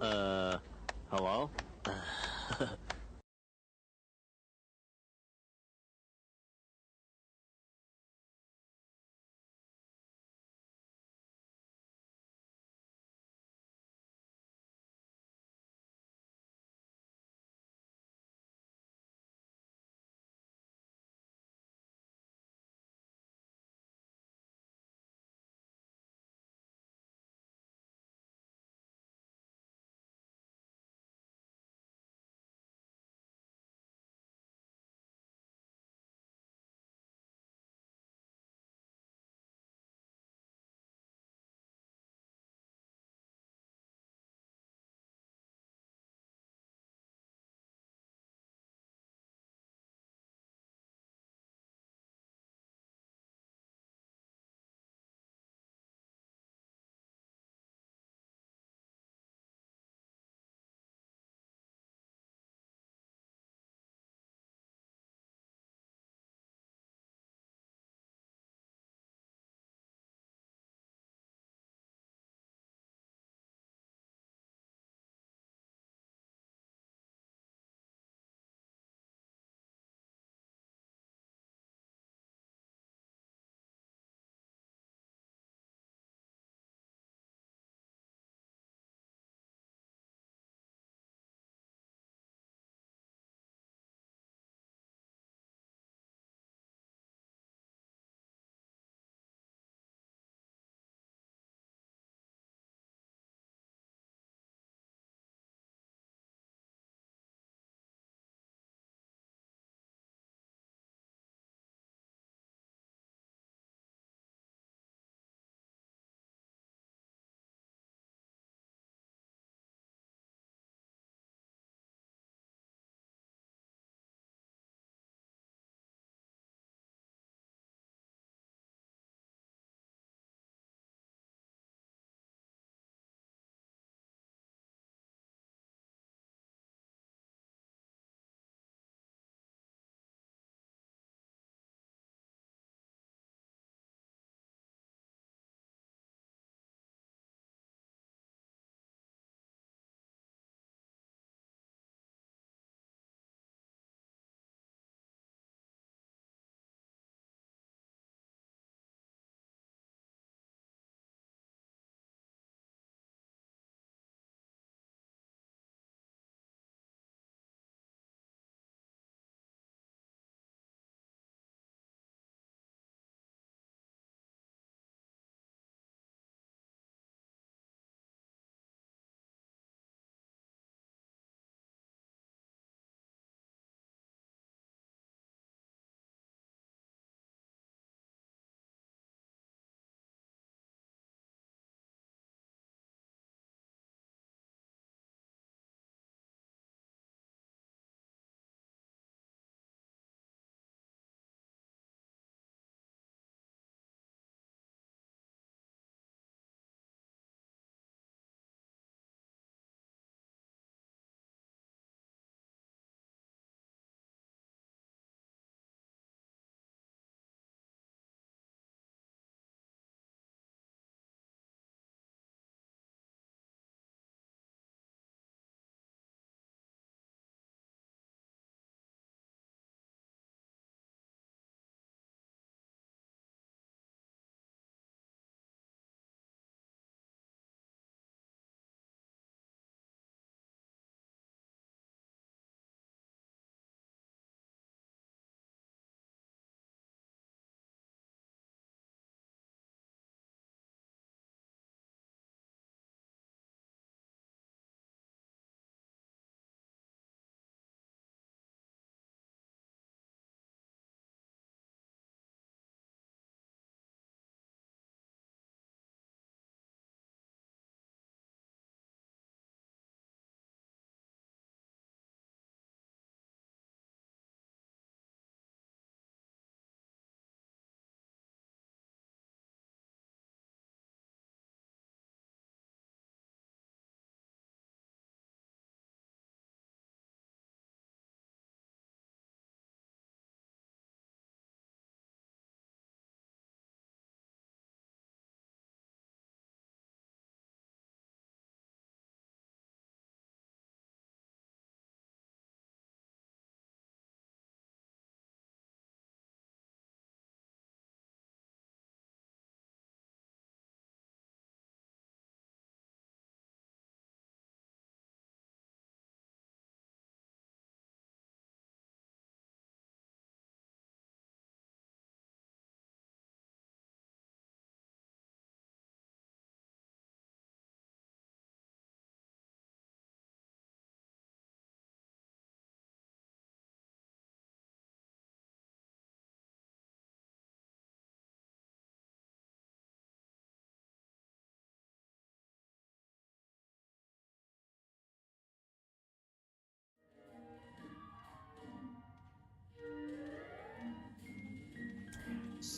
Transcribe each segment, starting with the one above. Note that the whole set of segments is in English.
Hello?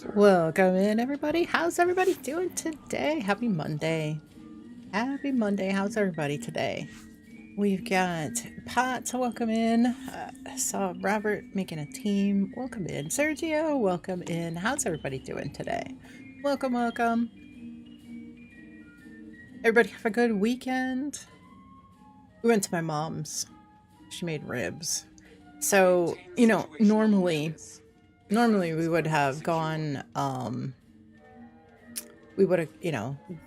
Welcome in, everybody. How's everybody doing today? Happy Monday. Happy Monday. How's everybody today? We've got Pot to welcome in. Saw Robert making a team. Welcome in. Sergio, welcome in. How's everybody doing today? Welcome, welcome. Everybody have a good weekend. We went to my mom's. She made ribs. So, normally we would have gone we would have,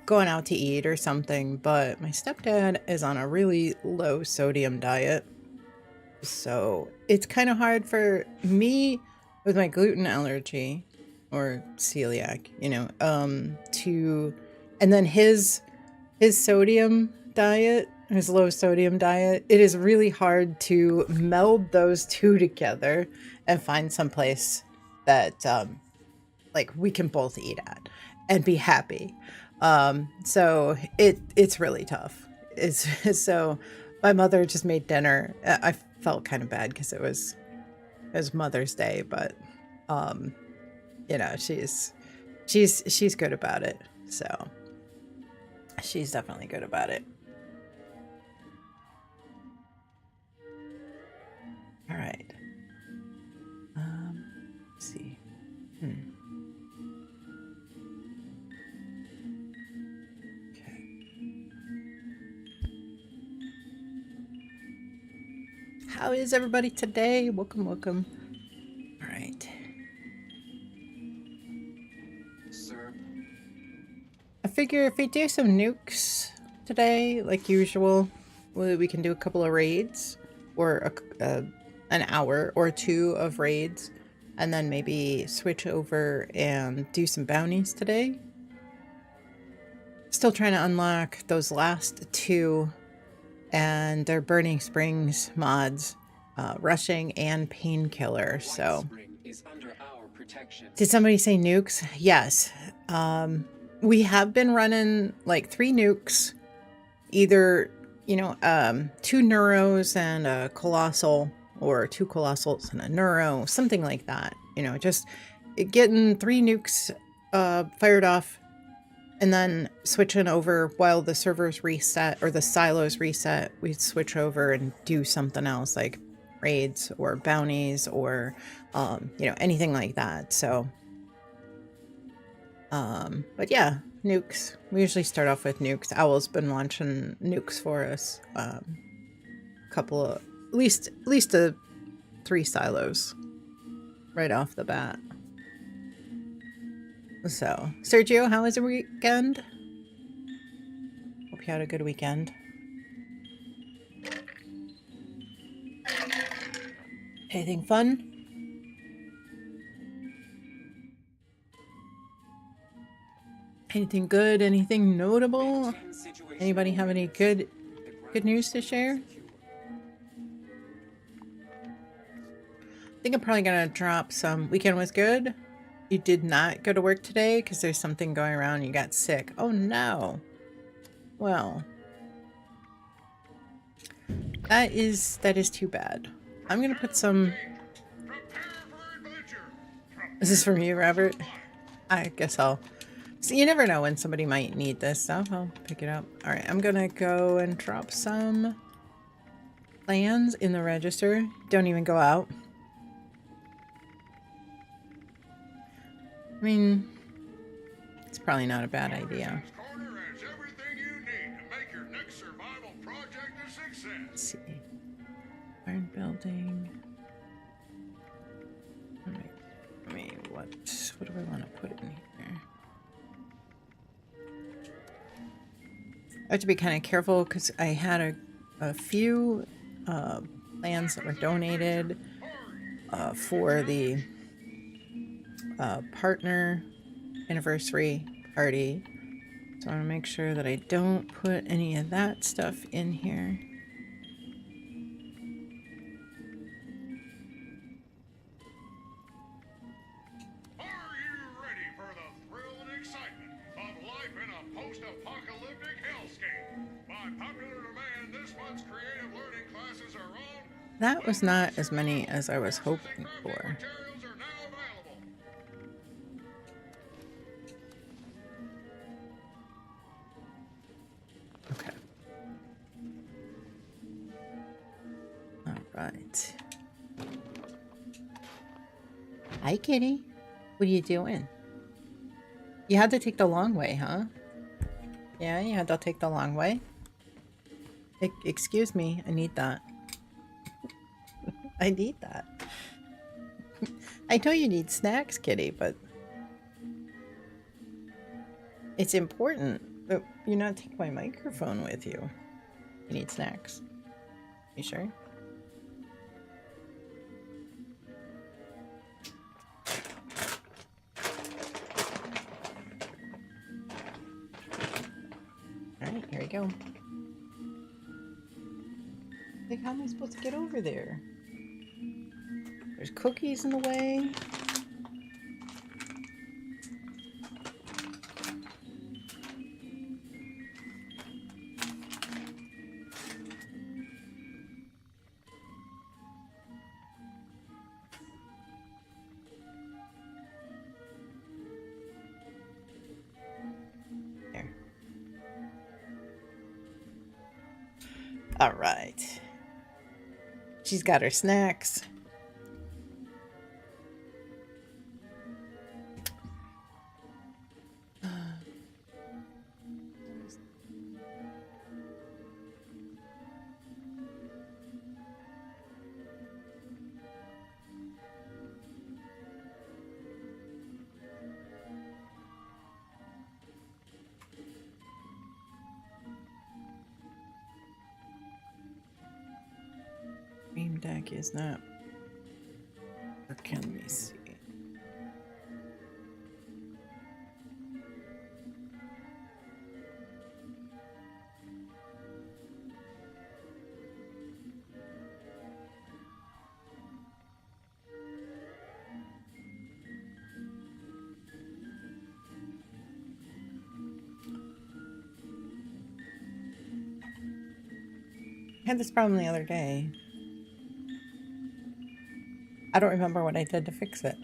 gone out to eat or something, but my stepdad is on a really low sodium diet. So it's kind of hard for me with my gluten allergy or celiac, and then his sodium diet, his low sodium diet, it is really hard to meld those two together and find some place that like we can both eat at and be happy. So it's really tough. So my mother just made dinner. I felt kind of bad because it was Mother's Day, but she's good about it. So she's definitely good about it. All right. Let's see. How is everybody today? Welcome, welcome. All right. Sir. I figure if we do some nukes today, like usual, we can do a couple of raids, or an hour or two of raids, and then maybe switch over and do some bounties today. Still trying to unlock those last two, and they're Burning Springs mods, rushing and painkiller. So did somebody say nukes? Yes. We have been running like 3 nukes, either two neuros and a colossal, or 2 colossals and a neuro, something like that. Just getting 3 nukes fired off, and then switching over while the servers reset or the silos reset. We'd switch over and do something else, like raids or bounties or anything like that. So but yeah, nukes. We usually start off with nukes. Owl's been launching nukes for us. Couple of at least 3 silos right off the bat. So, Sergio, how was your weekend? Hope you had a good weekend. Anything fun? Anything good? Anything notable? Anybody have any good news to share? I think I'm probably gonna drop some. Weekend was good. You did not go to work today because there's something going around. You got sick. Oh no. Well, that is too bad. I'm gonna put some. Is this from you, Robert? I guess I'll. So you never know when somebody might need this stuff. I'll pick it up. All right, I'm gonna go and drop some plans in the register. Don't even go out. I mean, it's probably not a bad idea. Let's see. Iron building. Alright. I mean, what do I want to put in here? I have to be kind of careful because I had a few plans that were donated for the partner anniversary party, so I want to make sure that I don't put any of that stuff in here. Are you ready for the thrill and excitement of life in a post-apocalyptic hellscape? By popular demand, this month's creative learning classes are on. That was not as many as I was hoping for. Right. Hi, kitty. What are you doing? You had to take the long way, huh? Yeah, you had to take the long way. Excuse me, I need that. I need that. I know you need snacks, kitty, but it's important that you not take my microphone with you. You need snacks. You sure? Alright, here we go. Like, how am I supposed to get over there? There's cookies in the way. There. Alright. She's got her snacks. Stream Deck is not. Or can we see? I had this problem the other day. I don't remember what I did to fix it.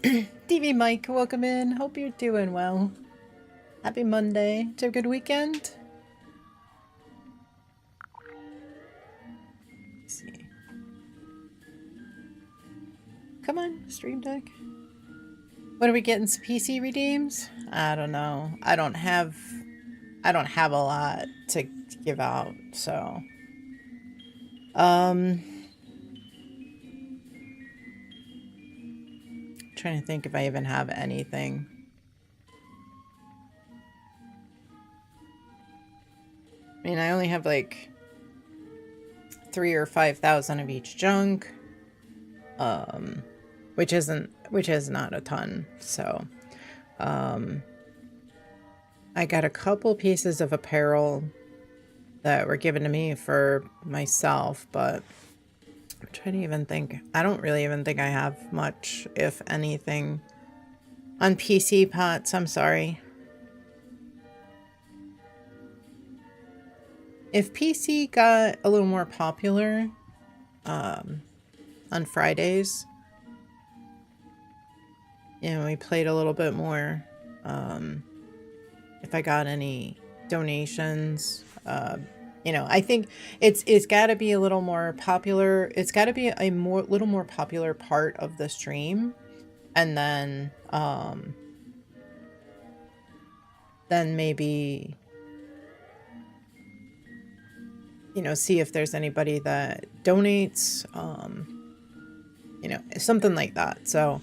DV Mike, welcome in. Hope you're doing well. Happy Monday. Did you have a good weekend? Let's see. Come on, Stream Deck. When are we getting some PC redeems? I don't know. I don't have a lot to give out, so trying to think if I even have anything. I mean, I only have like 3,000 or 5,000 of each junk, which is not a ton. So, I got a couple pieces of apparel that were given to me for myself, but I'm trying to even think. I don't really even think I have much, if anything, on PC pots. I'm sorry. If PC got a little more popular on Fridays, you know, we played a little bit more. If I got any donations, you know, I think it's got to be a little more popular. It's got to be a little more popular part of the stream, and then you know, see if there's anybody that donates, you know, something like that. So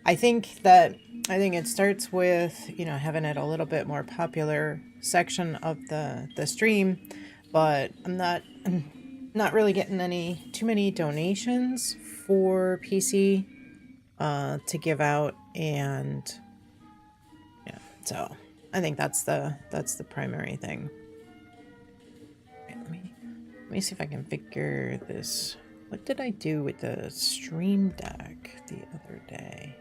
I think it starts with, you know, having it a little bit more popular section of the stream, but I'm not really getting too many donations for PC to give out, and yeah, so I think that's the primary thing. Okay, let me see if I can figure this. What did I do with the stream deck the other day?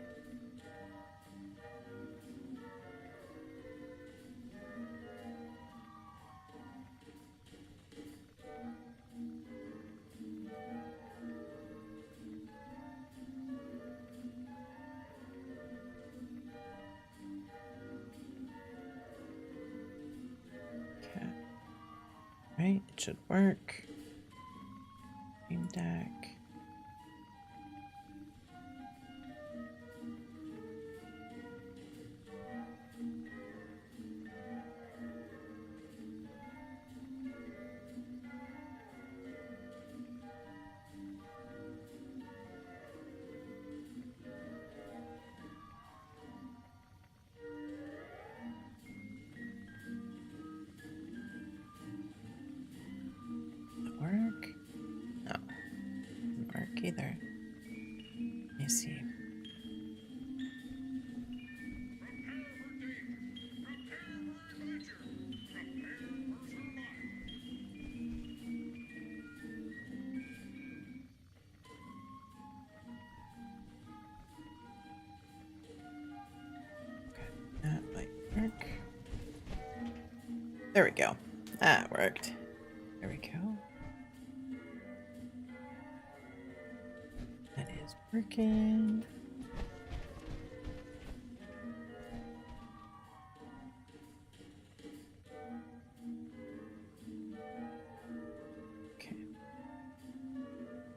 Okay. Right, it should work. Stream deck. Work? No, didn't work either. Let me see. Okay, that might work. There we go. That worked. There we go. That is working. Okay.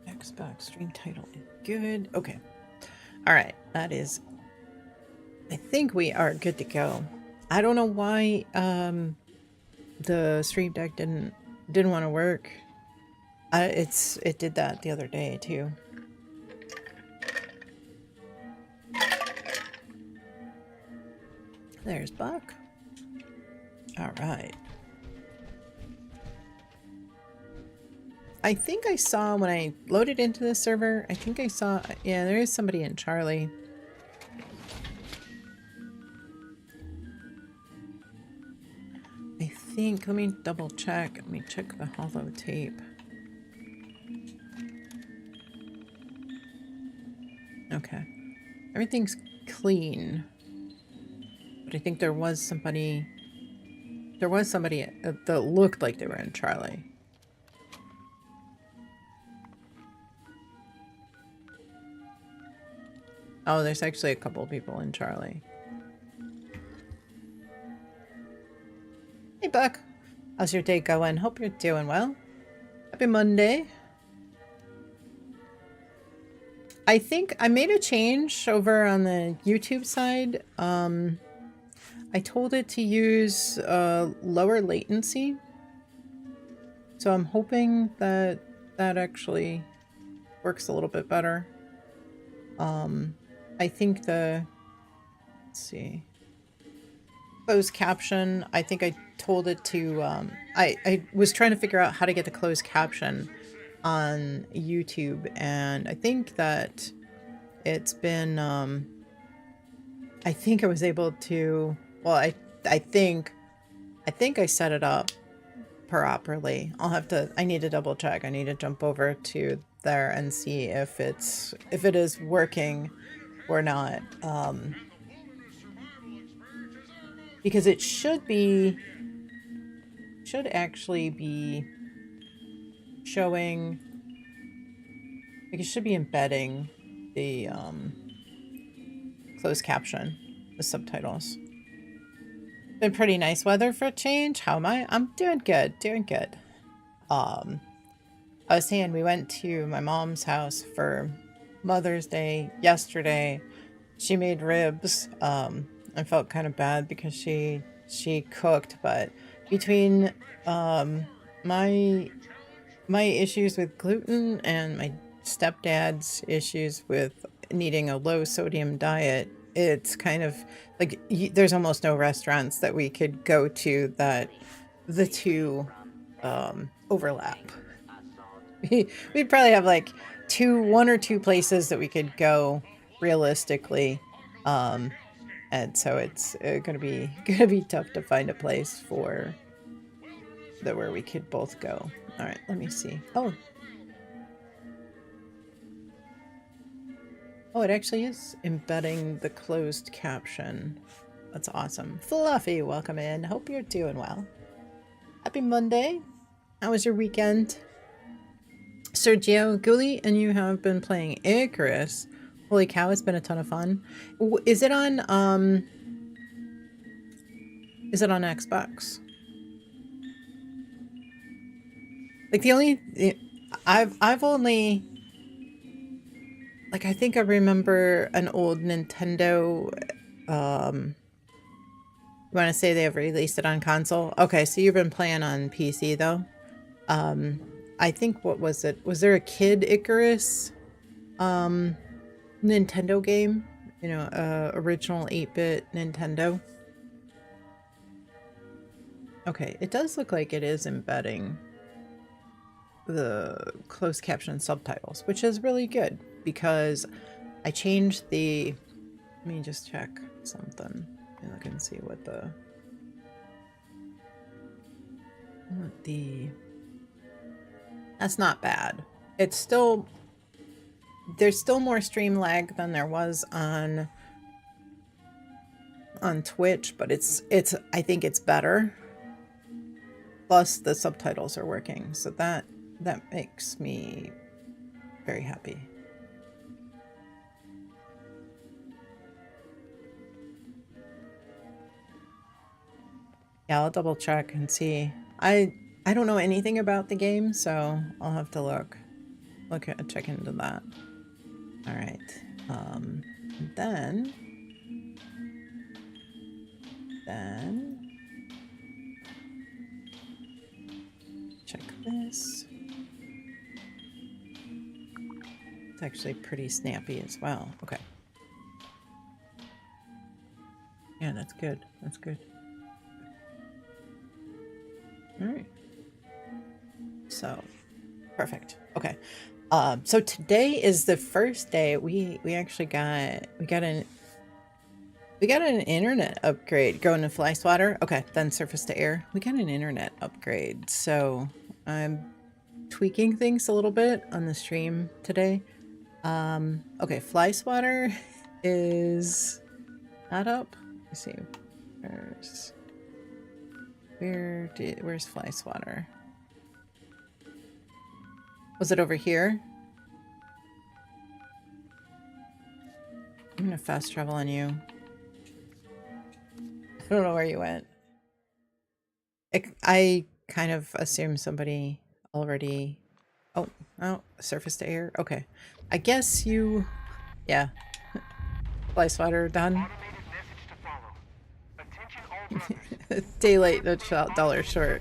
Xbox stream title is good. Okay. All right. That is. I think we are good to go. I don't know why the stream deck didn't want to work. It did that the other day too. There's Buck. All right. I think I saw when I loaded into the server, I think I saw, yeah, there is somebody in Charlie. I think, let me double check. Let me check the holotape. Okay. Everything's clean. But I think there was somebody that looked like they were in Charlie. Oh, there's actually a couple people in Charlie. Hey, Buck. How's your day going? Hope you're doing well. Happy Monday. I think I made a change over on the YouTube side. I told it to use lower latency. So I'm hoping that that actually works a little bit better. I think let's see, closed caption, I think I told it to, I was trying to figure out how to get the closed caption on YouTube, and I think that it's been, I think I was able to, well, I think I set it up properly. I need to double check. I need to jump over to there and see if it is working or not. Because it should actually be showing, like, it should be embedding the closed caption, the subtitles. Been pretty nice weather for a change. How am I? I'm doing good, I was saying we went to my mom's house for Mother's Day yesterday. She made ribs. I felt kind of bad because she cooked, but between my my issues with gluten and my stepdad's issues with needing a low sodium diet, it's kind of like there's almost no restaurants that we could go to that the two overlap. We'd probably have like one or two places that we could go realistically. And so it's gonna be tough to find a place for where we could both go. All right, let me see. Oh, it actually is embedding the closed caption. That's awesome. Fluffy, welcome in. Hope you're doing well. Happy Monday. How was your weekend? Sergio Gulli, and you have been playing Icarus. Holy cow, it's been a ton of fun. Is it on Xbox? Like I've only, like, I think I remember an old Nintendo, you want to say they have released it on console? Okay, so you've been playing on PC though. I think, what was it? Was there a Kid Icarus Nintendo game? You know, original 8-bit Nintendo. Okay, it does look like it is embedding the closed caption subtitles, which is really good because I changed the, let me just check something and look and see what that's not bad. It's still, there's still more stream lag than there was on Twitch, but it's I think it's better. Plus the subtitles are working, so that makes me very happy. Yeah, I'll double check and see. I don't know anything about the game, so I'll have to check into that. All right. Then check this. It's actually pretty snappy as well. Okay. Yeah, that's good. That's good. All right. So, perfect. Okay. So today is the first day we actually got an internet upgrade going to fly swatter. Okay, then surface to air. We got an internet upgrade. So I'm tweaking things a little bit on the stream today. Okay, fly swatter is not up. Let's see. Where's fly swatter? Was it over here? I'm gonna fast travel on you. I don't know where you went. I kind of assume somebody already... Oh, surface to air. Okay. I guess you... Yeah. Fly swatter done. Day late, no dollar short.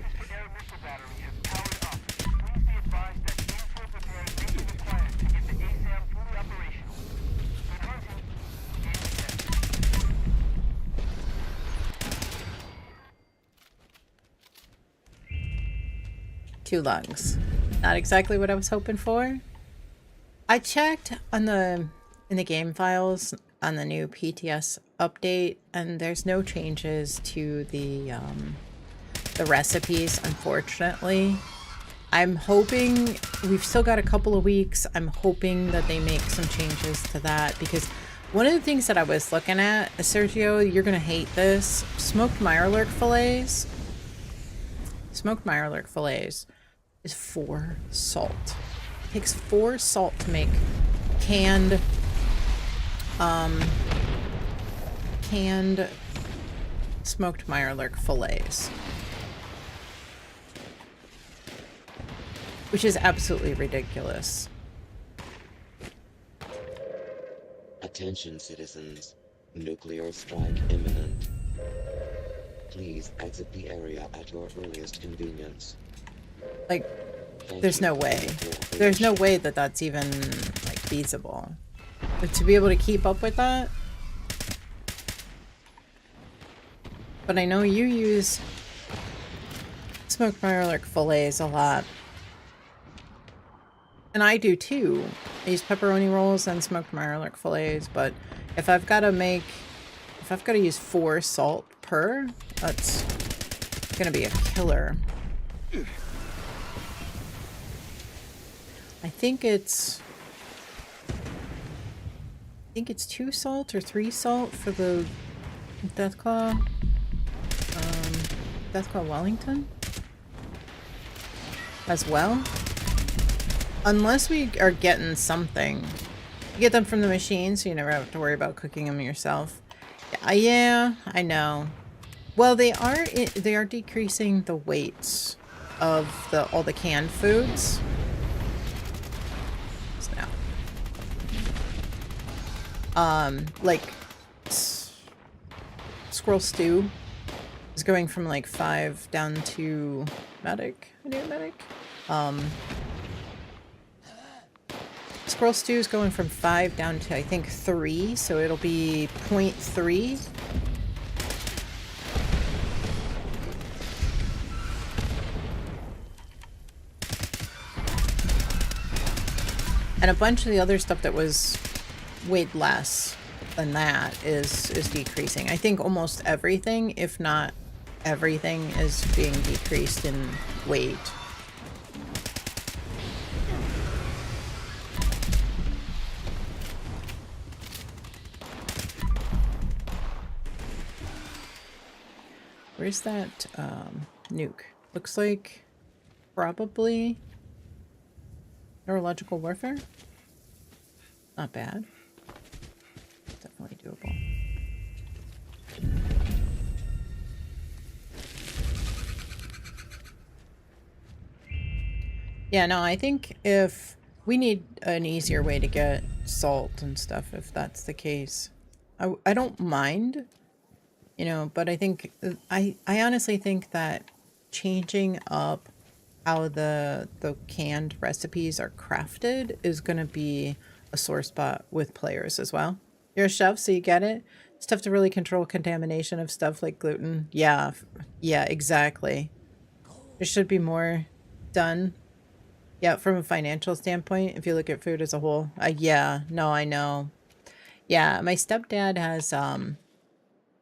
Two lungs. Not exactly what I was hoping for. I checked in the game files on the new PTS update, and there's no changes to the recipes, unfortunately. I'm hoping, we've still got a couple of weeks. I'm hoping that they make some changes to that, because one of the things that I was looking at, Sergio, you're gonna hate this, smoked mirelurk fillets. Smoked mirelurk fillets is 4 salt. It takes 4 salt to make canned smoked mirelurk fillets, which is absolutely ridiculous. Attention citizens, nuclear strike imminent. Please exit the area at your earliest convenience. Like, Thank there's you no way. for your There's no information. way that that's even, like, feasible. But to be able to keep up with that... But I know you use smoked Mirelurk fillets a lot. And I do too. I use pepperoni rolls and smoked Mirelurk fillets, but if I've got to make... If I've got to use 4 salt per, that's gonna be a killer. I think it's 2 salt or 3 salt for the Deathclaw. Deathclaw Wellington as well. Unless we are getting something. You get them from the machine, so you never have to worry about cooking them yourself. Yeah, I know. Well, they are decreasing the weights of all the canned foods. Like squirrel stew is going from like 5 down to medic. Squirrel stew is going from 5 down to I think 3, so it'll be 0.3. And a bunch of the other stuff that was weighed less than that is decreasing. I think almost everything, if not everything, is being decreased in weight. Where's that nuke? Looks like probably neurological warfare. Not bad. Definitely doable. Yeah, no, I think if we need an easier way to get salt and stuff, if that's the case. I don't mind, you know, but I think I honestly think that changing up how the canned recipes are crafted is going to be a sore spot with players as well. You're a chef, so you get it. It's tough to really control contamination of stuff like gluten. Yeah, exactly. There should be more done. Yeah, from a financial standpoint, if you look at food as a whole. Yeah, no, I know. Yeah, my stepdad has,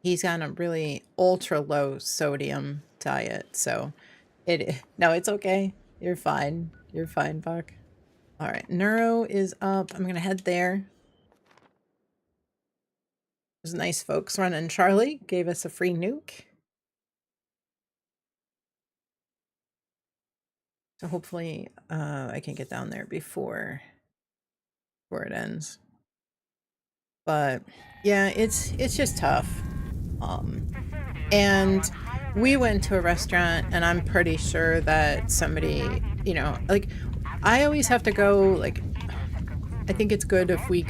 he's on a really ultra low sodium diet, so no, it's okay. You're fine. You're fine, Buck. All right, Neuro is up. I'm gonna head there. There's nice folks running. Charlie gave us a free nuke. So hopefully I can get down there before it ends. But yeah, it's just tough. And we went to a restaurant and I'm pretty sure that somebody, you know, like I always have to go, like, I think it's good if we're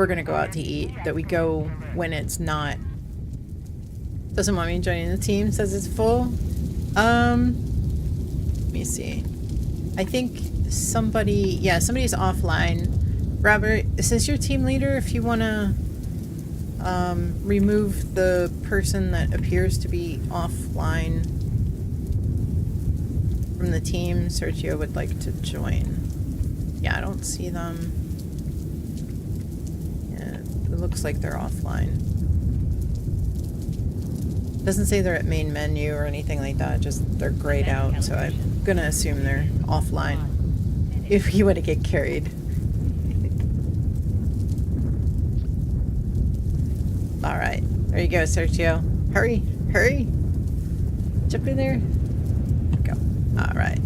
going to go out to eat, that we go when it's not. Doesn't want me joining the team, says it's full. Let me see. I think somebody's offline. Robert, since you're team leader, if you want to remove the person that appears to be offline from the team, Sergio would like to join. Yeah, I don't see them. Yeah, it looks like they're offline. Doesn't say they're at main menu or anything like that, just they're grayed out, so I'm gonna assume they're offline. If you want to get carried. Alright, there you go, Sergio. Hurry, hurry! Jump in there. Go. Alright.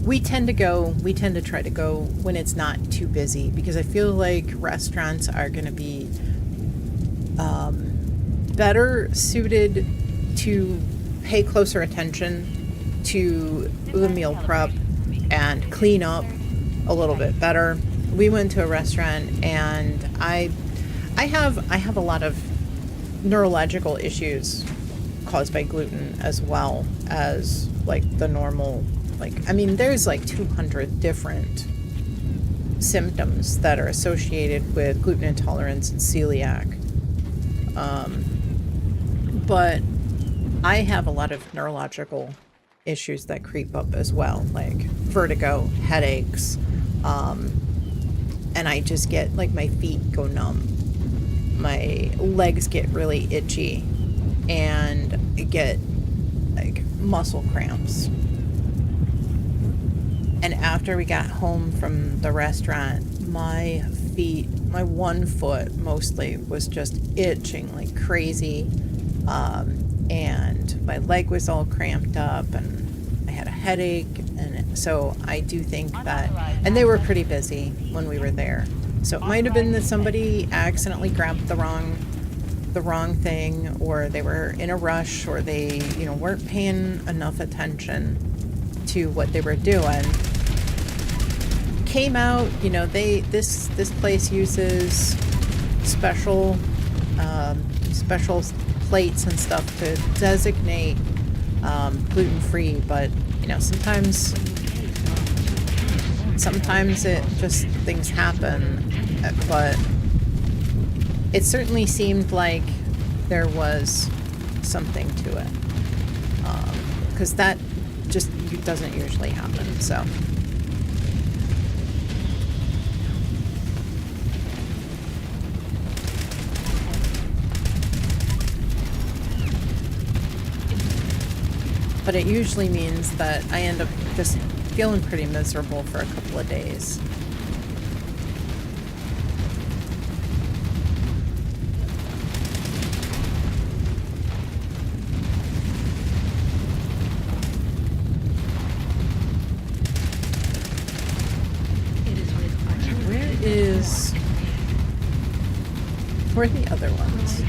We tend to try to go when it's not too busy, because I feel like restaurants are gonna be better suited to pay closer attention to the meal prep and clean up a little bit better. We went to a restaurant and I have a lot of neurological issues caused by gluten, as well as like the normal, like, I mean, there's like 200 different symptoms that are associated with gluten intolerance and celiac. But I have a lot of neurological issues that creep up as well, like vertigo, headaches, and I just get, like, my feet go numb, my legs get really itchy, and I get like muscle cramps. And after we got home from the restaurant, my feet, my one foot mostly, was just itching like crazy. And my leg was all cramped up, and I had a headache. And so I do think that, and they were pretty busy when we were there. So it might have been that somebody accidentally grabbed the wrong thing, or they were in a rush, or they, weren't paying enough attention to what they were doing. Came out, this place uses special plates and stuff to designate gluten-free, but sometimes it just, things happen. But it certainly seemed like there was something to it, because that just doesn't usually happen. So but it usually means that I end up just feeling pretty miserable for a couple of days. Where are the other ones?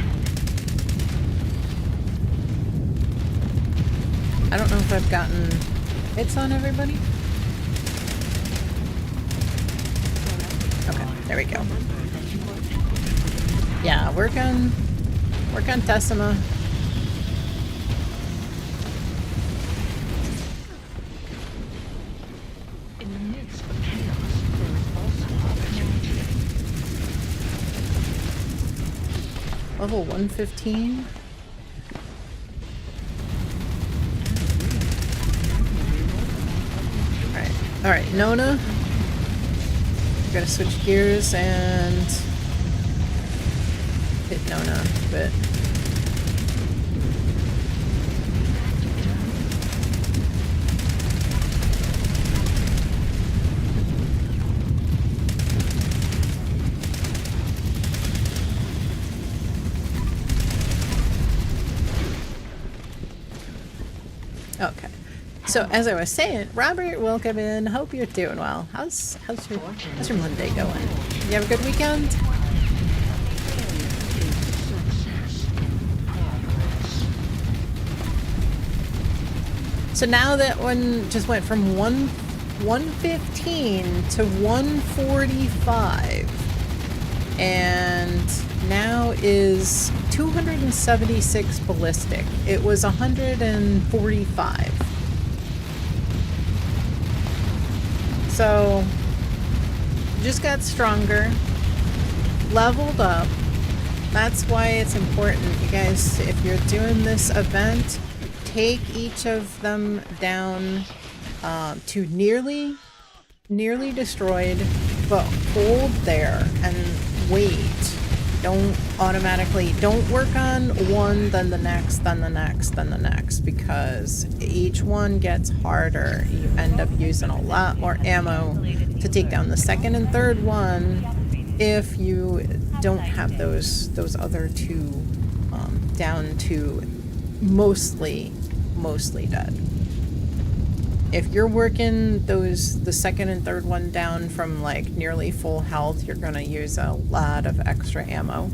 I don't know if I've gotten hits on everybody. Okay, there we go. Yeah, work on Decima. Level 115. Alright, Nona. We're gonna switch gears and hit Nona a bit. Okay. So as I was saying, Robert, welcome in. Hope you're doing well. How's your Monday going? You have a good weekend? So now that one just went from 115 to 145, and now is 276 ballistic. It was 145. So, just got stronger, leveled up. That's why it's important, you guys, if you're doing this event, take each of them down to nearly destroyed, but hold there and wait. Don't work on one, then the next, then the next, then the next, because each one gets harder. You end up using a lot more ammo to take down the second and third one if you don't have those other two down to mostly dead. If you're working the second and third one down from like nearly full health, you're gonna use a lot of extra ammo.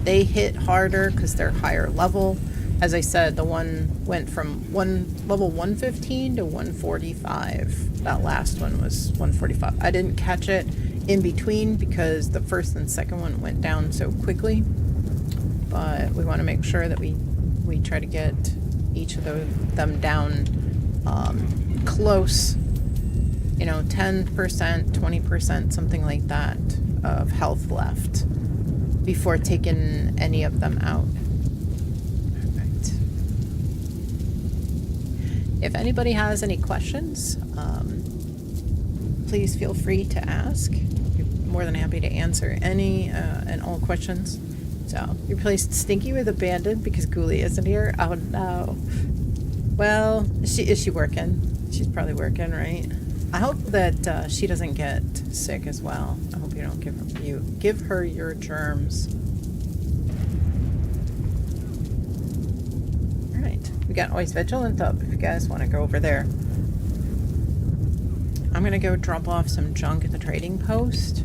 They hit harder because they're higher level. As I said, the one went from level 115 to 145. That last one was 145. I didn't catch it in between because the first and second one went down so quickly. but we want to make sure that we try to get each of them down close, you know, 10%, 20%, something like that of health left before taking any of them out. Alright. If anybody has any questions, please feel free to ask. We're more than happy to answer any and all questions. So, you replaced Stinky with Abandoned because Ghoulie isn't here? Oh no. Well, is she working? She's probably working, right? I hope that she doesn't get sick as well. I hope you don't give her your germs. Alright, we got Always Vigilant up if you guys want to go over there. I'm gonna go drop off some junk at the trading post.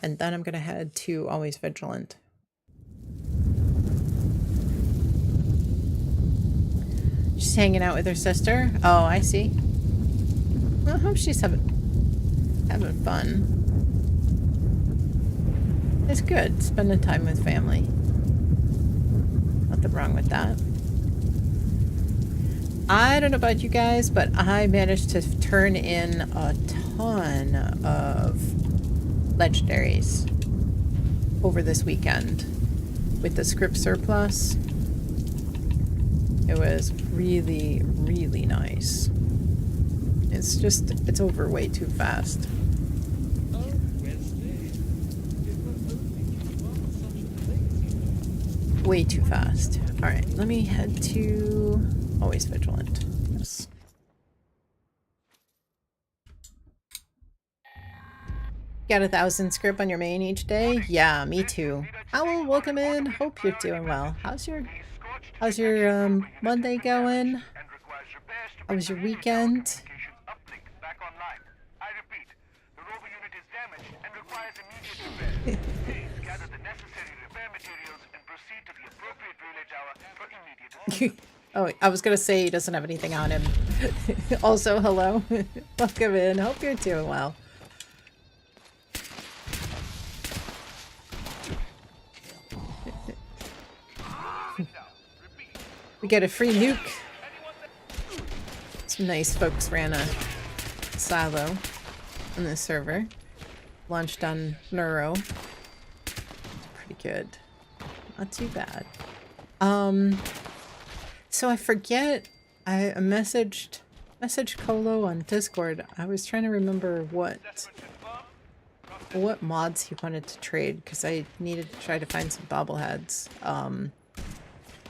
And then I'm gonna head to Always Vigilant. She's hanging out with her sister. Oh, I see. Well, I hope she's having fun. It's good, spending time with family. Nothing wrong with that. I don't know about you guys, but I managed to turn in a ton of legendaries over this weekend with the script surplus. It was really, really nice. It's over way too fast. Way too fast. Alright, let me head to Always Vigilant. Yes. Got 1,000 script on your main each day? Yeah, me too. Owl, welcome in. Hope you're doing well. How's your Monday going? How was your weekend? Oh, I was gonna say he doesn't have anything on him. Also, hello. Welcome in. Hope you're doing well. We get a free nuke. Some nice folks ran a silo on this server. Launched on Neuro. Pretty good. Not too bad. So I forget, I messaged Colo on Discord. I was trying to remember what mods he wanted to trade because I needed to try to find some bobbleheads.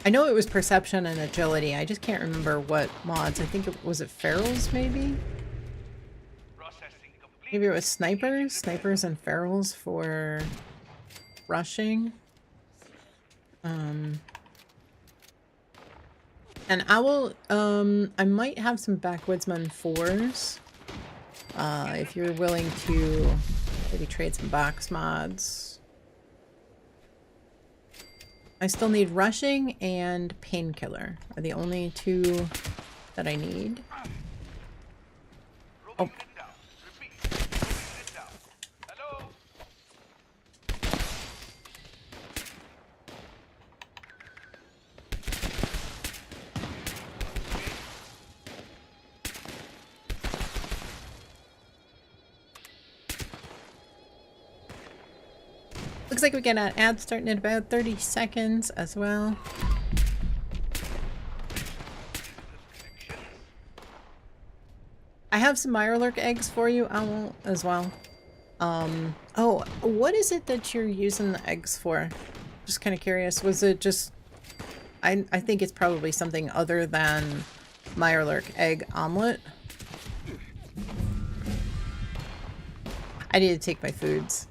I know it was perception and agility. I just can't remember what mods. I think was it ferals maybe? Maybe it was snipers and ferals for rushing. And I will, I might have some Backwoodsman 4s. If you're willing to maybe trade some box mods. I still need rushing and painkiller are the only two that I need. Oh. Looks like we get an ad starting in about 30 seconds as well. I have some Mirelurk eggs for you, Owl, as well. Oh, what is it that you're using the eggs for? Just kind of curious. Was it just... I think it's probably something other than Mirelurk egg omelet. I need to take my foods.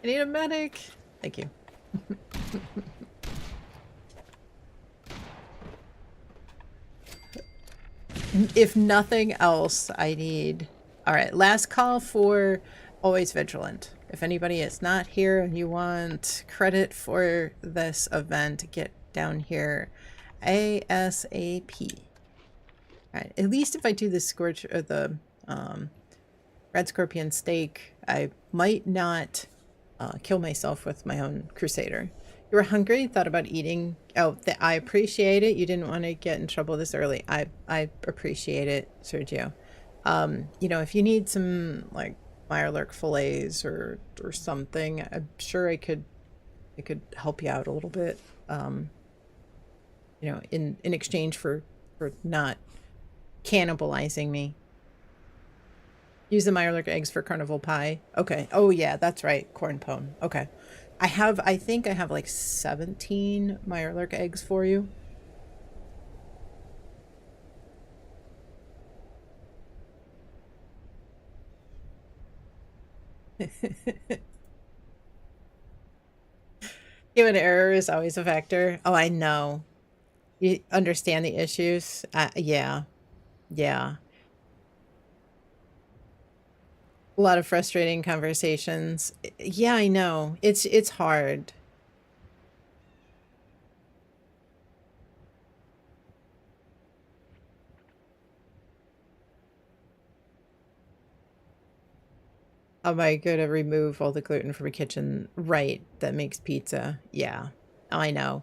I need a medic. Thank you. If nothing else, I need... Alright, last call for Always Vigilant. If anybody is not here and you want credit for this event, get down here ASAP. Right. At least if I do the scorch or the red scorpion steak, I might not kill myself with my own crusader. You were hungry, thought about eating. Oh, I appreciate it. You didn't want to get in trouble this early. I appreciate it, Sergio. You know, if you need some like Mirelurk fillets or something, I'm sure I could help you out a little bit. You know, in exchange for not cannibalizing me. Use the Mirelurk eggs for carnival pie. Okay. Oh yeah, that's right. Corn pone. Okay. I think I have like 17 Mirelurk eggs for you. Human error is always a factor. Oh, I know. You understand the issues? Yeah. Yeah. A lot of frustrating conversations. Yeah, I know. It's hard. Am I gonna remove all the gluten from a kitchen? Right, that makes pizza. Yeah, I know.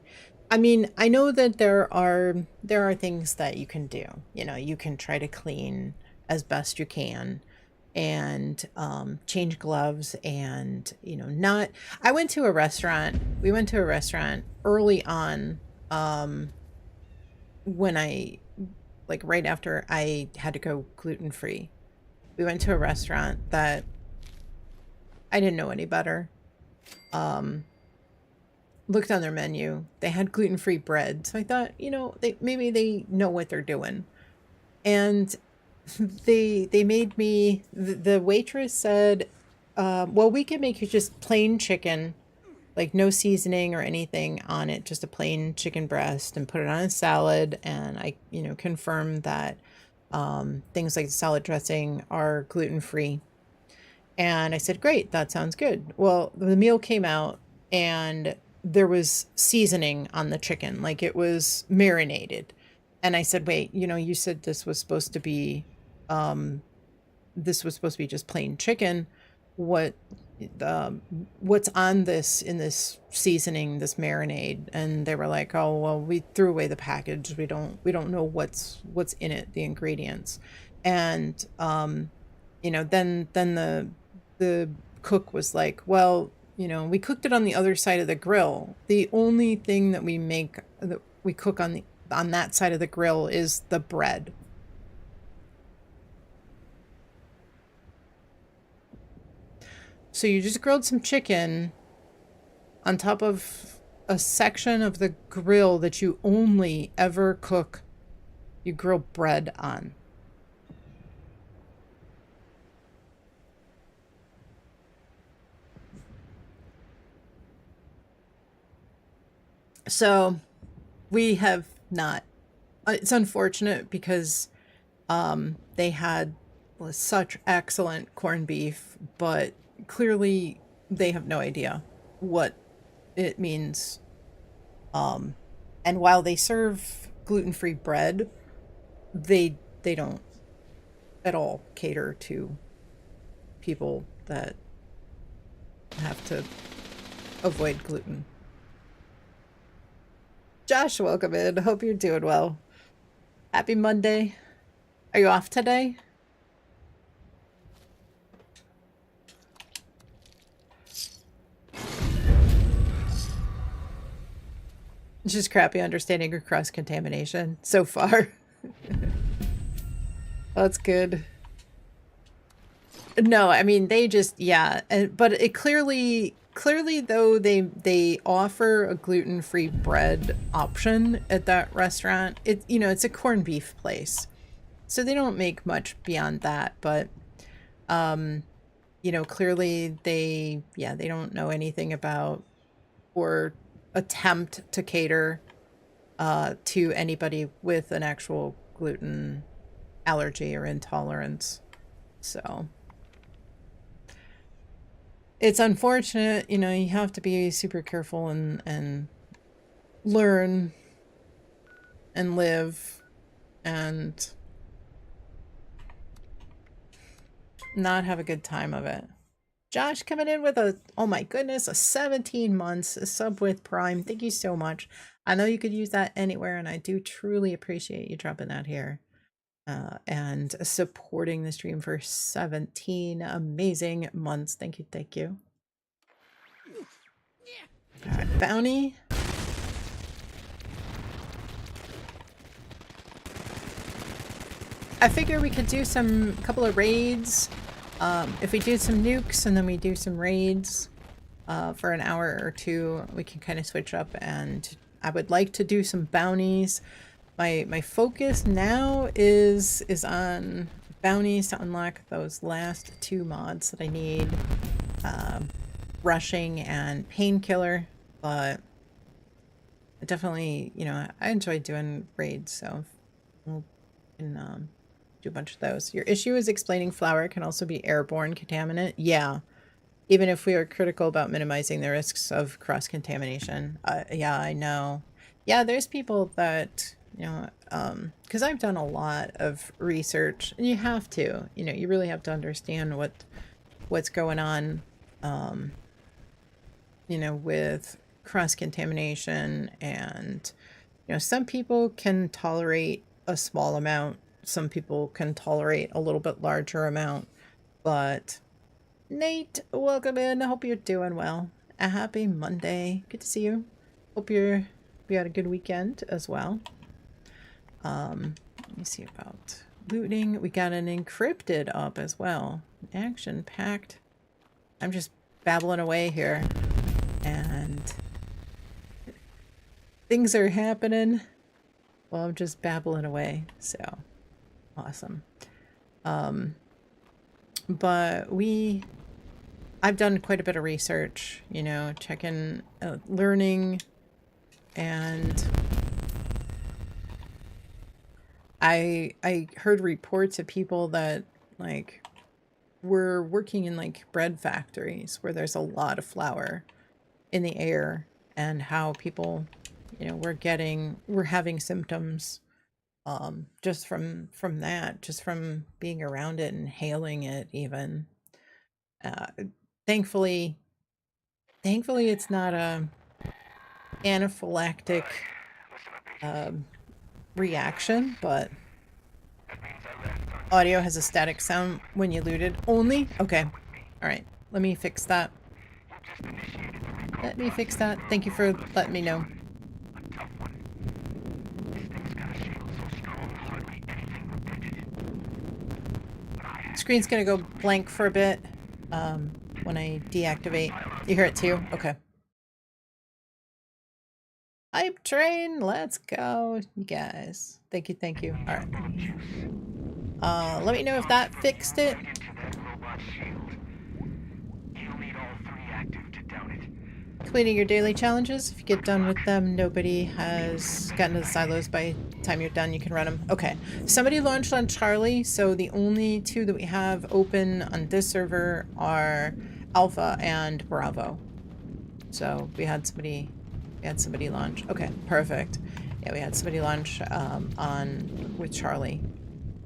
I mean, I know that there are things that you can do. You know, you can try to clean as best you can and change gloves and, you know, not. I went to a restaurant. We went to a restaurant early on when I, like right after I had to go gluten free. We went to a restaurant that I didn't know any better. Looked on their menu. They had gluten-free bread. So I thought, you know, maybe they know what they're doing. And they made me, the waitress said, well, we can make you just plain chicken, like no seasoning or anything on it, just a plain chicken breast, and put it on a salad. And I, you know, confirmed that things like the salad dressing are gluten-free. And I said, great, that sounds good. Well, the meal came out and there was seasoning on the chicken, like it was marinated. And I said, wait, you know, you said this was supposed to be just plain chicken. What what's on this in this seasoning, this marinade? And they were like, oh, well, we threw away the package. We don't know what's in it, the ingredients. And you know, then the cook was like, well, you know, we cooked it on the other side of the grill. The only thing that we cook on that side of the grill is the bread. So you just grilled some chicken on top of a section of the grill that you only ever cook, you grill bread on. So we have not. It's unfortunate because they had such excellent corned beef, but clearly they have no idea what it means. And while they serve gluten-free bread, they don't at all cater to people that have to avoid gluten. Josh, welcome in. Hope you're doing well. Happy Monday. Are you off today? It's just crappy understanding of cross-contamination so far. That's good. No, I mean, they just, yeah. But it clearly though, they offer a gluten-free bread option at that restaurant. You know, it's a corned beef place. So they don't make much beyond that, but you know, clearly they don't know anything about or attempt to cater to anybody with an actual gluten allergy or intolerance. So it's unfortunate, you know, you have to be super careful and learn and live and not have a good time of it. Josh coming in with a, oh my goodness, a 17 months, a sub with Prime. Thank you so much. I know you could use that anywhere, and I do truly appreciate you dropping that here. And supporting the stream for 17 amazing months. Thank you, thank you. All right, bounty. I figure we could do a couple of raids. If we do some nukes and then we do some raids for an hour or two, we can kind of switch up, and I would like to do some bounties. My focus now is on bounties to unlock those last 2 mods that I need, rushing and painkiller, but definitely, you know, I enjoy doing raids, so we can do a bunch of those. Your issue is explaining flour can also be airborne contaminant. Yeah, even if we are critical about minimizing the risks of cross-contamination. Yeah, I know. Yeah, there's people that, you know, because I've done a lot of research, and you have to, you know, you really have to understand what's going on, you know, with cross-contamination. And, you know, some people can tolerate a small amount, some people can tolerate a little bit larger amount. But Nate, welcome in. I hope you're doing well. A happy Monday. Good to see you. Hope you had a good weekend as well. Let me see about looting. We got an encrypted up as well. Action packed. I'm just babbling away here, and things are happening while I'm just babbling away. So awesome. But I've done quite a bit of research, you know, checking, learning, and I heard reports of people that, like, were working in, like, bread factories where there's a lot of flour in the air, and how people, you know, were having symptoms just from that, just from being around it, and inhaling it even. Thankfully it's not a anaphylactic reaction, but audio has a static sound when you looted. Only? Okay. Alright. Let me fix that. Thank you for letting me know. Screen's gonna go blank for a bit when I deactivate. You hear it too? Okay. Hype train, let's go, you guys. Thank you. All right. Let me know if that fixed it. Completing your daily challenges. If you get done with them, nobody has gotten to the silos. By the time you're done, you can run them. Okay. Somebody launched on Charlie, so the only 2 that we have open on this server are Alpha and Bravo. So we had somebody launch. Okay, perfect. Yeah, we had somebody launch with Charlie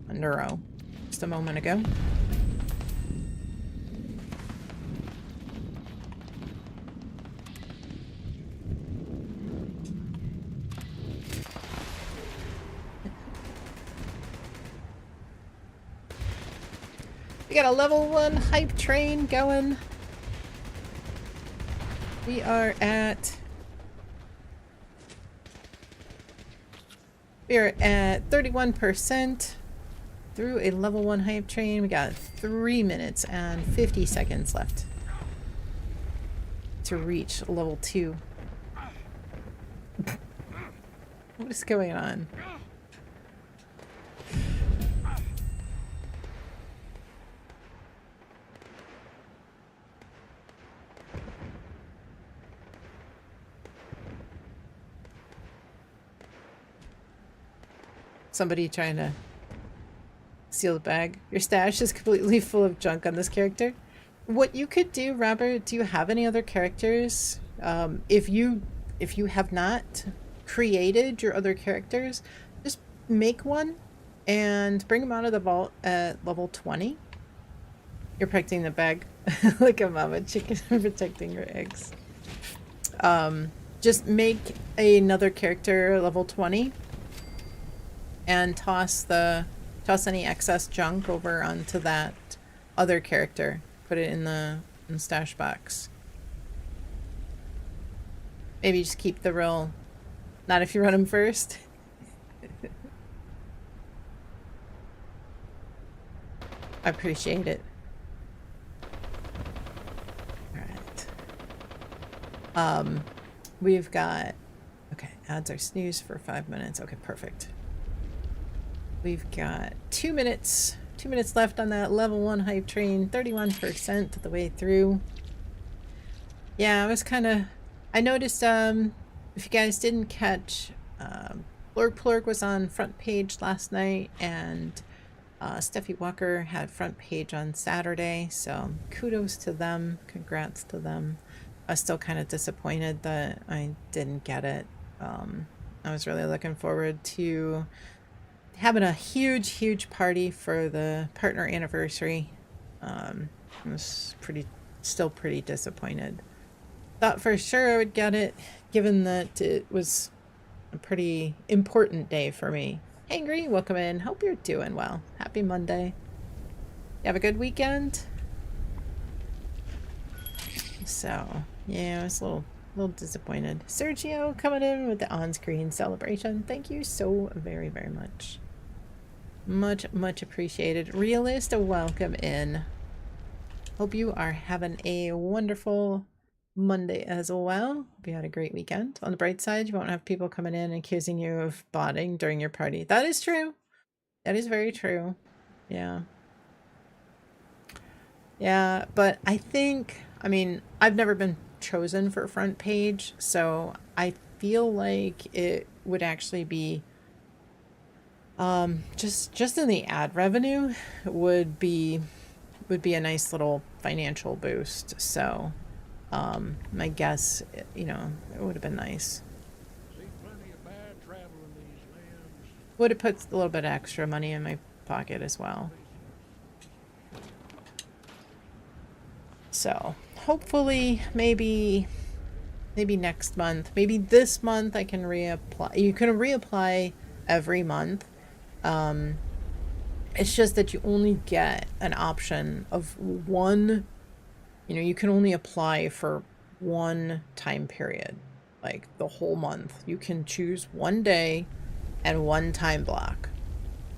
on Neuro just a moment ago. We got a level 1 hype train going. We are at 31% through a level 1 hype train. We got 3 minutes and 50 seconds left to reach level 2. What is going on? Somebody trying to steal the bag. Your stash is completely full of junk on this character. What you could do, Robert, do you have any other characters? If you have not created your other characters, just make one and bring them out of the vault at level 20. You're protecting the bag. Like a mama chicken protecting her eggs. Just make another character level 20 and toss any excess junk over onto that other character. Put it in the stash box. Maybe just keep the real, not if you run them first. I appreciate it. All right. We've got, okay, ads are snooze for 5 minutes. Okay, perfect. We've got 2 minutes. 2 minutes left on that level 1 hype train. 31% of the way through. Yeah, I was kind of, I noticed, if you guys didn't catch, Blurg Plurg was on front page last night, and Steffi Walker had front page on Saturday, so kudos to them, congrats to them. I was still kind of disappointed that I didn't get it. I was really looking forward to having a huge party for the partner anniversary. I was still pretty disappointed. Thought for sure I would get it, given that it was a pretty important day for me. Angry, welcome in. Hope you're doing well. Happy Monday. You have a good weekend? So, yeah, I was a little disappointed. Sergio coming in with the on-screen celebration. Thank you so very much. Much appreciated. Realist, welcome in. Hope you are having a wonderful Monday as well. Hope you had a great weekend. On the bright side, you won't have people coming in and accusing you of botting during your party. That is true. That is very true. Yeah. Yeah, but I think, I mean, I've never been chosen for front page, so I feel like it would actually be just in the ad revenue would be a nice little financial boost. So my guess, you know, it would have been nice. Would have put a little bit of extra money in my pocket as well. So hopefully maybe next month, maybe this month I can reapply. You can reapply every month. It's just that you only get an option of one, you know, you can only apply for one time period, like the whole month. You can choose one day and one time block.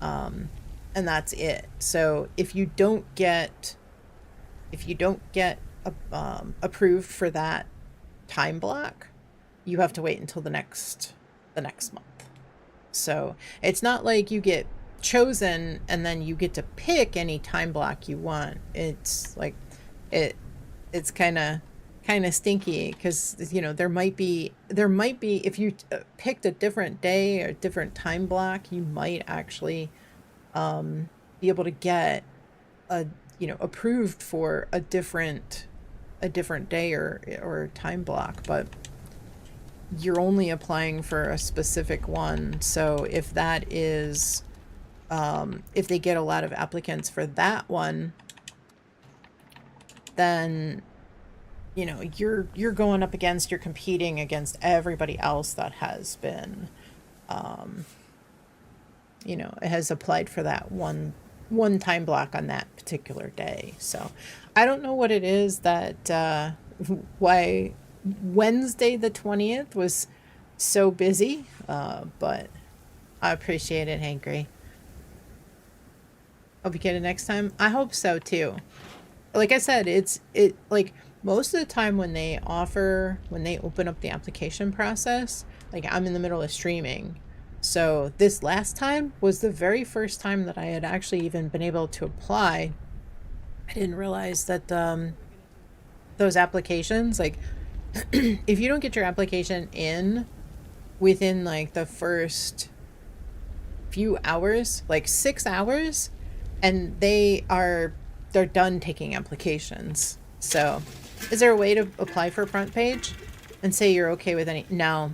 And that's it. So if you don't get approved for that time block, you have to wait until the next month. So it's not like you get chosen and then you get to pick any time block you want. It's like it's kind of stinky, because you know there might be if you picked a different day or different time block, you might actually be able to get approved for a different day or time block, but you're only applying for a specific one. So if that is if they get a lot of applicants for that one, then you know you're going up against, you're competing against everybody else that has been has applied for that one time block on that particular day. So I don't know what it is that why Wednesday the 20th was so busy, but I appreciate it, Hankry. Hope you get it next time. I hope so too. Like I said, it like most of the time when they open up the application process, like I'm in the middle of streaming. So this last time was the very first time that I had actually even been able to apply. I didn't realize that those applications, like if you don't get your application in within like the first few hours, like 6 hours, and they're done taking applications. So is there a way to apply for front page and say you're okay with any? No,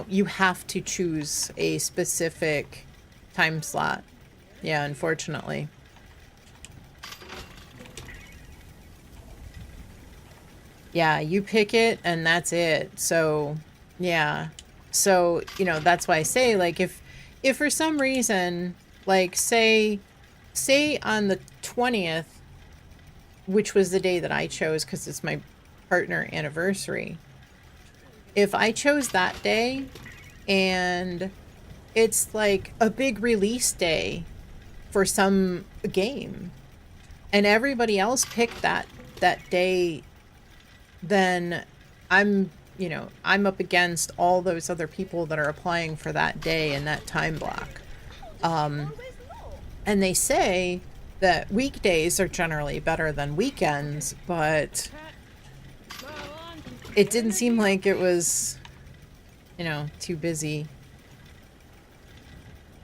you have to choose a specific time slot. Yeah, unfortunately. Yeah, you pick it and that's it. So, yeah. So, that's why I say, like, if for some reason, like, say on the 20th, which was the day that I chose because it's my partner anniversary, if I chose that day and it's like a big release day for some game and everybody else picked that day, then I'm up against all those other people that are applying for that day and that time block. And they say that weekdays are generally better than weekends, but it didn't seem like it was, too busy.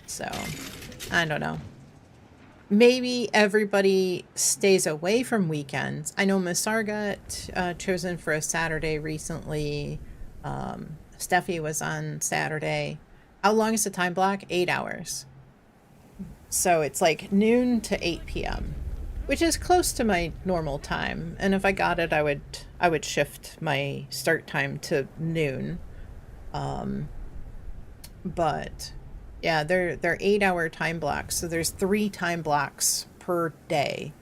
So, I don't know. Maybe everybody stays away from weekends. I know Massar got chosen for a Saturday recently. Steffi was on Saturday. How long is the time block? 8 hours. So it's like noon to 8 p.m., which is close to my normal time. And if I got it, I would shift my start time to noon. But yeah, they're 8-hour time blocks. So there's 3 time blocks per day.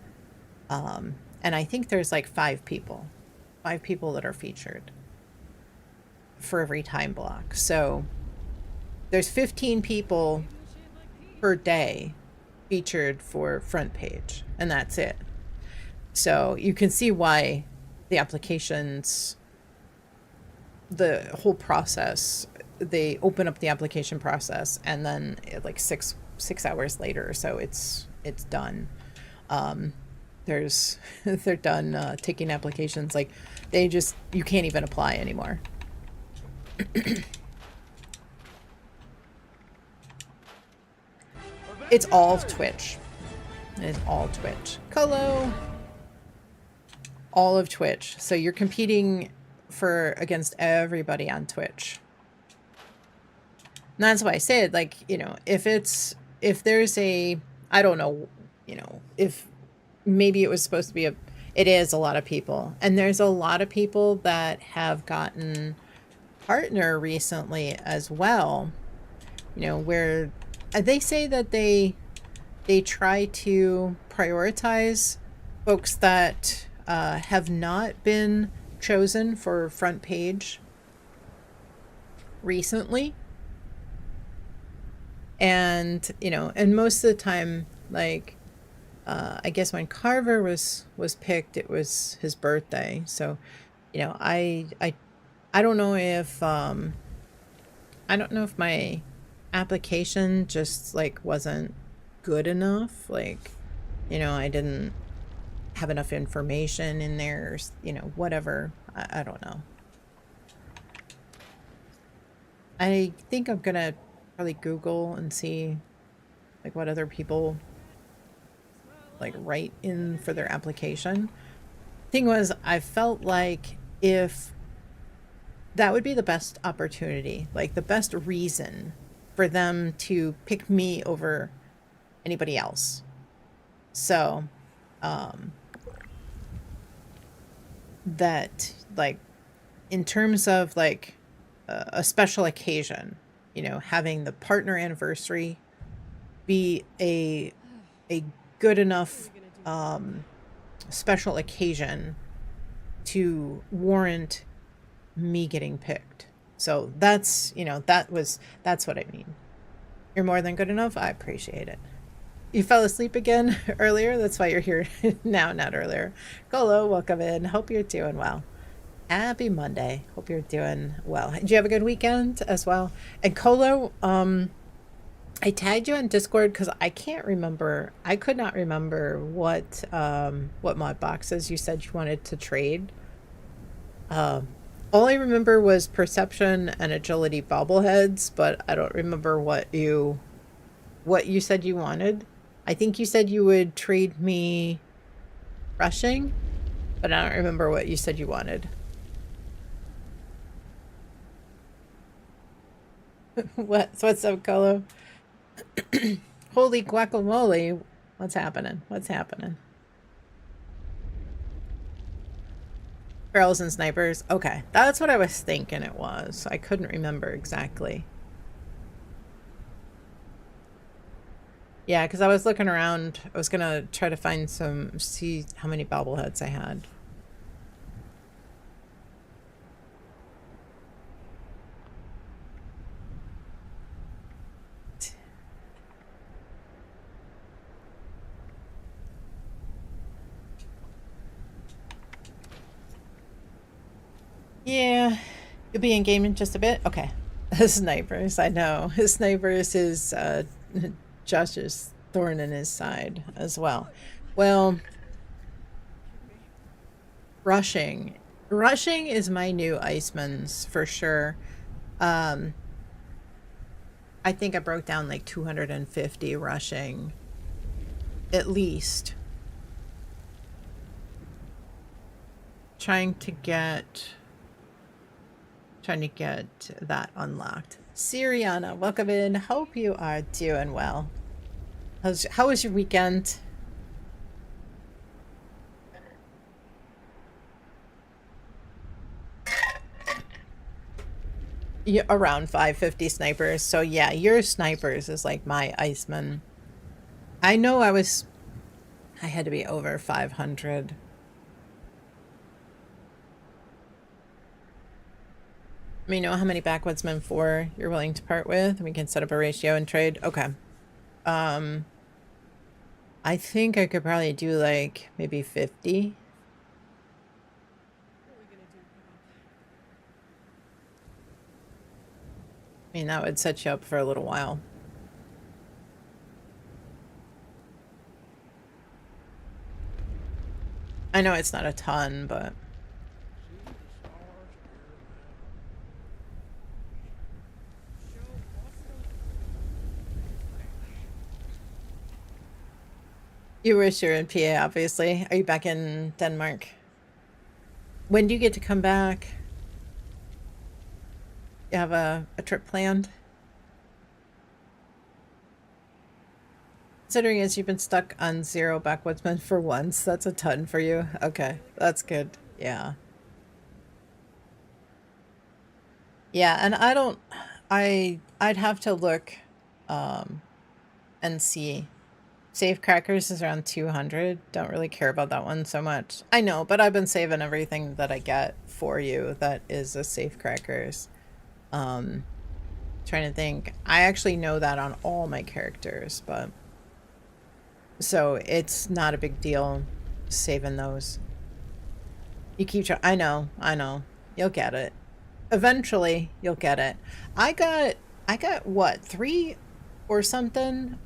And I think there's like 5 people that are featured for every time block. So there's 15 people per day featured for front page, and that's it. So you can see why the applications, the whole process, they open up the application process and then like six hours later or so it's done. They're done taking applications. Like you can't even apply anymore. It's all Twitch. It's all Twitch. Colo. All of Twitch. So you're competing against everybody on Twitch. And that's why I said, like, if there's I don't know, if maybe it was supposed to be it is a lot of people. And there's a lot of people that have gotten partner recently as well, where they say that they try to prioritize folks that have not been chosen for front page recently. And, and most of the time, like, I guess when Carver was picked, it was his birthday. So, I don't know if, I don't know if my application just like wasn't good enough. Like, I didn't have enough information in there, whatever. I don't know. I think I'm gonna probably Google and see like what other people like write in for their application. Thing was, I felt like if that would be the best opportunity, like the best reason for them to pick me over anybody else. So, that like in terms of like a special occasion, having the partner anniversary be a good enough special occasion to warrant me getting picked. So that's that's what I mean. You're more than good enough. I appreciate it. You fell asleep again earlier. That's why you're here now, not earlier. Golo, welcome in. Hope you're doing well. Happy Monday. Hope you're doing well. Did you have a good weekend as well? And Colo, I tagged you on Discord because I can't remember. I could not remember what mod boxes you said you wanted to trade. All I remember was Perception and Agility bobbleheads, but I don't remember what you said you wanted. I think you said you would trade me Rushing, but I don't remember what you said you wanted. What's up, Colo? Holy guacamole. What's happening? What's happening? Barrels and snipers. Okay, that's what I was thinking it was. I couldn't remember exactly. Yeah, because I was looking around. I was gonna try to find some, see how many bobbleheads I had. Yeah, you'll be in game in just a bit. Okay. Snipers, I know. Snipers is Josh's thorn in his side as well. Well, rushing. Rushing is my new Iceman's for sure. I think I broke down like 250 rushing. At least. Trying to get that unlocked. Siriana, welcome in. Hope you are doing well. How was your weekend? Yeah, around 550 snipers. So yeah, your snipers is like my Iceman. I know I had to be over 500. Let me know how many backwoodsmen 4 you're willing to part with, and we can set up a ratio and trade. Okay. I think I could probably do like maybe 50. I mean, that would set you up for a little while. I know it's not a ton, but... You wish you're in PA, obviously. Are you back in Denmark? When do you get to come back? You have a trip planned? Considering as you've been stuck on 0 backwoodsmen for once, that's a ton for you. Okay, that's good. Yeah. Yeah, and I'd have to look and see. Save crackers is around 200. Don't really care about that one so much. I know, but I've been saving everything that I get for you that is a safe crackers. Trying to think. I actually know that on all my characters, but so it's not a big deal saving those. You keep trying. I know. You'll get it. Eventually, you'll get it. I got what, 3 or something?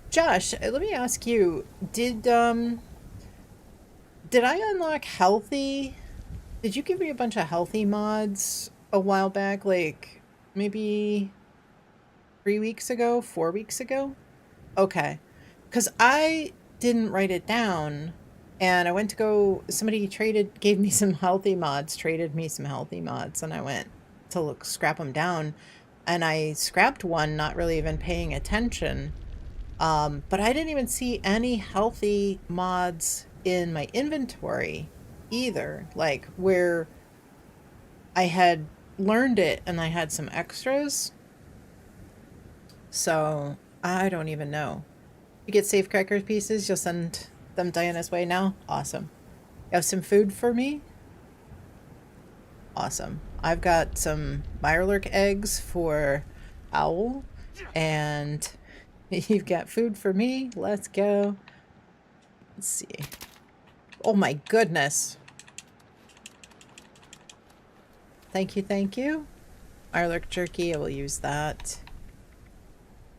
Josh, let me ask you, did I unlock healthy? Did you give me a bunch of healthy mods a while back? Like maybe 3 weeks ago, 4 weeks ago? Okay. Because I didn't write it down and I went to go, somebody gave me some healthy mods, traded me some healthy mods, and I went to scrap them down and I scrapped one, not really even paying attention. But I didn't even see any healthy mods in my inventory either, like where I had learned it and I had some extras. So I don't even know. You get safe cracker pieces, you'll send them Diana's way now? Awesome. You have some food for me? Awesome. I've got some Mirelurk eggs for Owl, and you've got food for me. Let's go. Let's see. Oh my goodness. Thank you, thank you. Mirelurk jerky, I will use that.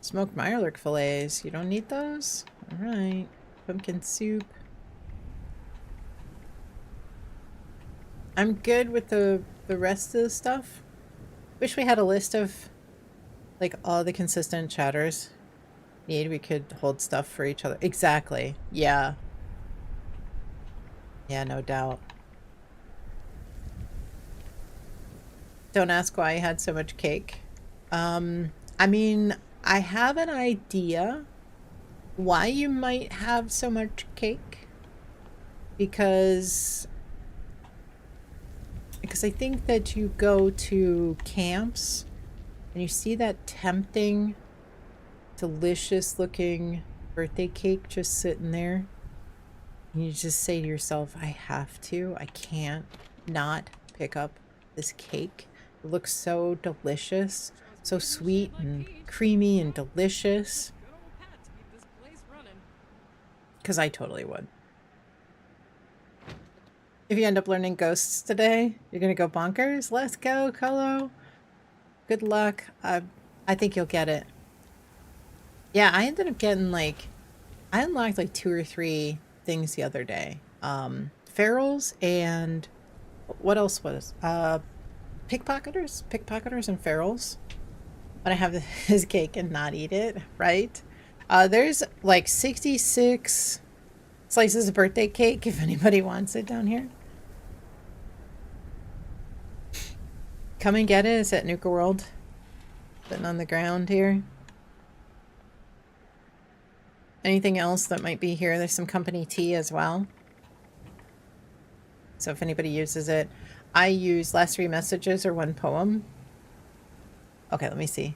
Smoked Mirelurk fillets. You don't need those? Alright. Pumpkin soup. I'm good with the rest of the stuff. Wish we had a list of like all the consistent chatters we could hold stuff for each other. Exactly. Yeah. Yeah, no doubt. Don't ask why I had so much cake. I mean, I have an idea why you might have so much cake. Because because I think that you go to camps and you see that tempting, delicious looking birthday cake just sitting there. And you just say to yourself, I have to. I can't not pick up this cake. It looks so delicious, so sweet and creamy and delicious. Because I totally would. If you end up learning ghosts today, you're going to go bonkers. Let's go, Colo. Good luck. I think you'll get it. Yeah, I ended up getting like, I unlocked like 2 or 3 things the other day. Ferals and what else was? Pickpocketers and ferals. But I have his cake and not eat it, right? There's like 66 slices of birthday cake if anybody wants it down here. Come and get it. It's at Nuka World. Sitting on the ground here. Anything else that might be here? There's some company tea as well. So if anybody uses it. I use last 3 messages or 1 poem. Okay, let me see.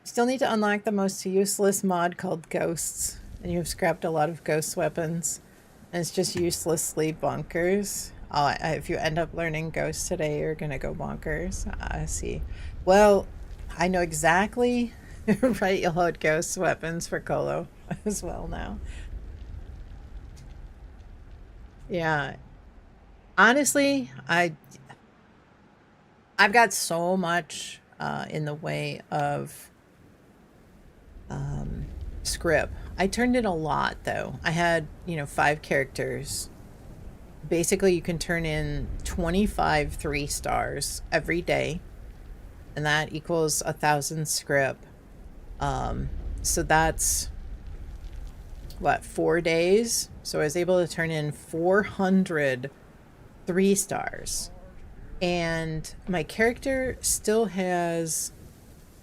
Still need to unlock the most useless mod called Ghosts. And you've scrapped a lot of ghost weapons. And it's just uselessly bonkers. Oh, if you end up learning Ghosts today, you're going to go bonkers. I see. Well, I know exactly... right, you'll load ghost weapons for Colo as well now. Yeah. Honestly, I've got so much in the way of script. I turned in a lot though. I had, 5 characters. Basically, you can turn in 25 3 stars every day, and that equals 1,000 script. So that's what, 4 days? So I was able to turn in 400 3 stars. And my character still has,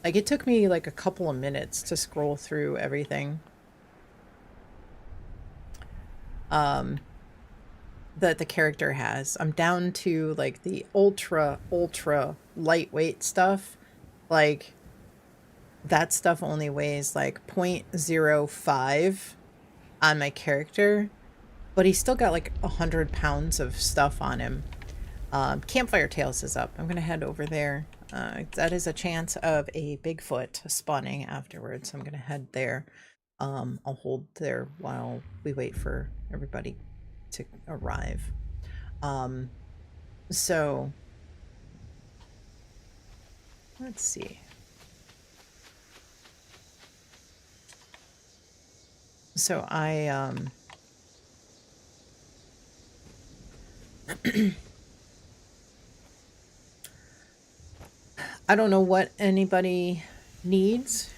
like, it took me like a couple of minutes to scroll through everything. That the character has. I'm down to like the ultra lightweight stuff. Like, that stuff only weighs like 0.05 on my character, but he's still got like 100 pounds of stuff on him. Campfire Tales is up. I'm gonna head over there. That is a chance of a Bigfoot spawning afterwards, so I'm gonna head there. I'll hold there while we wait for everybody to arrive. So let's see. So I I don't know what anybody needs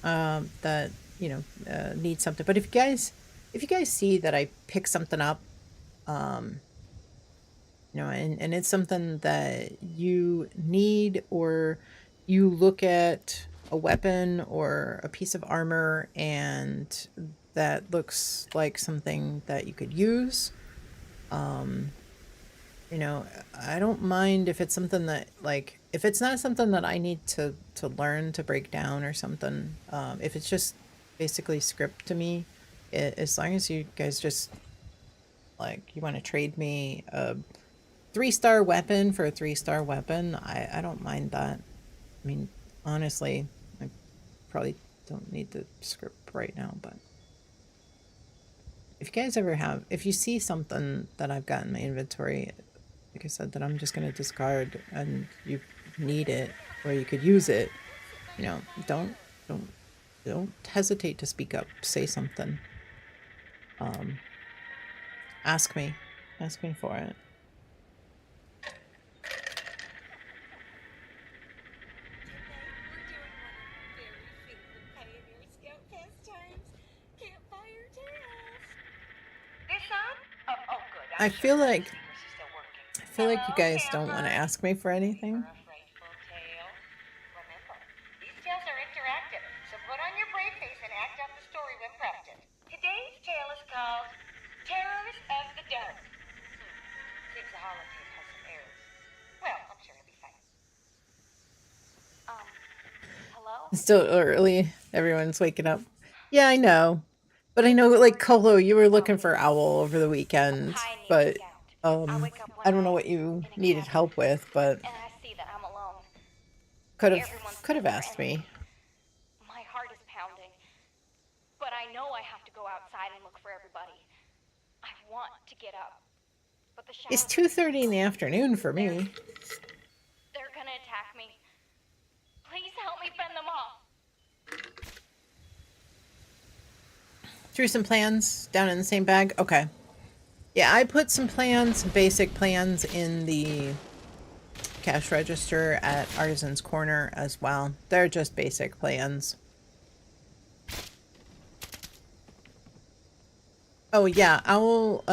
that needs something. But if you guys see that I pick something up, and it's something that you need, or you look at a weapon or a piece of armor and that looks like something that you could use, I don't mind if it's something that, like, if it's not something that I need to learn to break down or something, if it's just basically script to me, as long as you guys just, like, you want to trade me a 3-star weapon for a 3-star weapon, I don't mind that. I mean, honestly, I probably don't need the script right now, but if you guys if you see something that I've got in my inventory, like I said, that I'm just going to discard and you need it or you could use it, don't hesitate to speak up. Say something. Ask me for it. I feel like you guys don't want to ask me for anything. Remember, these tales are interactive, so put on your brave face and act out the story when prompted. Today's tale is called Terrors of the Dark. Seems a holiday. It's still early. Everyone's waking up. Yeah, I know. But I know, like, Colo, you were looking for Owl over the weekend. But, I don't know what you needed help with, but And I see that I'm alone. could Everyone's have different. asked me. My heart is pounding. But I know I have to go outside and look for everybody. I want to get up. But the It's shadows 2:30 in the afternoon for they're, me. they're gonna attack me. Please help me fend them off. Threw some plans down in the same bag. Okay. Yeah, I put some plans, some basic plans in the cash register at Artisan's Corner as well. They're just basic plans. Oh yeah, Owl,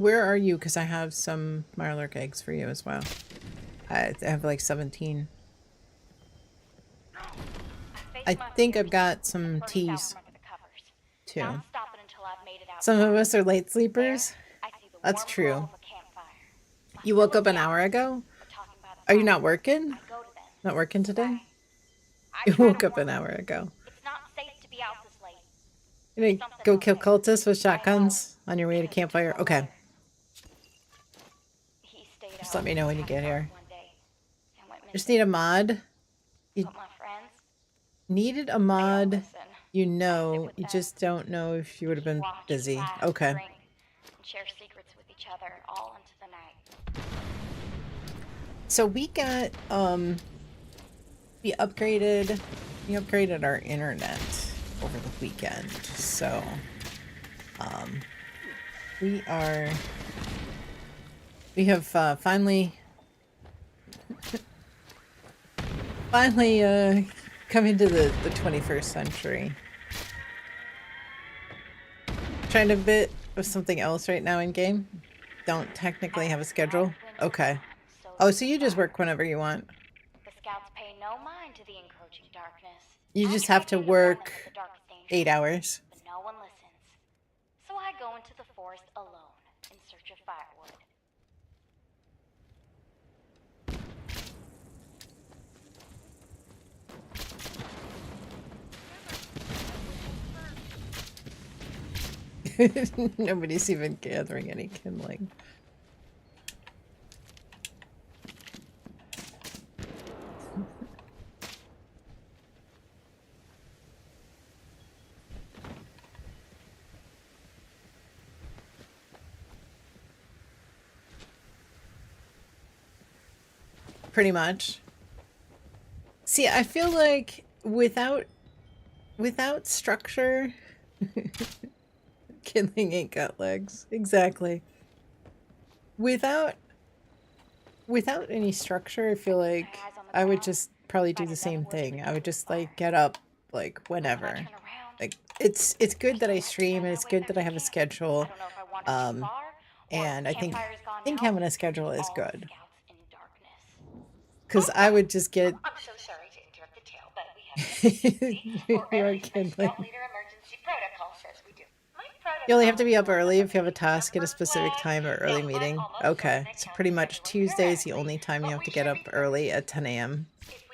where are you? Because I have some Mirelurk eggs for you as well. I have like 17. I think I've got some teas too. Not stopping until I've made it out. Some of us are late sleepers. I see the That's warm true. glow of a campfire. You woke up an hour ago? But talking by the Are you fire, not working? I go to them. Not working today? I You try to woke up warn an hour them. ago. It's not safe to be out this late. You gonna go kill cultists with shotguns on your way to campfire? Okay. He stayed Just out let me know when you past get dark here. one day and went Just missing. need a mod. You But my friends, needed a they don't mod. listen. You I sit know, with you them, just don't know if you would have been watch, busy. laugh, Okay. drink, and share secrets with each other all into the night. So we got we upgraded our internet over the weekend. So we have finally come into the 21st century. Trying a bit of something else right now in game. Don't technically have a schedule. Okay. Oh, so you just work whenever you want. The scouts pay no mind to the encroaching darkness. You I just try have to to warn them work that the dark is dangerous, 8 hours. but no one listens. So I go into the forest alone in search of firewood. Nobody's even gathering any kindling. Pretty much. See, I feel like without structure, kindling ain't got legs. Exactly. Without any structure, I feel like I would just probably do the same thing. I would just like get up like whenever. Like it's good that I stream and it's good that I have a schedule. And I think having a schedule is good. Because I would just get I'm so sorry to interrupt the tale, but we have your kindling. leader emergency protocol says we do. You only have to be up early if you have a task at a specific time or early meeting. Okay, so pretty much Tuesday's the only time you have to get up early at 10 a.m.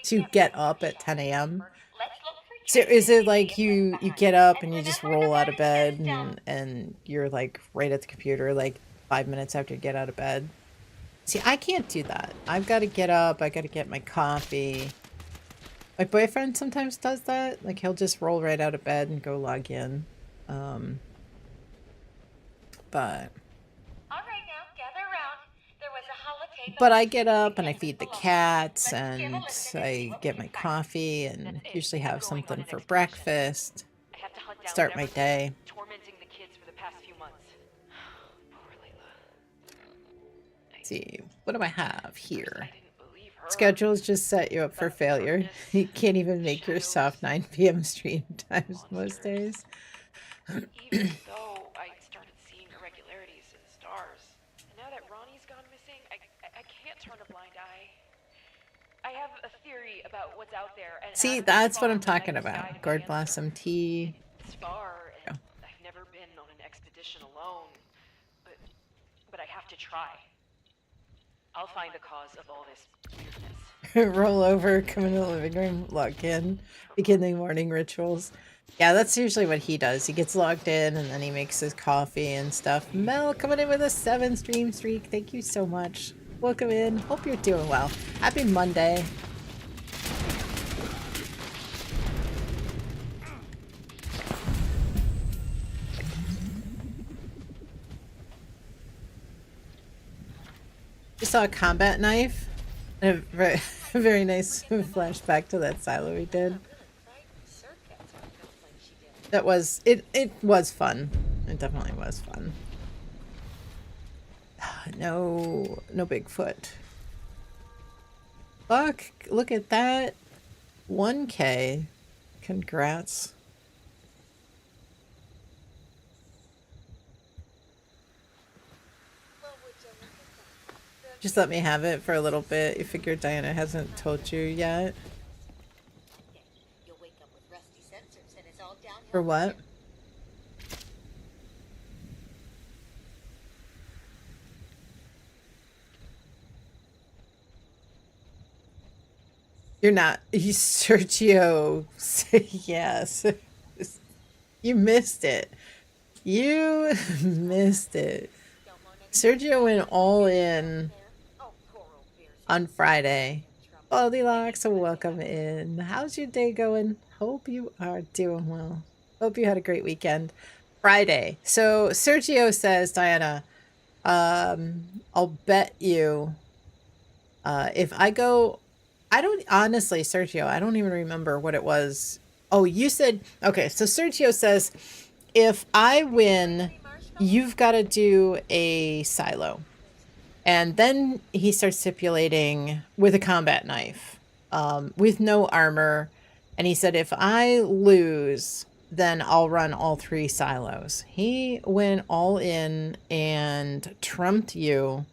To get up at 10 a.m. So is it like you get up and you just roll out of bed and you're like right at the computer like 5 minutes after you get out of bed? See, I can't do that. I've got to get up. I got to get my coffee. My boyfriend sometimes does that. Like he'll just roll right out of bed and go log in. But I get up and I feed the cats and I get my coffee and usually have something for breakfast. Start my day. Tormenting the kids for the past few months. Poor Layla. Let's see, what do I have here? Schedules just set you up for failure. You can't even make your soft 9 p.m. stream times most days. Even though I started seeing irregularities in the stars, and now that Ronnie's gone missing, I can't turn a blind eye. I have a theory about what's out there. And see, that's what I'm talking about. Gourd Blossom tea. It's far, and I've never been on an expedition alone, but I have to try. I'll find the cause of all this weirdness. Roll over, come in the living room, log in, begin the morning rituals. Yeah, that's usually what he does. He gets logged in and then he makes his coffee and stuff. Mel coming in with a 7 stream streak. Thank you so much. Welcome in. Hope you're doing well. Happy Monday. Just saw a combat knife. A very, very nice flashback to that silo we did. That was it. It was fun. It definitely was fun. No Bigfoot. Fuck! Look at that. 1K. Congrats. Just let me have it for a little bit. You figure Diana hasn't told you yet. For what? You're not. You, Sergio. Yes. You missed it. You missed it. Sergio went all in on Friday. Goldilocks, welcome in. How's your day going? Hope you are doing well. Hope you had a great weekend. Friday. So Sergio says, Diana, I'll bet you if I go, I don't honestly, Sergio, I don't even remember what it was. Oh, you said, okay, so Sergio says, if I win, you've got to do a silo. And then he starts stipulating with a combat knife, with no armor. And he said, if I lose, then I'll run all 3 silos. He went all in and trumped you.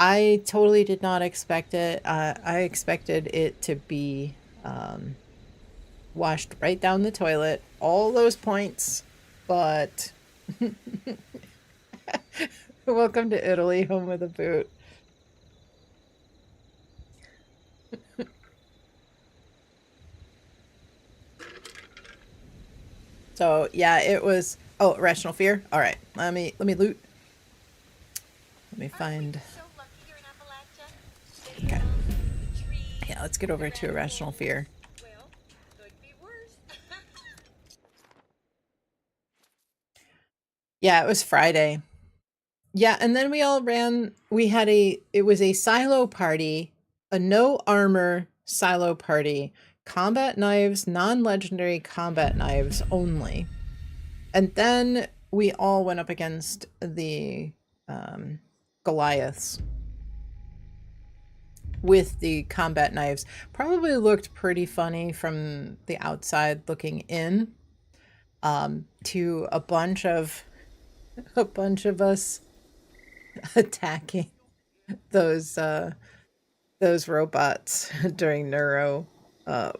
I totally did not expect it. I expected it to be washed right down the toilet. All those points, but... Welcome to Italy, home with a boot. So yeah, it was. Oh, irrational fear. All right, let me loot. Let me find. Okay. Yeah, let's get over to irrational fear. Yeah, it was Friday. Yeah, and then we all ran, it was a silo party, a no armor silo party, combat knives, non-legendary combat knives only. And then we all went up against the Goliaths with the combat knives. Probably looked pretty funny from the outside looking in, to a bunch of us attacking those robots during Neuro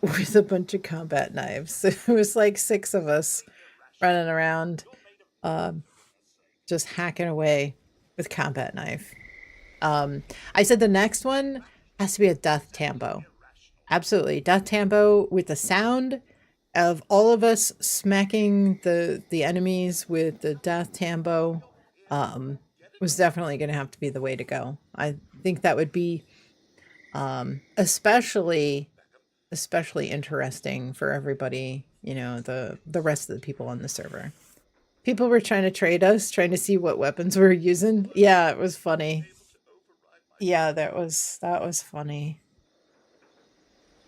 with a bunch of combat knives. It was like 6 of us running around just hacking away with combat knife. I said the next one has to be a death tambo. Absolutely. Death tambo with the sound of all of us smacking the enemies with the death tambo. Was definitely going to have to be the way to go. I think that would be especially interesting for everybody, you know, the rest of the people on the server. People were trying to trade us, trying to see what weapons we were using. Yeah, it was funny. Yeah, that was funny.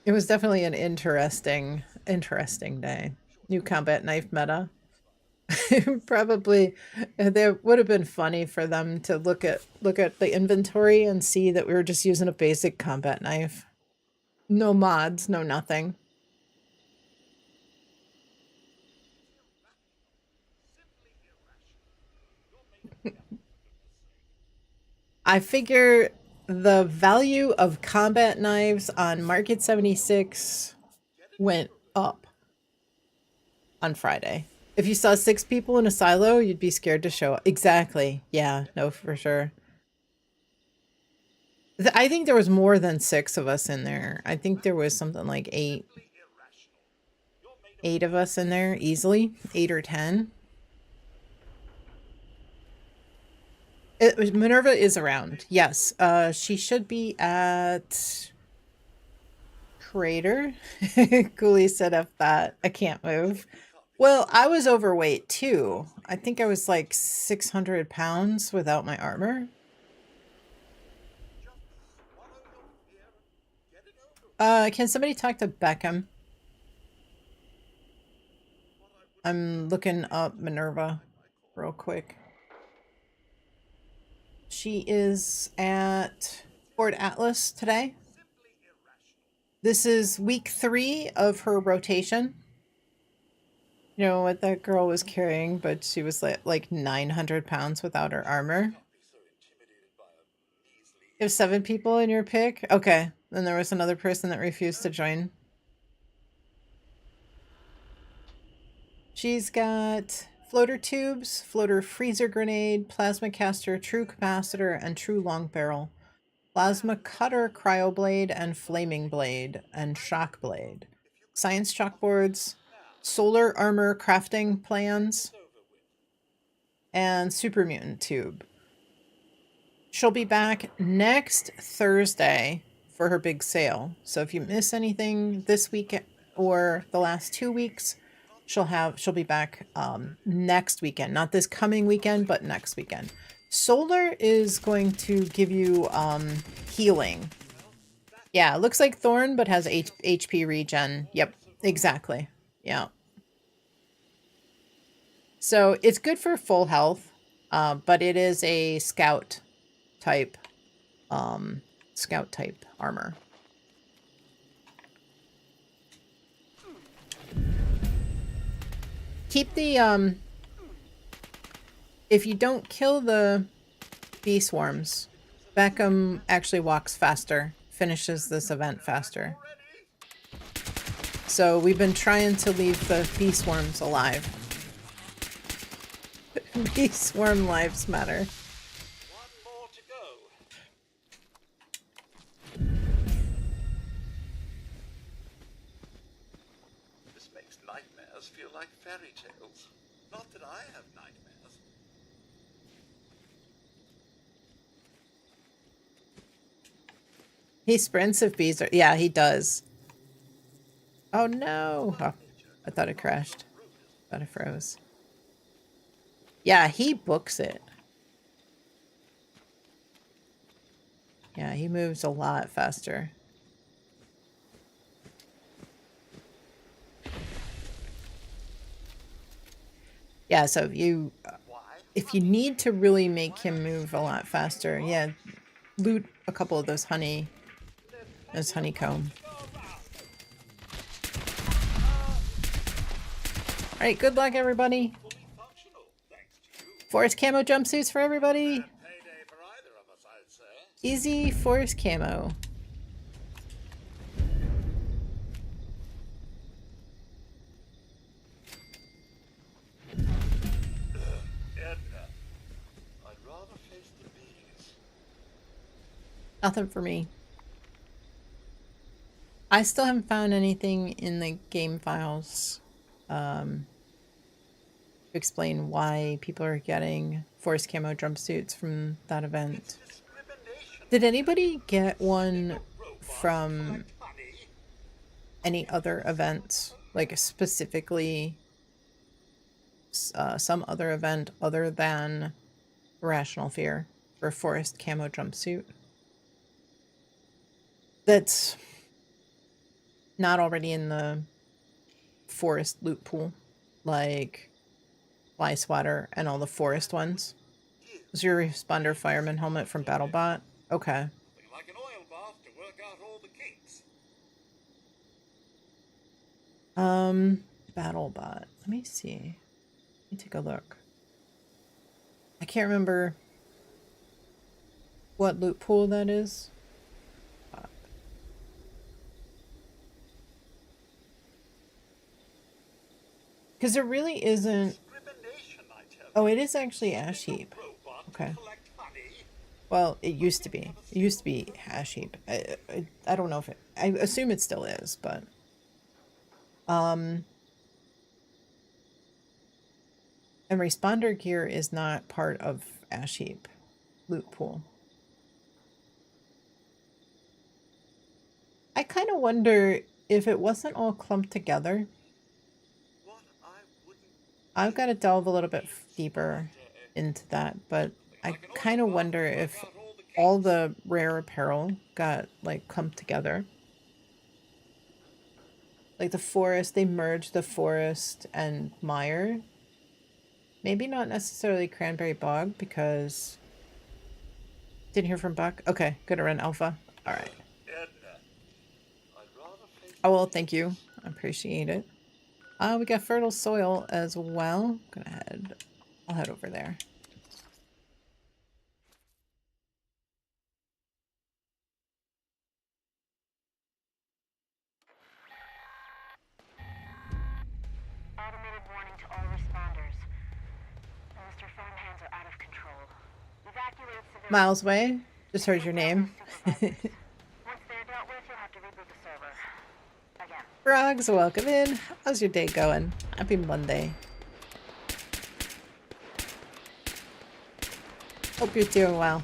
It was definitely an interesting day. New combat knife meta. Probably that would have been funny for them to look at the inventory and see that we were just using a basic combat knife. No mods, no nothing. I figure the value of combat knives on Market 76 went up on Friday. If you saw 6 people in a silo, you'd be scared to show up. Exactly. Yeah, no, for sure. I think there was more than 6 of us in there. I think there was something like 8 of us in there easily, 8 or 10. Minerva is around. Yes. She should be at Crater. Cooley said F that. I can't move. Well, I was overweight too. I think I was like 600 pounds without my armor. Can somebody talk to Beckham? I'm looking up Minerva real quick. She is at Port Atlas today. This is week 3 of her rotation. You know what that girl was carrying, but she was like 900 pounds without her armor. You have 7 people in your pick? Okay. Then there was another person that refused to join. She's got floater tubes, floater freezer grenade, plasma caster, true capacitor, and true long barrel. Plasma cutter, cryo blade, and flaming blade, and shock blade. Science chalkboards, solar armor crafting plans, and super mutant tube. She'll be back next Thursday for her big sale. So if you miss anything this week or the last 2 weeks, she'll be back next weekend. Not this coming weekend, but next weekend. Solar is going to give you healing. Yeah, looks like Thorn, but has HP regen. Yep, exactly. Yeah. So it's good for full health, but it is a scout type armor. Keep the if you don't kill the bee swarms, Beckham actually walks faster, finishes this event faster. So we've been trying to leave the bee swarms alive. Bee swarm lives matter. This makes nightmares feel like fairy tales. Not that I have nightmares. He sprints if bees are... Yeah, he does. Oh, no. Oh, I thought it crashed. I thought it froze. Yeah, he books it. Yeah, he moves a lot faster. Yeah, so if you need to really make him move a lot faster, yeah, loot a couple of those honeycomb. All right, good luck, everybody. Forest camo jumpsuits for everybody. Easy forest camo. Nothing for me. I still haven't found anything in the game files to explain why people are getting forest camo jumpsuits from that event. Did anybody get one from any other events? Like specifically some other event other than Rational Fear for a forest camo jumpsuit? That's not already in the forest loot pool, like Fly Swatter and all the forest ones. Zero responder fireman helmet from BattleBot. Okay. Like an oil bath to work out all the kinks. BattleBot. Let me see. Let me take a look. I can't remember what loot pool that is. Because there really isn't... Oh, it is actually Ash Heap. Okay. Well, it used to be. It used to be hash heap. I don't know if it... I assume it still is, but... And responder gear is not part of ash heap loot pool. I kind of wonder if it wasn't all clumped together. I've got to delve a little bit deeper into that, but I kind of wonder if all the rare apparel got like clumped together. Like the forest, they merged the forest and mire. Maybe not necessarily cranberry bog because... Didn't hear from Buck? Okay, good to run alpha. Alright. Oh well, thank you. I appreciate it. We got fertile soil as well. I'll head over there. Automated warning to all responders. Mr. Farmhands are out of control. Evacuate civilians. Miles away. Just heard your name. Once they're dealt with, you'll have to reboot the server. Again. Frogs, welcome in. How's your day going? Happy Monday. Hope you're doing well.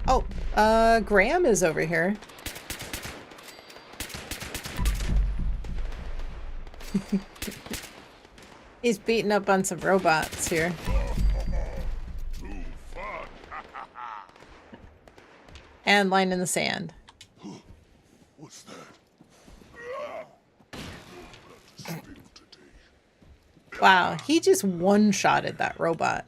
Oh, Graham is over here. He's beating up on some robots here. And line in the sand. What's that? Wow, he just one-shotted that robot.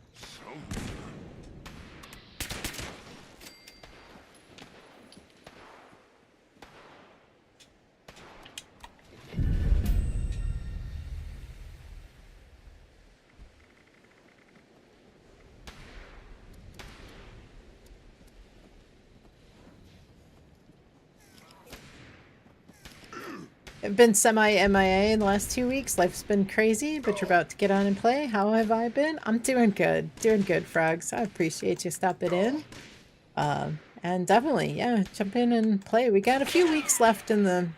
I've been semi-MIA in the last 2 weeks. Life's been crazy, but you're about to get on and play. How have I been? I'm doing good. Doing good, Frogs. I appreciate you stopping in. And definitely, yeah, jump in and play. We got a few weeks left in the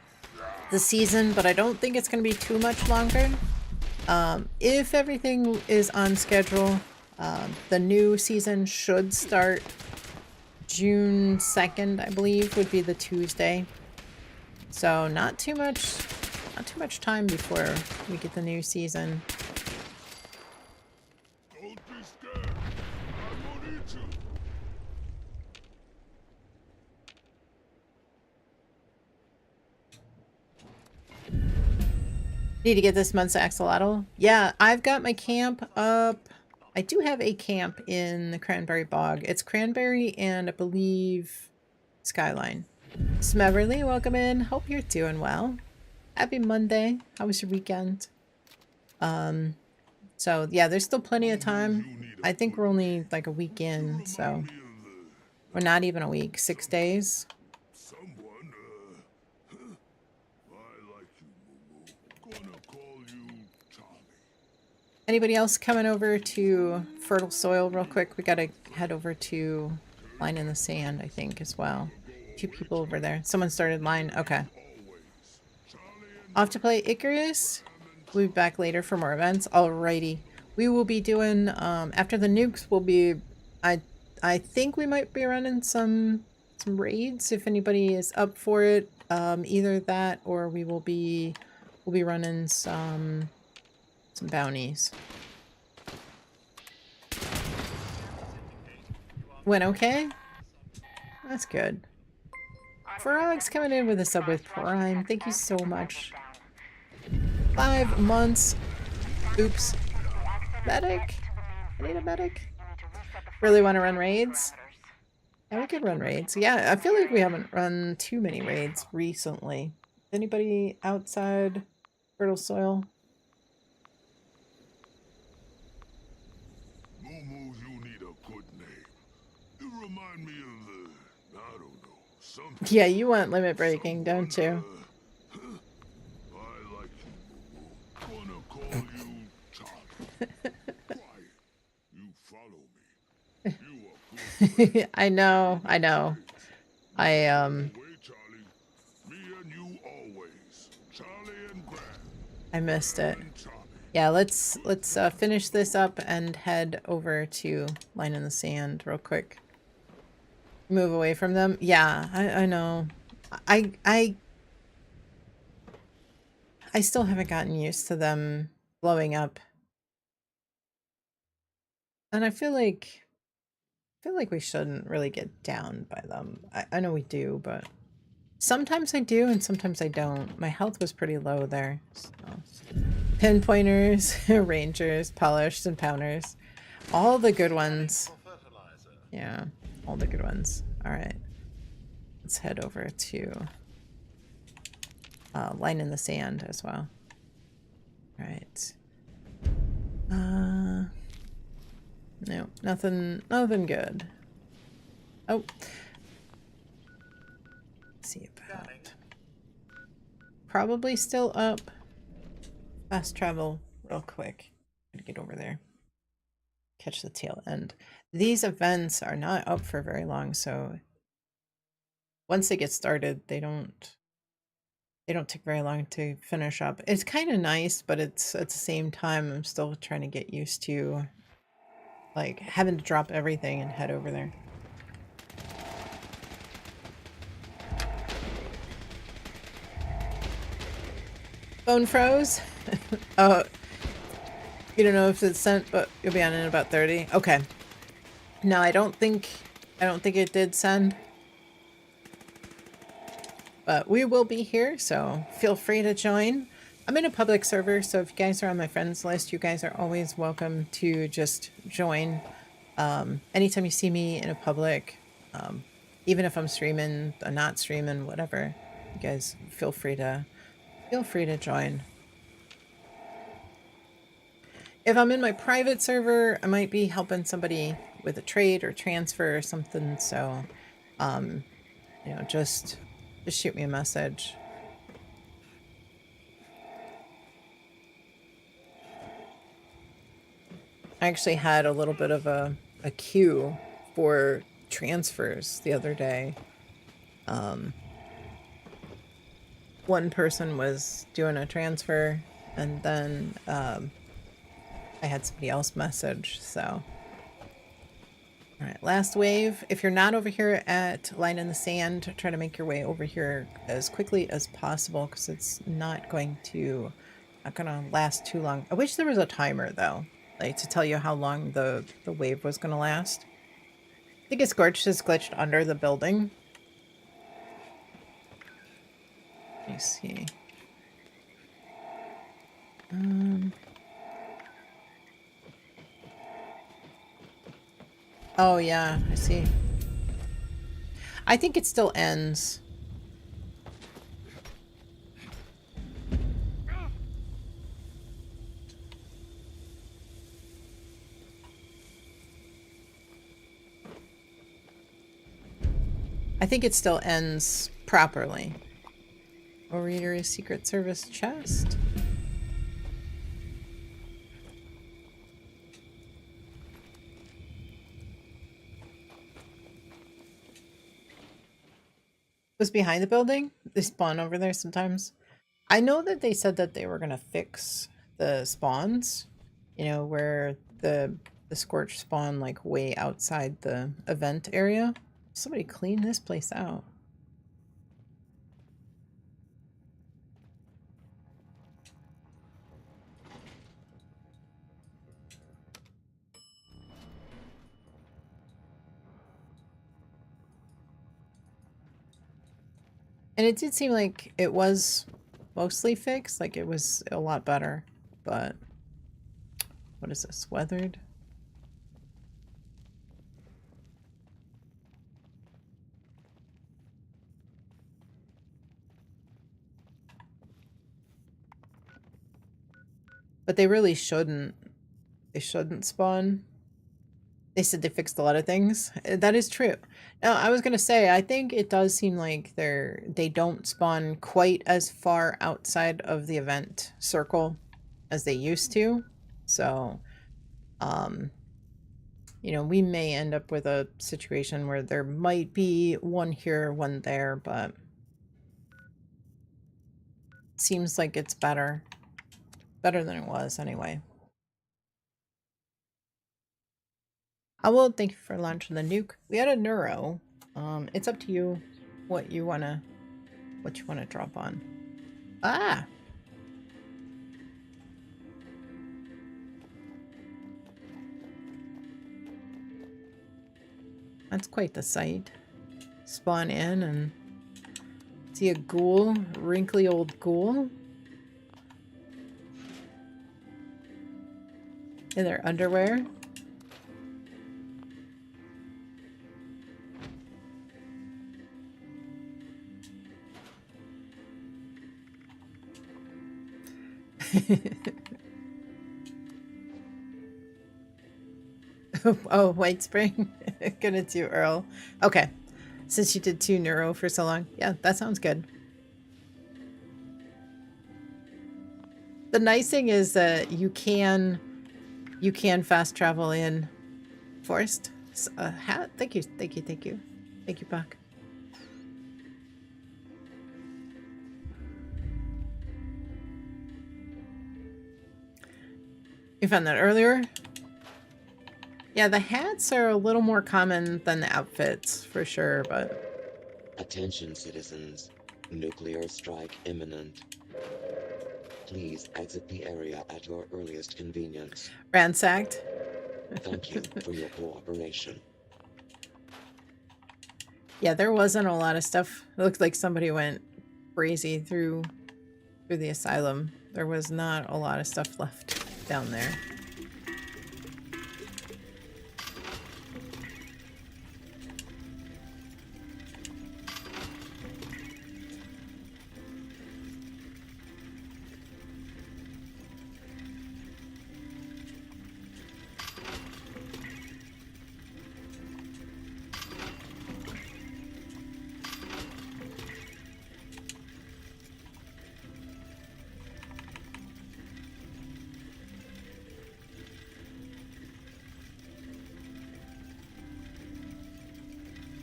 season, but I don't think it's going to be too much longer. If everything is on schedule, the new season should start June 2nd, I believe, would be the Tuesday. So not too much time before we get the new season. Don't be scared. I won't eat you. Need to get this month's axolotl. Yeah, I've got my camp up. I do have a camp in the Cranberry Bog. It's Cranberry and I believe Skyline. Smeverly, welcome in. Hope you're doing well. Happy Monday. How was your weekend? So yeah, there's still plenty of time. I think we're only like a week in, so we're not even a week. 6 days. Someone, I like you, Moo. Gonna call you Tommy. Anybody else coming over to fertile soil real quick? We gotta head over to line in the sand, I think, as well. 2 people over there. Someone started line. Okay. Off to play Icarus. We'll be back later for more events. Alrighty. We will be doing, after the nukes, we'll be, I think we might be running some raids if anybody is up for it. Either that or we'll be running some bounties. Went okay? That's good. Frogs coming in with a sub with Prime. Thank you so much. 5 months. Oops. Medic? I need a medic. Really want to run raids? Yeah, we could run raids. Yeah, I feel like we haven't run too many raids recently. Anybody outside fertile soil? Moo, you need a good name. You remind me of I don't know, something. Yeah, you want limit breaking, don't you? I like you, Moo. Gonna call you Tommy. Quiet. You follow me. I know, I know. I Away, Charlie. Me and you always. Charlie and Gran. I missed it. And Charlie. Yeah, let's finish this up and head over to Line in the Sand real quick. Move away from them. Yeah, I know. I I still haven't gotten used to them blowing up. And I feel like we shouldn't really get down by them. I know we do, but sometimes I do and sometimes I don't. My health was pretty low there. So. Pinpointers, rangers, polished, and pounders. All the good ones. Yeah, all the good ones. Alright. Let's head over to Line in the Sand as well. Alright. No, nothing good. Oh. Let's see about. Probably still up. Fast travel real quick. Gotta get over there. Catch the tail end. These events are not up for very long, so once they get started, they don't take very long to finish up. It's kind of nice, but it's at the same time I'm still trying to get used to like having to drop everything and head over there. Phone froze. Oh, you don't know if it's sent, but you'll be on in about 30. Okay. No, I don't think it did send. But we will be here, so feel free to join. I'm in a public server, so if you guys are on my friends list, you guys are always welcome to just join. Anytime you see me in a public, even if I'm streaming, I'm not streaming, whatever, you guys feel free to join. If I'm in my private server, I might be helping somebody with a trade or transfer or something, so you know, just shoot me a message. I actually had a little bit of a queue for transfers the other day. One person was doing a transfer, and then I had somebody else message, so. All right, last wave. If you're not over here at Line in the Sand, try to make your way over here as quickly as possible because it's not gonna last too long. I wish there was a timer though, like to tell you how long the wave was gonna last. I think it's just glitched under the building. Let me see. Oh yeah, I see. I think it still ends. I think it still ends properly. Overeater is Secret Service chest. Was behind the building. They spawn over there sometimes. I know that they said that they were gonna fix the spawns. You know, where the scorch spawn like way outside the event area. Somebody clean this place out. And it did seem like it was mostly fixed, like it was a lot better, but what is this, weathered? But they really shouldn't. They shouldn't spawn. They said they fixed a lot of things. That is true. Now, I was gonna say, I think it does seem like they don't spawn quite as far outside of the event circle as they used to. So, you you know, we may end up with a situation where there might be one here, one there, but seems like it's better. Better than it was anyway. I will thank you for launching the nuke. We had a neuro. It's up to you what you wanna drop on. Ah! That's quite the sight. Spawn in and see a ghoul, wrinkly old ghoul. In their underwear. Oh, White Spring. Gonna do Earl. Okay. Since you did 2 neuro for so long. Yeah, that sounds good. The nice thing is that you can fast travel in forest. Hat. Thank you. Thank you. Thank you. Thank you, Buck. You found that earlier? Yeah, the hats are a little more common than the outfits, for sure, but... Attention, citizens. Nuclear strike imminent. Please exit the area at your earliest convenience. Ransacked. Thank you for your cooperation. Yeah, there wasn't a lot of stuff. It looked like somebody went crazy through the asylum. There was not a lot of stuff left down there.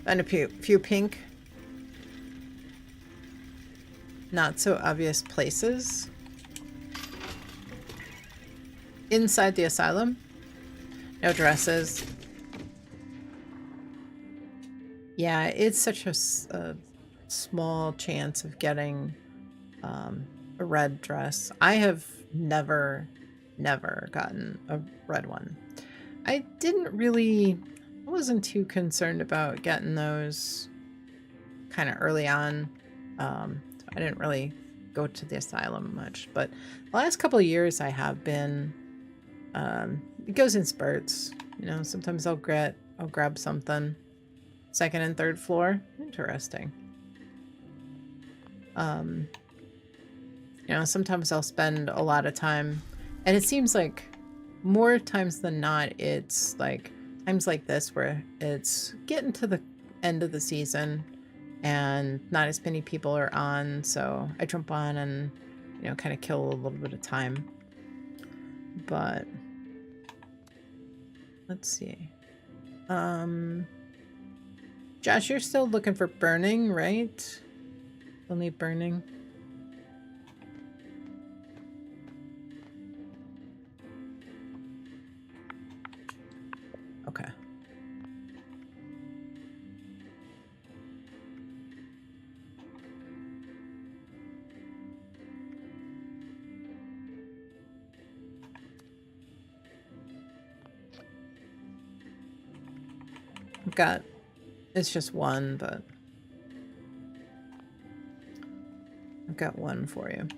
And a few pink, not so obvious places. Inside the asylum, no dresses. Yeah, it's such a small chance of getting a red dress. I have never gotten a red one. I wasn't too concerned about getting those kind of early on. So I didn't really go to the asylum much, but the last couple of years I have been. It goes in spurts, you know. Sometimes I'll grab something. Second and third floor, interesting. You know, sometimes I'll spend a lot of time, and it seems like more times than not, it's like times like this where it's getting to the end of the season and not as many people are on, so I jump on and, you know, kind of kill a little bit of time. But let's see. Josh, you're still looking for burning, right? Only burning. Okay. It's just one, but I've got one for you.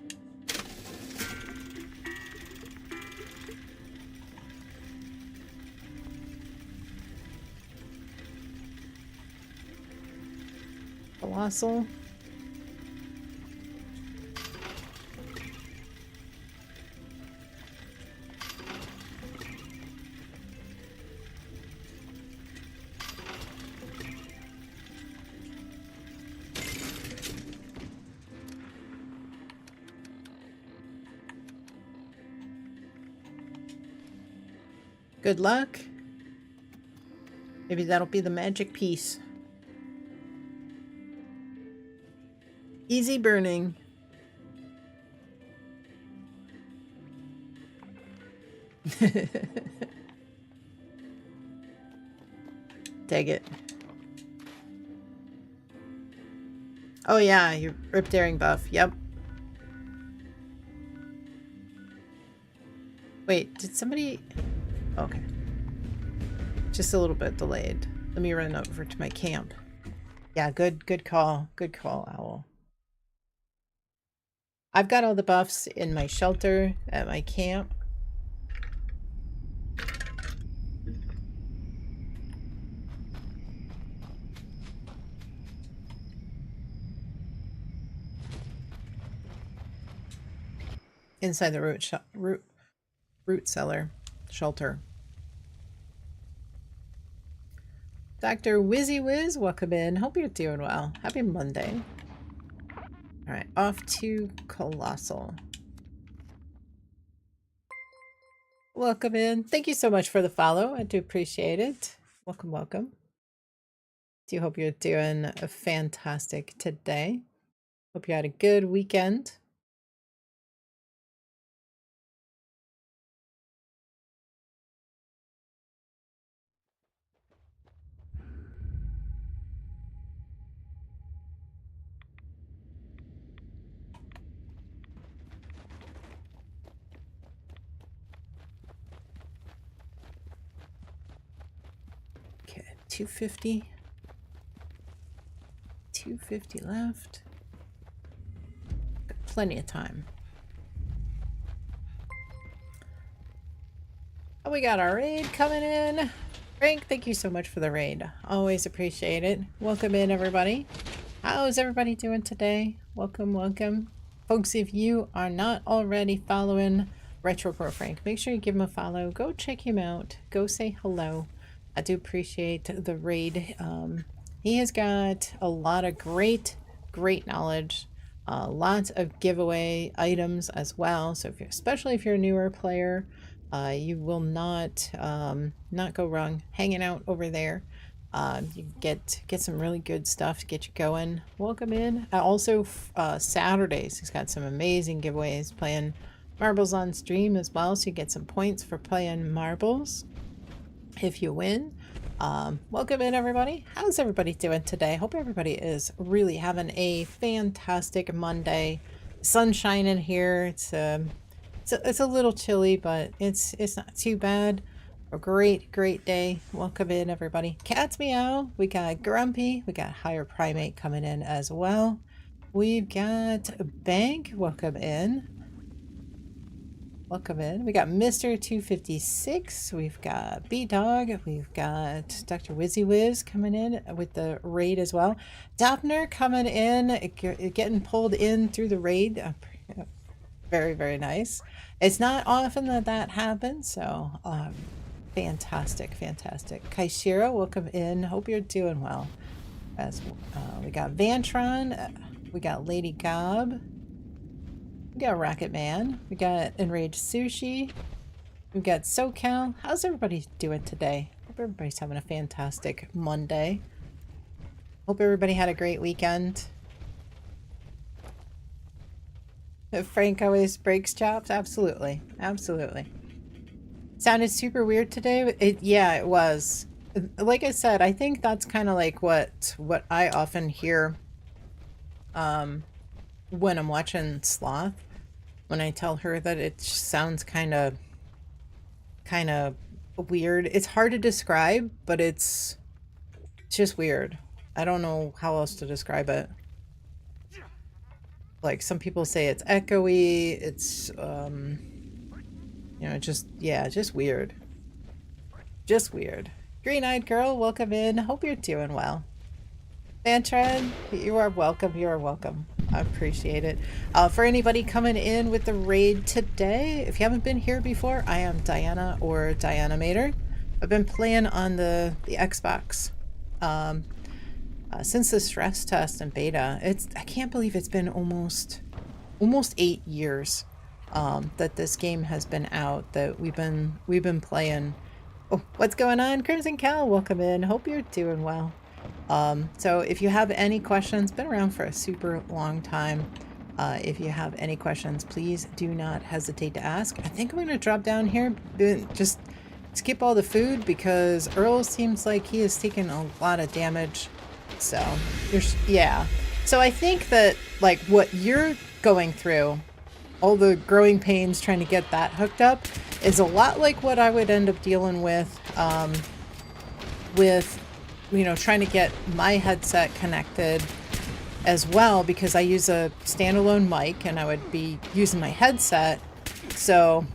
Colossal. Good luck. Maybe that'll be the magic piece. Easy burning. Take it. Oh yeah, your Rip Daring buff. Yep. Wait, did somebody... Okay. Just a little bit delayed. Let me run over to my camp. Yeah, good call. Good call, Owl. I've got all the buffs in my shelter at my camp. Inside the root cellar shelter. Dr. Wizzy Wiz, welcome in. Hope you're doing well. Happy Monday. Alright, off to Colossal. Welcome in. Thank you so much for the follow. I do appreciate it. Welcome, welcome. Do hope you're doing fantastic today. Hope you had a good weekend. Okay, 250. 250 left. Got plenty of time. Oh, we got our raid coming in. Frank, thank you so much for the raid. Always appreciate it. Welcome in, everybody. How's everybody doing today? Welcome, welcome. Folks, if you are not already following Retro Pro Frank, make sure you give him a follow. Go check him out. Go say hello. I do appreciate the raid. He has got a lot of great knowledge. Lots of giveaway items as well. So especially if you're a newer player, you will not go wrong hanging out over there. You get some really good stuff to get you going. Welcome in. Also, Saturdays, he's got some amazing giveaways, playing marbles on stream as well, so you get some points for playing marbles if you win. Welcome in, everybody. How's everybody doing today? Hope everybody is really having a fantastic Monday. Sun shining here. It's a little chilly, but it's not too bad. A great day. Welcome in, everybody. Cats meow. We got Grumpy. We got Higher Primate coming in as well. We've got Bank. Welcome in. Welcome in. We got Mr. 256. We've got B-Dog. We've got Dr. Wizzy Wiz coming in with the raid as well. Doppner coming in, getting pulled in through the raid. Very nice. It's not often that happens, so fantastic. Kaishira, welcome in. Hope you're doing well. As we got Vantron, we got Lady Gob, we got Rocket Man, we got Enraged Sushi, we got SoCal. How's everybody doing today? Hope everybody's having a fantastic Monday. Hope everybody had a great weekend. Frank always breaks chops. Absolutely. Sounded super weird today. Yeah, it was. Like I said, I think that's kind of like what I often hear when I'm watching Sloth. When I tell her that it sounds kind of weird. It's hard to describe, but it's just weird. I don't know how else to describe it. Like, some people say it's echoey, it's, you know, just weird. Just weird. Green-eyed girl, welcome in. Hope you're doing well. Mantran, you are welcome. I appreciate it. For anybody coming in with the raid today, if you haven't been here before, I am Diana or Dianamator. I've been playing on the Xbox. Since the stress test and beta. I can't believe it's been almost 8 years that this game has been out, that we've been playing, Oh, what's going on? Crimson Cal, welcome in. Hope you're doing well. So if you have any questions, been around for a super long time. If you have any questions, please do not hesitate to ask. I think I'm going to drop down here, just skip all the food because Earl seems like he is taking a lot of damage. So, yeah. So I think that, like, what you're going through, all the growing pains trying to get that hooked up, is a lot like what I would end up dealing with, you know, trying to get my headset connected as well, because I use a standalone mic and I would be using my headset. So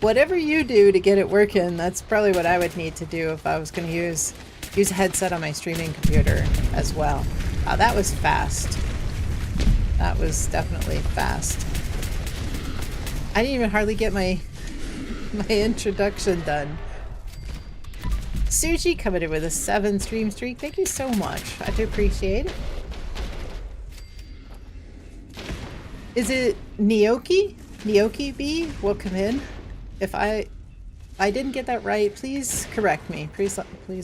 whatever you do to get it working, that's probably what I would need to do if I was going to use a headset on my streaming computer as well. Wow, that was fast. That was definitely fast. I didn't even hardly get my introduction done. Sushi coming in with a 7 stream streak. Thank you so much. I do appreciate it. Is it Nioki? Nioki B? Welcome in. If I didn't get that right, please correct me. Please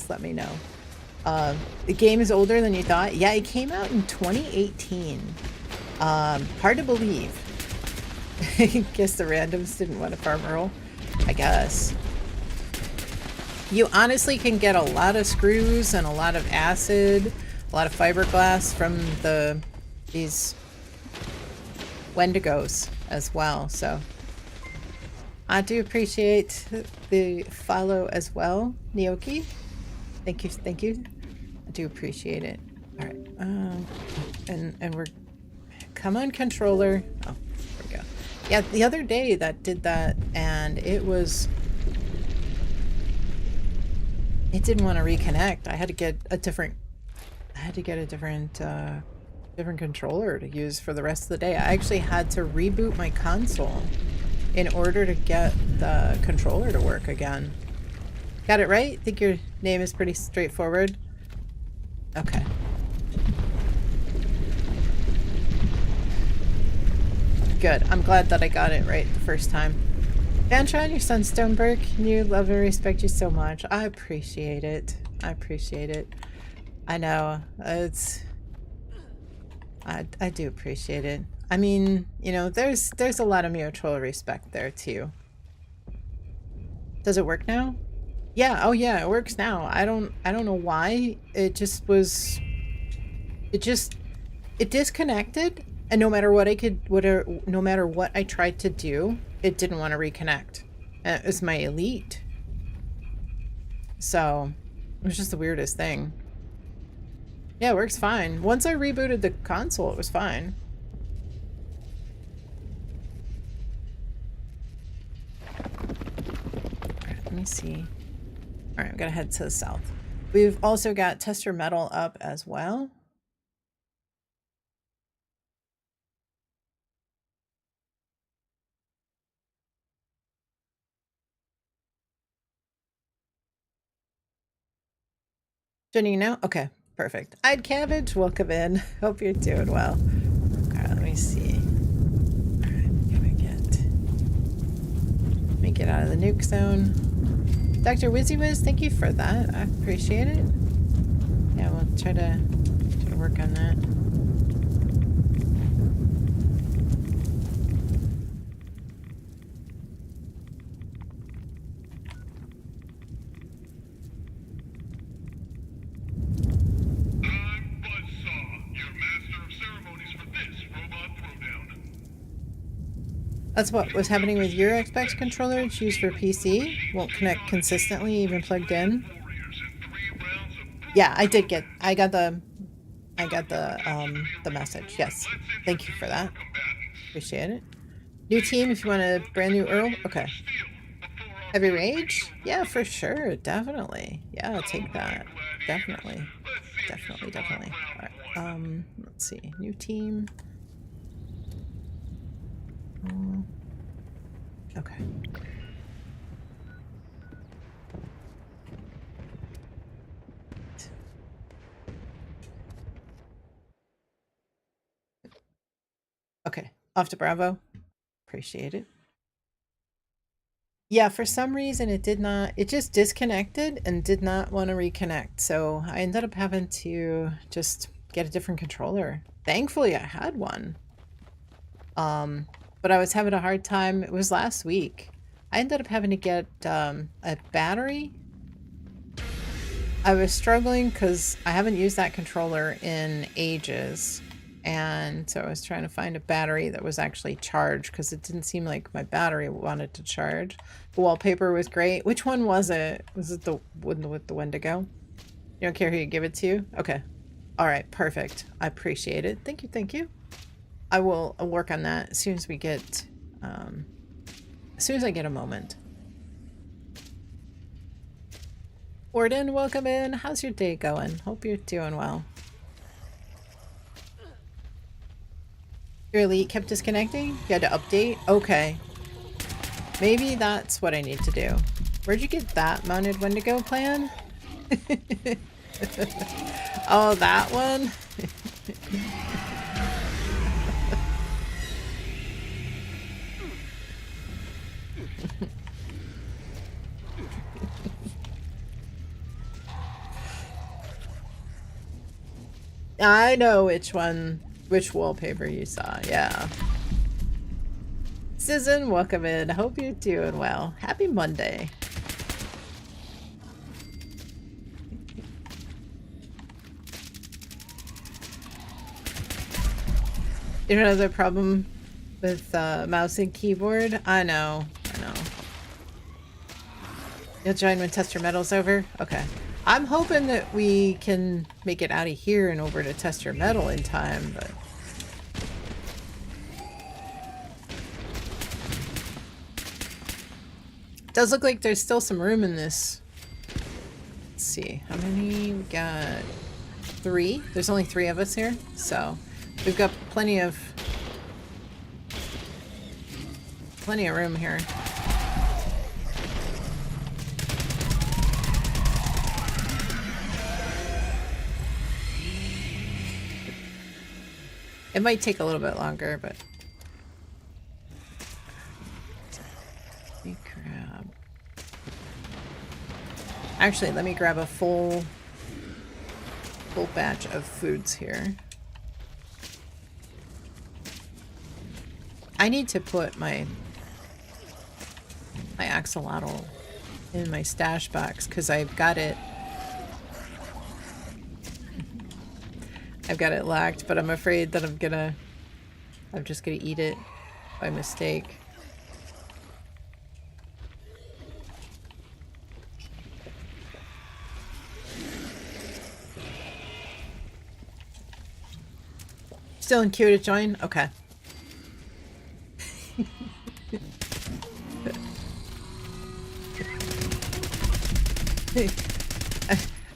let me know. The game is older than you thought. Yeah, it came out in 2018. Hard to believe. I guess the randoms didn't want to farm Earl. I guess. You honestly can get a lot of screws and a lot of acid, a lot of fiberglass from these Wendigos as well. So I do appreciate the follow as well, Nioki. Thank you, thank you. I do appreciate it. All right, and we're come on, controller. Oh, there we go. Yeah, the other day that did that, and it didn't want to reconnect. I had to get a different different controller to use for the rest of the day. I actually had to reboot my console in order to get the controller to work again. Got it right? I think your name is pretty straightforward. Okay. Good. I'm glad that I got it right the first time. Vantron, your son Stoneberg, you love and respect you so much. I appreciate it. I appreciate it. I know. I do appreciate it. I mean, you know, there's a lot of mutual respect there too. Does it work now? Yeah, oh yeah, it works now. I don't know why. It disconnected, and no matter what no matter what I tried to do, it didn't want to reconnect. And it was my elite. So, it was just the weirdest thing. Yeah, it works fine. Once I rebooted the console, it was fine. Alright, let me see. Alright, I'm gonna head to the south. We've also got tester metal up as well. Joining now? Okay, perfect. I'd Cabbage, welcome in. Hope you're doing well. Alright, let me see. Alright, let me get out of the nuke zone. Dr. WYZZYWIZ, thank you for that. I appreciate it. Yeah, we'll try to work on that. I'm Buzzsaw, your master of ceremonies for this robot throwdown. That's what was happening with your Xbox controller. It's used for PC. Won't connect consistently, even plugged in. Yeah, I got the message. Yes. Thank you for that. Appreciate it. New team if you want a brand new Earl. Okay. Heavy Rage? Yeah, for sure. Definitely. Yeah, I'll take that. Definitely. Definitely. Alright. Let's see. New team. Okay. Okay. Off to Bravo. Appreciate it. Yeah, for some reason it did not, it just disconnected and did not want to reconnect. So I ended up having to just get a different controller. Thankfully I had one. But I was having a hard time. It was last week. I ended up having to get a battery. I was struggling because I haven't used that controller in ages. And so I was trying to find a battery that was actually charged because it didn't seem like my battery wanted to charge. The wallpaper was great. Which one was it? Was it the one with the Wendigo? You don't care who you give it to? Okay. All right, perfect. I appreciate it. Thank you, thank you. I'll work on that as soon as we get, as soon as I get a moment. Warden, welcome in. How's your day going? Hope you're doing well. Your elite kept disconnecting? You had to update? Okay. Maybe that's what I need to do. Where'd you get that mounted Wendigo plan? Oh, that one? I know which one, which wallpaper you saw, yeah. Susan, welcome in. Hope you're doing well. Happy Monday. You don't have the problem with mouse and keyboard? I know, I know. You'll join when Tester Metal's over? Okay. I'm hoping that we can make it out of here and over to Tester Metal in time, but... Does look like there's still some room in this. Let's see, how many? We got 3. There's only 3 of us here, so we've got plenty of room here. It might take a little bit longer, but let me grab. Actually, let me grab a full batch of foods here. I need to put my axolotl in my stash box because I've got it locked, but I'm afraid that I'm just gonna eat it by mistake. Still in queue to join? Okay.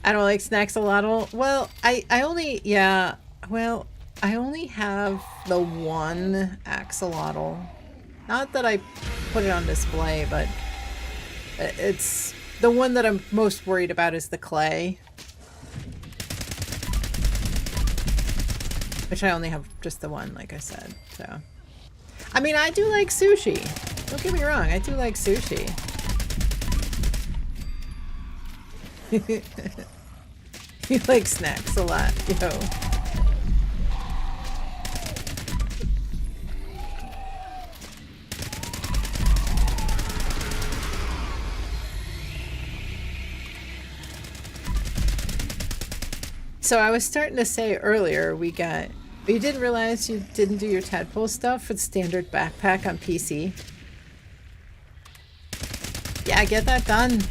I don't like snacks a lot. Well, I only, yeah, well, I only have the one axolotl. Not that I put it on display, but it's the one that I'm most worried about is the clay. Which I only have just the one, like I said, so. I mean, I do like sushi. Don't get me wrong, I do like sushi. You like snacks a lot, yo. So I was starting to say earlier, you didn't realize you didn't do your tadpole stuff with standard backpack on PC? Yeah, get that done.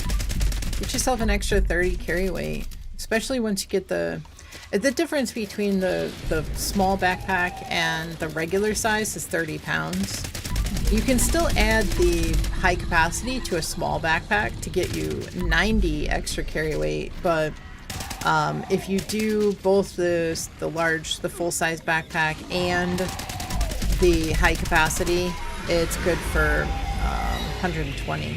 Get yourself an extra 30 carry weight. Especially once you get the difference between the small backpack and the regular size is 30 pounds. You can still add the high capacity to a small backpack to get you 90 extra carry weight, but if you do both the full-size backpack and the high capacity, it's good for 120.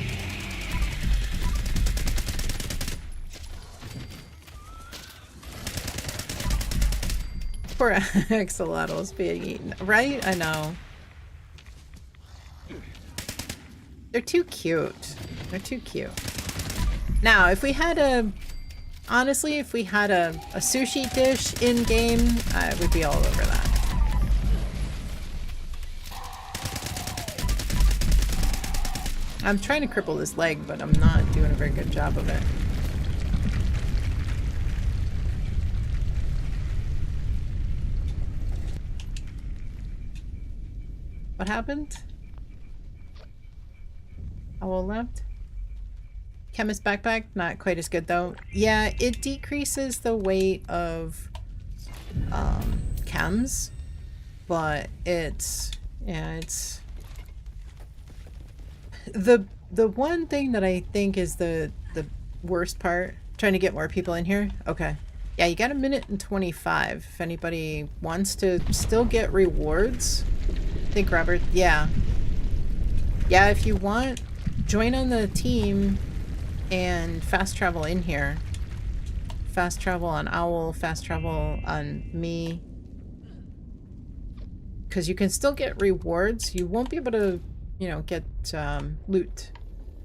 Poor axolotls being eaten, right? I know. They're too cute. They're too cute. Now, if we had a... Honestly, if we had a sushi dish in-game, I would be all over that. I'm trying to cripple this leg, but I'm not doing a very good job of it. What happened? Owl left. Chemist backpack, not quite as good though. Yeah, it decreases the weight of chems, but it's, yeah, it's the one thing that I think is the worst part. Trying to get more people in here. Okay. Yeah, you got 1:25 if anybody wants to still get rewards. I think Robert, yeah. Yeah, if you want, join on the team and fast travel in here. Fast travel on Owl, fast travel on me. Because you can still get rewards. You won't be able to, you know, get loot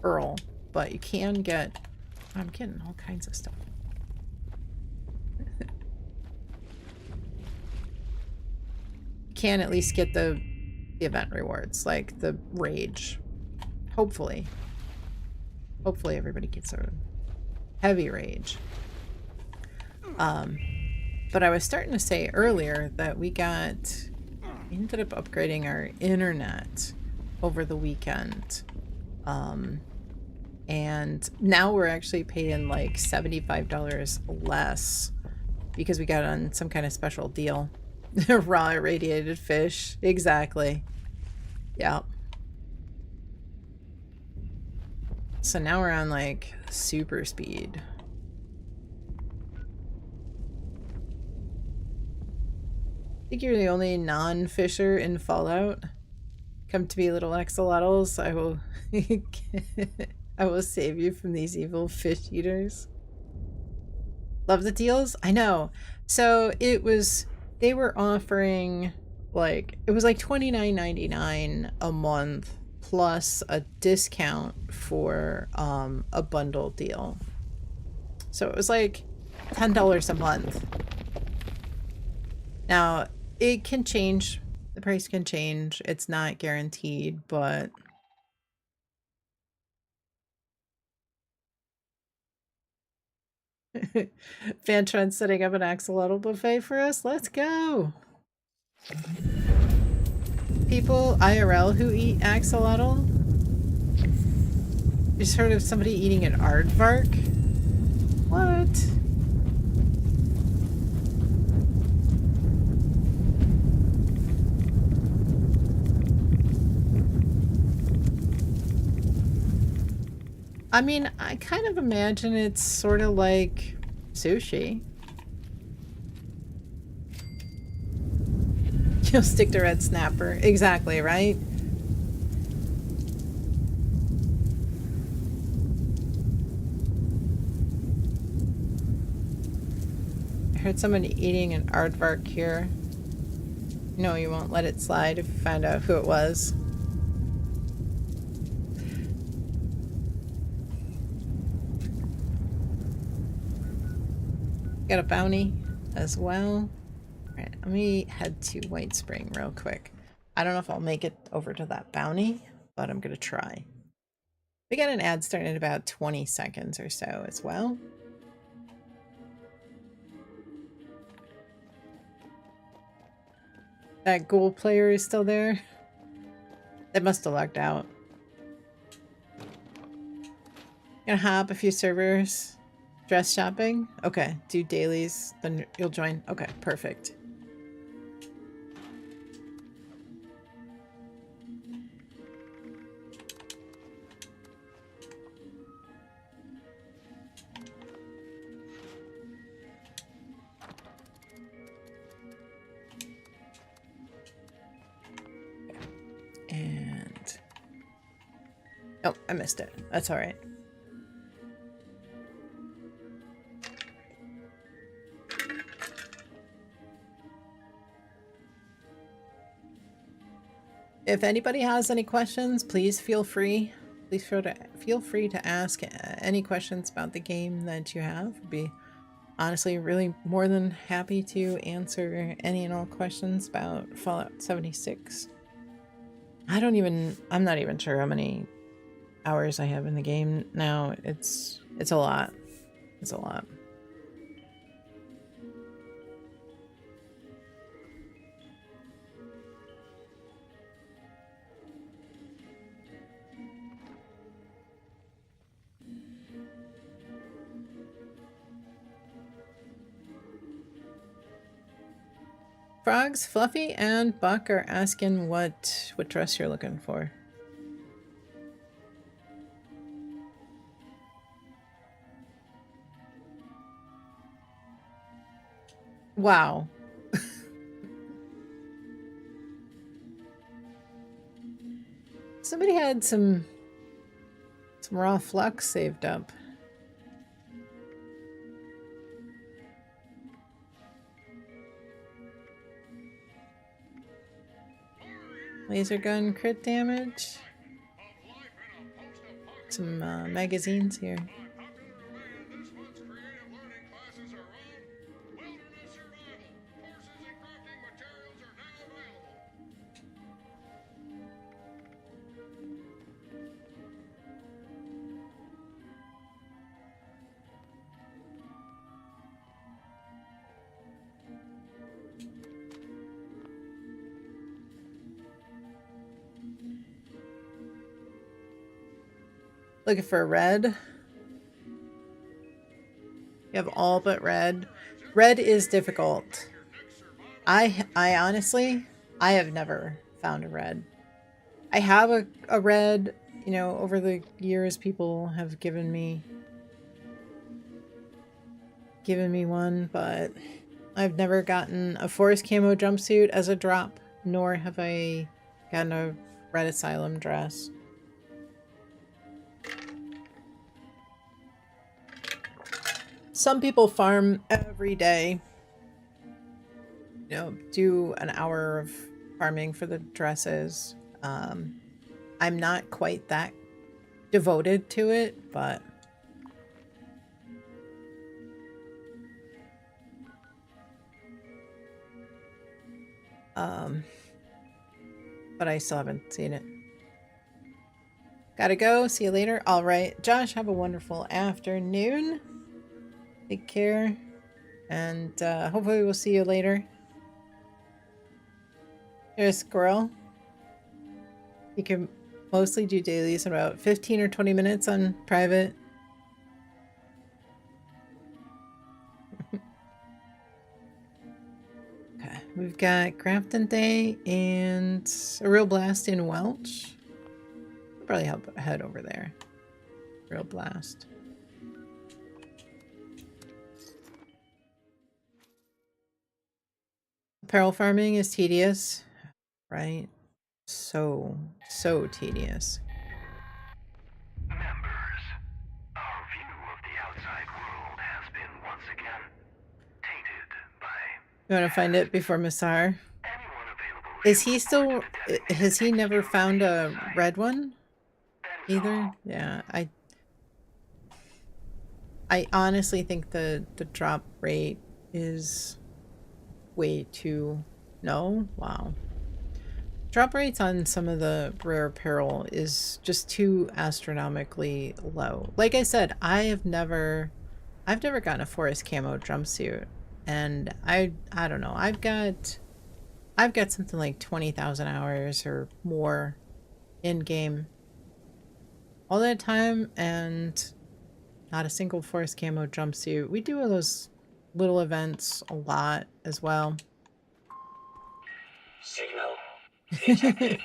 Earl, but you can get... I'm getting all kinds of stuff. You can at least get the event rewards, like the rage. Hopefully. Hopefully everybody gets a heavy rage. But I was starting to say earlier that we ended up upgrading our internet over the weekend. And now we're actually paying like $75 less because we got on some kind of special deal. Raw irradiated fish. Exactly. Yeah. So now we're on like super speed. I think you're the only non-fisher in Fallout. Come to me, little axolotls. I will I will save you from these evil fish eaters. Love the deals? I know. So they were offering like, it was like $29.99 a month plus a discount for a bundle deal. So it was like $10 a month. Now, it can change. The price can change. It's not guaranteed, but... Fantron setting up an axolotl buffet for us? Let's go! People IRL who eat axolotl? You just heard of somebody eating an aardvark? What? I mean, I kind of imagine it's sort of like sushi. You'll stick to red snapper. Exactly, right? I heard somebody eating an aardvark here. No, you won't let it slide if you find out who it was. Got a bounty as well. Alright, let me head to White Spring real quick. I don't know if I'll make it over to that bounty, but I'm gonna try. We got an ad starting in about 20 seconds or so as well. That ghoul player is still there. They must have logged out. Gonna hop a few servers. Dress shopping? Okay. Do dailies, then you'll join. Okay, perfect. And... oh, I missed it. That's all right. If anybody has any questions, please feel free. please feel free to ask any questions about the game that you have. I'd be honestly really more than happy to answer any and all questions about Fallout 76. I'm not even sure how many hours I have in the game now. It's a lot. It's a lot. Frogs, Fluffy, and Buck are asking what dress you're looking for. Wow. Somebody had some raw flux saved up. Laser gun crit damage. Some magazines here. Looking for red. You have all but red. Red is difficult. I honestly, I have never found a red. I have a red, you know, over the years people have given me one, but I've never gotten a forest camo jumpsuit as a drop, nor have I gotten a red asylum dress. Some people farm every day. You know, do an hour of farming for the dresses. I'm not quite that devoted to it, but I still haven't seen it. Gotta go. See you later. All right, Josh, have a wonderful afternoon. Take care, and hopefully we'll see you later. There's a squirrel. You can mostly do dailies in about 15 or 20 minutes on private. Okay, we've got Grafton Day and a real blast in Welch. I'll probably head over there. Real blast. Apparel farming is tedious, right? So tedious. Members, our view of the outside world has been once again tainted by... You want to find it before Massar? Anyone available... Is he still... Has he never found a red one? Either? Yeah, I honestly think the drop rate is way too... No? Wow. Drop rates on some of the rare apparel is just too astronomically low. Like I said, I've never gotten a forest camo jumpsuit, and I don't know. I've got something like 20,000 hours or more in game all that time, and not a single forest camo jumpsuit. We do those little events a lot as well. Signal detected.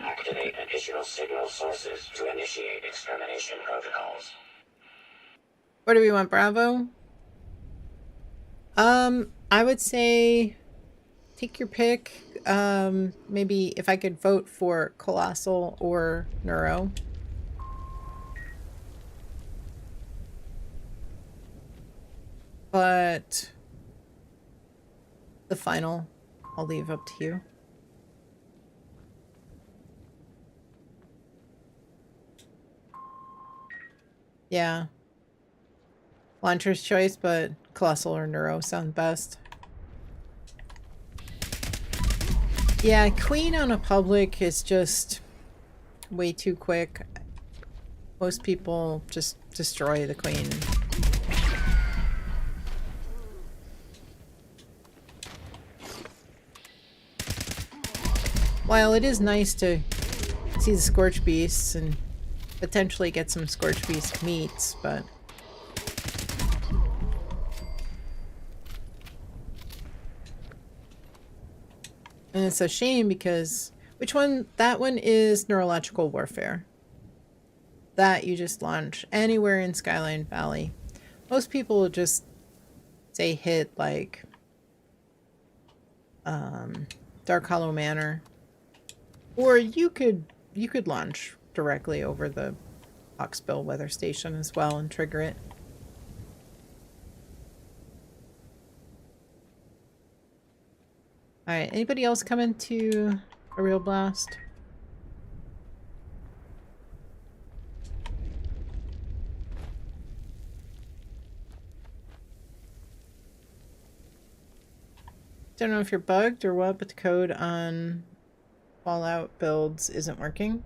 Activate additional signal sources to initiate extermination protocols. What do we want, Bravo? I would say take your pick. Maybe if I could vote for Colossal or Neuro. But the final, I'll leave up to you. Yeah. Launcher's choice, but Colossal or Neuro sound best. Yeah, Queen on a public is just way too quick. Most people just destroy the Queen. While it is nice to see the Scorch Beasts and potentially get some Scorch Beast meats, but... And it's a shame because... Which one? That one is Neurological Warfare. That you just launch anywhere in Skyline Valley. Most people will just say hit like Dark Hollow Manor. Or you could launch directly over the Hawksbill weather station as well and trigger it. Alright, anybody else coming to a real blast? Don't know if you're bugged or what, but the code on Fallout builds isn't working.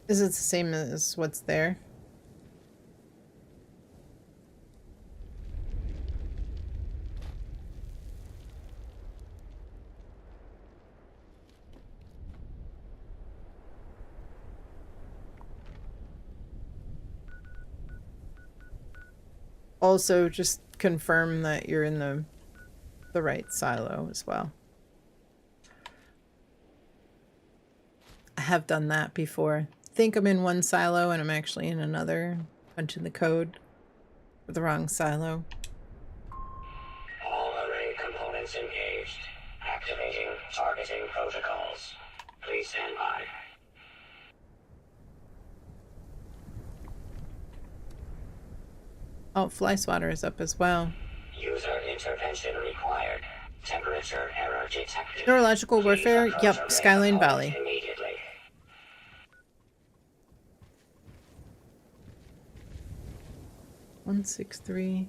Is it the same as what's there? Also, just confirm that you're in the right silo as well. I have done that before. Think I'm in one silo and I'm actually in another. Punch in the code for the wrong silo. All array components engaged. Activating targeting protocols. Please stand by. Oh, fly swatter is up as well. User intervention required. Temperature error detected. Neurological Warfare? Yep, Skyline Valley. Immediately. One 163.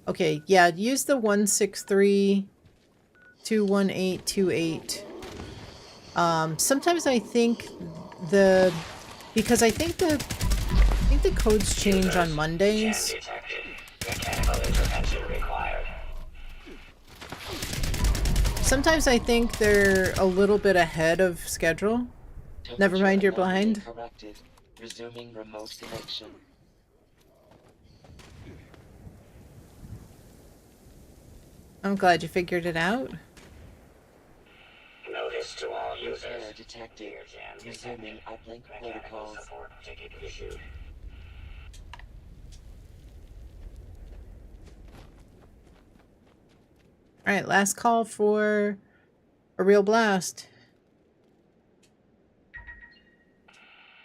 Okay, yeah, use the 163 21828. Sometimes I think because I think the codes change on Mondays. Mechanical intervention required. Sometimes I think they're a little bit ahead of schedule. Never mind, you're blind. Corrected. Resuming remote connection. I'm glad you figured it out. Notice to all users. Error detected. Resuming uplink protocols. Support ticket issued. Alright, last call for a real blast.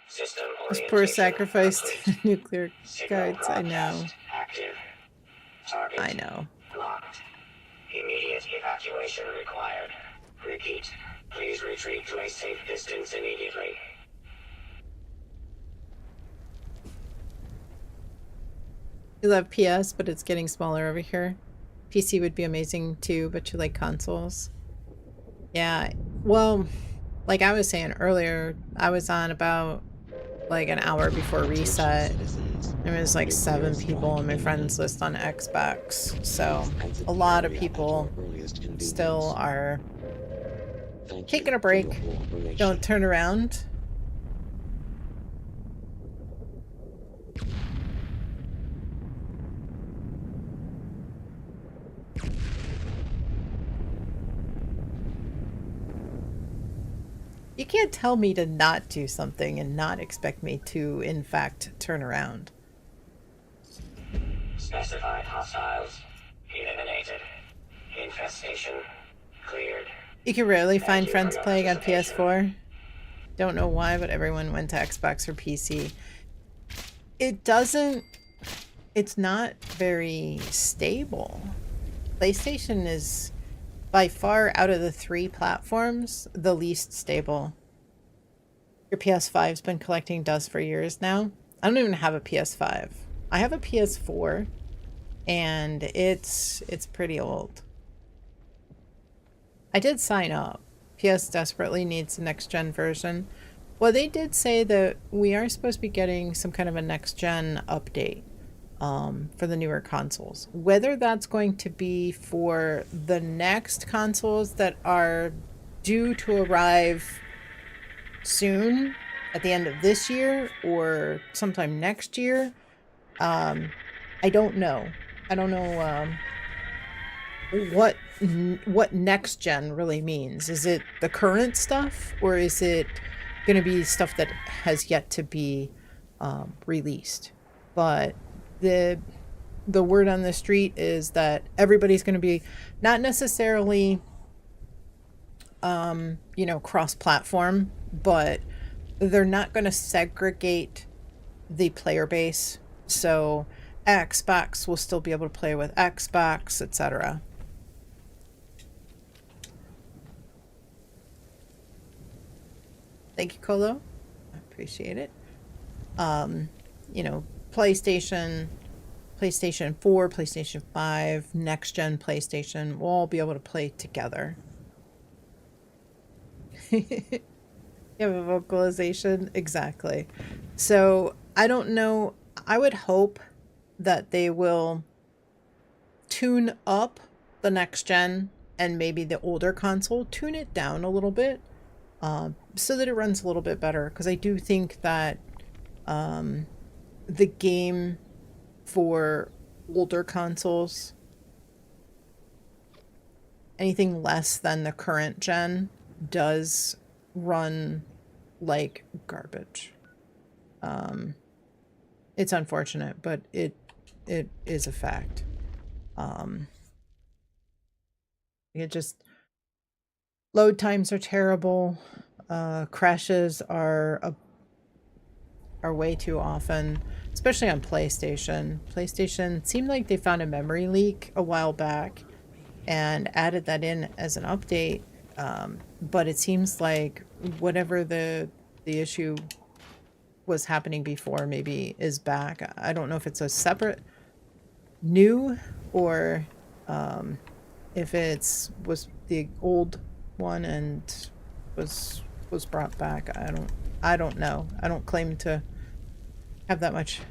System This poor orientation sacrificed complete. nuclear Signal guards, I know. broadcast active. Target I know. locked. Immediate evacuation required. Repeat. Please retreat to a safe distance immediately. You love PS, but it's getting smaller over here. PC would be amazing too, but you like consoles. Yeah, well, like I was saying earlier, I was on about like an hour before reset. There was like 7 people on my friends list on Xbox, so a lot of people still are taking a break. Don't turn around. You can't tell me to not do something and not expect me to, in fact, turn around. Specified hostiles eliminated. Infestation cleared. You can rarely find you friends for your playing on participation. PS4. Don't know why, but everyone went to Xbox or PC. It doesn't... It's not very stable. PlayStation is by far out of the 3 platforms the least stable. Your PS5's been collecting dust for years now. I don't even have a PS5. I have a PS4 and it's pretty old. I did sign up. PS desperately needs the next gen version. Well, they did say that we are supposed to be getting some kind of a next gen update for the newer consoles. Whether that's going to be for the next consoles that are due to arrive soon at the end of this year or sometime next year, I don't know. I don't know what next gen really means. Is it the current stuff, or is it going to be stuff that has yet to be released? But the word on the street is that everybody's going to be not necessarily you know, cross-platform, but they're not going to segregate the player base. So Xbox will still be able to play with Xbox, etc. Thank you, Colo. I appreciate it. You know, PlayStation 4, PlayStation 5, next gen PlayStation will all be able to play together. You have a vocalization? Exactly. So I don't know. I would hope that they will tune up the next gen and maybe the older console, tune it down a little bit so that it runs a little bit better. Because I do think that the game for older consoles, anything less than the current gen, does run like garbage. It's unfortunate, but it is a fact. It just, load times are terrible. Crashes are way too often, especially on PlayStation. PlayStation seemed like they found a memory leak a while back and added that in as an update. But it seems like whatever the issue was happening before maybe is back. I don't know if it's a separate new or if was the old one and was brought back. I don't know. I don't claim to have that much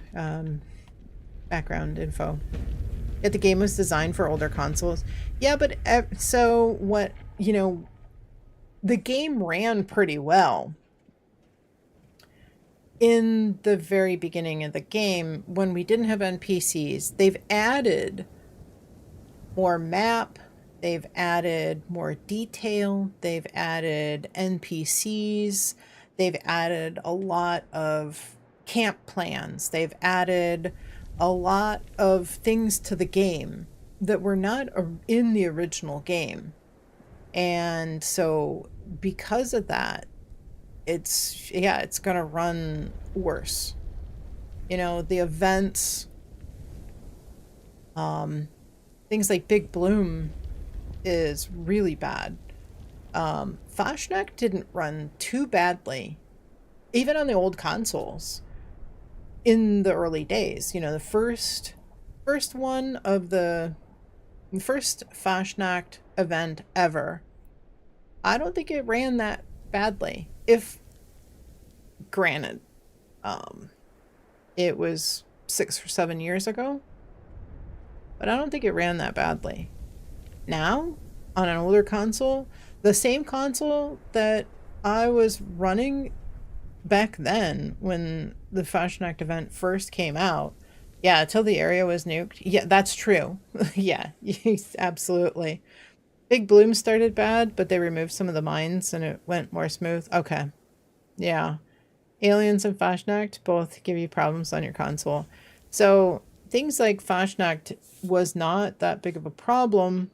background info. Yet the game was designed for older consoles. Yeah, but so what, you know, the game ran pretty well in the very beginning of the game when we didn't have NPCs. They've added more map, they've added more detail, they've added NPCs, they've added a lot of camp plans, they've added a lot of things to the game that were not in the original game. And so because of that, it's gonna run worse. You know, the events, things like Big Bloom is really bad. Fashnacht didn't run too badly, even on the old consoles in the early days. You know, the first one of the first Fashnacht event ever, I don't think it ran that badly. If granted, it was 6 or 7 years ago, but I don't think it ran that badly. Now, on an older console, the same console that I was running back then when the Fashnacht event first came out, yeah, till the area was nuked. Yeah, that's true. Yeah, absolutely. Big Bloom started bad, but they removed some of the mines and it went more smooth. Okay. Yeah. Aliens and Fashnacht both give you problems on your console. So things like Fashnacht was not that big of a problem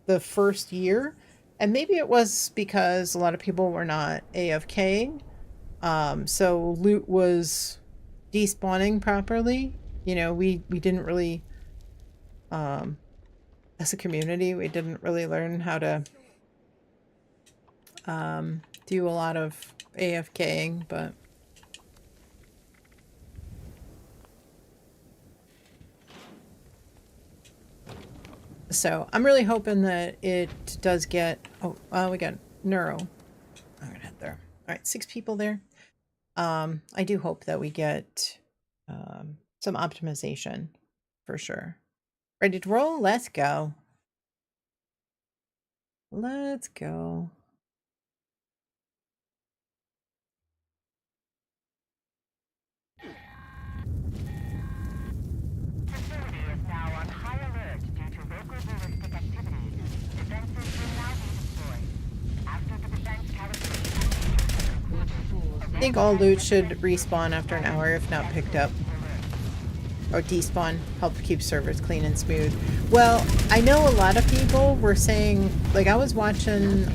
the first year. And maybe it was because a lot of people were not AFKing. So loot was despawning properly. You know, we didn't really as a community, we didn't really learn how to do a lot of AFKing, but so I'm really hoping that it does get, oh, we got Neuro. I'm gonna head there. All right, 6 people there. I do hope that we get some optimization for sure. Ready to roll? Let's go. Let's go. Facility is now on high alert due to local ballistic activity. Defenses will now be deployed. After the defense calibration, I think all loot should respawn after an hour if not picked up. Or despawn, help keep servers clean and smooth. Well, I know a lot of people were saying, like I was watching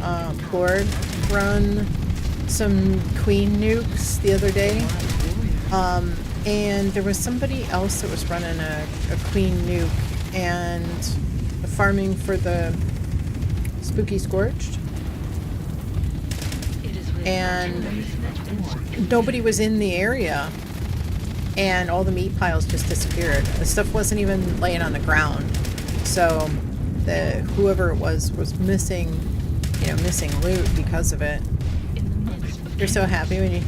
Lord run some Queen nukes the other day. And there was somebody else that was running a Queen nuke and farming for the Spooky Scorched. And nobody was in the area. And all the meat piles just disappeared. The stuff wasn't even laying on the ground. So whoever it was missing, missing loot because of it. You're so happy when you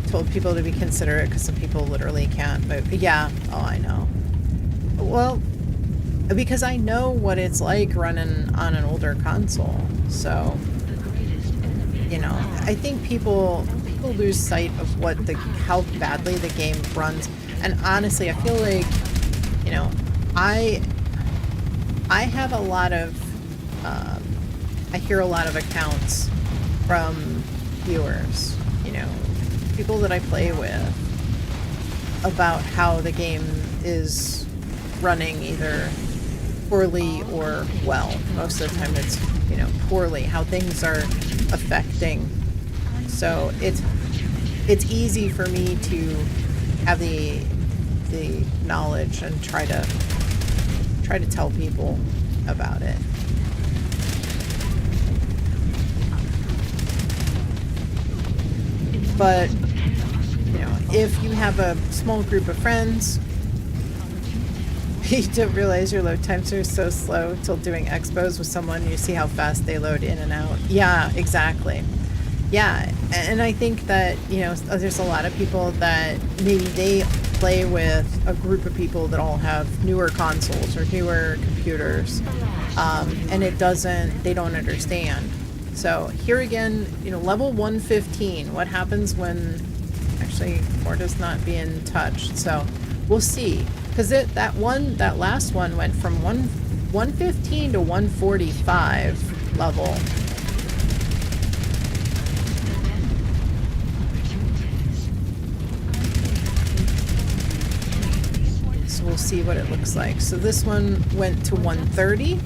told people to be considerate because some people literally can't. But yeah, oh, I know. Well, because I know what it's like running on an older console. So, I think people lose sight of how badly the game runs. And honestly, I feel like, I have a lot of, I hear a lot of accounts from viewers, people that I play with, about how the game is running either poorly or well. Most of the time it's, poorly, how things are affecting. So it's easy for me to have the knowledge and try to tell people about it. But if you have a small group of friends, you don't realize your load times are so slow till doing expos with someone. You see how fast they load in and out. Yeah, exactly. Yeah, and I think that, there's a lot of people that maybe they play with a group of people that all have newer consoles or newer computers, and they don't understand. So here again, level 115, what happens when, actually, Morta's not being touched, so we'll see. Because that last one went from 115 to 145 level. So we'll see what it looks like. So this one went to 130.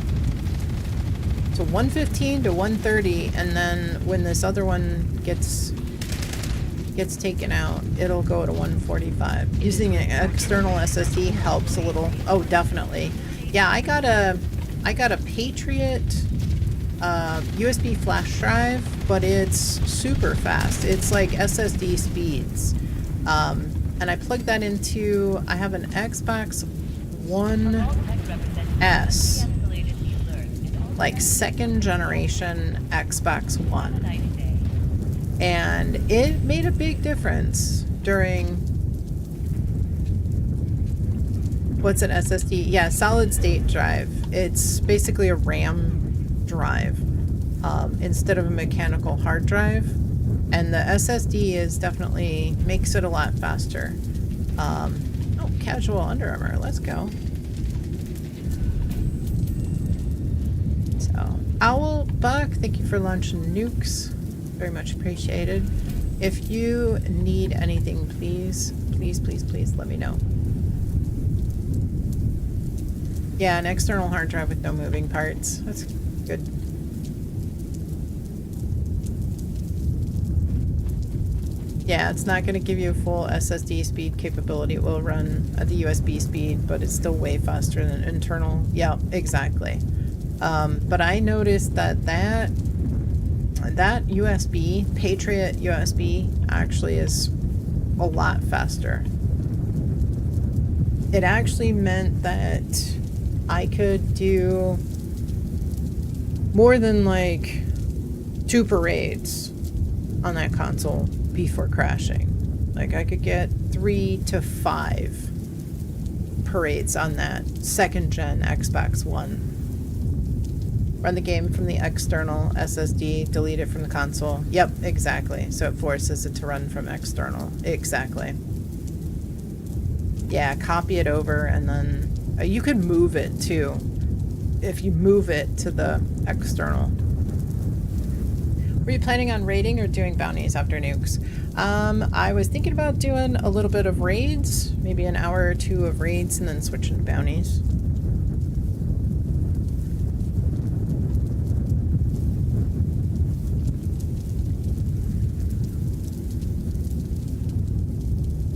So 115 to 130, and then when this other one gets taken out, it'll go to 145. Using an external SSD helps a little. Oh, definitely. Yeah, I got a Patriot USB flash drive, but it's super fast. It's like SSD speeds. And I plugged that into, I have an Xbox One S, like 2nd generation Xbox One. And it made a big difference during, what's an SSD? Yeah, solid state drive. It's basically a RAM drive instead of a mechanical hard drive. And the SSD is definitely makes it a lot faster. Oh, casual Under Armour, let's go. So, Owl Buck, thank you for launching Nukes. Very much appreciated. If you need anything, please let me know. Yeah, an external hard drive with no moving parts. That's good. Yeah, it's not going to give you a full SSD speed capability. It will run at the USB speed, but it's still way faster than internal. Yeah, exactly. But I noticed that USB, Patriot USB, actually is a lot faster. It actually meant that I could do more than like 2 parades on that console before crashing. Like I could get 3 to 5 parades on that 2nd gen Xbox One. Run the game from the external SSD, delete it from the console. Yep, exactly. So it forces it to run from external. Exactly. Yeah, copy it over and then you could move it too. If you move it to the external. Were you planning on raiding or doing bounties after nukes? I was thinking about doing a little bit of raids, maybe an hour or 2 of raids and then switching to bounties.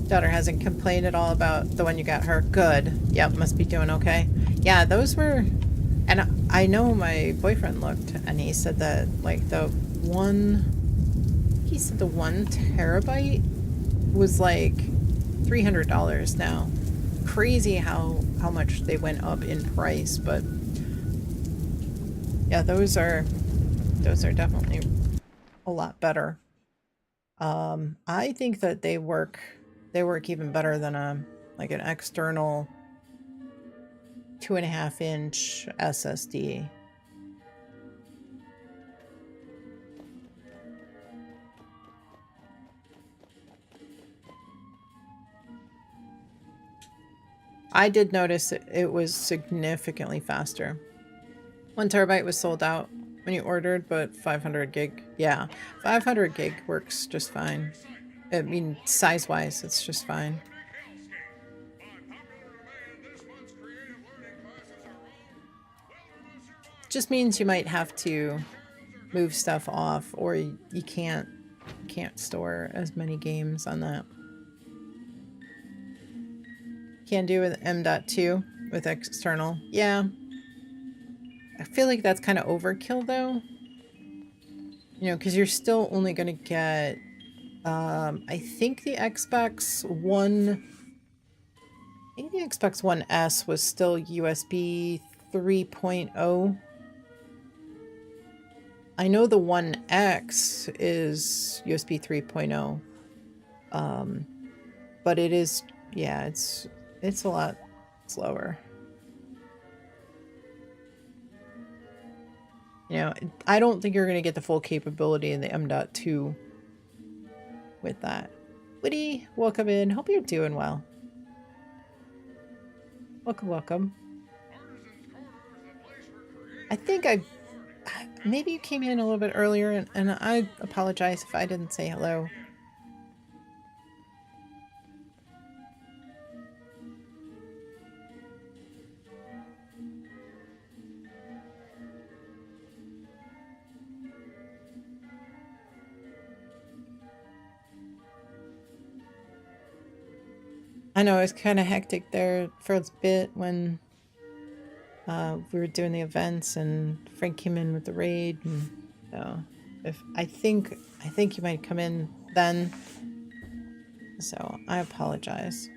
Daughter hasn't complained at all about the one you got her. Good. Yep, must be doing okay. Yeah, those were... And I know my boyfriend looked and he said that, like, the 1 terabyte was like $300 now. Crazy how much they went up in price, but yeah, those are definitely a lot better. I think that they work even better than an external 2.5-inch SSD. I did notice it was significantly faster. 1 terabyte was sold out when you ordered, but 500 gig, yeah, 500 gig works just fine. I mean, size-wise, it's just fine. Just means you might have to move stuff off, or you can't store as many games on that. Can do with M.2 with external. Yeah. I feel like that's kind of overkill though. You know, because you're still only going to get, I think the Xbox One, I think the Xbox One S was still USB 3.0. I know the One X is USB 3.0. But it is, yeah, it's a lot slower. You know, I don't think you're going to get the full capability in the M.2 with that. Woody, welcome in. Hope you're doing well. Welcome, welcome. I think maybe you came in a little bit earlier, and I apologize if I didn't say hello. I know it was kind of hectic there for a bit when we were doing the events and Frank came in with the raid, and so I think you might come in then, so I apologize.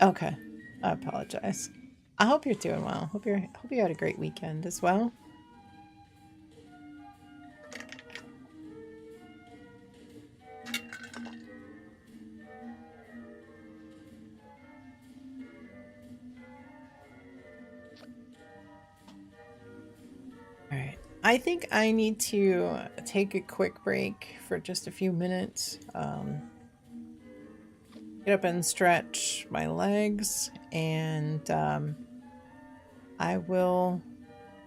Okay, I apologize. I hope you're doing well. Hope you had a great weekend as well. Alright, I think I need to take a quick break for just a few minutes. Get up and stretch my legs, and I will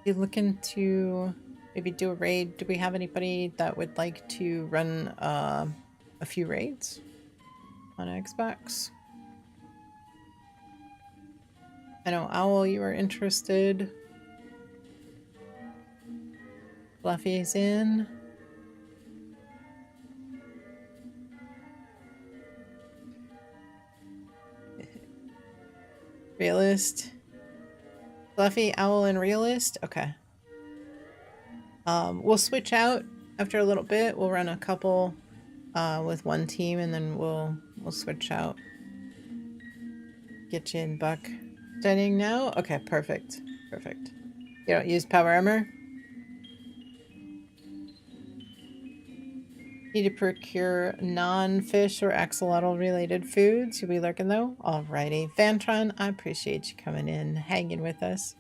be looking to maybe do a raid. Do we have anybody that would like to run a few raids on Xbox? I know, Owl, you are interested. Fluffy's in. Realist. Fluffy, Owl, and Realist? Okay. We'll switch out after a little bit. We'll run a couple with one team and then we'll switch out. Get you in, Buck. Studying now? Okay, perfect. Perfect. You don't use power armor? Need to procure non-fish or axolotl related foods. You'll be lurking though? Alrighty. Vantron, I appreciate you coming in, hanging with us.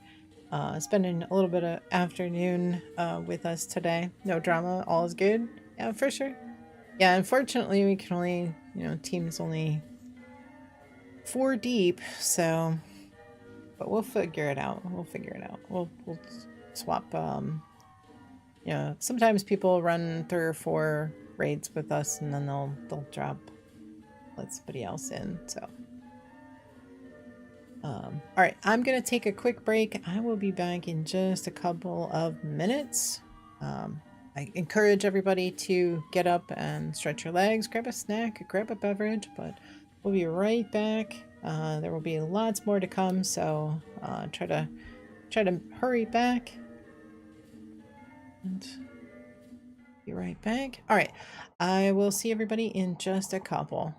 Spending a little bit of afternoon with us today. No drama, all is good. Yeah, for sure. Yeah, unfortunately we can only, team's only 4 deep, so but we'll figure it out. We'll figure it out. We'll swap sometimes people run 3 or 4 raids with us and then they'll drop let somebody else in. So all right, I'm gonna take a quick break. I will be back in just a couple of minutes. I encourage everybody to get up and stretch your legs, grab a snack, grab a beverage, but we'll be right back. There will be lots more to come, so try to hurry back and be right back. All right, I will see everybody in just a couple.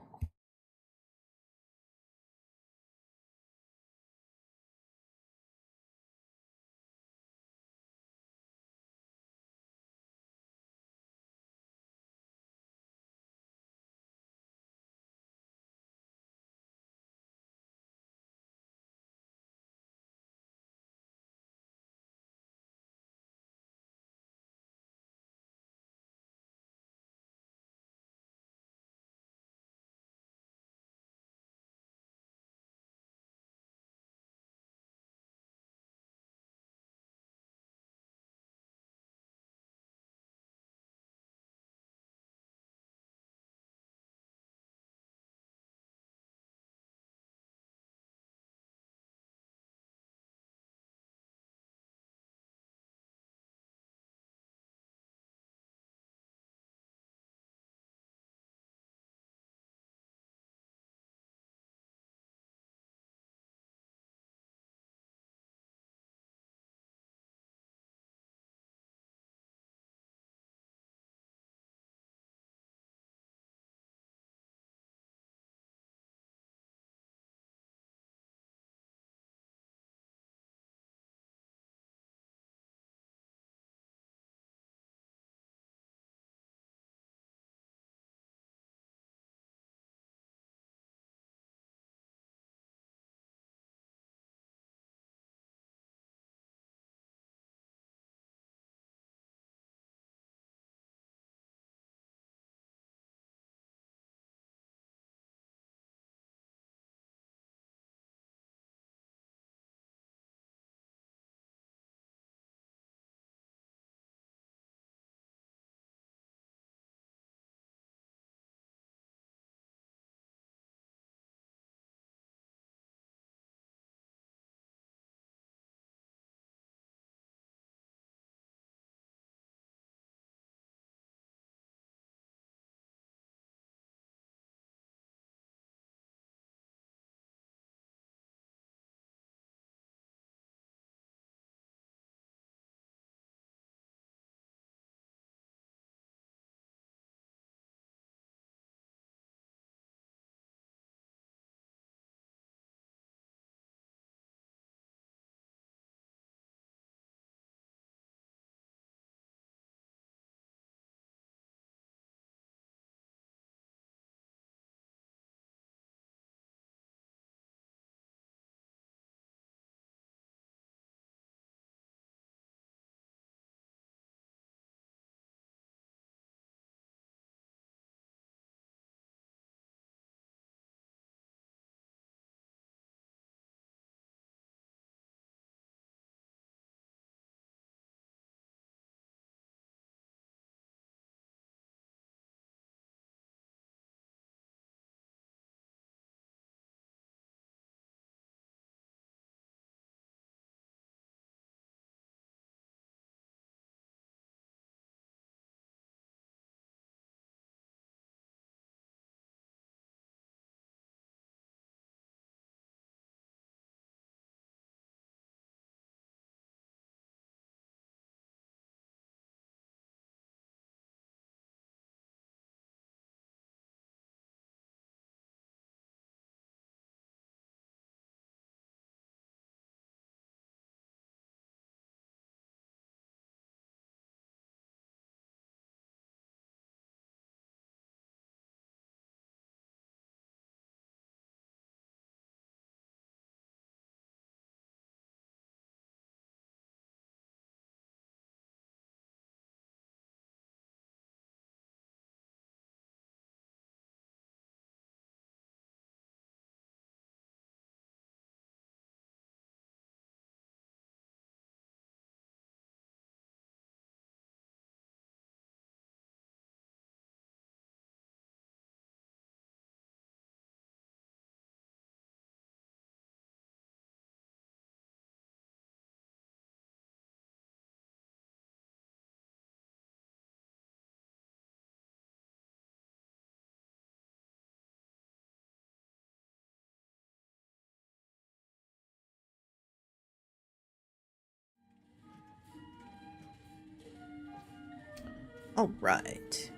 All right.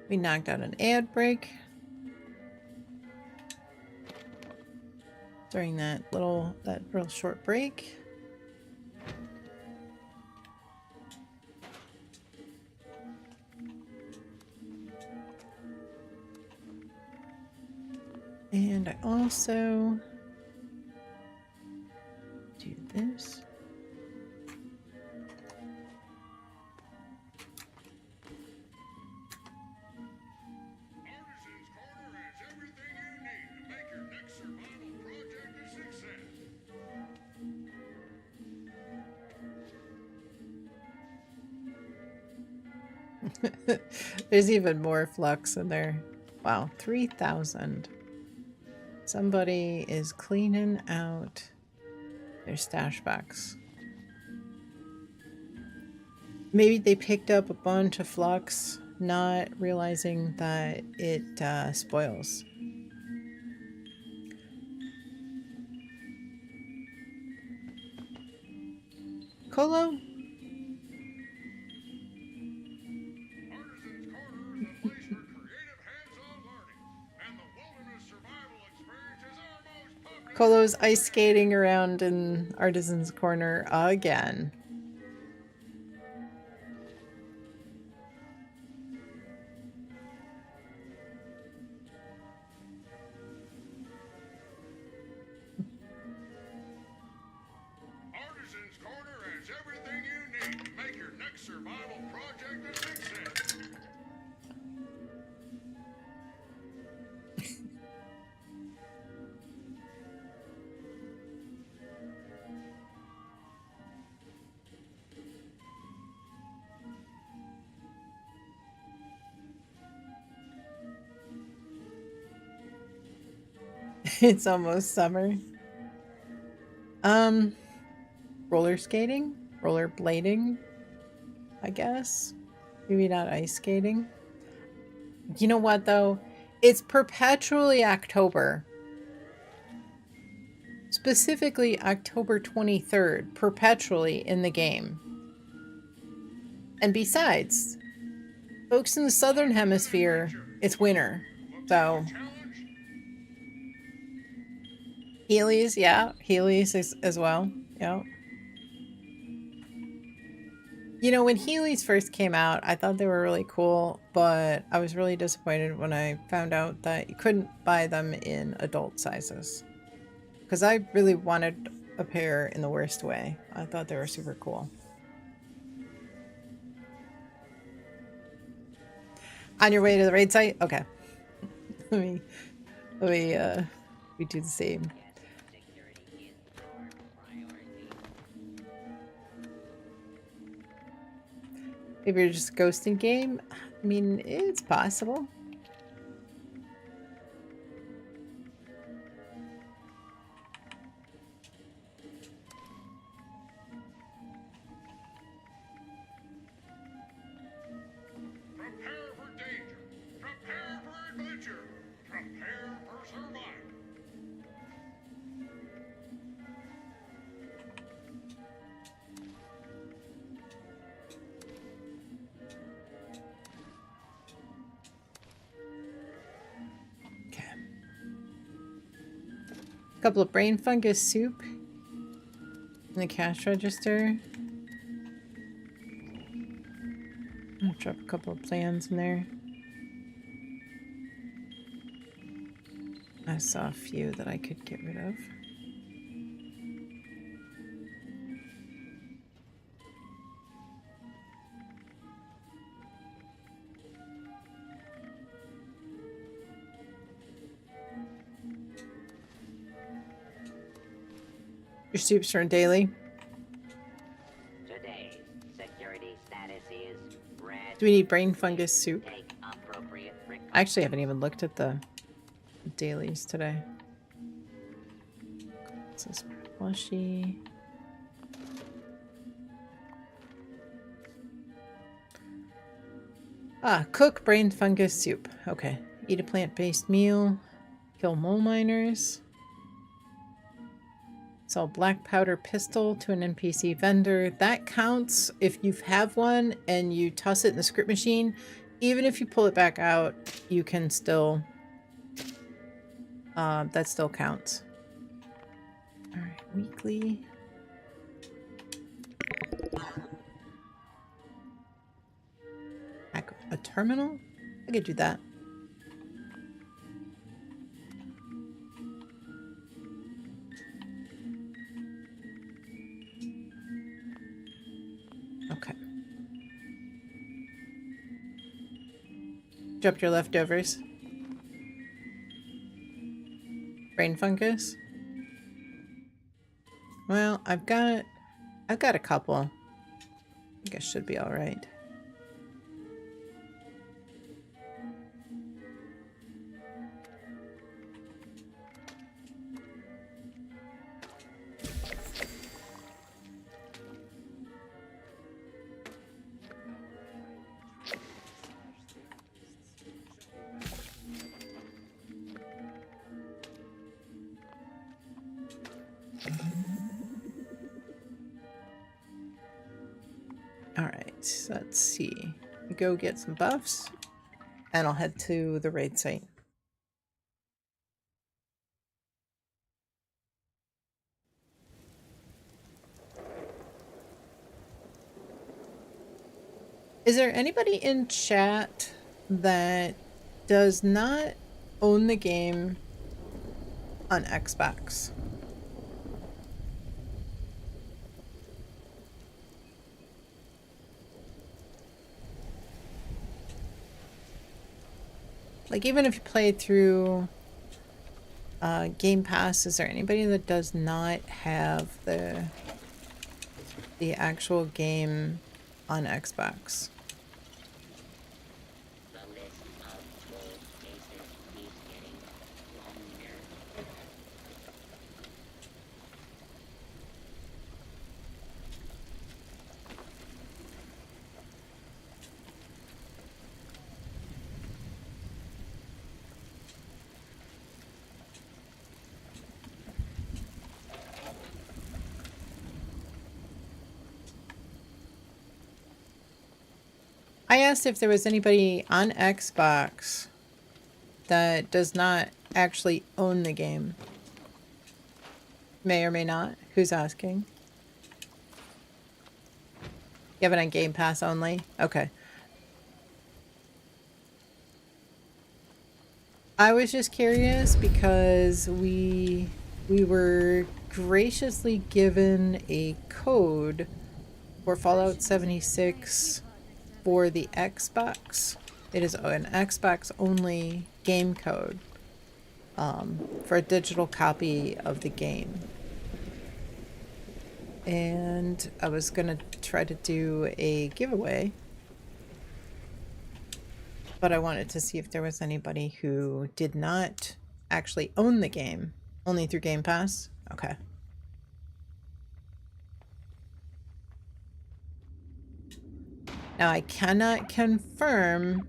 We knocked out an ad break during that real short break. And I also do this. Artisan's Corner has everything you need to make your next survival project a success. There's even more flux in there. Wow, 3,000. Somebody is cleaning out their stash box. Maybe they picked up a bunch of flux, not realizing that it spoils. Colo? Artisan's Corner is a place for creative hands-on learning, and the wilderness survival experience is our most popular. Colo's ice skating around in Artisan's Corner again. Artisan's Corner has everything you need to make your next survival project a success. It's almost summer. Roller skating? Roller blading? I guess. Maybe not ice skating. You know what though? It's perpetually October. Specifically October 23rd, perpetually in the game. And besides, folks in the southern hemisphere, it's winter. So Heelys, yeah, Heelys as well. Yeah. You know, when Heelys first came out, I thought they were really cool, but I was really disappointed when I found out that you couldn't buy them in adult sizes. Because I really wanted a pair in the worst way. I thought they were super cool. On your way to the raid site? Okay. let me do the same. Maybe you're just ghosting game? I mean, it's possible. Prepare for danger. Prepare for adventure. Prepare for survival. Okay. A couple of brain fungus soup in the cash register. I'll drop a couple of plans in there. I saw a few that I could get rid of. Your soups are daily. Today's security status is red. Do we need brain fungus soup? Take appropriate I actually haven't even looked at the dailies today. This is plushy. Ah, cook brain fungus soup. Okay. Eat a plant-based meal. Kill mole miners. Sell black powder pistol to an NPC vendor. That counts if you have one and you toss it in the script machine. Even if you pull it back out, you can still... that still counts. Alright, weekly. A terminal? I could do that. Okay. Dropped your leftovers. Brain fungus? Well, I've got a couple. I think I should be alright. Alright, let's see. Go get some buffs, and I'll head to the raid site. Is there anybody in chat that does not own the game on Xbox? Like, even if you played through Game Pass, is there anybody that does not have the actual game on Xbox? I asked if there was anybody on Xbox that does not actually own the game. May or may not. Who's asking? You have it on Game Pass only? Okay. I was just curious because we were graciously given a code for Fallout 76 for the Xbox. It is an Xbox only game code for a digital copy of the game. And I was gonna try to do a giveaway, but I wanted to see if there was anybody who did not actually own the game, only through Game Pass. Okay. Now, I cannot confirm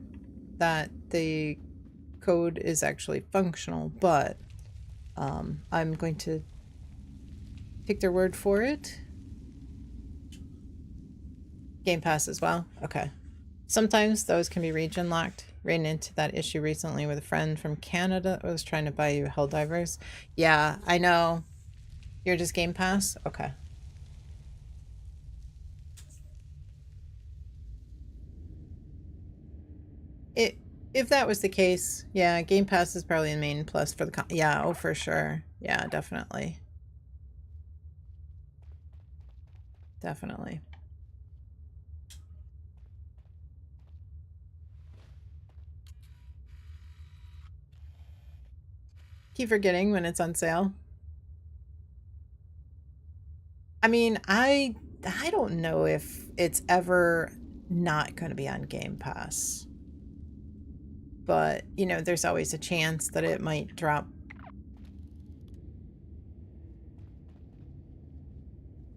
that the code is actually functional, but I'm going to take their word for it. Game Pass as well? Okay. Sometimes those can be region locked. Ran into that issue recently with a friend from Canada that was trying to buy you Helldivers. Yeah, I know. You're just Game Pass? Okay. If that was the case, yeah, Game Pass is probably the main plus for the yeah, oh for sure. Yeah, definitely. Definitely. Keep forgetting when it's on sale. I mean, I don't know if it's ever not going to be on Game Pass. But, you know, there's always a chance that it might drop.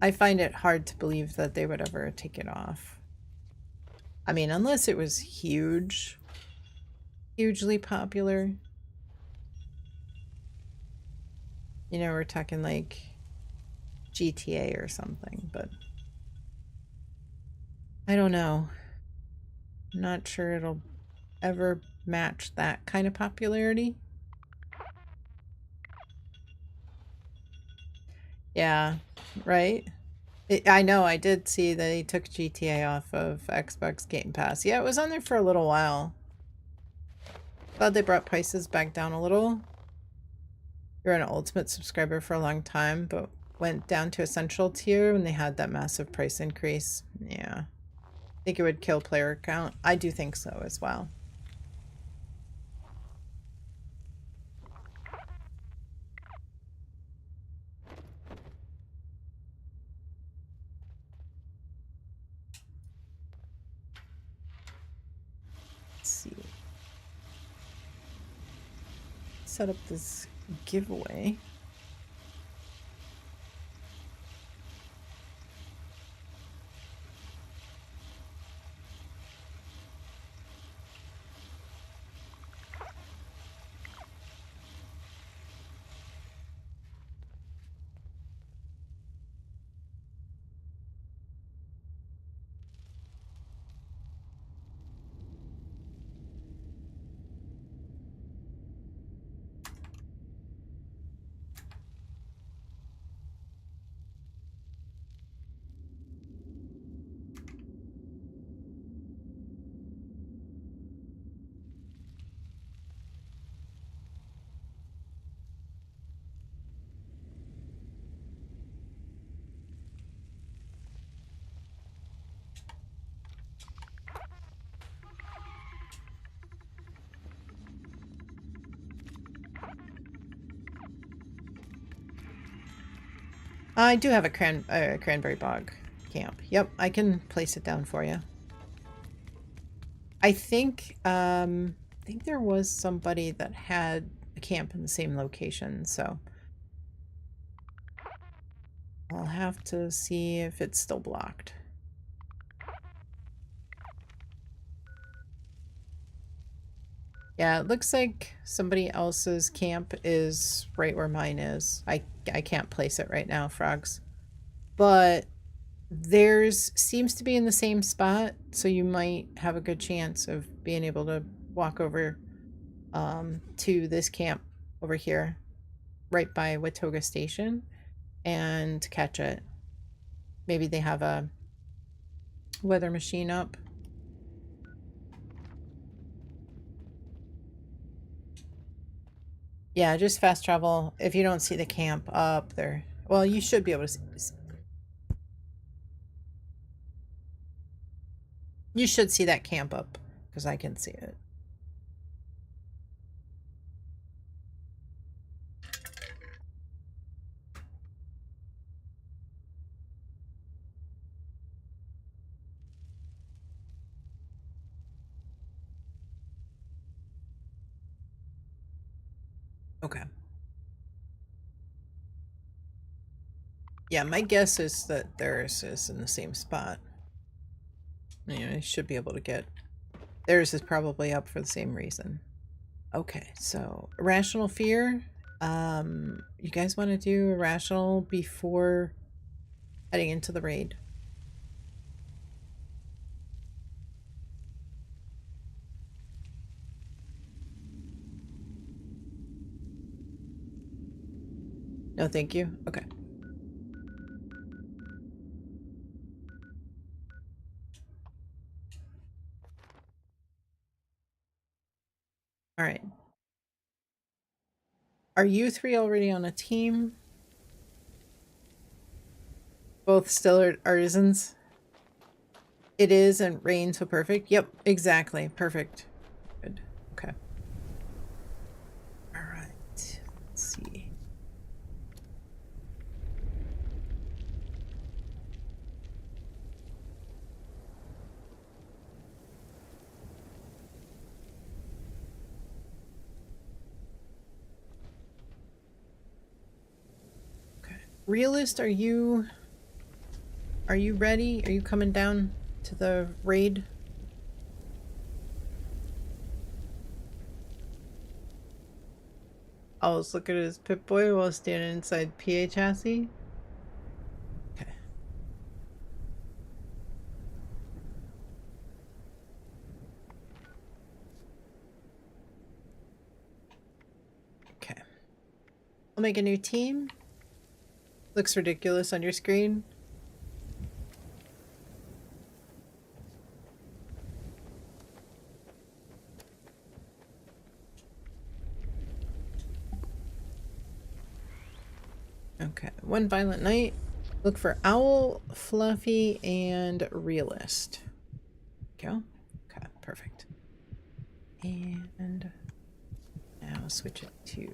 I find it hard to believe that they would ever take it off. I mean, unless it was huge. Hugely popular. You know, we're talking like GTA or something, but I don't know. I'm not sure it'll ever match that kind of popularity. Yeah, right? I know, I did see that he took GTA off of Xbox Game Pass. Yeah, it was on there for a little while. Glad they brought prices back down a little. You're an Ultimate subscriber for a long time, but went down to Essential tier when they had that massive price increase. Yeah. I think it would kill player count. I do think so as well. Let's see. Set up this giveaway. I do have a cranberry bog camp. Yep, I can place it down for you. I think there was somebody that had a camp in the same location, so I'll have to see if it's still blocked. Yeah, it looks like somebody else's camp is right where mine is. I can't place it right now, frogs. But theirs seems to be in the same spot, so you might have a good chance of being able to walk over to this camp over here, right by Watoga Station, and catch it. Maybe they have a weather machine up. Yeah, just fast travel. If you don't see the camp up there, well, you should be able to see. You should see that camp up, because I can see it. Okay. Yeah, my guess is that theirs is in the same spot. You know, you should be able to get... Theirs is probably up for the same reason. Okay, so irrational fear. You guys want to do irrational before heading into the raid? No, thank you. Okay. All right. Are you three already on a team? Both still artisans? It is, and rain so perfect. Yep, exactly. Perfect. Good. Okay. All right. Let's see. Okay. Realist, are you ready? Are you coming down to the raid? I was looking at his Pip-Boy while standing inside PA chassis. I'll make a new team. Looks ridiculous on your screen. Okay, one violent night. Look for Owl, Fluffy, and Realist. Go. Okay, perfect. And now switch it to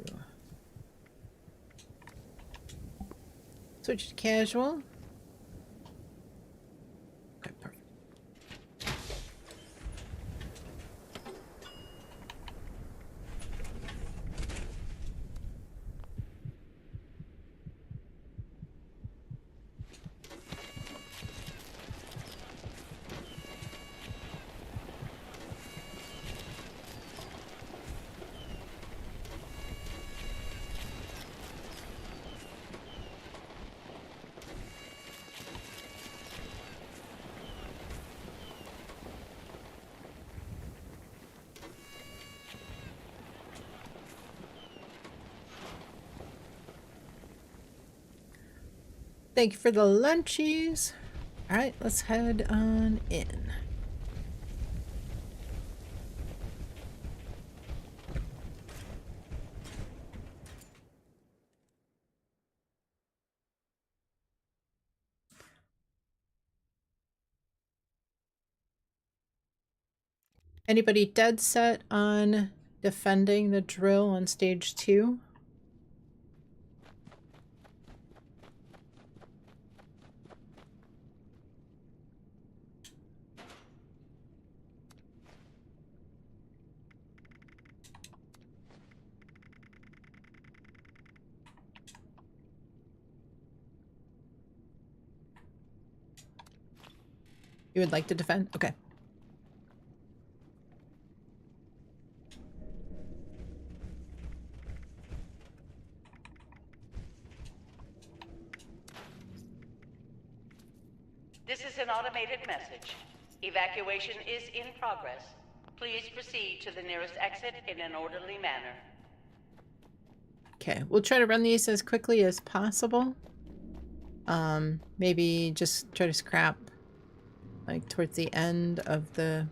casual. Okay, perfect. Thank you for the lunchies. All right, let's head on in. Anybody dead set on defending the drill on stage 2? You would like to defend? Okay. This is an automated message. Evacuation is in progress. Please proceed to the nearest exit in an orderly manner. Okay, we'll try to run these as quickly as possible. Maybe just try to scrap like towards the end of the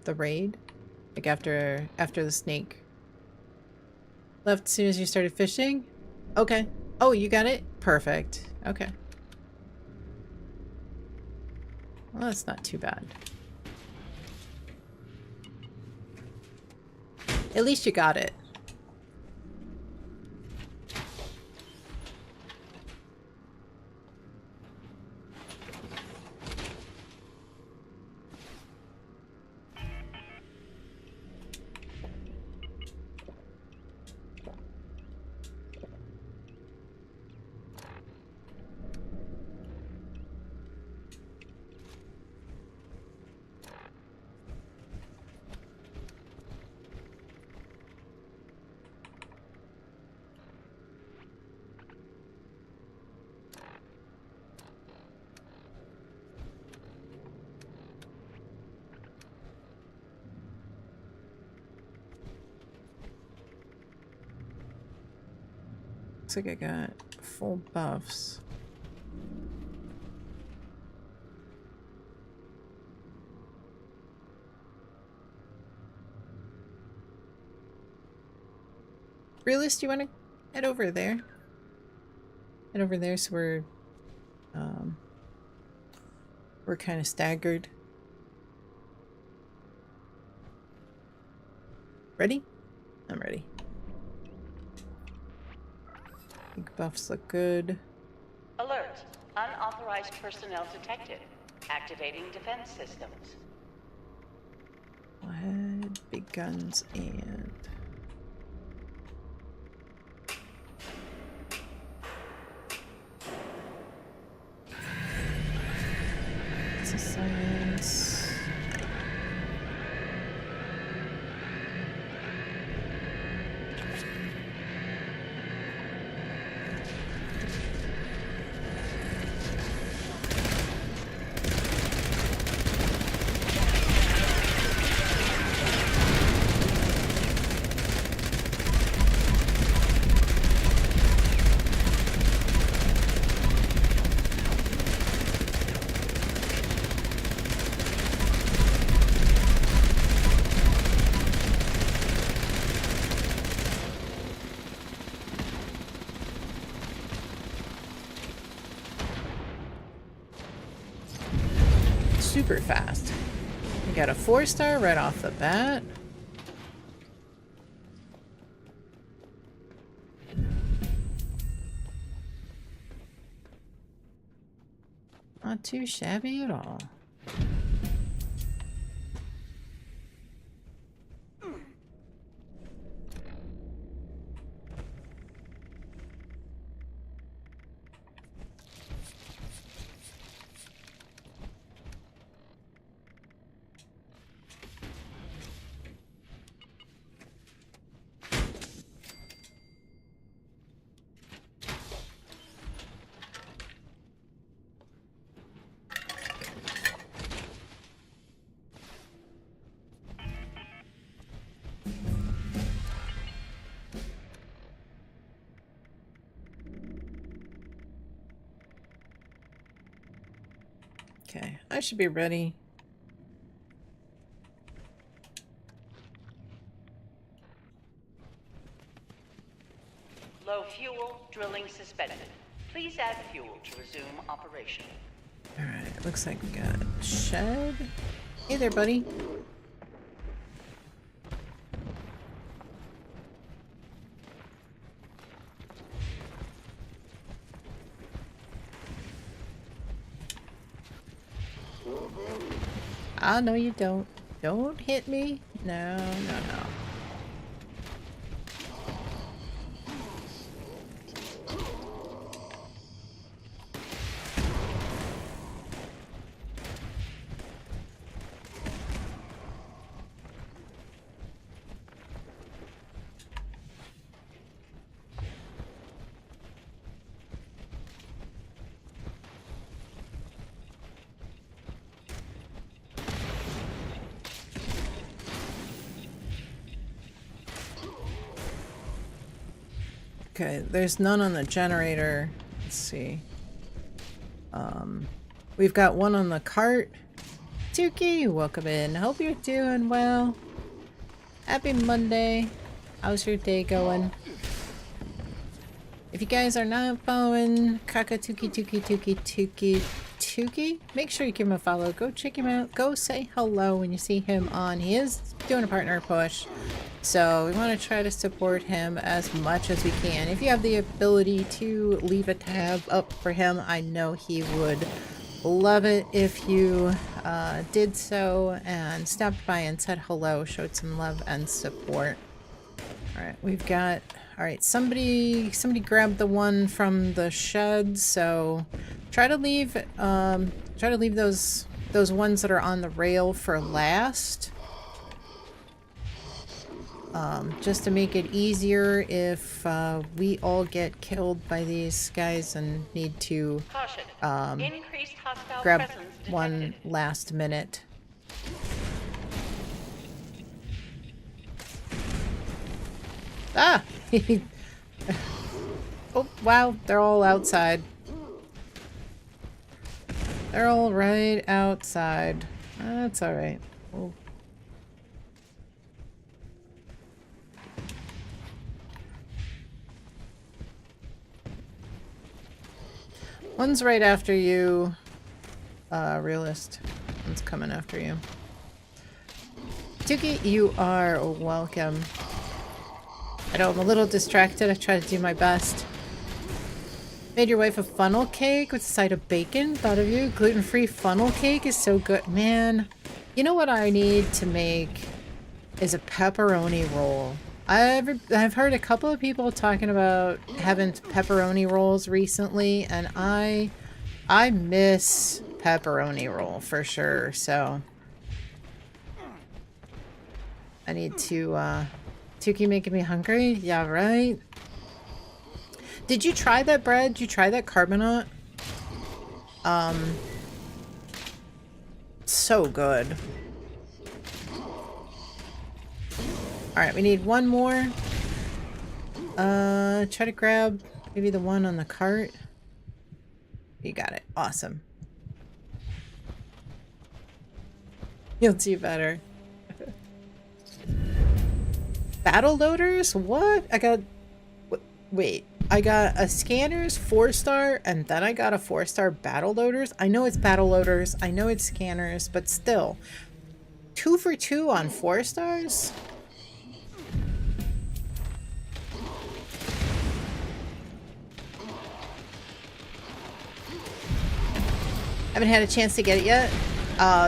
raid, like after the snake left as soon as you started fishing. Okay. Oh, you got it? Perfect. Okay. Well, that's not too bad. At least you got it. Looks like I got full buffs. Realist, you want to head over there? Head over there so we're kind of staggered. Ready? I'm ready. I think buffs look good. Alert. Unauthorized personnel detected. Activating defense systems. Go ahead, big guns and... It's a science. super fast. We got a 4-star right off the bat. Not too shabby at all. Okay, I should be ready. Low fuel, drilling suspended. Please add fuel to resume operation. Alright, looks like we got a shed. Hey there, buddy. Ah, no you don't. Don't hit me. No, no, no. Okay, there's none on the generator. Let's see. We've got one on the cart. Tuki, welcome in. Hope you're doing well. Happy Monday. How's your day going? If you guys are not following Tuki, make sure you give him a follow. Go check him out. Go say hello when you see him on. He is doing a partner push. So we want to try to support him as much as we can. If you have the ability to leave a tab up for him, I know he would love it if you did so and stopped by and said hello, showed some love and support. Alright, we've got... Alright, somebody grabbed the one from the shed, so try to leave those ones that are on the rail for last. Just to make it easier if we all get killed by these guys and need to grab one last minute. Ah! Oh, wow, they're all outside. They're all right outside. That's alright. Oh. One's right after you, Realist. One's coming after you. Tuki, you are welcome. I know I'm a little distracted. I try to do my best. Made your wife a funnel cake with a side of bacon. Thought of you. Gluten-free funnel cake is so good. Man, you know what I need to make is a pepperoni roll. I've heard a couple of people talking about having pepperoni rolls recently, and I miss pepperoni roll for sure. So I need to. Tuki making me hungry. Yeah, right. Did you try that bread? Did you try that carbonate? So good. Alright, we need one more. Try to grab maybe the one on the cart. You got it. Awesome. You'll do better. Battle loaders? What? I got... Wait. I got a scanners 4-star, and then I got a 4-star battle loaders. I know it's battle loaders, I know it's scanners, but still. 2 for 2 on 4 stars? Haven't had a chance to get it yet.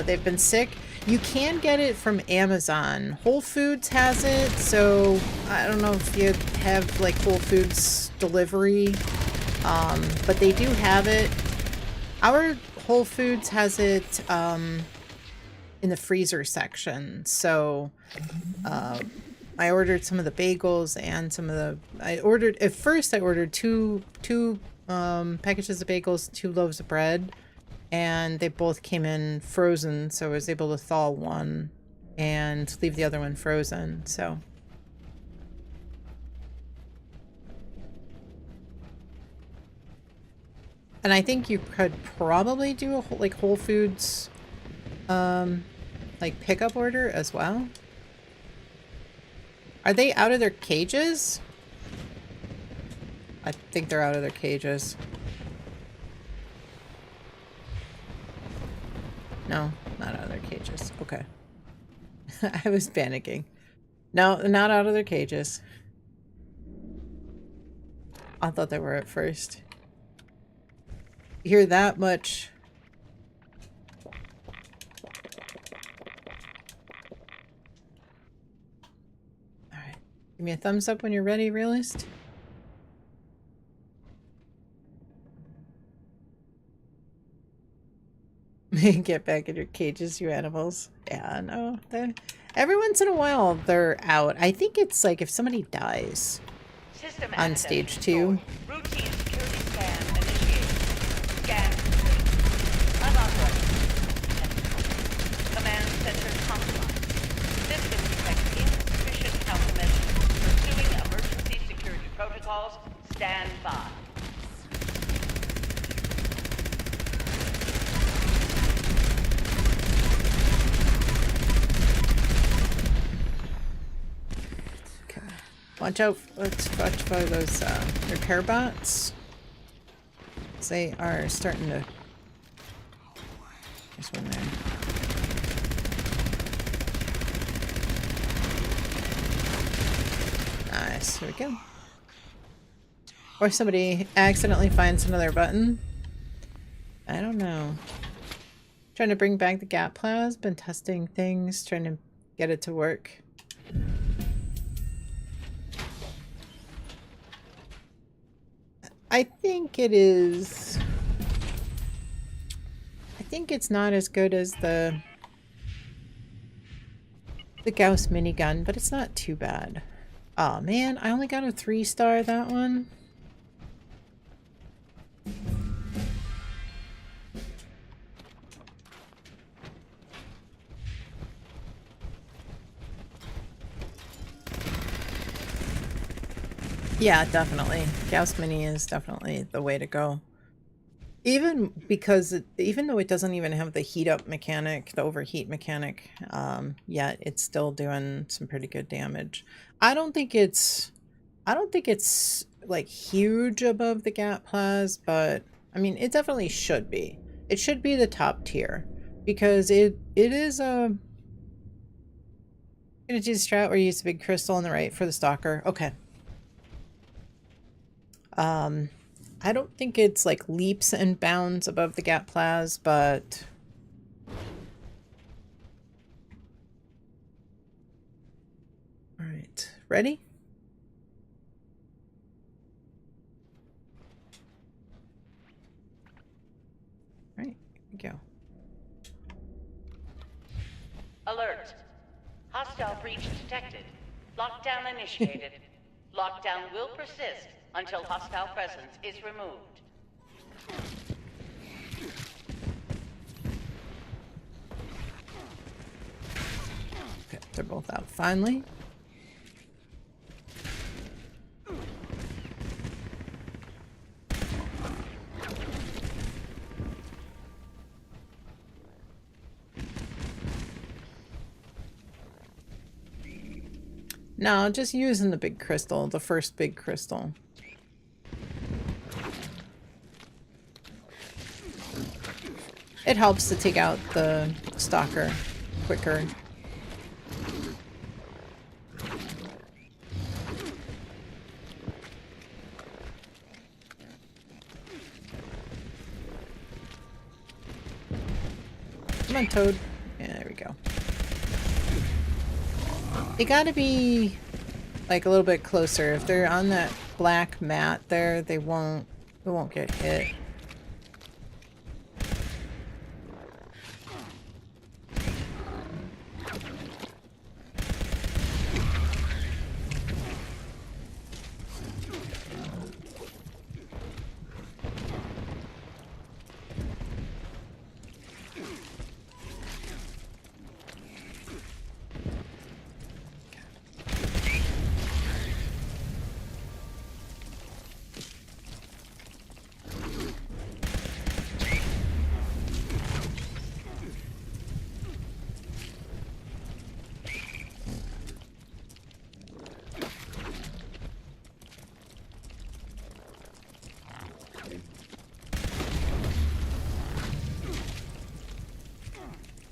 They've been sick. You can get it from Amazon. Whole Foods has it, so I don't know if you have like Whole Foods delivery, but they do have it. Our Whole Foods has it in the freezer section, so I ordered some of the bagels and some of the... At first I ordered two packages of bagels, 2 loaves of bread, and they both came in frozen, so I was able to thaw one and leave the other one frozen, so. And I think you could probably do a like Whole Foods like pickup order as well. Are they out of their cages? I think they're out of their cages. No, not out of their cages. Okay. I was panicking. No, not out of their cages. I thought they were at first. You hear that much? Alright. Give me a thumbs up when you're ready, Realist. Get back in your cages, you animals. Yeah, no. Every once in a while, they're out. I think it's like if somebody dies System on access stage restored. 2. Routine security scan initiated. Scan complete. Unauthorized. Command center compromised. System detects insufficient countermeasures. Pursuing emergency security protocols. Stand by. Watch out, let's watch for those repair bots. They are starting to... There's one there. Nice, here we go. Or somebody accidentally finds another button. I don't know. Trying to bring back the gap plas, been testing things, trying to get it to work. I think it is... I think it's not as good as the Gauss minigun, but it's not too bad. Oh man, I only got a 3-star that one. Yeah, definitely. Gauss Mini is definitely the way to go. Even because, even though it doesn't even have the heat up mechanic, the overheat mechanic, yet it's still doing some pretty good damage. I don't think it's like huge above the Gap Plas, but I mean, it definitely should be. It should be the top tier because it is a... Gonna do the strat where you use the big crystal on the right for the stalker. Okay. I don't think it's like leaps and bounds above the Gap Plas, but all right, ready? All right, here we go. Alert. Hostile breach detected. Lockdown initiated. Lockdown will persist until hostile presence is removed. Okay, they're both out finally. No, just using the big crystal, the first big crystal. It helps to take out the stalker quicker. Come on, Toad. Yeah, there we go. They gotta be like a little bit closer. If they're on that black mat there, they won't get hit.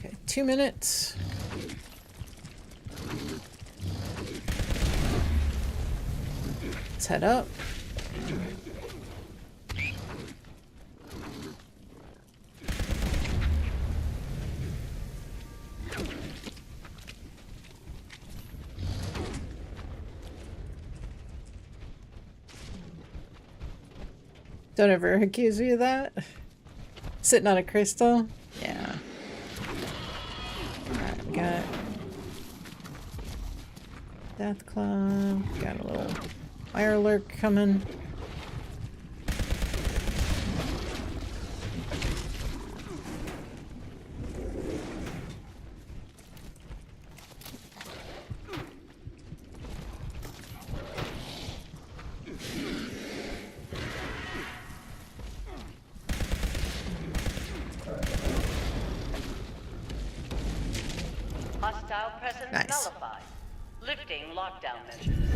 Okay, 2 minutes. Let's head up. Don't ever accuse me of that. Sitting on a crystal? Yeah. Alright, we got Death Claw. We got a little fire lurk coming. Hostile presence Nice. nullified. Lifting lockdown measures.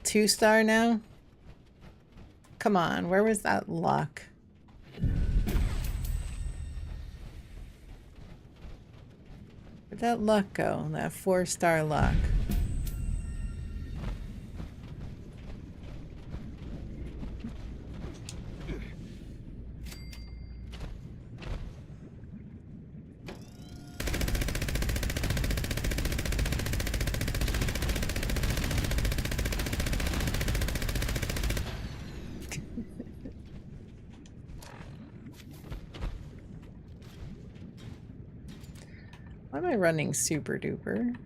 2-star now? Come on, where was that luck? Where'd that luck go? That 4-star luck. Why am I running super duper?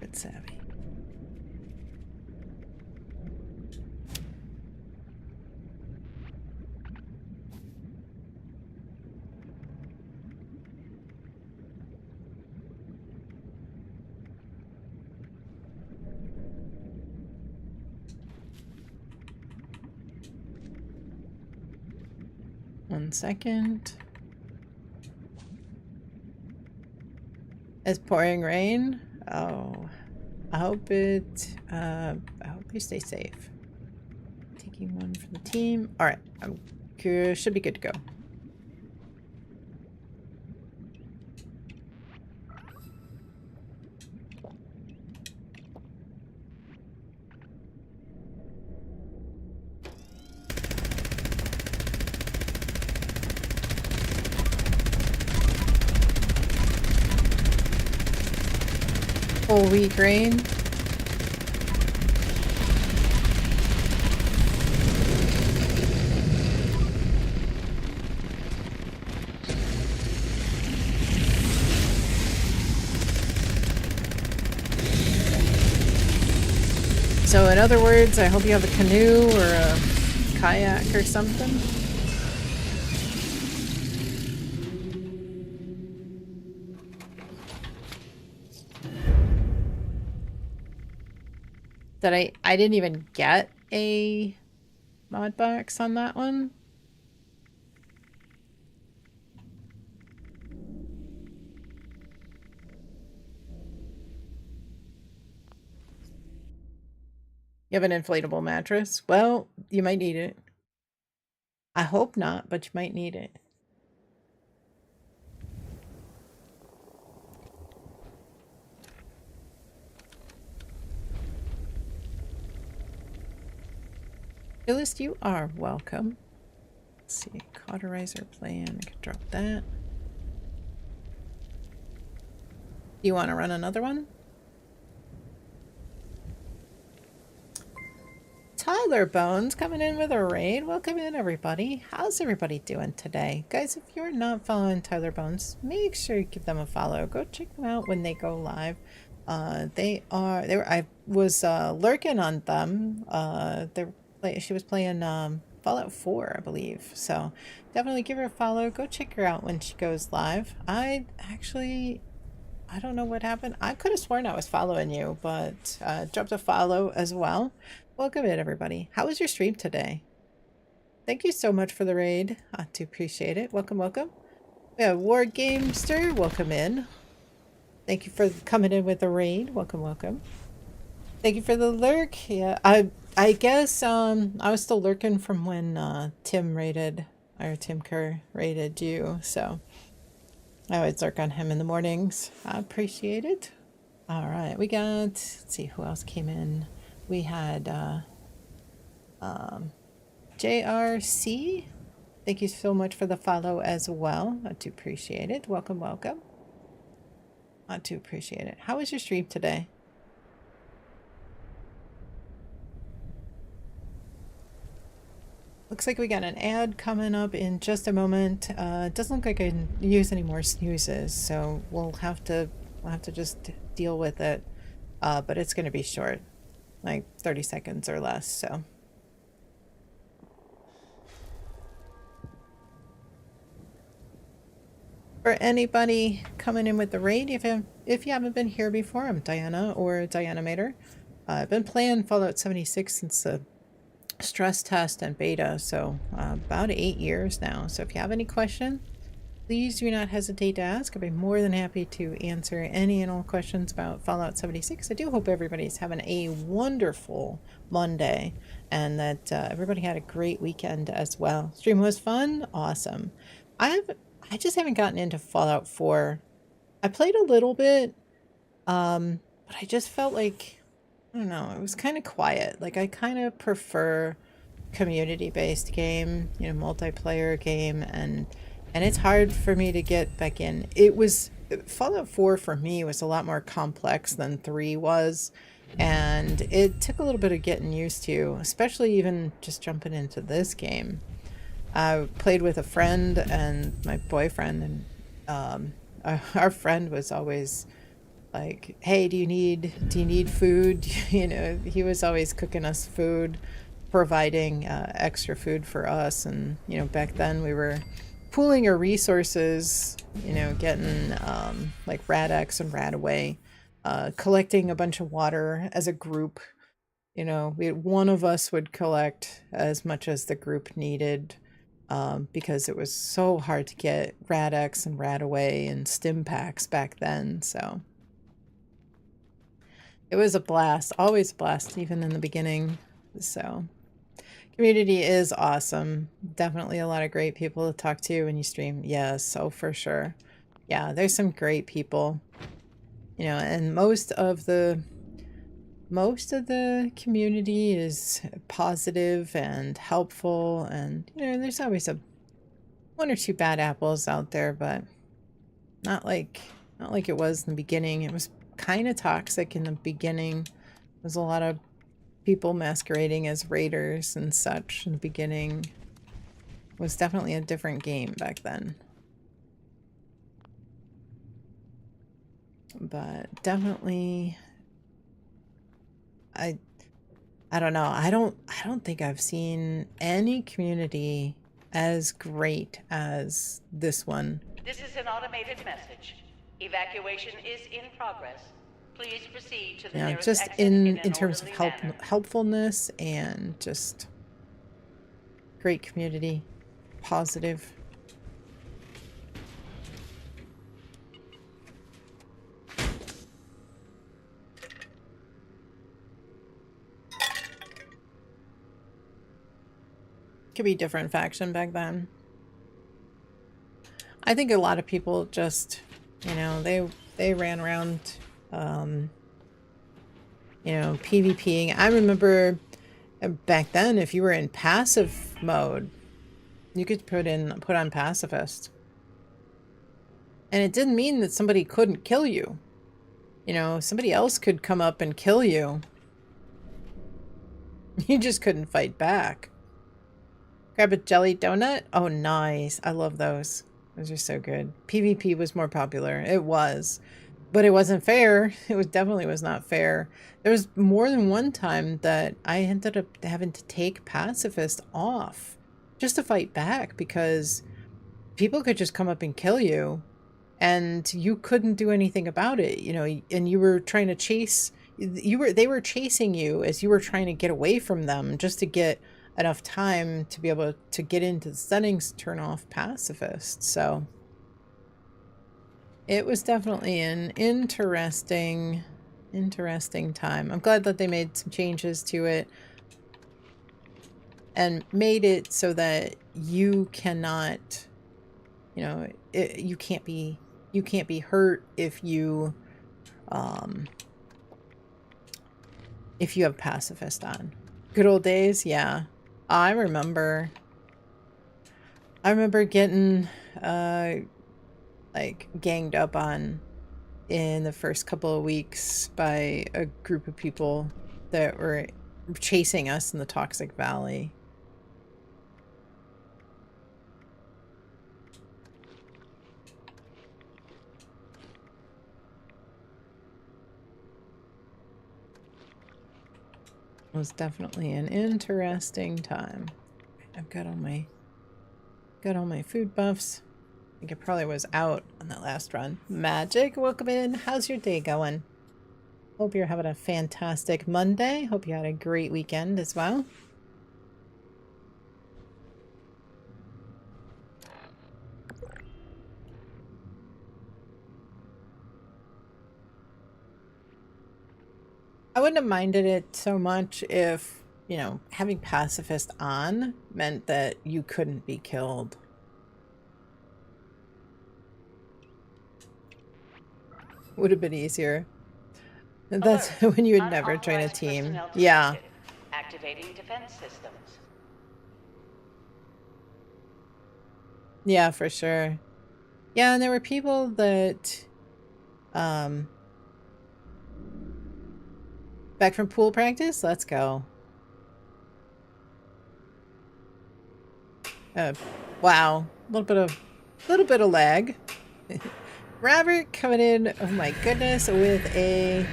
Bit savvy. One second. It's pouring rain? Oh. I hope I hope you stay safe. Taking one for the team. Alright, I'm good. Should be good to go. Full week rain. So in other words, I hope you have a canoe or a kayak or something. That I didn't even get a mod box on that one. You have an inflatable mattress? Well, you might need it. I hope not, but you might need it. Phyllis, you are welcome. Let's see, cauterizer plan. I could drop that. You want to run another one? Tyler Bones coming in with a raid. Welcome in, everybody. How's everybody doing today? Guys, if you're not following Tyler Bones, make sure you give them a follow. Go check them out when they go live. I was lurking on them. She was playing Fallout 4, I believe. So definitely give her a follow. Go check her out when she goes live. I don't know what happened. I could have sworn I was following you, but dropped a follow as well. Welcome in, everybody. How was your stream today? Thank you so much for the raid. I do appreciate it. Welcome, welcome. We have War Gamester. Welcome in. Thank you for coming in with the raid. Welcome, welcome. Thank you for the lurk. Yeah, I guess I was still lurking from when Tim Kerr raided you, so I always lurk on him in the mornings. I appreciate it. All right, we got, let's see who else came in. We had JRC. Thank you so much for the follow as well. I do appreciate it. Welcome, welcome. I do appreciate it. How was your stream today? Looks like we got an ad coming up in just a moment. It doesn't look like I can use any more snoozes, so we'll have to just deal with it. But it's going to be short, like 30 seconds or less. So. For anybody coming in with the raid, if you haven't been here before, I'm Diana or Dianamator. I've been playing Fallout 76 since the stress test and beta, so about 8 years now. So if you have any questions, please do not hesitate to ask. I'd be more than happy to answer any and all questions about Fallout 76. I do hope everybody's having a wonderful Monday and that everybody had a great weekend as well. Stream was fun. Awesome. I just haven't gotten into Fallout 4. I played a little bit, but I just felt like, I don't know, it was kind of quiet. Like, I kind of prefer community-based game, you know, multiplayer game, and it's hard for me to get back in. Fallout 4 for me was a lot more complex than 3 was, and it took a little bit of getting used to, especially even just jumping into this game. I played with a friend and my boyfriend, and our friend was always like, "Hey, do you need food?" You know, he was always cooking us food, providing extra food for us. And you know, back then we were pooling our resources. You know, getting like Rad-X and Rad-Away, collecting a bunch of water as a group. You know, one of us would collect as much as the group needed. Because it was so hard to get Rad-X and Rad-Away and stim packs back then, so it was a blast, always a blast, even in the beginning. So community is awesome. Definitely a lot of great people to talk to when you stream. Yes, so for sure. Yeah, there's some great people, you know, and most of the community is positive and helpful, and you know, there's always one or two bad apples out there, but not like it was in the beginning. It was kind of toxic in the beginning. There's a lot of people masquerading as raiders and such in the beginning. It was definitely a different game back then. But definitely I don't know. I don't think I've seen any community as great as this one. This is an automated message. Evacuation is in progress. Please proceed to the nearest just exit in an terms of orderly manner. helpfulness and just great community, positive. Could be different faction back then. I think a lot of people just, you know, they ran around, you know, PvPing. I remember back then, if you were in passive mode, you could put on pacifist. And it didn't mean that somebody couldn't kill you. You know, somebody else could come up and kill you. You just couldn't fight back. Grab a jelly donut? Oh, nice. I love those. Those are so good. PvP was more popular. It was. But it wasn't fair. It definitely was not fair. There was more than one time that I ended up having to take pacifist off just to fight back because people could just come up and kill you and you couldn't do anything about it, you know, and you were trying to chase, they were chasing you as you were trying to get away from them just to get enough time to be able to get into the settings, turn off pacifist. So it was definitely an interesting time. I'm glad that they made some changes to it and made it so that you cannot, you know, you can't be hurt if you have pacifist on. Good old days, yeah. I remember getting like ganged up on in the first couple of weeks by a group of people that were chasing us in the Toxic Valley. It was definitely an interesting time. I've got all my food buffs. I think it probably was out on that last run. Magic, welcome in. How's your day going? Hope you're having a fantastic Monday. Hope you had a great weekend as well. I wouldn't have minded it so much if, you know, having pacifist on meant that you couldn't be killed. Would have been easier. That's when you would never join a team. Yeah. Activating defense systems. Yeah, for sure. Yeah, and there were people that back from pool practice? Let's go. Wow. A little bit of lag. Robert coming in, oh my goodness, with a,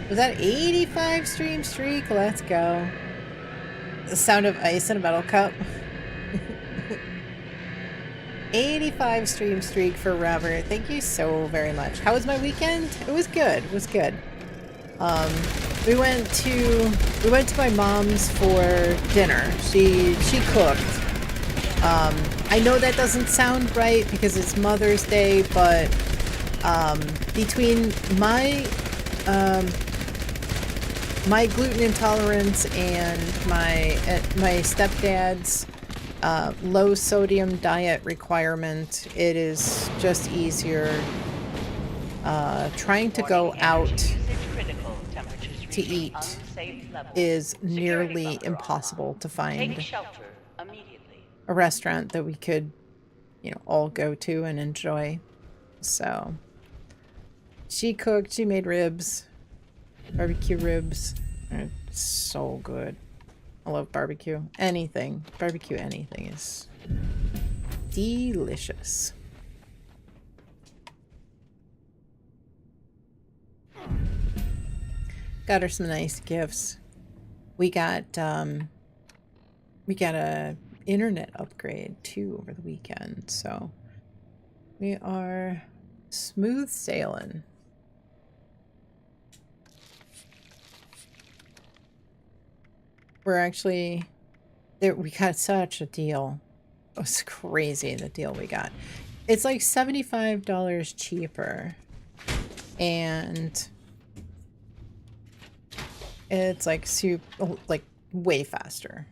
was that 85 stream streak? Let's go. The sound of ice in a metal cup. 85 stream streak for Robert. Thank you so very much. How was my weekend? It was good. It was good. We went to my mom's for dinner. She cooked. I know that doesn't sound right because it's Mother's Day, but between my my gluten intolerance and my stepdad's low sodium diet requirement, it is just easier trying to go out to eat is nearly impossible to find a restaurant that we could, you know, all go to and enjoy. So she cooked, she made ribs, barbecue ribs. They're so good. I love barbecue. Anything. Barbecue anything is delicious. Got her some nice gifts. We got a internet upgrade too over the weekend, so we are smooth sailing. We're actually there. We got such a deal. It was crazy, the deal we got. It's like $75 cheaper, and it's like way faster.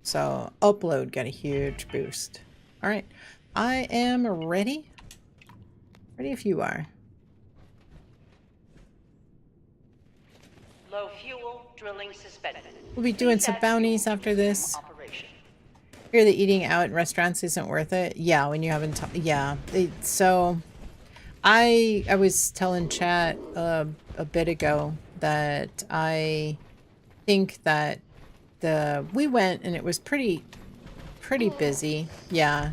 So upload got a huge boost. All right, I am ready. Ready if you are. Low fuel, drilling suspended. We'll be doing some bounties after this. Hear that eating out in restaurants isn't worth it. Yeah, when you haven't. Yeah, so I was telling chat a bit ago that I think that we went and it was pretty busy. Yeah,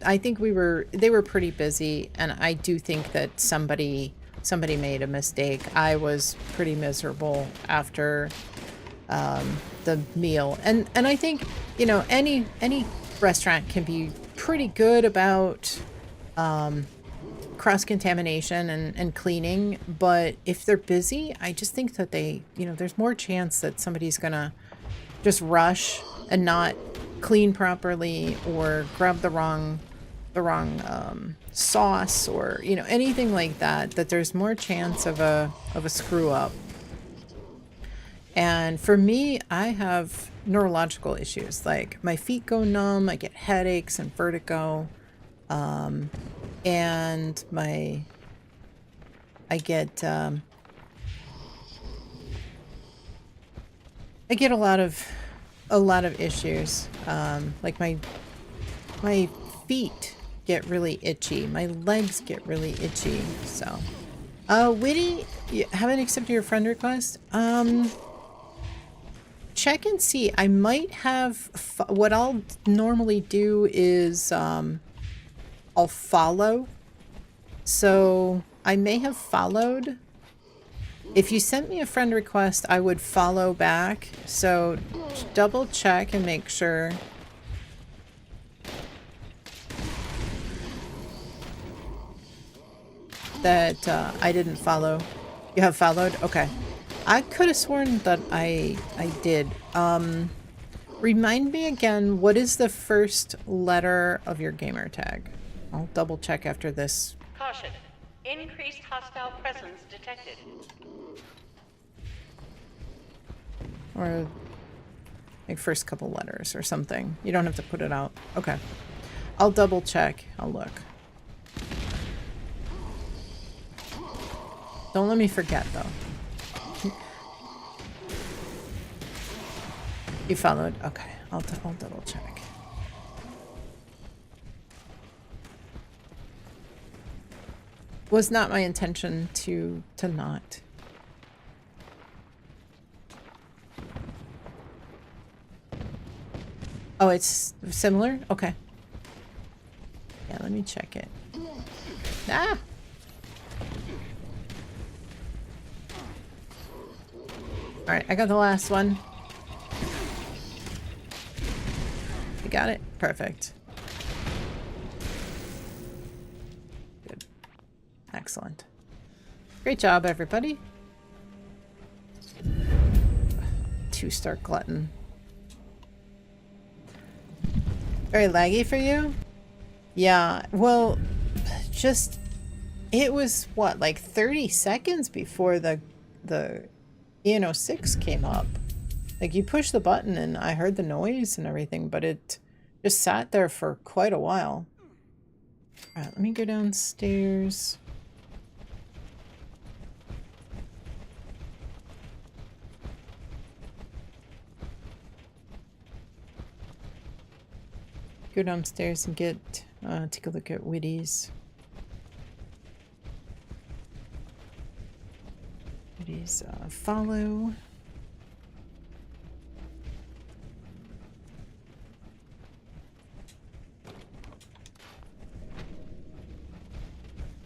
I think they were pretty busy, and I do think that somebody made a mistake. I was pretty miserable after the meal, and I think, you know, any restaurant can be pretty good about cross-contamination and cleaning, but if they're busy, I just think that there's more chance that somebody's gonna just rush and not clean properly, or grab the wrong sauce, or, you know, anything like that, that there's more chance of a screw up. And for me, I have neurological issues. Like, my feet go numb, I get headaches and vertigo, and I get a lot of issues. Like my feet get really itchy, my legs get really itchy. So, Witty, you haven't accepted your friend request. Check and see. I might have. What I'll normally do is I'll follow. So I may have followed. If you sent me a friend request, I would follow back. So double check and make sure that I didn't follow. You have followed? Okay. I could have sworn that I did. Remind me again, what is the first letter of your gamer tag? I'll double check after this. Caution. Increased hostile presence detected. Or like first couple letters or something. You don't have to put it out. Okay. I'll double check. I'll look. Don't let me forget though. You followed? Okay. I'll double check. Was not my intention to not. Oh, it's similar? Okay. Yeah, let me check it. Ah! Alright, I got the last one. You got it? Perfect. Good. Excellent. Great job, everybody. 2-star glutton. Very laggy for you? Yeah, well, just, it was what, like 30 seconds before the EN06 came up. Like, you push the button and I heard the noise and everything, but it just sat there for quite a while. All right, let me go downstairs. Go downstairs and get, take a look at Witty's. Witty's, follow.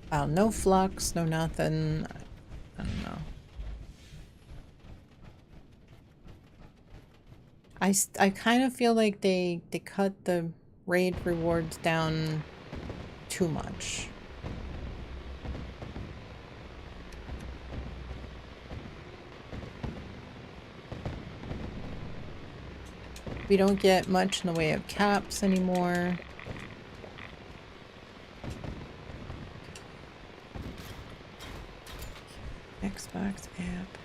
Wow, no flux, no nothing. I don't know. I kind of feel like they cut the raid rewards down too much. We don't get much in the way of caps anymore. Xbox app.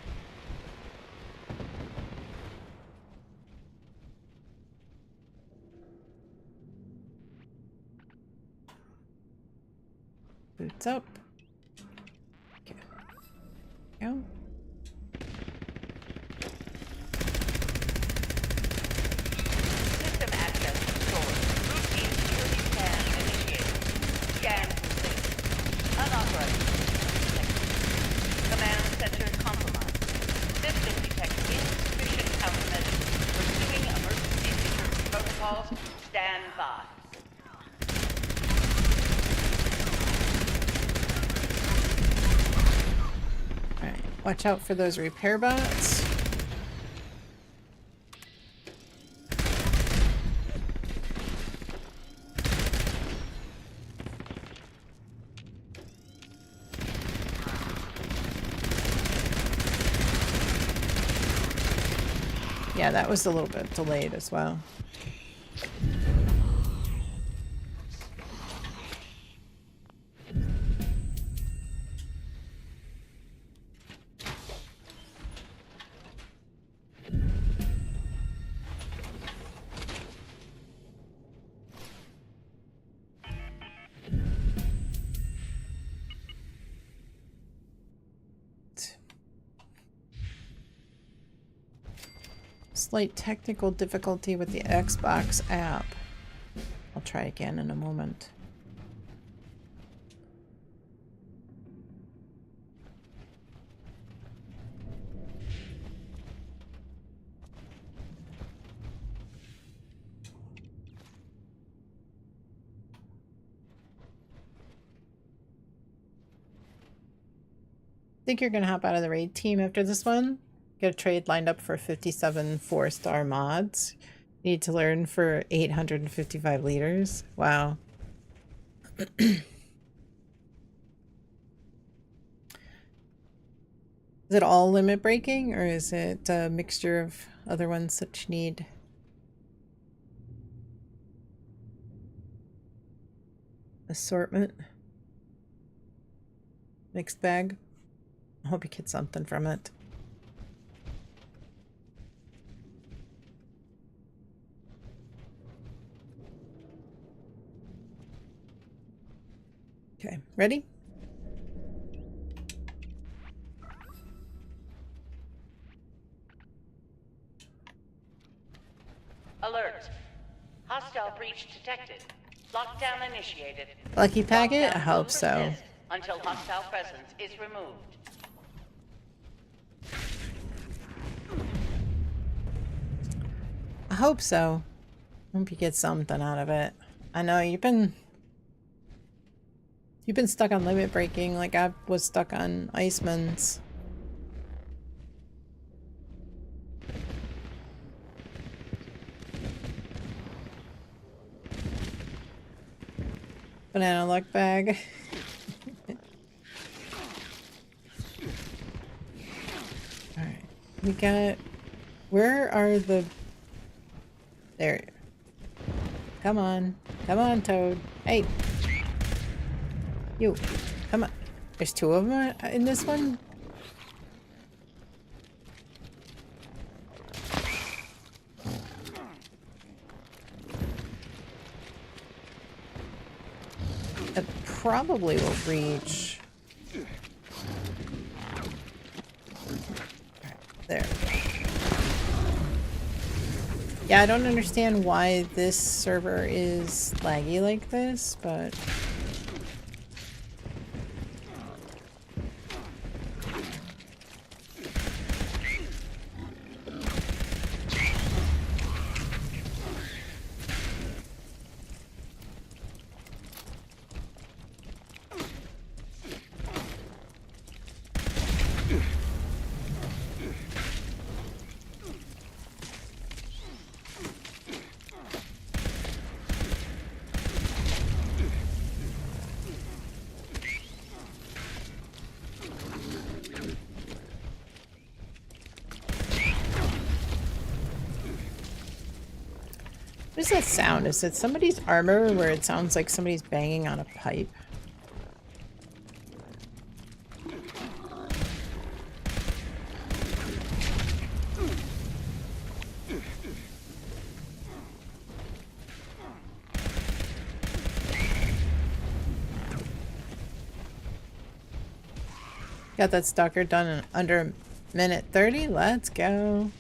Boots up. Okay. Go. System access restored. Routine security scan initiated. Scan complete. Unauthorized. Command center compromised. System detects insufficient countermeasures. Pursuing emergency security protocols. Stand by. Alright, watch out for those repair bots. Yeah, that was a little bit delayed as well. Slight technical difficulty with the Xbox app. I'll try again in a moment. Think you're gonna hop out of the raid team after this one? Get a trade lined up for 57 4-star mods. Need to learn for 855 liters. Wow. Is it all limit breaking, or is it a mixture of other ones that you need? Assortment? Mixed bag? I hope you get something from it. Okay, ready? Alert. Hostile breach detected. Lockdown initiated. Lucky packet? Lockdown I hope will so. persist until hostile presence is removed. I hope so. Hope you get something out of it. I know you've been stuck on limit breaking like I was stuck on Iceman's. Banana luck bag. Alright. We got... Where are the... There. Come on. Come on, Toad. Hey! You. Come on. There's two of them in this one? That probably will reach. There. Yeah, I don't understand why this server is laggy like this, but... What is that sound? Is it somebody's armor where it sounds like somebody's banging on a pipe? Got that stalker done in under a minute 30. Let's go.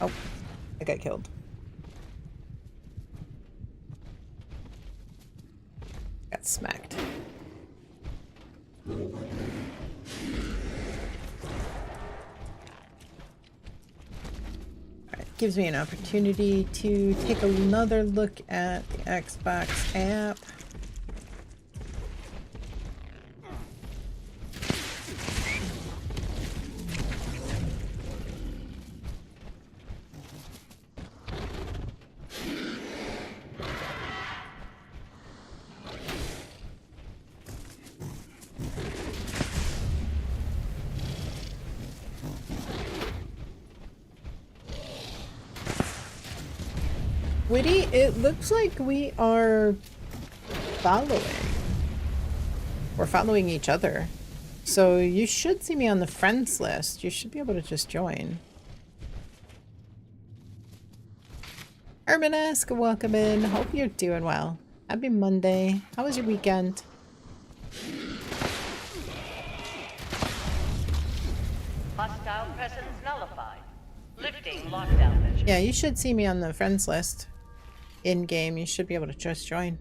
Oh, I got killed. Got smacked. Alright, gives me an opportunity to take another look at the Xbox app. Witty, it looks like we are following. We're following each other. So you should see me on the friends list. You should be able to just join. Urbanesque, welcome in. Hope you're doing well. Happy Monday. How was your weekend? Hostile presence nullified. Lifting lockdown measures. Yeah, you should see me on the friends list. In game, you should be able to just join.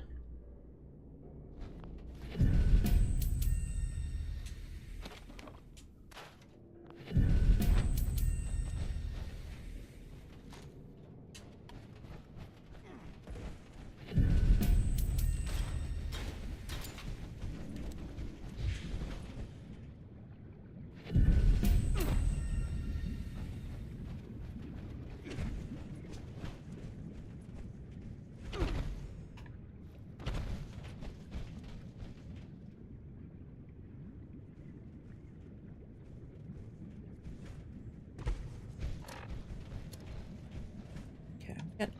Got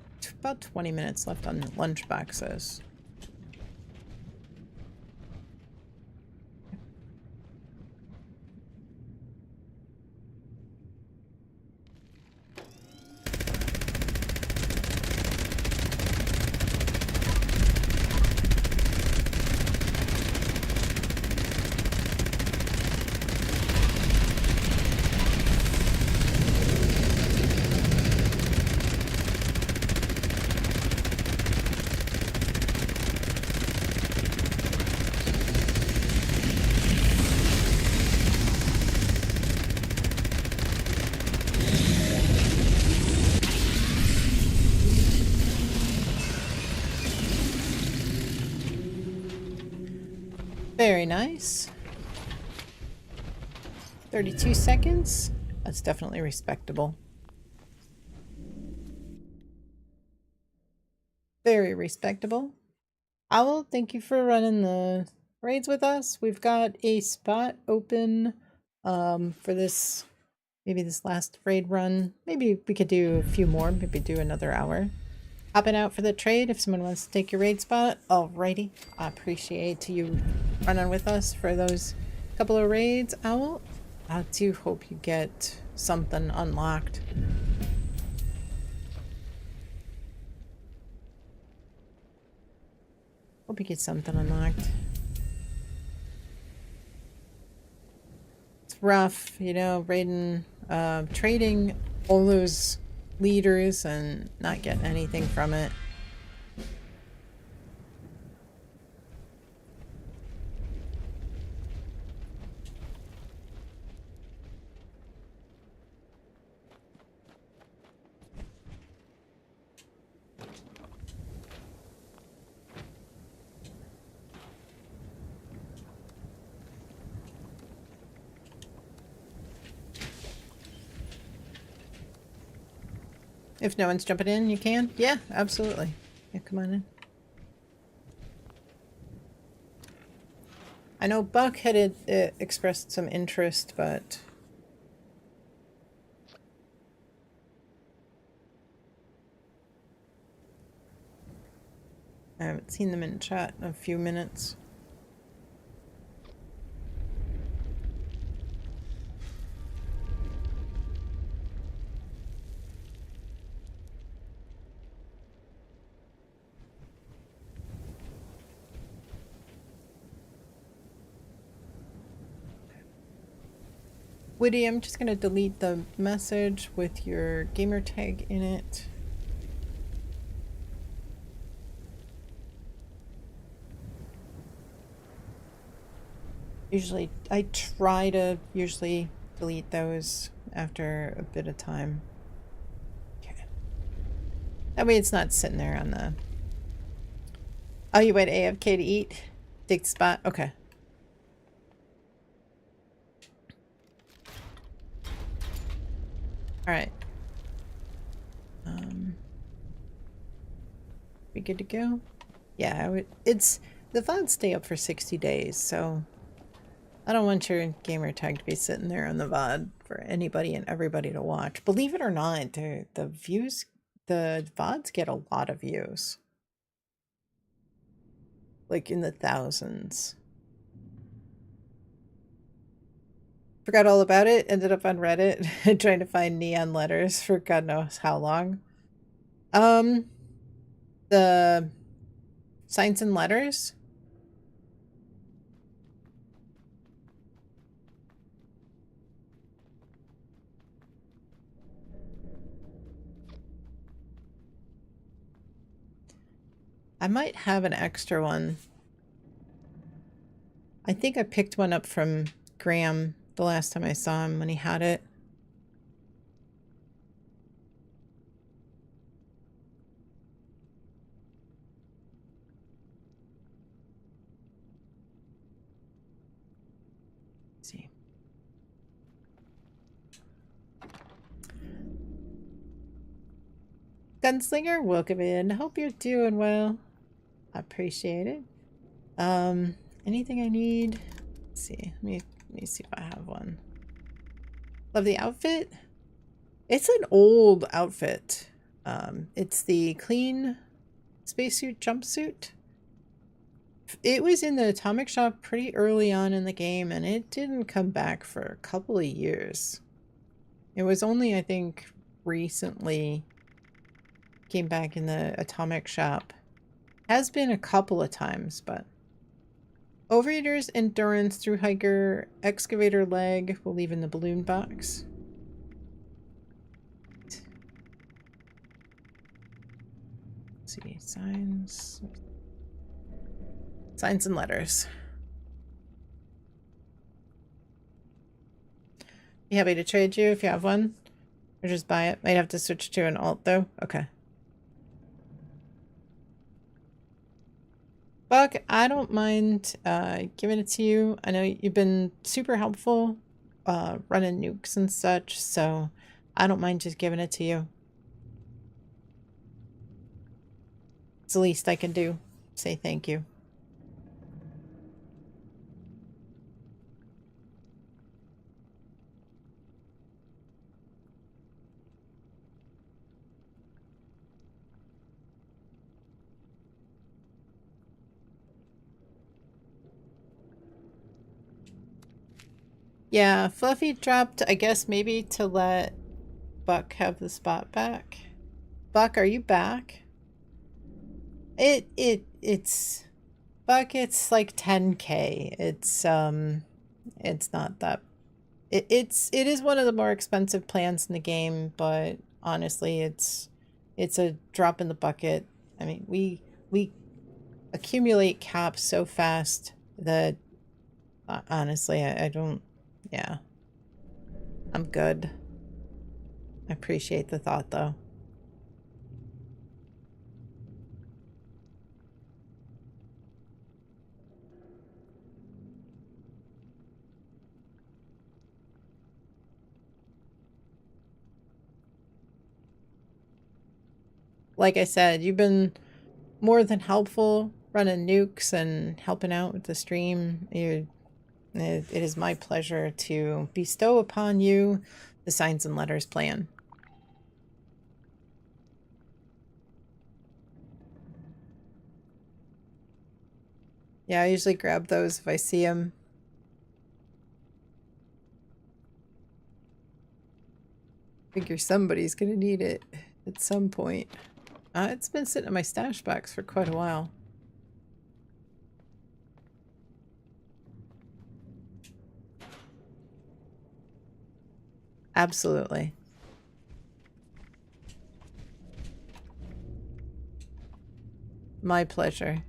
about 20 minutes left on lunch boxes. Very nice. 32 seconds. That's definitely respectable. Very respectable. Owl, thank you for running the raids with us. We've got a spot open for this, maybe this last raid run. Maybe we could do a few more, maybe do another hour. Hopping out for the trade if someone wants to take your raid spot. Alrighty. I appreciate you running with us for those couple of raids, Owl. I do hope you get something unlocked. Hope you get something unlocked. It's rough, you know, raiding, trading all those leaders and not getting anything from it. If no one's jumping in, you can? Yeah, absolutely. Yeah, come on in. I know Buck had expressed some interest, but I haven't seen them in chat in a few minutes. Woody, I'm just gonna delete the message with your gamer tag in it. Usually, I try to usually delete those after a bit of time. Okay. That way it's not sitting there on the... Oh, you went AFK to eat? Dig the spot? Okay. Alright. We good to go? Yeah, it's... The VODs stay up for 60 days, so... I don't want your gamer tag to be sitting there on the VOD for anybody and everybody to watch. Believe it or not, the views... The VODs get a lot of views. Like in the thousands. Forgot all about it. Ended up on Reddit trying to find neon letters for God knows how long. The signs and letters. I might have an extra one. I think I picked one up from Graham the last time I saw him when he had it. Let's see. Gunslinger, welcome in. Hope you're doing well. I appreciate it. Anything I need? Let's see. Let me see if I have one. Love the outfit. It's an old outfit. It's the clean spacesuit jumpsuit. It was in the Atomic Shop pretty early on in the game, and it didn't come back for a couple of years. It was only, I think, recently came back in the Atomic Shop. Has been a couple of times, but... Overeater's Endurance, Through Hiker, Excavator Leg, we'll leave in the balloon box. Let's see, signs and letters. Be happy to trade you if you have one. Or just buy it. Might have to switch to an alt though. Okay. Buck, I don't mind giving it to you. I know you've been super helpful running nukes and such, so I don't mind just giving it to you. It's the least I can do. Say thank you. Yeah, Fluffy dropped, I guess, maybe to let Buck have the spot back. Buck, are you back? It's Buck, it's like 10K. It's not that it is one of the more expensive plans in the game, but honestly it's a drop in the bucket. I mean, we accumulate caps so fast that honestly I don't, yeah. I'm good. I appreciate the thought though. Like I said, you've been more than helpful running nukes and helping out with the stream. It is my pleasure to bestow upon you the Signs and Letters plan. Yeah, I usually grab those if I see them. Figure somebody's gonna need it at some point. It's been sitting in my stash box for quite a while. Absolutely. My pleasure.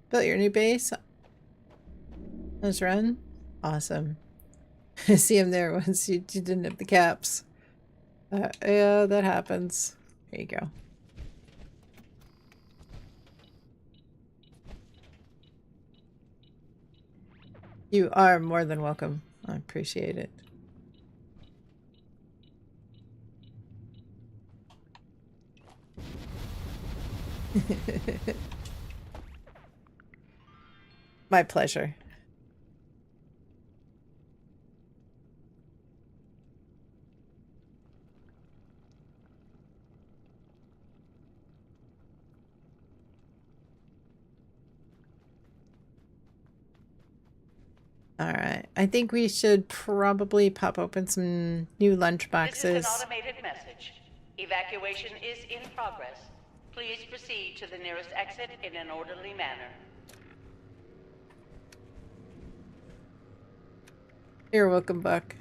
Built your new base? Let's run. Awesome. I see him there once you didn't have the caps. Yeah, that happens. There you go. You are more than welcome. I appreciate it. My pleasure. Alright, I think we should probably pop open some new lunch boxes. This is an automated message. Evacuation is in progress. Please proceed to the nearest exit in an orderly manner. You're welcome, Buck.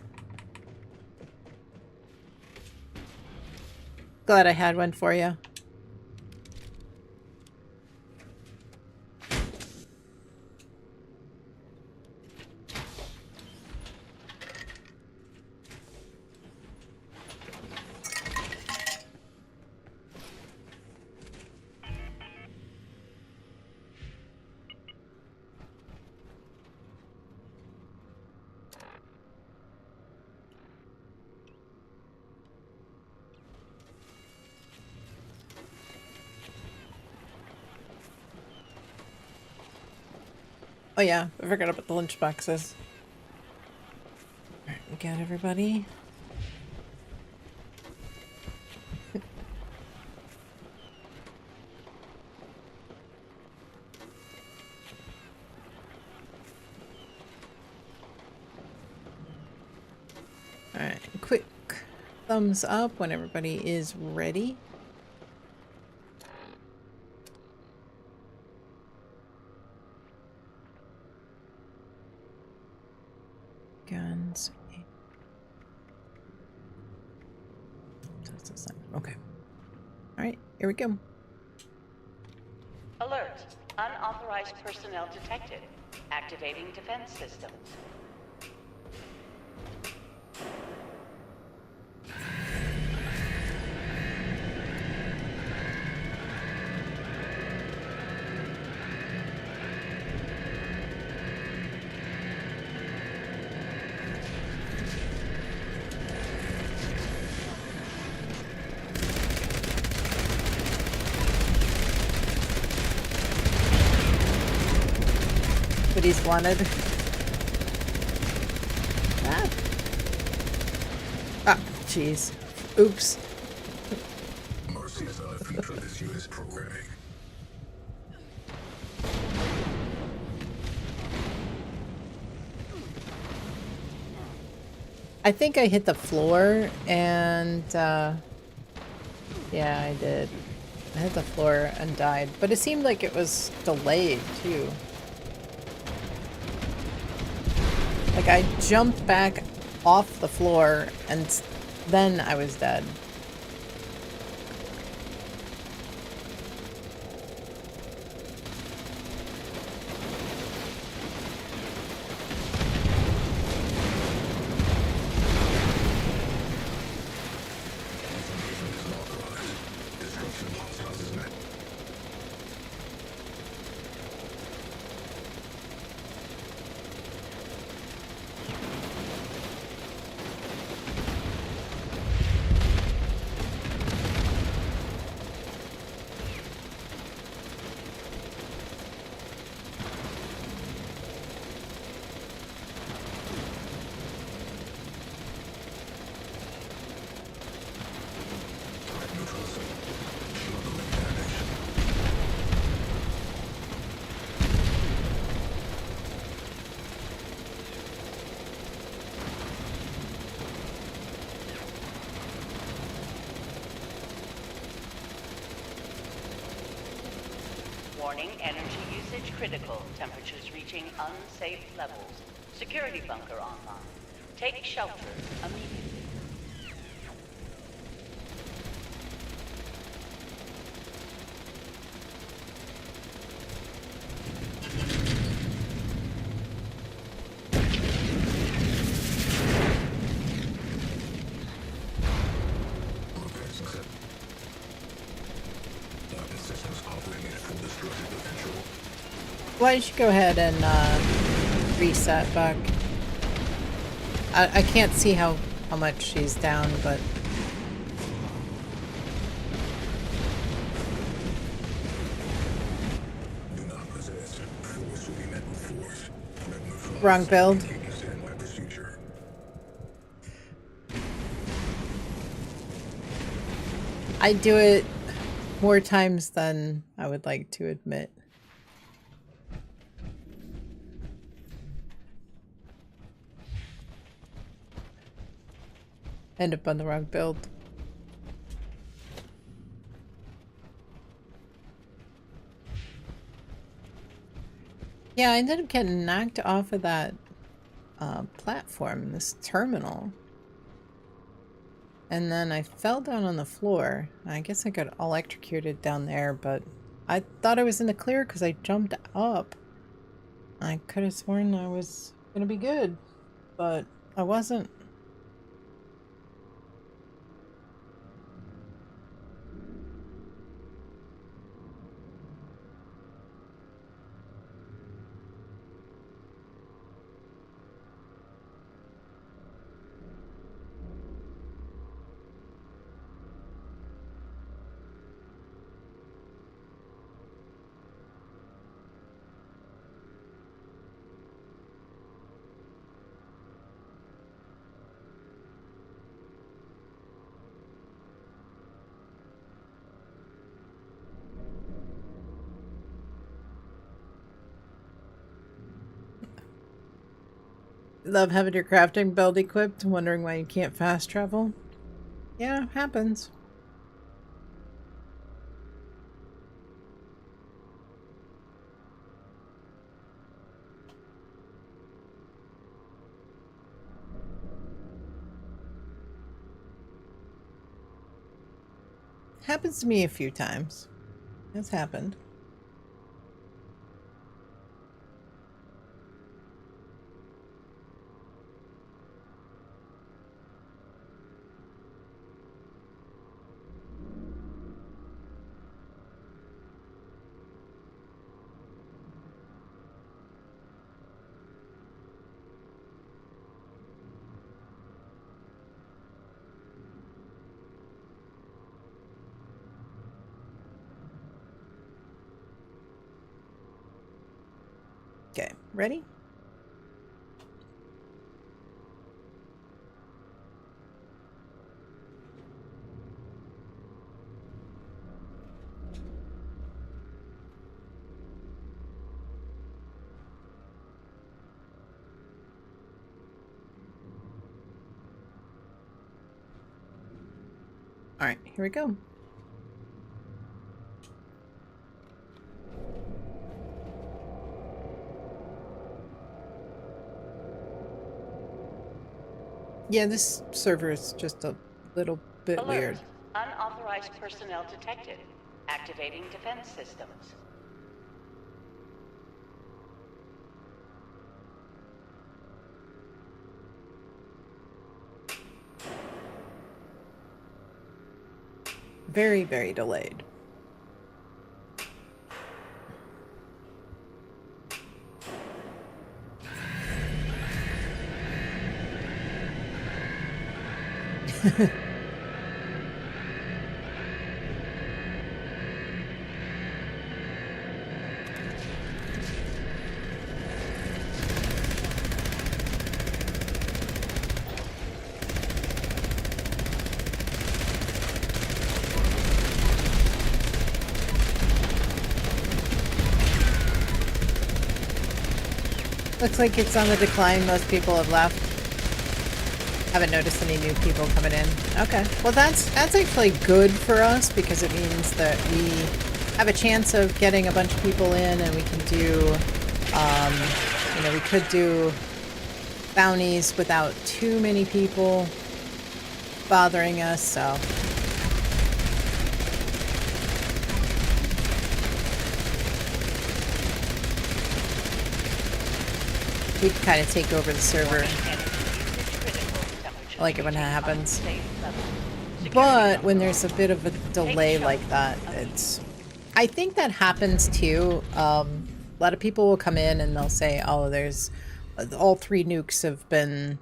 Glad I had one for you. Oh yeah, I forgot about the lunch boxes. Alright, we got everybody. Alright, quick thumbs up when everybody is ready. Guns. Okay. Alright, here we go. Alert. Unauthorized personnel detected. Activating defense systems. But he's wanted. Ah, jeez. Oops. Mercy is elephant for this unit's programming. I think I hit the floor and yeah, I did. I hit the floor and died, but it seemed like it was delayed too. Like I jumped back off the floor and then I was dead. Warning, energy usage critical. Temperatures reaching unsafe levels. Security bunker online. Take shelter immediately. Why don't you go ahead and reset, Buck? I can't see how much she's down, but... Wrong build. I do it more times than I would like to admit. End up on the wrong build. Yeah, I ended up getting knocked off of that platform, this terminal. And then I fell down on the floor. I guess I got electrocuted down there, but I thought I was in the clear because I jumped up. I could have sworn I was gonna be good, but I wasn't. Love having your crafting build equipped, wondering why you can't fast travel. Yeah, happens. Happens to me a few times. It's happened. Okay, ready? All right, here we go. Yeah, this server is just a little bit Alert. weird. Unauthorized personnel detected. Activating defense systems. Very, very delayed. Looks like it's on the decline. Most people have left. Haven't noticed any new people coming in. Okay. Well, that's actually good for us because it means that we have a chance of getting a bunch of people in, and we can do, you know, we could do bounties without too many people bothering us, so. We can kind of take over the server. I like it when that happens. But when there's a bit of a delay like that, it's... I think that happens too. A lot of people will come in and they'll say, oh, there's... all 3 nukes have been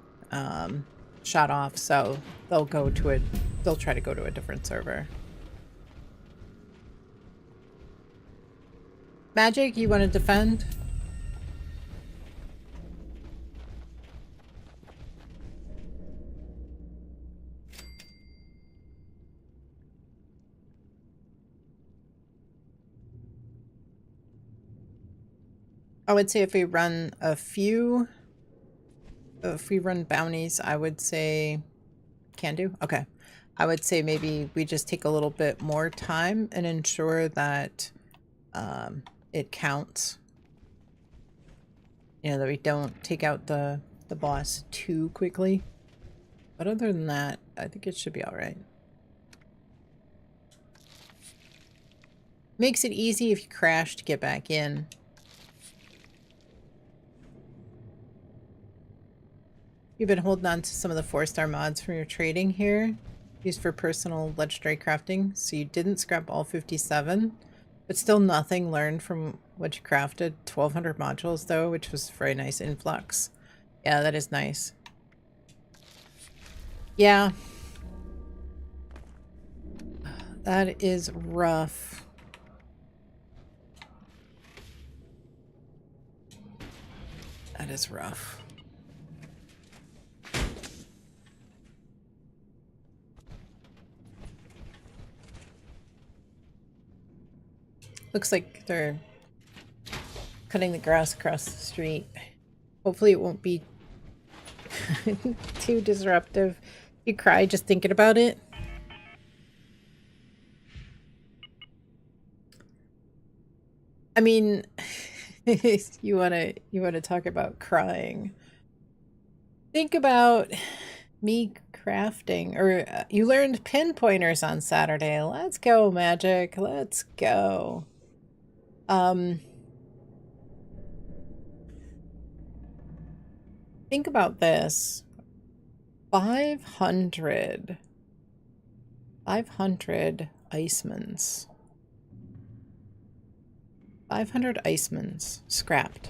shot off, so they'll go to it. They'll try to go to a different server. Magic, you want to defend? I would say if we run a few, if we run bounties, I would say, can do? Okay. I would say maybe we just take a little bit more time and ensure that it counts. You know, that we don't take out the boss too quickly. But other than that, I think it should be all right. Makes it easy if you crash to get back in. You've been holding on to some of the 4-star mods from your trading here, used for personal legendary crafting, so you didn't scrap all 57, but still nothing learned from what you crafted. 1,200 modules though, which was a very nice influx. Yeah, that is nice. Yeah. That is rough. That is rough. Looks like they're cutting the grass across the street. Hopefully it won't be too disruptive. You cry just thinking about it. I mean, you wanna talk about crying. Think about me crafting, or you learned pinpointers on Saturday. Let's go, Magic. Let's go. Think about this. 500 Icemans. 500 Icemans scrapped.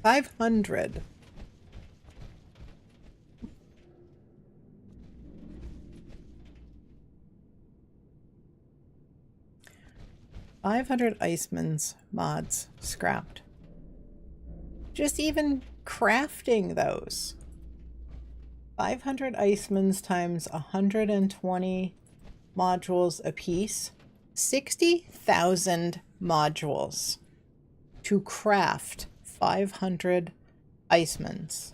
$500. Icemans mods scrapped. Just even crafting those. 500 Icemans times 120 modules apiece. 60,000 modules to craft 500 Icemans.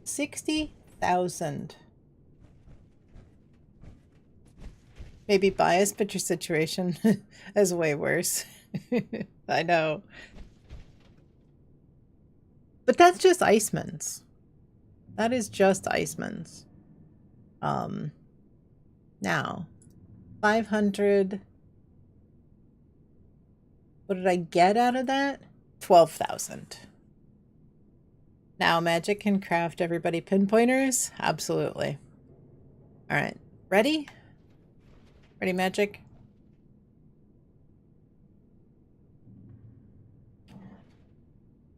60,000. Maybe biased, but your situation is way worse. I know. But that's just Icemans. That is just Icemans. Now, 500. What did I get out of that? 12,000. Now, Magic can craft everybody pinpointers? Absolutely. All right. Ready? Ready, Magic?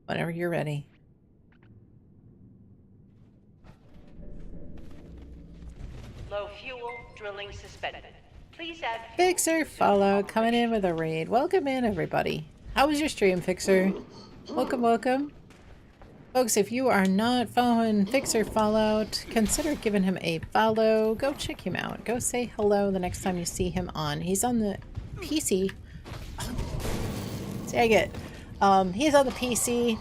Whenever you're ready. Low fuel, drilling suspended. Please add Fixer Fallout coming in with a raid. Welcome in, everybody. How was your stream, Fixer? Welcome, welcome. Folks, if you are not following Fixer Fallout, consider giving him a follow. Go check him out. Go say hello the next time you see him on. He's on the PC. Dang it. He's on the PC.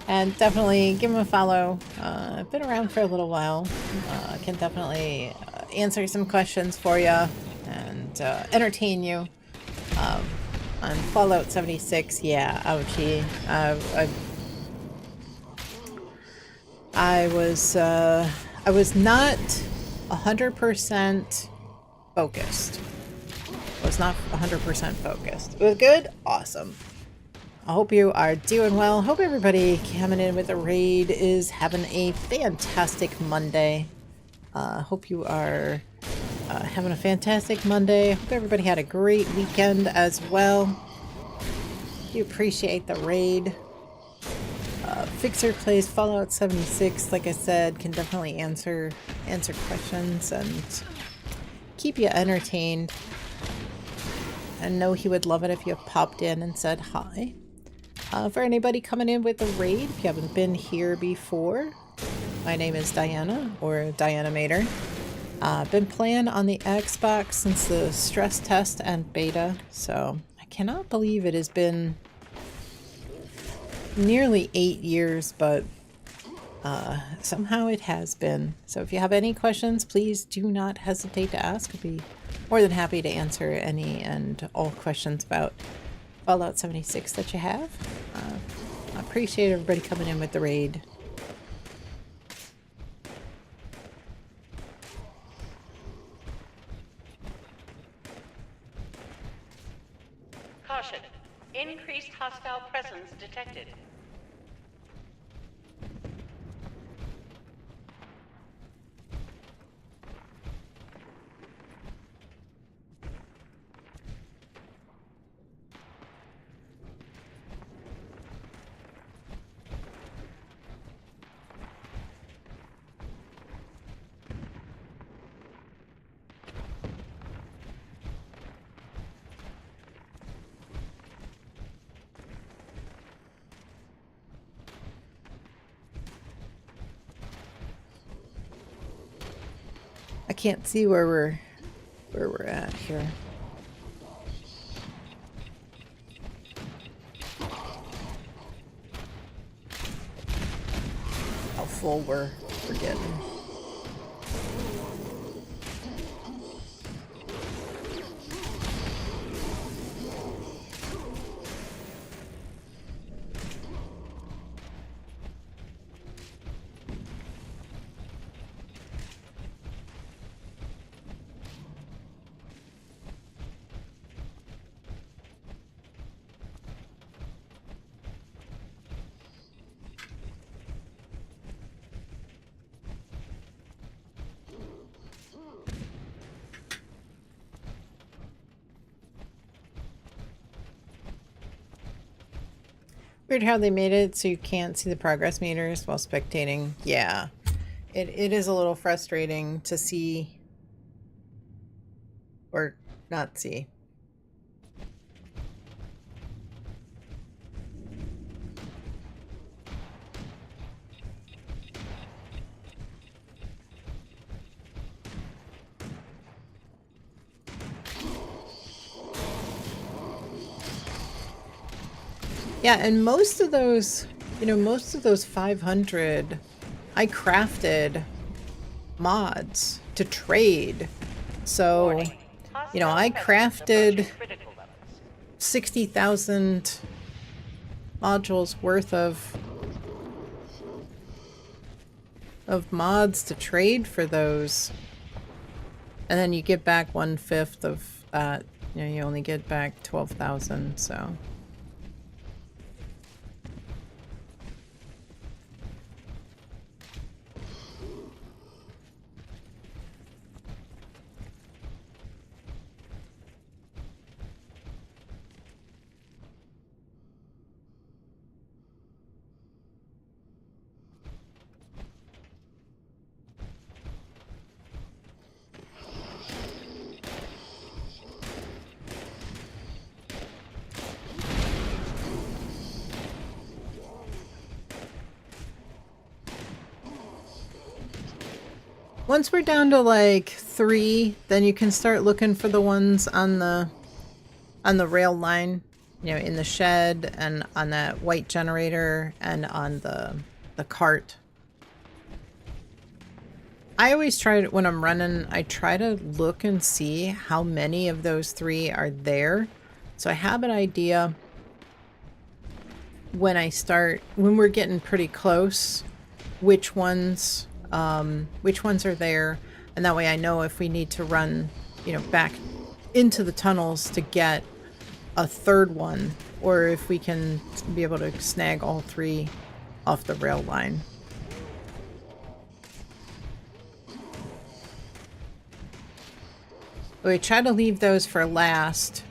And definitely give him a follow. I've been around for a little while. Can definitely answer some questions for you and entertain you. On Fallout 76, yeah, ouchie. I was not 100% focused. Was not 100% focused. It was good? Awesome. I hope you are doing well. Hope everybody coming in with a raid is having a fantastic Monday. Hope you are having a fantastic Monday. Hope everybody had a great weekend as well. You appreciate the raid. Fixer plays Fallout 76, like I said, can definitely answer questions and keep you entertained. I know he would love it if you popped in and said hi. For anybody coming in with the raid, if you haven't been here before, my name is Diana, or Diana Mater. Been playing on the Xbox since the stress test and beta, so I cannot believe it has been nearly 8 years, but somehow it has been. So if you have any questions, please do not hesitate to ask. I'll be more than happy to answer any and all questions about Fallout 76 that you have. I appreciate everybody coming in with the raid. Caution. Increased hostile presence detected. I can't see where we're at here. How full we're getting. Weird how they made it so you can't see the progress meters while spectating. Yeah, it is a little frustrating to see or not see. Yeah, and most of those, most of those 500, I crafted mods to trade. So, I crafted 60,000 modules worth of mods to trade for those. And then you get back 1/5 of that. You only get back 12,000, so... Once we're down to like 3, then you can start looking for the ones on the rail line. you know, in the shed and on that white generator and on the cart. I always try to, when I'm running, I try to look and see how many of those 3 are there. So I have an idea when we're getting pretty close, which ones are there. And that way I know if we need to run, you know, back into the tunnels to get a 3rd one, or if we can be able to snag all 3 off the rail line. We try to leave those for last.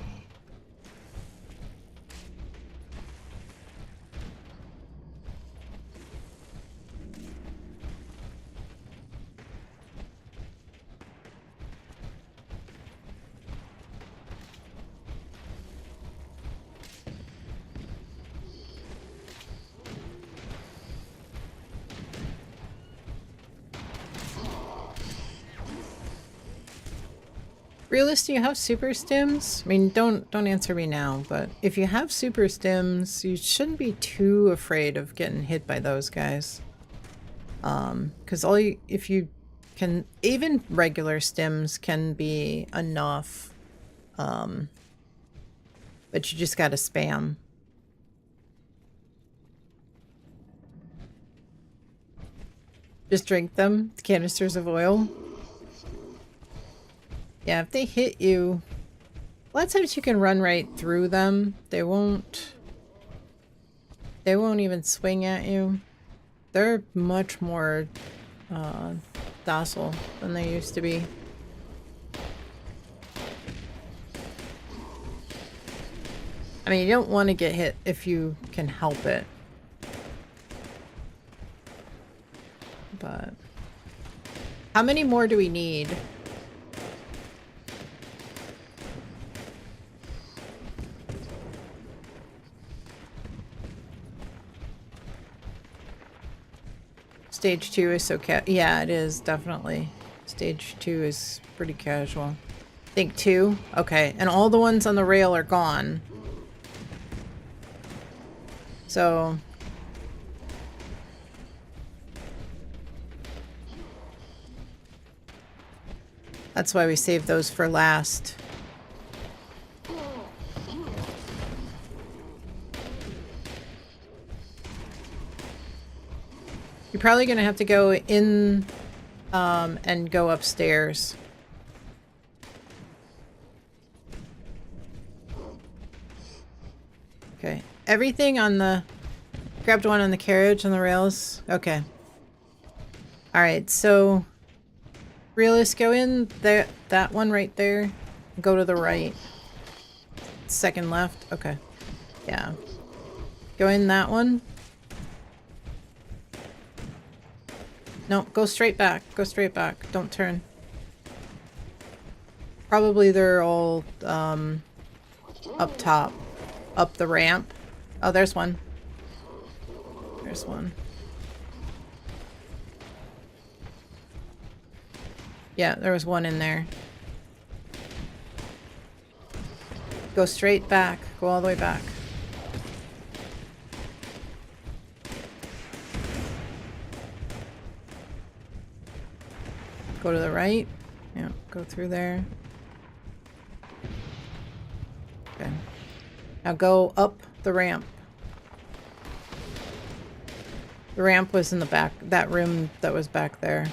Realist, do you have super stims? I mean, don't answer me now, but if you have super stims, you shouldn't be too afraid of getting hit by those guys. Because if you can, even regular stims can be enough. But you just gotta spam. Just drink them, canisters of oil. Yeah, if they hit you, a lot of times you can run right through them. They won't even swing at you. They're much more docile than they used to be. I mean, you don't want to get hit if you can help it. But how many more do we need? Stage 2 is so yeah, it is, definitely. Stage 2 is pretty casual. I think 2? Okay, and all the ones on the rail are gone. So... that's why we saved those for last. You're probably going to have to go in and go upstairs. Okay. Everything on the... grabbed one on the carriage on the rails. Okay. Alright, so... Realist, go in there, that one right there. Go to the right. Second left. Okay. Yeah. Go in that one. No, go straight back. Go straight back. Don't turn. Probably they're all up top. Up the ramp. Oh, there's one. There's one. Yeah, there was one in there. Go straight back. Go all the way back. Go to the right. Yeah, go through there. Okay. Now go up the ramp. The ramp was in the back, that room that was back there.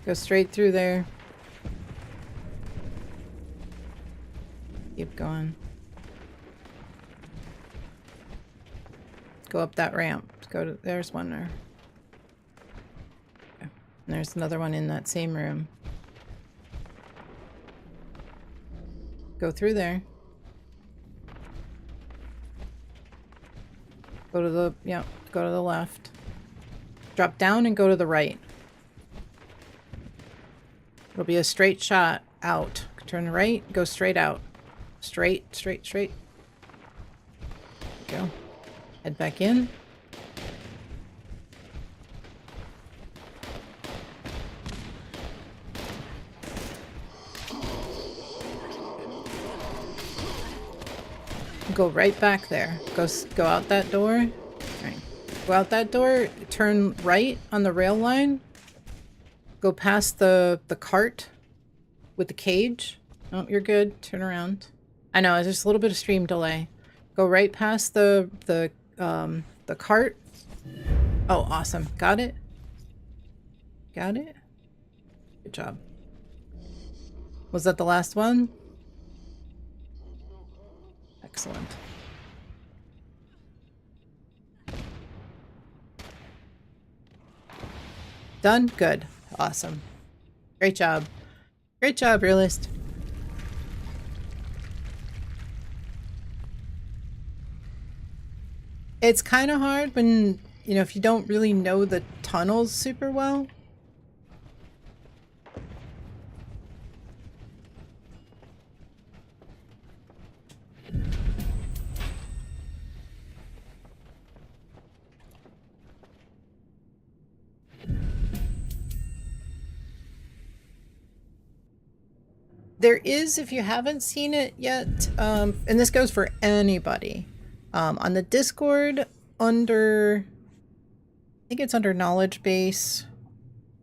Go straight through there. Keep going. Go up that ramp. Go to, there's one there. Okay. And there's another one in that same room. Go through there. Go to the, yeah, go to the left. Drop down and go to the right. It'll be a straight shot out. Turn right, go straight out. Straight, straight, straight. Go. Head back in. Go right back there. Go out that door. All right. Go out that door, turn right on the rail line. Go past the cart with the cage. Oh, you're good. Turn around. I know, there's a little bit of stream delay. Go right past the cart. Oh, awesome. Got it? Got it? Good job. Was that the last one? Excellent. Done? Good. Awesome. Great job. Great job, Realist. It's kind of hard when, you know, if you don't really know the tunnels super well. There is, if you haven't seen it yet, and this goes for anybody, on the Discord under, I think it's under Knowledge Base,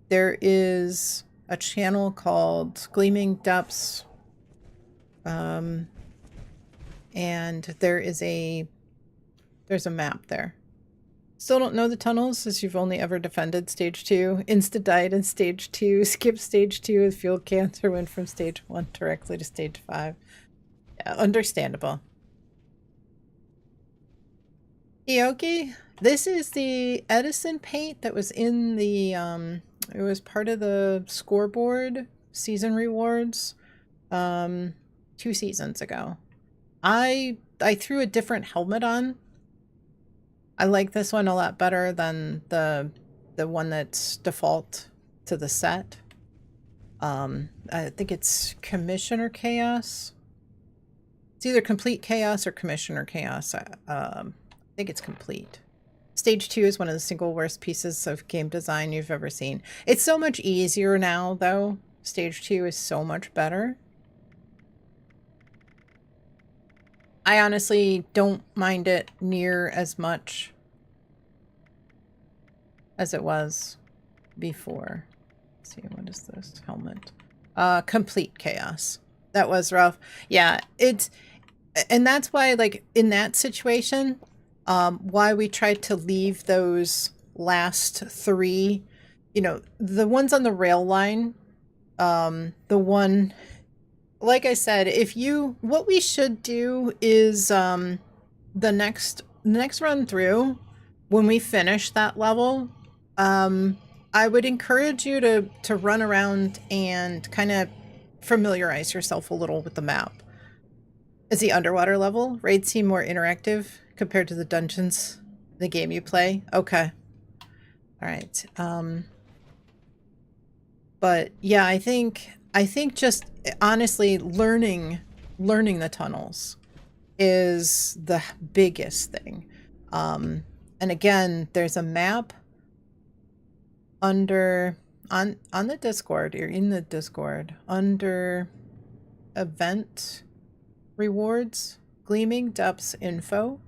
there is a channel called Gleaming Depths, and there's a map there. Still don't know the tunnels, as you've only ever defended stage 2. Insta died in stage 2. Skipped stage 2 with field cancer. Went from stage 1 directly to stage 5. Yeah, understandable. Ioki, this is the Edison paint that was in the, it was part of the scoreboard season rewards, 2 seasons ago. I threw a different helmet on. I like this one a lot better than the one that's default to the set. I think it's Commissioner Chaos. It's either Complete Chaos or Commissioner Chaos. I think it's Complete. Stage 2 is one of the single worst pieces of game design you've ever seen. It's so much easier now, though. Stage 2 is so much better. I honestly don't mind it near as much as it was before. Let's see, what is this helmet? Complete Chaos. That was rough. Yeah, and that's why, like, in that situation, why we tried to leave those last 3, you know, the ones on the rail line, the one, like I said, what we should do is, the next run through, when we finish that level, I would encourage you to run around and kind of familiarize yourself a little with the map. Is the underwater level? Raids seem more interactive compared to the dungeons, the game you play? Okay. Alright. But yeah, I think just honestly learning the tunnels is the biggest thing. And again, there's a map under on the Discord, you're in the Discord, under event rewards, Gleaming Depths info.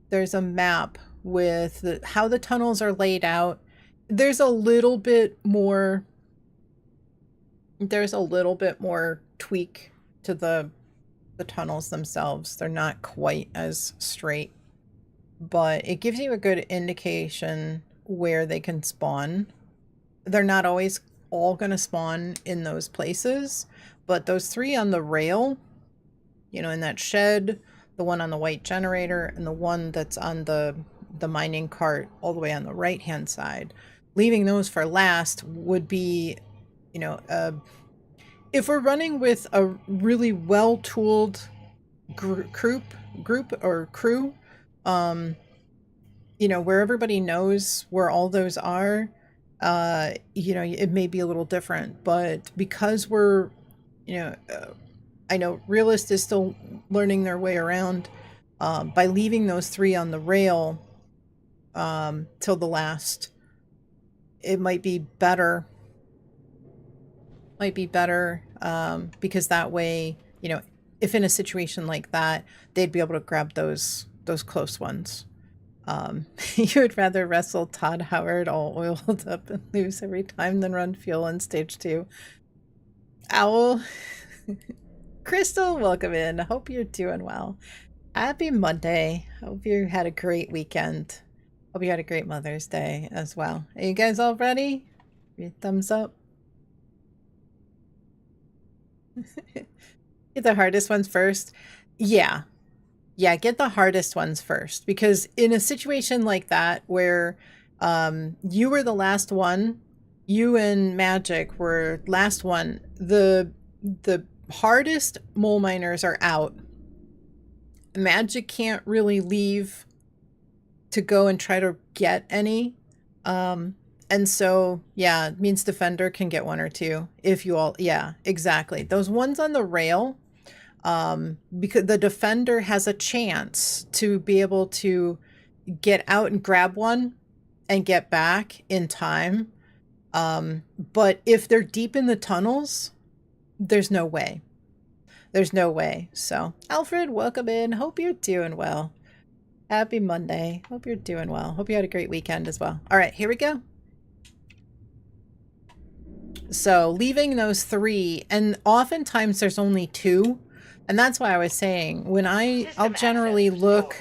There's a map with how the tunnels are laid out. There's a little bit more tweak to the tunnels themselves. They're not quite as straight, but it gives you a good indication where they can spawn. They're not always all going to spawn in those places, but those 3 on the rail, you know, in that shed, the one on the white generator, and the one that's on the mining cart all the way on the right hand side, leaving those for last would be, you know, if we're running with a really well-tooled group or crew, you know, where everybody knows where all those are, you know, it may be a little different, but because we're, you know, I know Realist is still learning their way around, by leaving those 3 on the rail till the last, it might be better might be better, because that way, you know, if in a situation like that, they'd be able to grab those close ones. You would rather wrestle Todd Howard all oiled up and lose every time than run fuel on stage 2. Owl. Crystal, welcome in. Hope you're doing well. Happy Monday. Hope you had a great weekend. Hope you had a great Mother's Day as well. Are you guys all ready? Your thumbs up. Get the hardest ones first. Yeah, get the hardest ones first, because in a situation like that where you were the last one, you and Magic were last one, the hardest mole miners are out. Magic can't really leave to go and try to get any, and so yeah, it means Defender can get 1 or 2 if you all, yeah, exactly. Those ones on the rail, because the Defender has a chance to be able to get out and grab one and get back in time. But if they're deep in the tunnels, there's no way. There's no way. So, Alfred, welcome in. Hope you're doing well. Happy Monday. Hope you're doing well. Hope you had a great weekend as well. All right, here we go. So, leaving those 3, and oftentimes there's only 2. And that's why I was saying, when I'll generally look,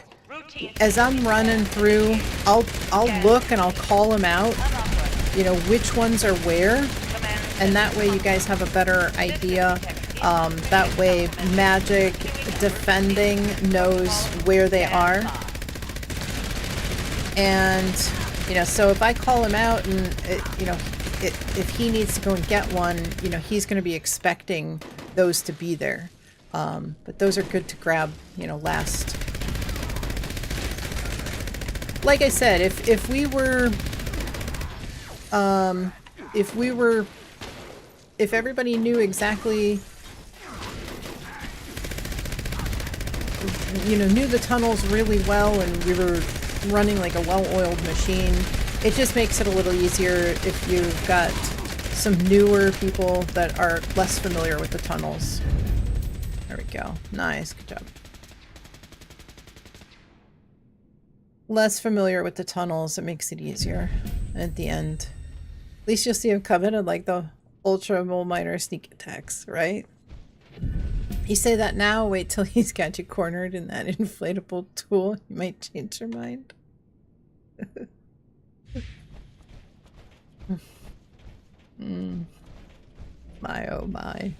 as I'm running through, I'll look and I'll call them out, you know, which ones are where, and that way you guys have a better idea. That way Magic defending knows where they are. And, you know, so if I call him out and, you know, if he needs to go and get one, you know, he's going to be expecting those to be there. But those are good to grab, you know, last. Like I said, if everybody knew exactly, you know, knew the tunnels really well and we were running like a well-oiled machine, it just makes it a little easier if you've got some newer people that are less familiar with the tunnels. There we go. Nice. Good job. Less familiar with the tunnels, it makes it easier at the end. At least you'll see him coming in like the Ultra Mole Miner sneak attacks, right? You say that now, wait till he's got you cornered in that inflatable tool. You might change your mind. My oh my.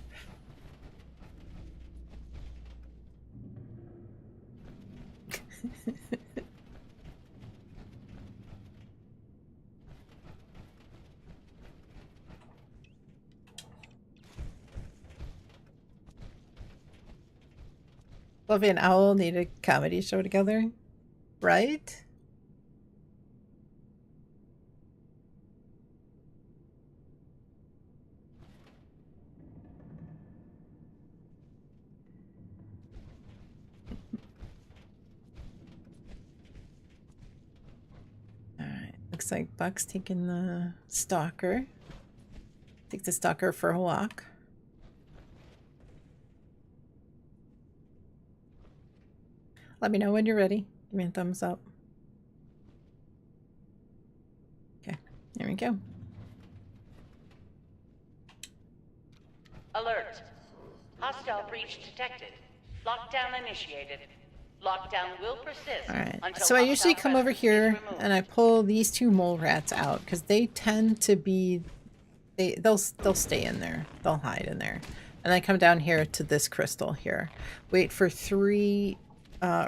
Fluffy and Owl need a comedy show together, right? Alright, looks like Buck's taking the Stalker. Take the Stalker for a walk. Let me know when you're ready. Give me a thumbs up. Okay, there we go. Alert. Hostile breach detected. Lockdown initiated. Lockdown will persist. Alright, until so I usually come over presence is here removed. and I pull these 2 mole rats out because they tend to be, they'll stay in there. They'll hide in there. And I come down here to this crystal here. Wait for 3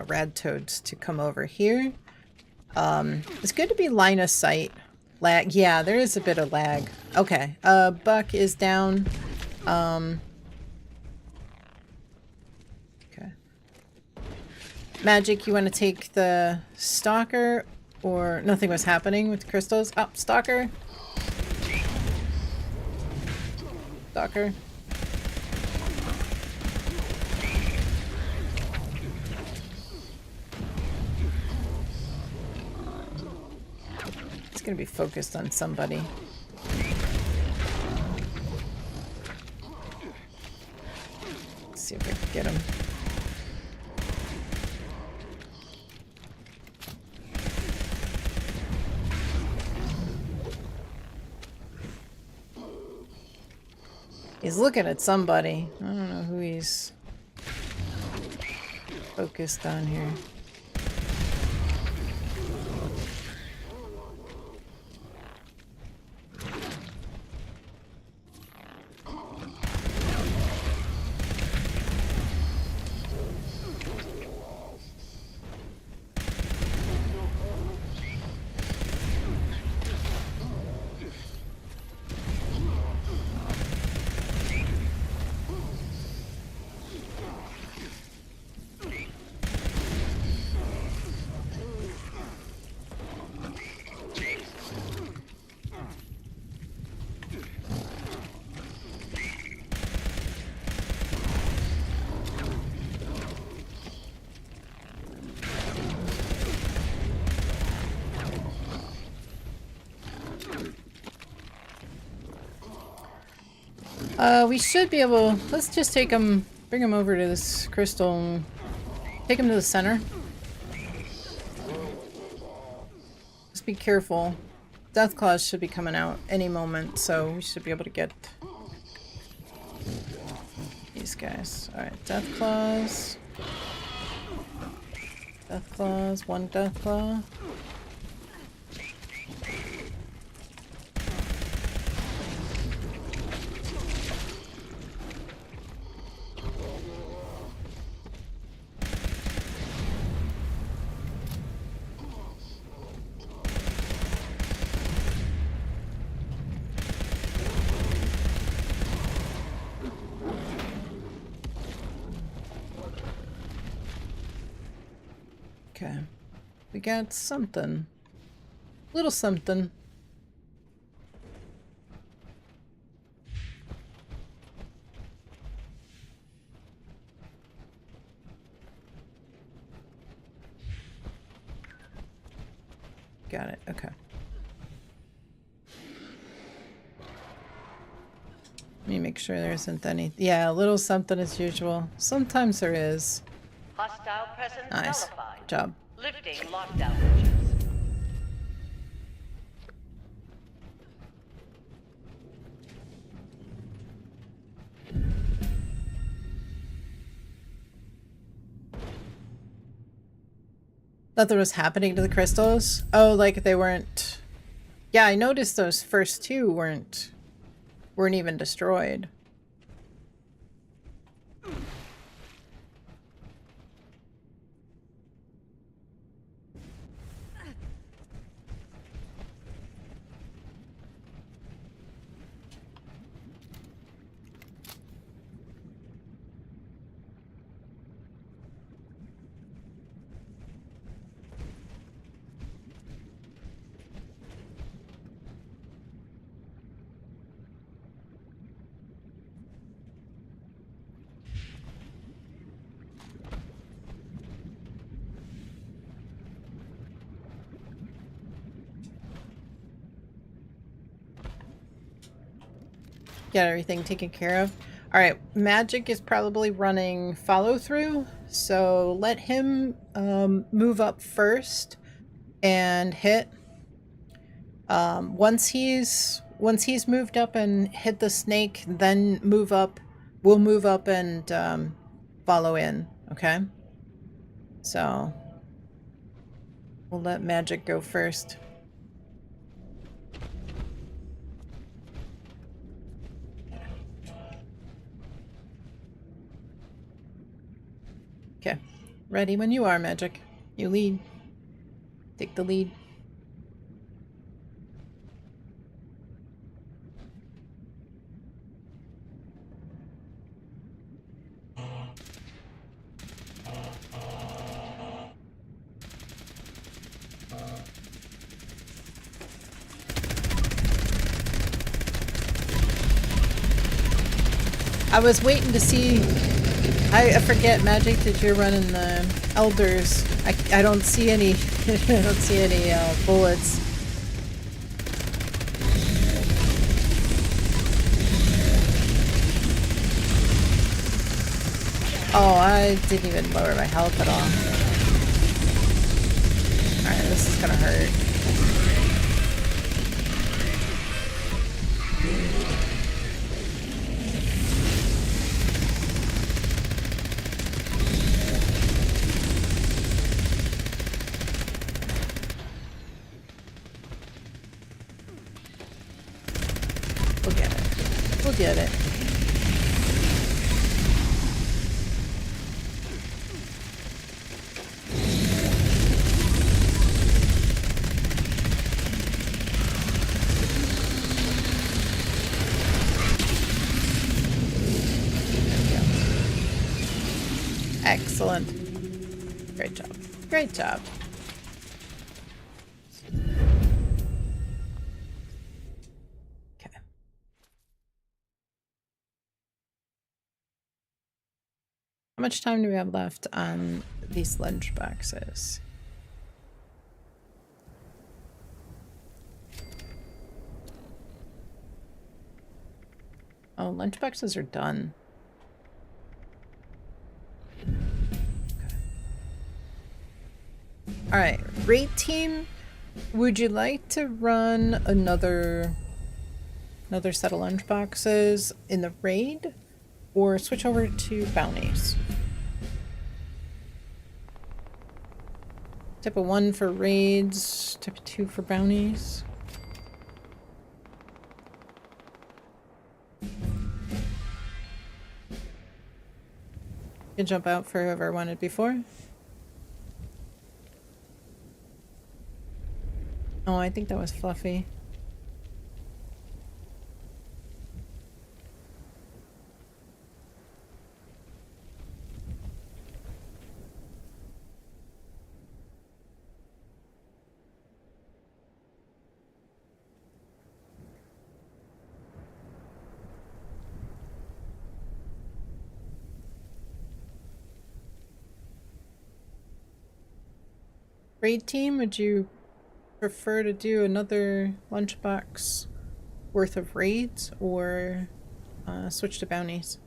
rad toads to come over here. It's good to be line of sight. Lag, yeah, there is a bit of lag. Okay, Buck is down. Okay. Magic, you want to take the Stalker, or nothing was happening with the crystals? Oh, Stalker. Stalker. It's gonna be focused on somebody. see if I can get him. He's looking at somebody. I don't know who he's focused on here. We should be able... Let's just take him... Bring him over to this crystal and take him to the center. Just be careful. Deathclaws should be coming out any moment, so we should be able to get these guys. Alright, Deathclaws. Deathclaws, one Deathclaw. Okay. We got something. Little something. Got it. Okay. Let me make sure there isn't any. Yeah, a little something as usual. Sometimes there is. Hostile presence Nice. nullified. Job. Lifting lockdown measures. Nothing was happening to the crystals? Oh, like they weren't... Yeah, I noticed those first two weren't even destroyed. Get everything taken care of. Alright, Magic is probably running follow through, so let him move up first and hit. Once he's moved up and hit the snake, then move up. We'll move up and follow in, okay? So we'll let Magic go first. Okay, ready when you are, Magic. You lead. Take the lead. I was waiting to see... I forget, Magic, that you're running the Elders. I don't see any... I don't see any bullets. Oh, I didn't even lower my health at all. Alright, this is gonna hurt. We'll get it. We'll get it. Excellent. Great job. Great job. Okay. How much time do we have left on these lunch boxes? Oh, lunch boxes are done. Alright, raid team, would you like to run another set of lunch boxes in the raid or switch over to bounties? Type of 1 for raids, type of 2 for bounties. You can jump out for whoever wanted before. Oh, I think that was Fluffy. Raid team, would you prefer to do another lunchbox worth of raids or switch to bounties?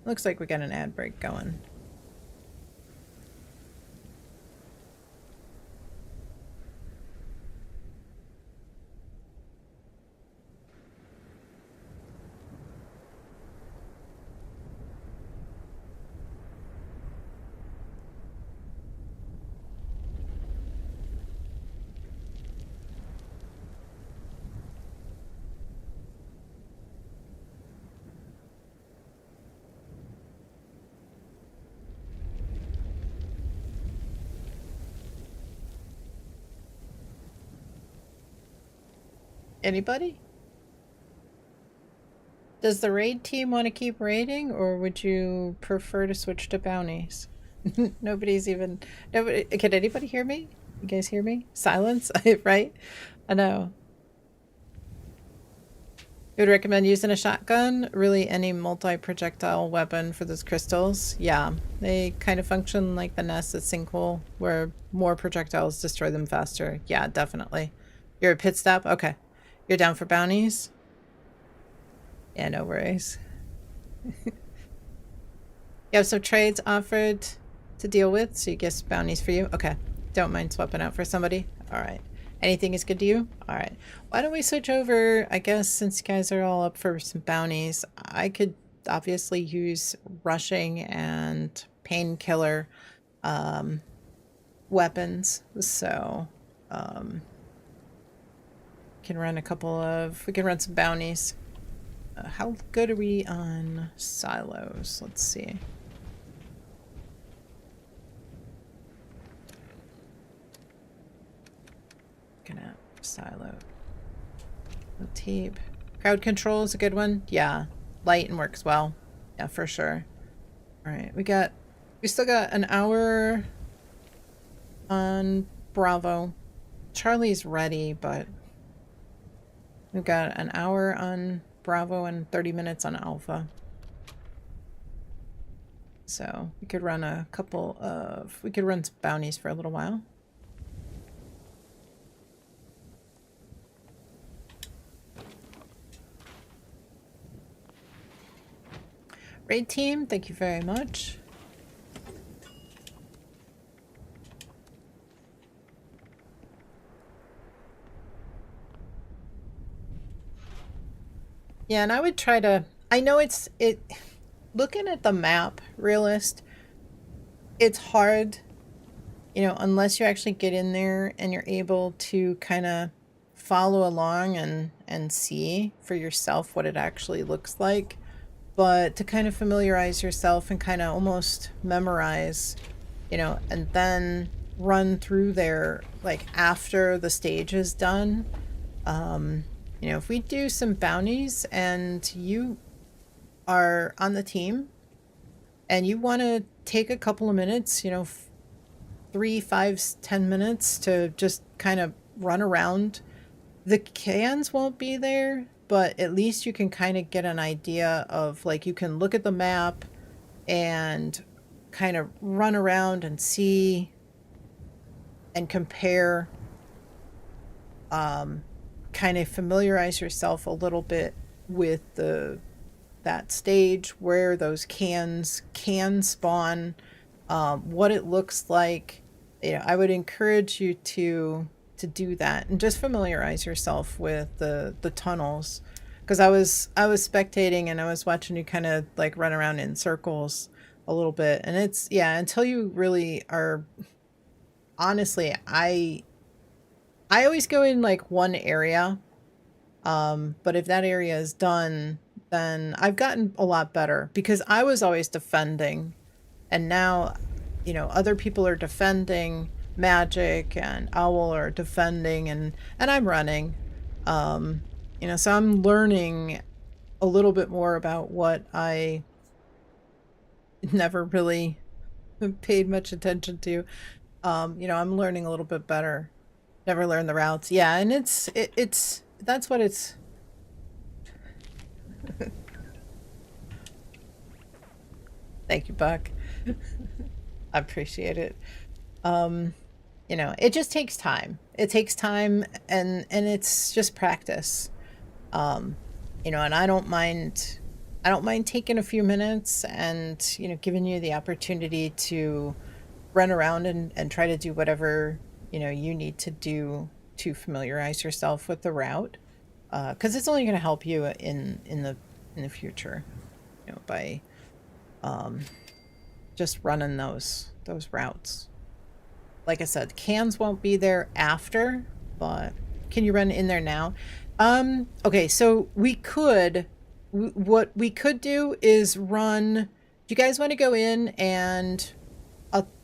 Looks like we got an ad break going. Anybody? Does the raid team want to keep raiding, or would you prefer to switch to bounties? Nobody's even... Nobody, can anybody hear me? You guys hear me? Silence, right? I know. You would recommend using a shotgun? Really any multi-projectile weapon for those crystals? Yeah, they kind of function like the nest at Sinkhole, where more projectiles destroy them faster. Yeah, definitely. You're a pit stop? Okay. You're down for bounties? Yeah, no worries. You have some trades offered to deal with, so you guess bounties for you? Okay. Don't mind swapping out for somebody? Alright. Anything is good to you? Alright. Why don't we switch over, I guess, since you guys are all up for some bounties. I could obviously use rushing and painkiller weapons, so can run a couple of... we can run some bounties. How good are we on silos? Let's see. Looking at silo. Tape. Crowd control is a good one. Yeah. Light and works well. Yeah, for sure. Alright, we still got an hour on Bravo. Charlie's ready, but we've got an hour on Bravo and 30 minutes on Alpha. So we could run a couple of... we could run some bounties for a little while. Raid team, thank you very much. Yeah, and I would try to, I know it looking at the map, realist, it's hard, unless you actually get in there and you're able to kind of follow along and see for yourself what it actually looks like. But to kind of familiarize yourself and kind of almost memorize, and then run through there like after the stage is done. If we do some bounties and you are on the team and you want to take a couple of minutes, 3, 5, 10 minutes to just kind of run around, the cans won't be there, but at least you can kind of get an idea of, like, you can look at the map and kind of run around and see and compare, kind of familiarize yourself a little bit with that stage, where those cans can spawn, what it looks like. I would encourage you to do that and just familiarize yourself with the tunnels, because I was spectating and I was watching you kind of like run around in circles a little bit, and it's, yeah, until you really are, honestly, I always go in like one area, but if that area is done, then I've gotten a lot better, because I was always defending, and now, other people are defending, Magic and Owl are defending, and I'm running. So I'm learning a little bit more about what I never really paid much attention to. I'm learning a little bit better. Never learned the routes. Yeah, and it's that's what it's. Thank you, Buck. I appreciate it. It just takes time. It takes time, and it's just practice. And I don't mind taking a few minutes and, giving you the opportunity to run around and try to do whatever, you need to do to familiarize yourself with the route. Because it's only going to help you in the future, by just running those routes. Like I said, cans won't be there after, but can you run in there now? Okay, so what we could do is run. Do you guys want to go in, and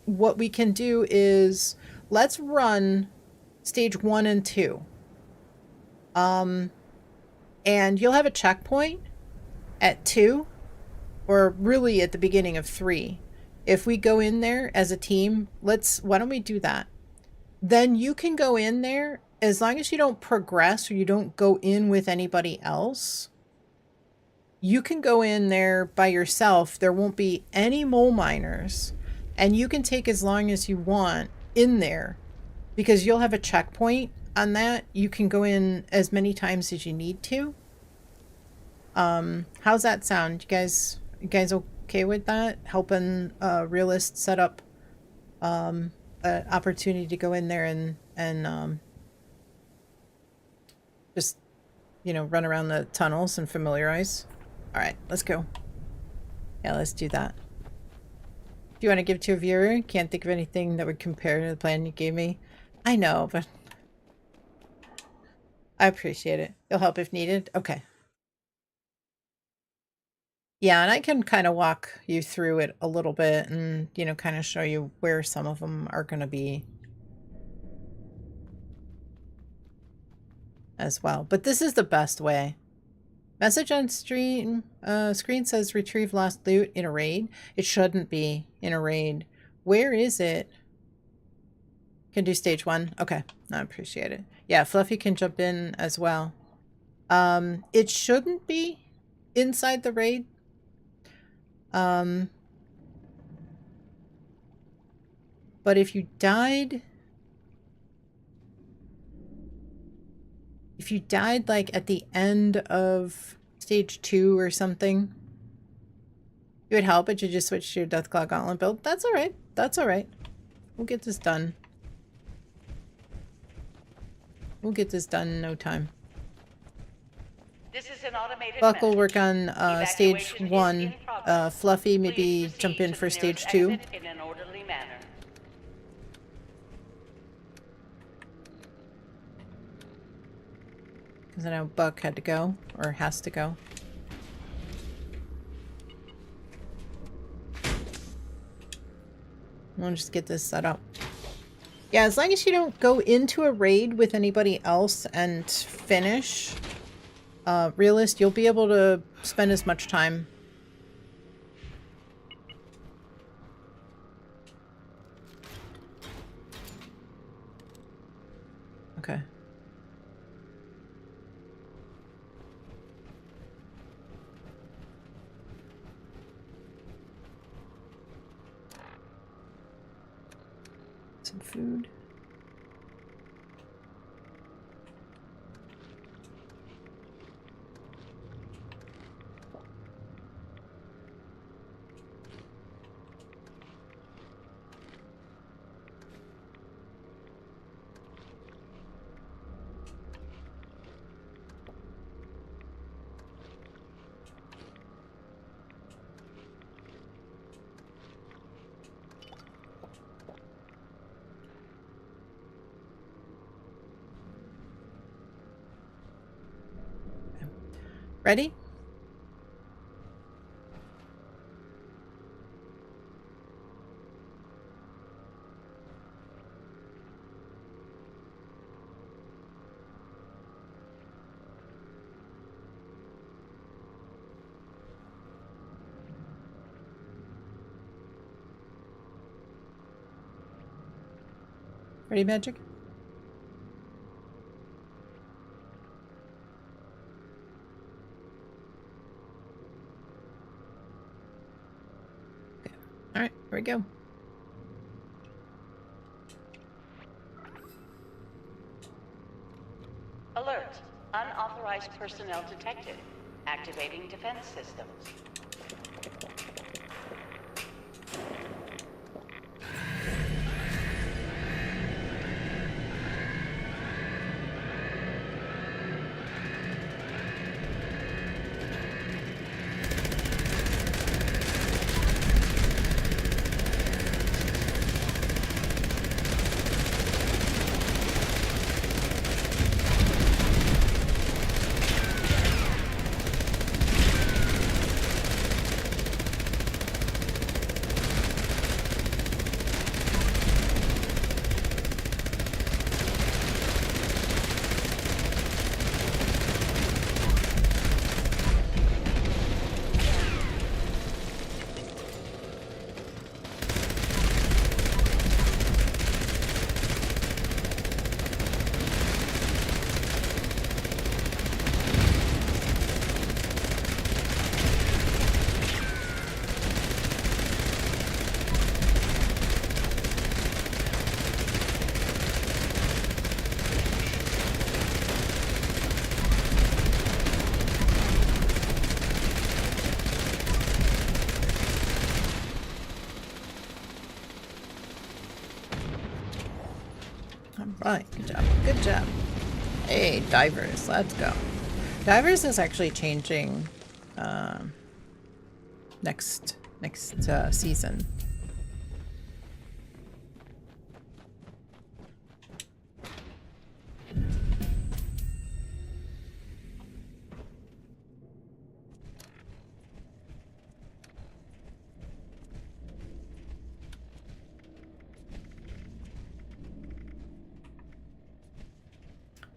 what we can do is, let's run stage 1 and 2. And you'll have a checkpoint at 2, or really at the beginning of 3. If we go in there as a team, why don't we do that? Then you can go in there, as long as you don't progress or you don't go in with anybody else. You can go in there by yourself. There won't be any mole miners, and you can take as long as you want in there, because you'll have a checkpoint on that. You can go in as many times as you need to. How's that sound? You guys okay with that? Helping Realist set up an opportunity to go in there and just, run around the tunnels and familiarize. All right, let's go. Yeah, let's do that. Do you want to give to a viewer? Can't think of anything that would compare to the plan you gave me. I know, but I appreciate it. You'll help if needed. Okay. Yeah, and I can kind of walk you through it a little bit and, kind of show you where some of them are going to be as well. But this is the best way. Message on screen says retrieve lost loot in a raid. It shouldn't be in a raid. Where is it? Can do stage 1. Okay, I appreciate it. Yeah, Fluffy can jump in as well. It shouldn't be inside the raid. But if you died like at the end of stage 2 or something, it would help, but you just switch to your Deathclaw Gauntlet build. That's all right. That's all right. We'll get this done. We'll get this done in no time. This is an automated Buck will message. work on stage Evacuation is 1. in progress. Fluffy, Please maybe proceed jump in to for the stage nearest 2. exit in an orderly manner. Because I know Buck had to go, or has to go. We'll just get this set up. Yeah, as long as you don't go into a raid with anybody else and finish Realist, you'll be able to spend as much time. Okay. Some food. Ready? Ready, Magic? Okay. All right, here we go. Alert. Unauthorized personnel detected. Activating defense systems. Right, good job. Good job. Hey, Divers, let's go. Divers is actually changing next season.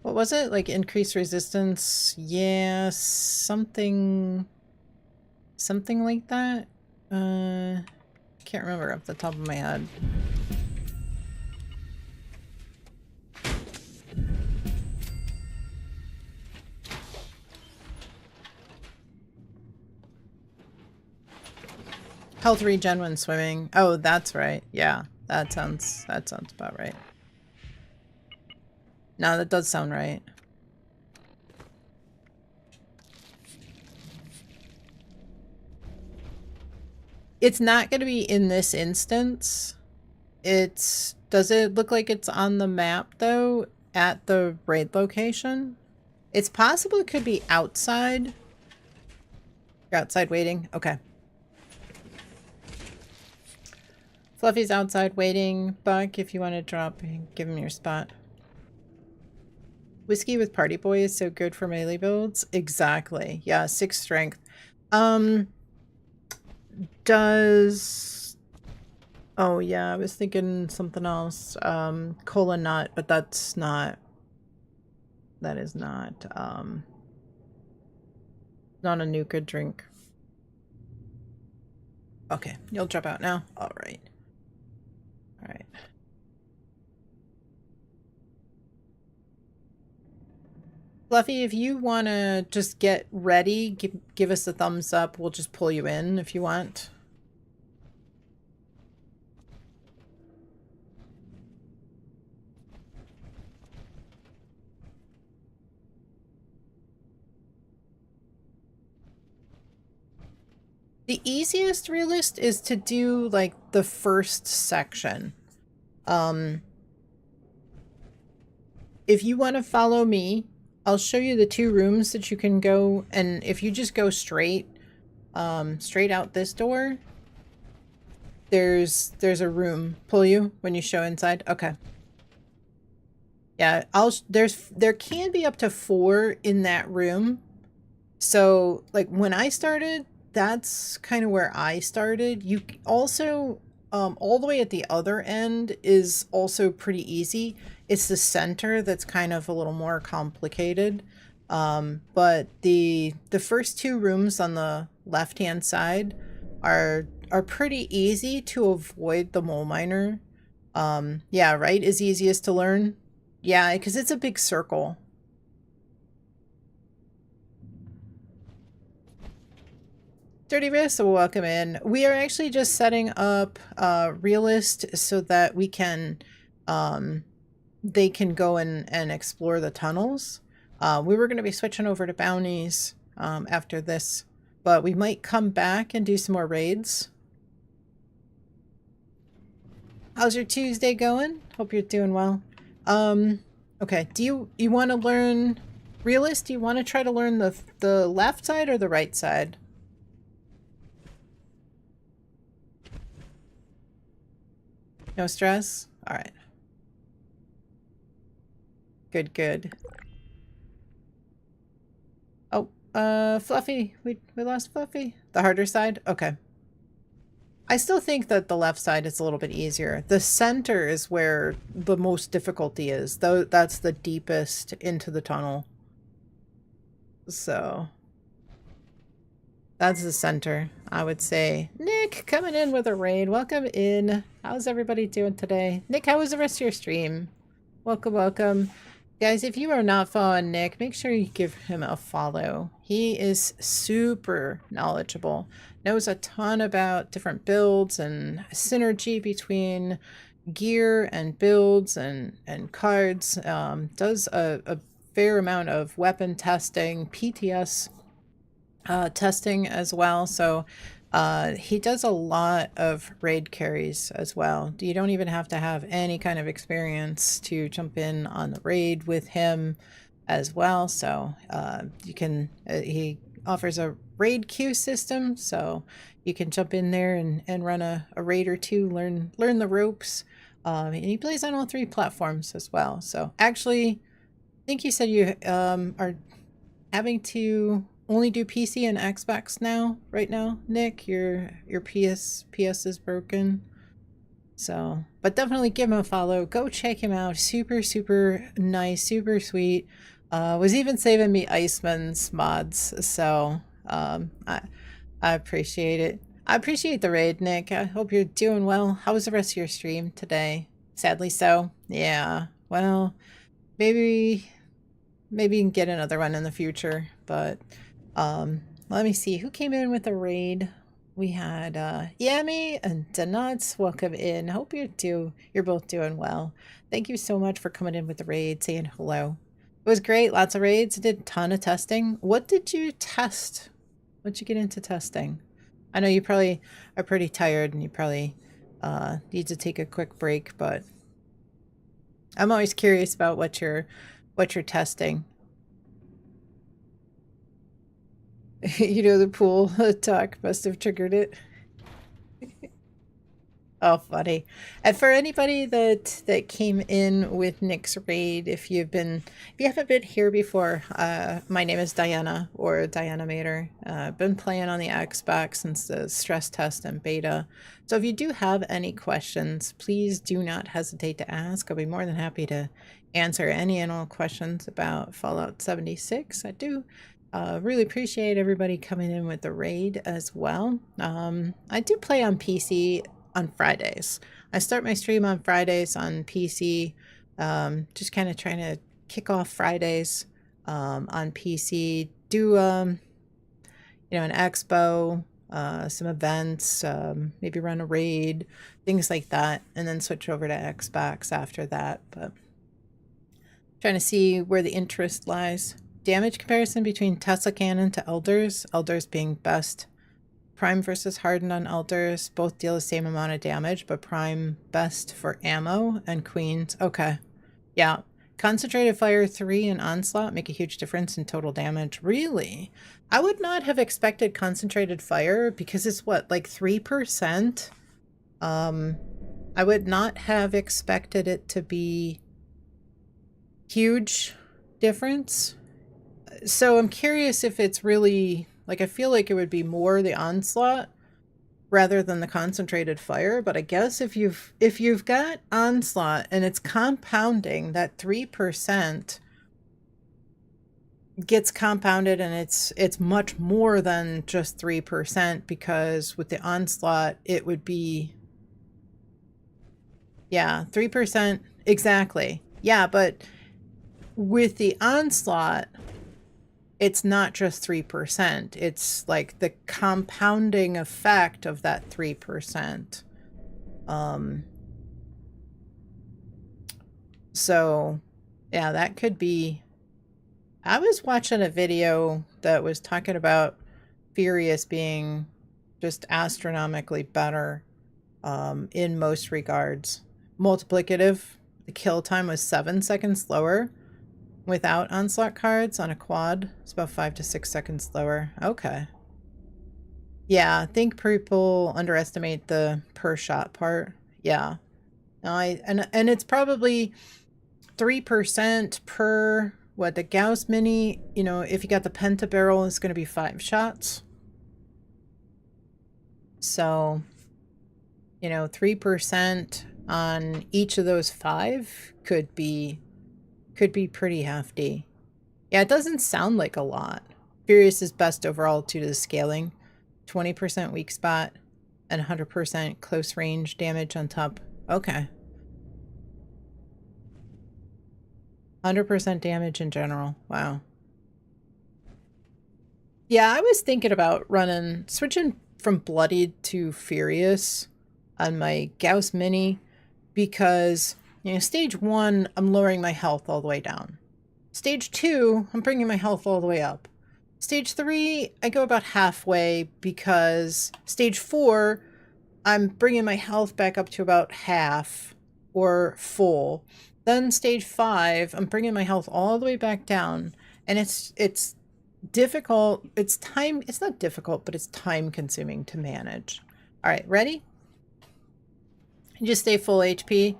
What was it? Like increased resistance? Yeah, something like that. Can't remember off the top of my head. Health regen when swimming. Oh, that's right. Yeah, that sounds about right. No, that does sound right. It's not going to be in this instance. Does it look like it's on the map though at the raid location? It's possible it could be outside. You're outside waiting? Okay. Fluffy's outside waiting. Buck, if you want to drop, give him your spot. Whiskey with Party Boy is so good for melee builds. Exactly. Yeah, 6 strength. Does... Oh, yeah, I was thinking something else. Cola nut, but that's not... That is not, not a Nuka drink. Okay, you'll drop out now? Alright. Alright. Fluffy, if you want to just get ready, give us a thumbs up. We'll just pull you in if you want. The easiest realist is to do like the first section. If you want to follow me, I'll show you the 2 rooms that you can go, and if you just go straight out this door, there's a room. Pull you when you show inside. Okay. Yeah, there can be up to 4 in that room. So like when I started, that's kind of where I started. You also, all the way at the other end is also pretty easy. It's the center that's kind of a little more complicated. But the first 2 rooms on the left-hand side are pretty easy to avoid the mole miner. Yeah, right? Is easiest to learn. Yeah, because it's a big circle. Dirty Wrist, welcome in. We are actually just setting up Realist so that we can, they can go and explore the tunnels. We were going to be switching over to bounties after this, but we might come back and do some more raids. How's your Tuesday going? Hope you're doing well. Okay, do you want to learn Realist? Do you want to try to learn the left side or the right side? No stress? Alright. Good, good. Oh, Fluffy. We lost Fluffy. The harder side? Okay. I still think that the left side is a little bit easier. The center is where the most difficulty is, though that's the deepest into the tunnel. So that's the center, I would say. Nick, coming in with a raid. Welcome in. How's everybody doing today? Nick, how was the rest of your stream? Welcome, welcome. Guys, if you are not following Nick, make sure you give him a follow. He is super knowledgeable. Knows a ton about different builds and synergy between gear and builds and cards. Does a fair amount of weapon testing, PTS testing as well. So he does a lot of raid carries as well. You don't even have to have any kind of experience to jump in on the raid with him as well. So you can, he offers a raid queue system, so you can jump in there and run a raid or 2, learn the ropes. And he plays on all 3 platforms as well. So actually, I think you said you are having to only do PC and Xbox now, right now, Nick. Your PS is broken. So, but definitely give him a follow. Go check him out. Super, super nice, super sweet. Was even saving me Iceman's mods. So, I appreciate it. I appreciate the raid, Nick. I hope you're doing well. How was the rest of your stream today? Sadly so. Yeah. Well, maybe you can get another one in the future, but let me see who came in with a raid. We had Yami and Donuts. Welcome in. Hope you're both doing well. Thank you so much for coming in with the raid, saying hello. It was great. Lots of raids. Did a ton of testing. What did you test? What'd you get into testing? I know you probably are pretty tired and you probably need to take a quick break, but I'm always curious about what you're testing. You know, the pool talk must have triggered it. Oh, funny. And for anybody that came in with Nick's raid, if you haven't been here before, my name is Diana, or Diana Mater. I've been playing on the Xbox since the stress test and beta. So if you do have any questions, please do not hesitate to ask. I'll be more than happy to answer any and all questions about Fallout 76. I do really appreciate everybody coming in with the raid as well. I do play on PC on Fridays. I start my stream on Fridays on PC, just kind of trying to kick off Fridays on PC, do an expo, some events, maybe run a raid, things like that, and then switch over to Xbox after that. But trying to see where the interest lies. Damage comparison between Tesla Cannon to Elders, Elders being best. Prime versus Hardened on Elders, both deal the same amount of damage, but Prime best for ammo, and Queens. Okay. Yeah. Concentrated Fire 3 and Onslaught make a huge difference in total damage. Really? I would not have expected Concentrated Fire because it's what, like 3%? I would not have expected it to be huge difference. So I'm curious if it's really, like, I feel like it would be more the Onslaught rather than the Concentrated Fire, but I guess if you've got Onslaught and it's compounding, that 3% gets compounded, and it's much more than just 3%, because with the Onslaught it would be, yeah, 3% exactly. Yeah, but with the Onslaught it's not just 3%. It's like the compounding effect of that 3%. So, yeah, that could be... I was watching a video that was talking about Furious being just astronomically better in most regards. Multiplicative, the kill time was 7 seconds slower. Without Onslaught cards on a quad, it's about 5 to 6 seconds slower. Okay. Yeah, I think people underestimate the per shot part. Yeah. No, and it's probably 3% per, what, the Gauss Mini, you know, if you got the Penta barrel, it's going to be 5 shots. So, you know, 3% on each of those 5 could be pretty hefty. Yeah, it doesn't sound like a lot. Furious is best overall due to the scaling. 20% weak spot and 100% close range damage on top. Okay. 100% damage in general. Wow. Yeah, I was thinking about switching from Bloodied to Furious on my Gauss Mini because, you know, stage 1, I'm lowering my health all the way down. Stage 2, I'm bringing my health all the way up. Stage 3, I go about halfway because stage 4, I'm bringing my health back up to about half or full. Then stage 5, I'm bringing my health all the way back down, and it's difficult. It's not difficult, but it's time consuming to manage. All right, ready? You just stay full HP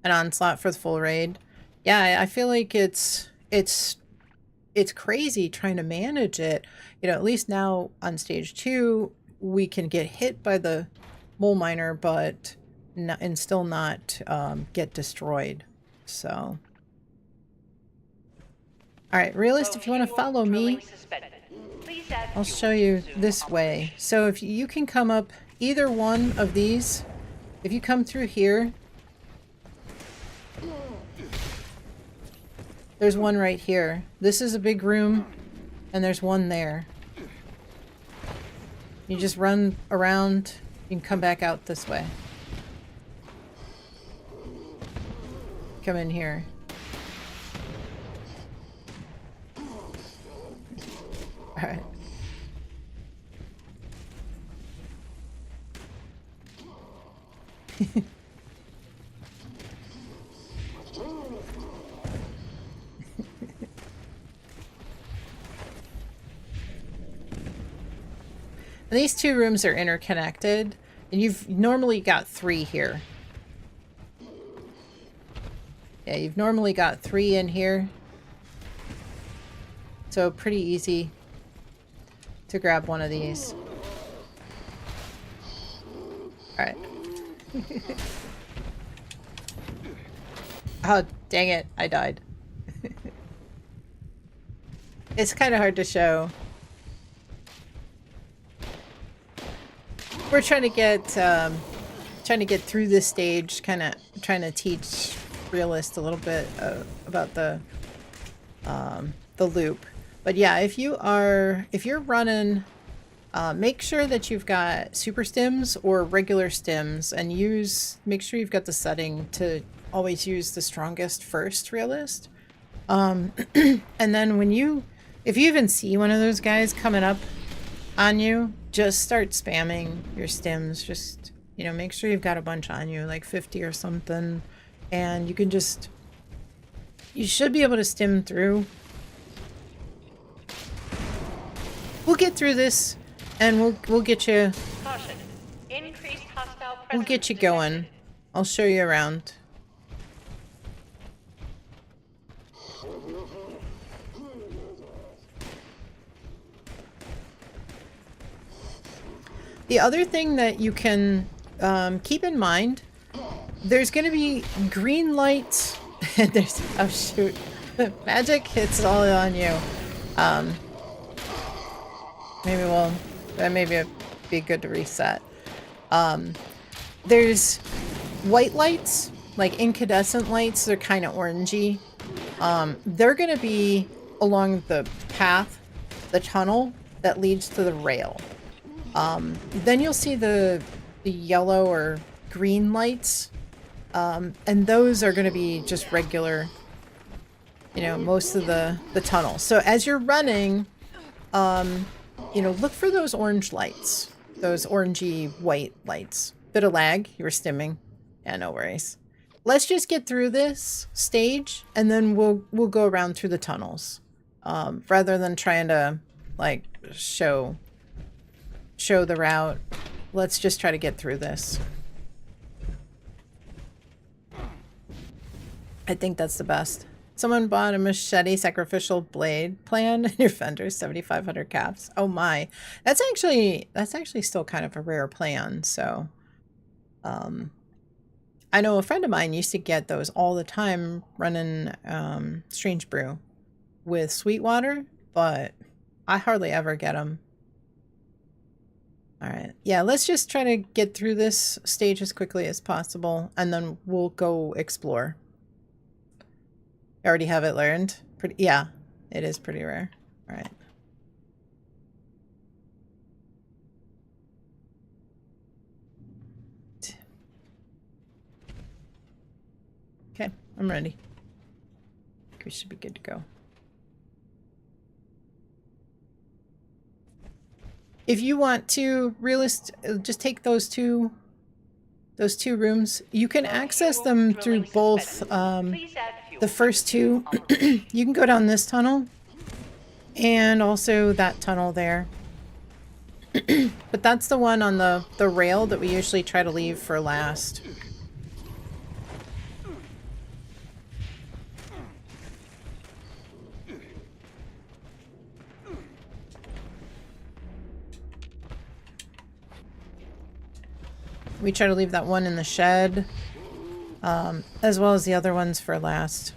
and Onslaught for the full raid. Yeah, I feel like it's crazy trying to manage it. You know, at least now on stage 2, we can get hit by the mole miner, but and still not get destroyed. So, all right, Realist, if you want to follow me, I'll show you this way. So if you can come up either one of these, if you come through here, there's one right here. This is a big room, and there's one there. You just run around, you can come back out this way. Come in here. Alright. And these two rooms are interconnected, and you've normally got 3 here. Yeah, you've normally got 3 in here. So pretty easy to grab one of these. Alright. Oh, dang it. I died. It's kind of hard to show. We're trying to get through this stage, kind of trying to teach Realist a little bit about the loop. But yeah, if you're running, make sure that you've got super stims or regular stims, and make sure you've got the setting to always use the strongest first Realist. And then if you even see one of those guys coming up on you, just start spamming your stims. Just, make sure you've got a bunch on you, like 50 or something, and you should be able to stim through. We'll get through this, and we'll get you. Caution. Increased hostile presence We'll get you detected. going. I'll show you around. The other thing that you can keep in mind, there's going to be green lights. There's, oh shoot, magic hits all on you. Maybe it'd be good to reset. There's white lights, like incandescent lights. They're kind of orangey. They're going to be along the path, the tunnel that leads to the rail. Then you'll see the yellow or green lights, and those are going to be just regular, most of the tunnel. So as you're running, look for those orange lights, those orangey white lights. Bit of lag, you were stimming. Yeah, no worries. Let's just get through this stage, and then we'll go around through the tunnels, rather than trying to like show the route. Let's just try to get through this. I think that's the best. Someone bought a machete sacrificial blade plan in your vendor, 7,500 caps. Oh my, that's actually still kind of a rare plan. So, I know a friend of mine used to get those all the time running Strange Brew with Sweetwater, but I hardly ever get them. All right, yeah, let's just try to get through this stage as quickly as possible, and then we'll go explore. I already have it learned. Yeah, it is pretty rare. All right. Okay, I'm ready. I think we should be good to go. If you want to just take those two rooms. You can access them through both the first two. You can go down this tunnel and also that tunnel there. But that's the one on the rail that we usually try to leave for last. We try to leave that one in the shed, as well as the other ones for last.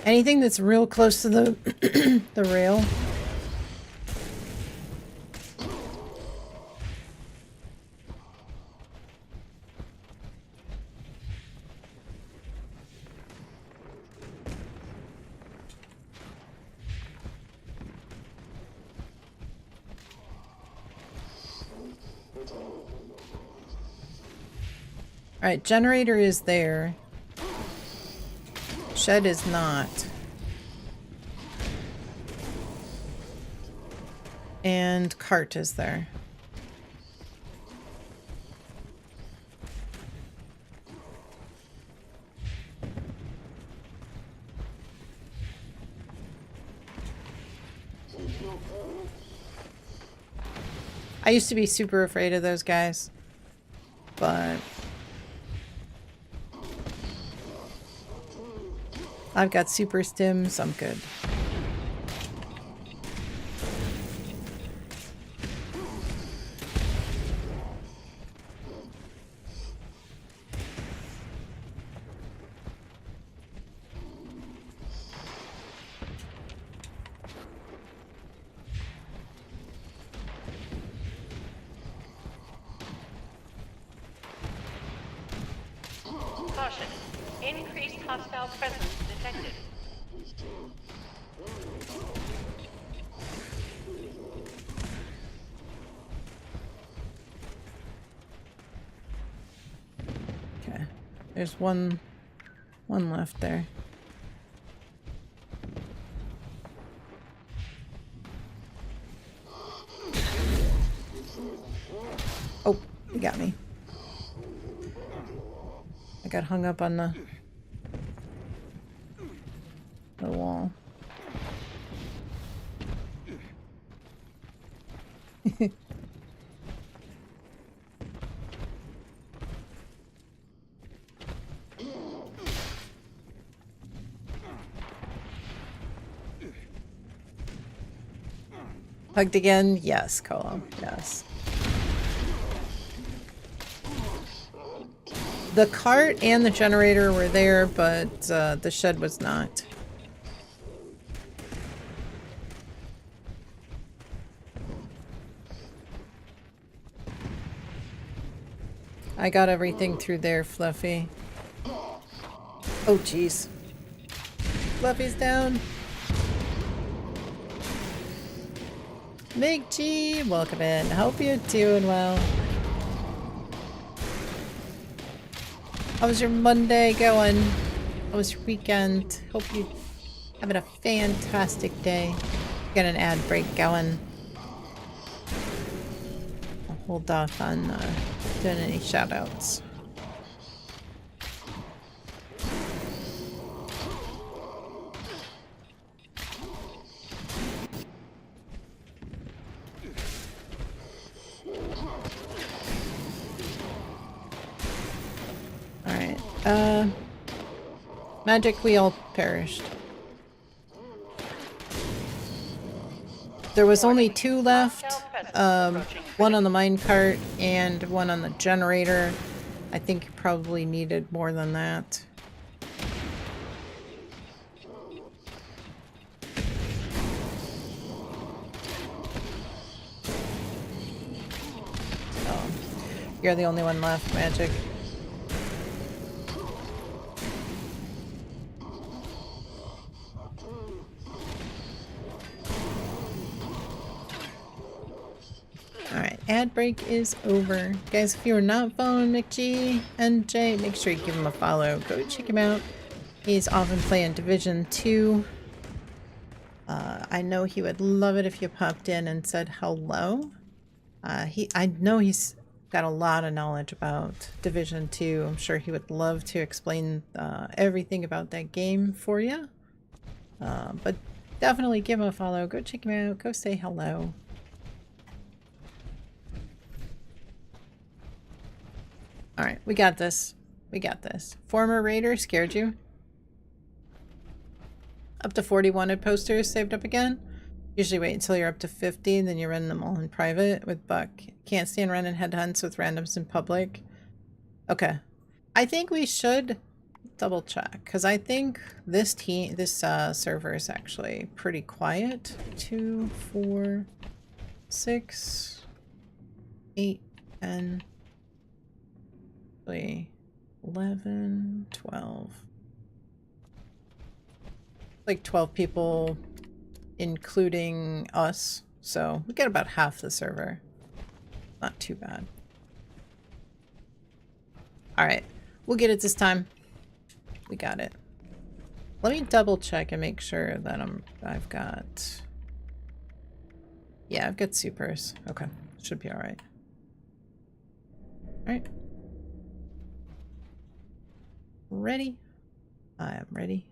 Anything that's real close to the the rail. Alright, generator is there. Shed is not. And cart is there. I used to be super afraid of those guys, but I've got super stims, I'm good. Caution. Increased hostile presence detected. Okay. There's one left there. Oh, he got me. I got hung up on the wall. Hugged again? Yes, Colo. Yes. The cart and the generator were there, but the shed was not. I got everything through there, Fluffy. Oh, jeez. Fluffy's down. Big G, welcome in. Hope you're doing well. How was your Monday going? How was your weekend? Hope you're having a fantastic day. Got an ad break going. I'll hold off on doing any shoutouts. Magic, we all perished. There was only 2 left. One on the minecart and one on the generator. I think you probably needed more than that. Oh, you're the only one left, Magic. Ad break is over. Guys, if you're not following McG and Jay, make sure you give him a follow. Go check him out. He's often playing Division 2. I know he would love it if you popped in and said hello. I know he's got a lot of knowledge about Division 2. I'm sure he would love to explain everything about that game for you. But definitely give him a follow. Go check him out. Go say hello. Alright, we got this. We got this. Former raider scared you? Up to 40 wanted posters saved up again? Usually wait until you're up to 50 and then you run them all in private with Buck. Can't stand running headhunts with randoms in public. Okay. I think we should double check because I think this server is actually pretty quiet. 2, 4, 6, 8, 10. 11, 12. Like 12 people, including us. So we get about half the server. Not too bad. Alright, we'll get it this time. We got it. Let me double check and make sure that I've got... Yeah, I've got supers. Okay, should be alright. Alright. Ready? I am ready.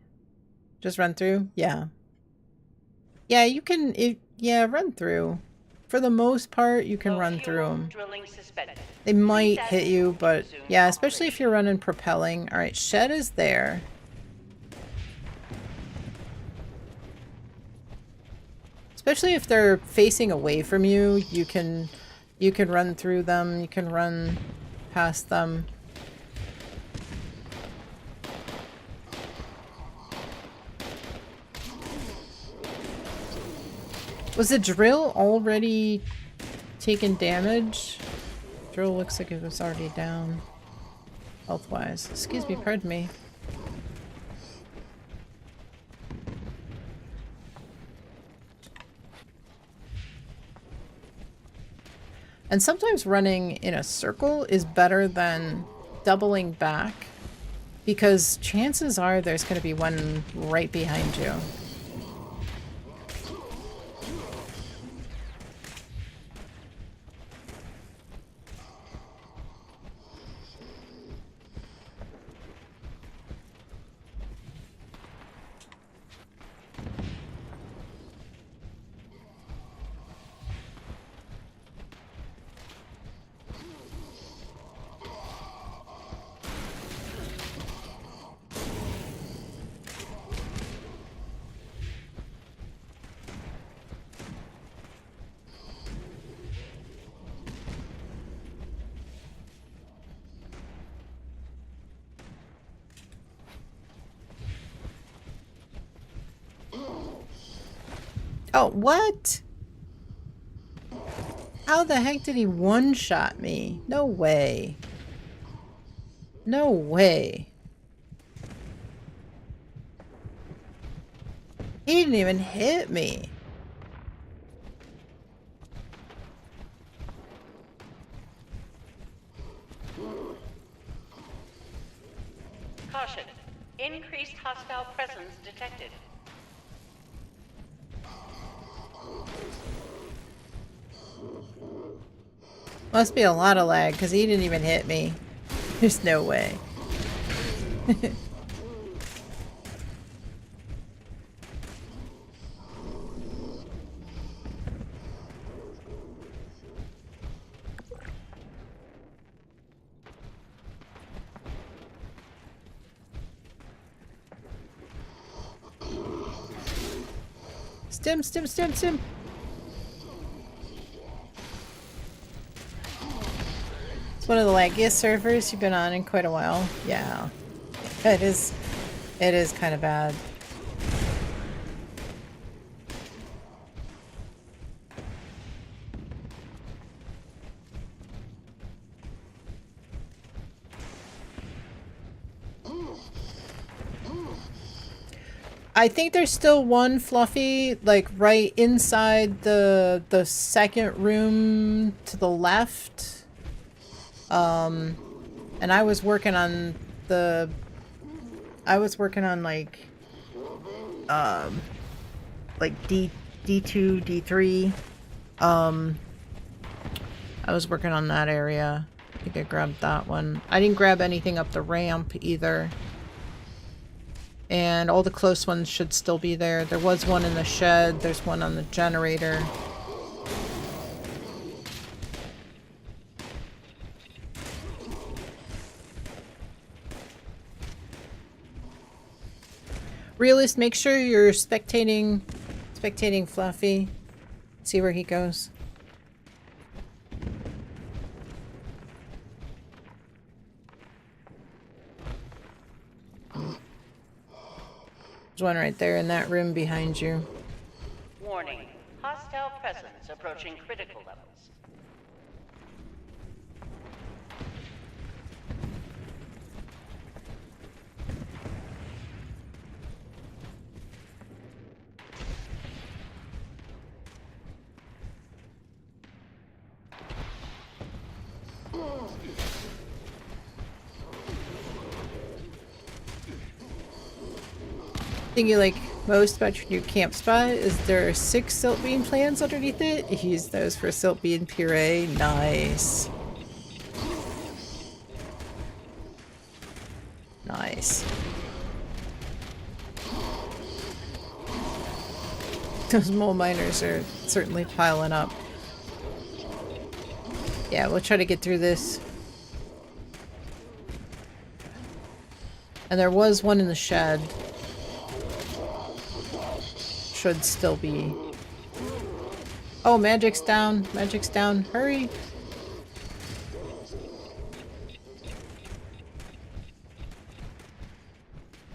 Just run through? Yeah. Yeah, you can, Yeah, run through. For the most part, you can run through them. Drilling suspended. They might hit you, but yeah, especially if you're running propelling. Alright, Shed is there. Especially if they're facing away from you, you can run through them, you can run past them. Was the drill already taking damage? Drill looks like it was already down health-wise. Excuse me, pardon me. And sometimes running in a circle is better than doubling back, because chances are there's going to be one right behind you. Oh, what? How the heck did he one-shot me? No way. No way. He didn't even hit me. Caution. Increased hostile presence detected. Must be a lot of lag, because he didn't even hit me. There's no way. Stim, stim, stim, stim. It's one of the laggiest servers you've been on in quite a while. Yeah. It is kind of bad. I think there's still one Fluffy, like right inside the second room to the left. And I was working on like D2, D3. I was working on that area. I think I grabbed that one. I didn't grab anything up the ramp either. And all the close ones should still be there. There was one in the shed. There's one on the generator. Realist, make sure you're spectating Fluffy. See where he goes. There's one right there in that room behind you. Warning. Hostile presence approaching critical levels. Thing you like most about your new camp spot is there are 6 silt bean plants underneath it. You use those for silt bean puree. Nice. Nice. Those mole miners are certainly piling up. Yeah, we'll try to get through this. And there was one in the shed. Should still be. Oh, magic's down. Magic's down. Hurry.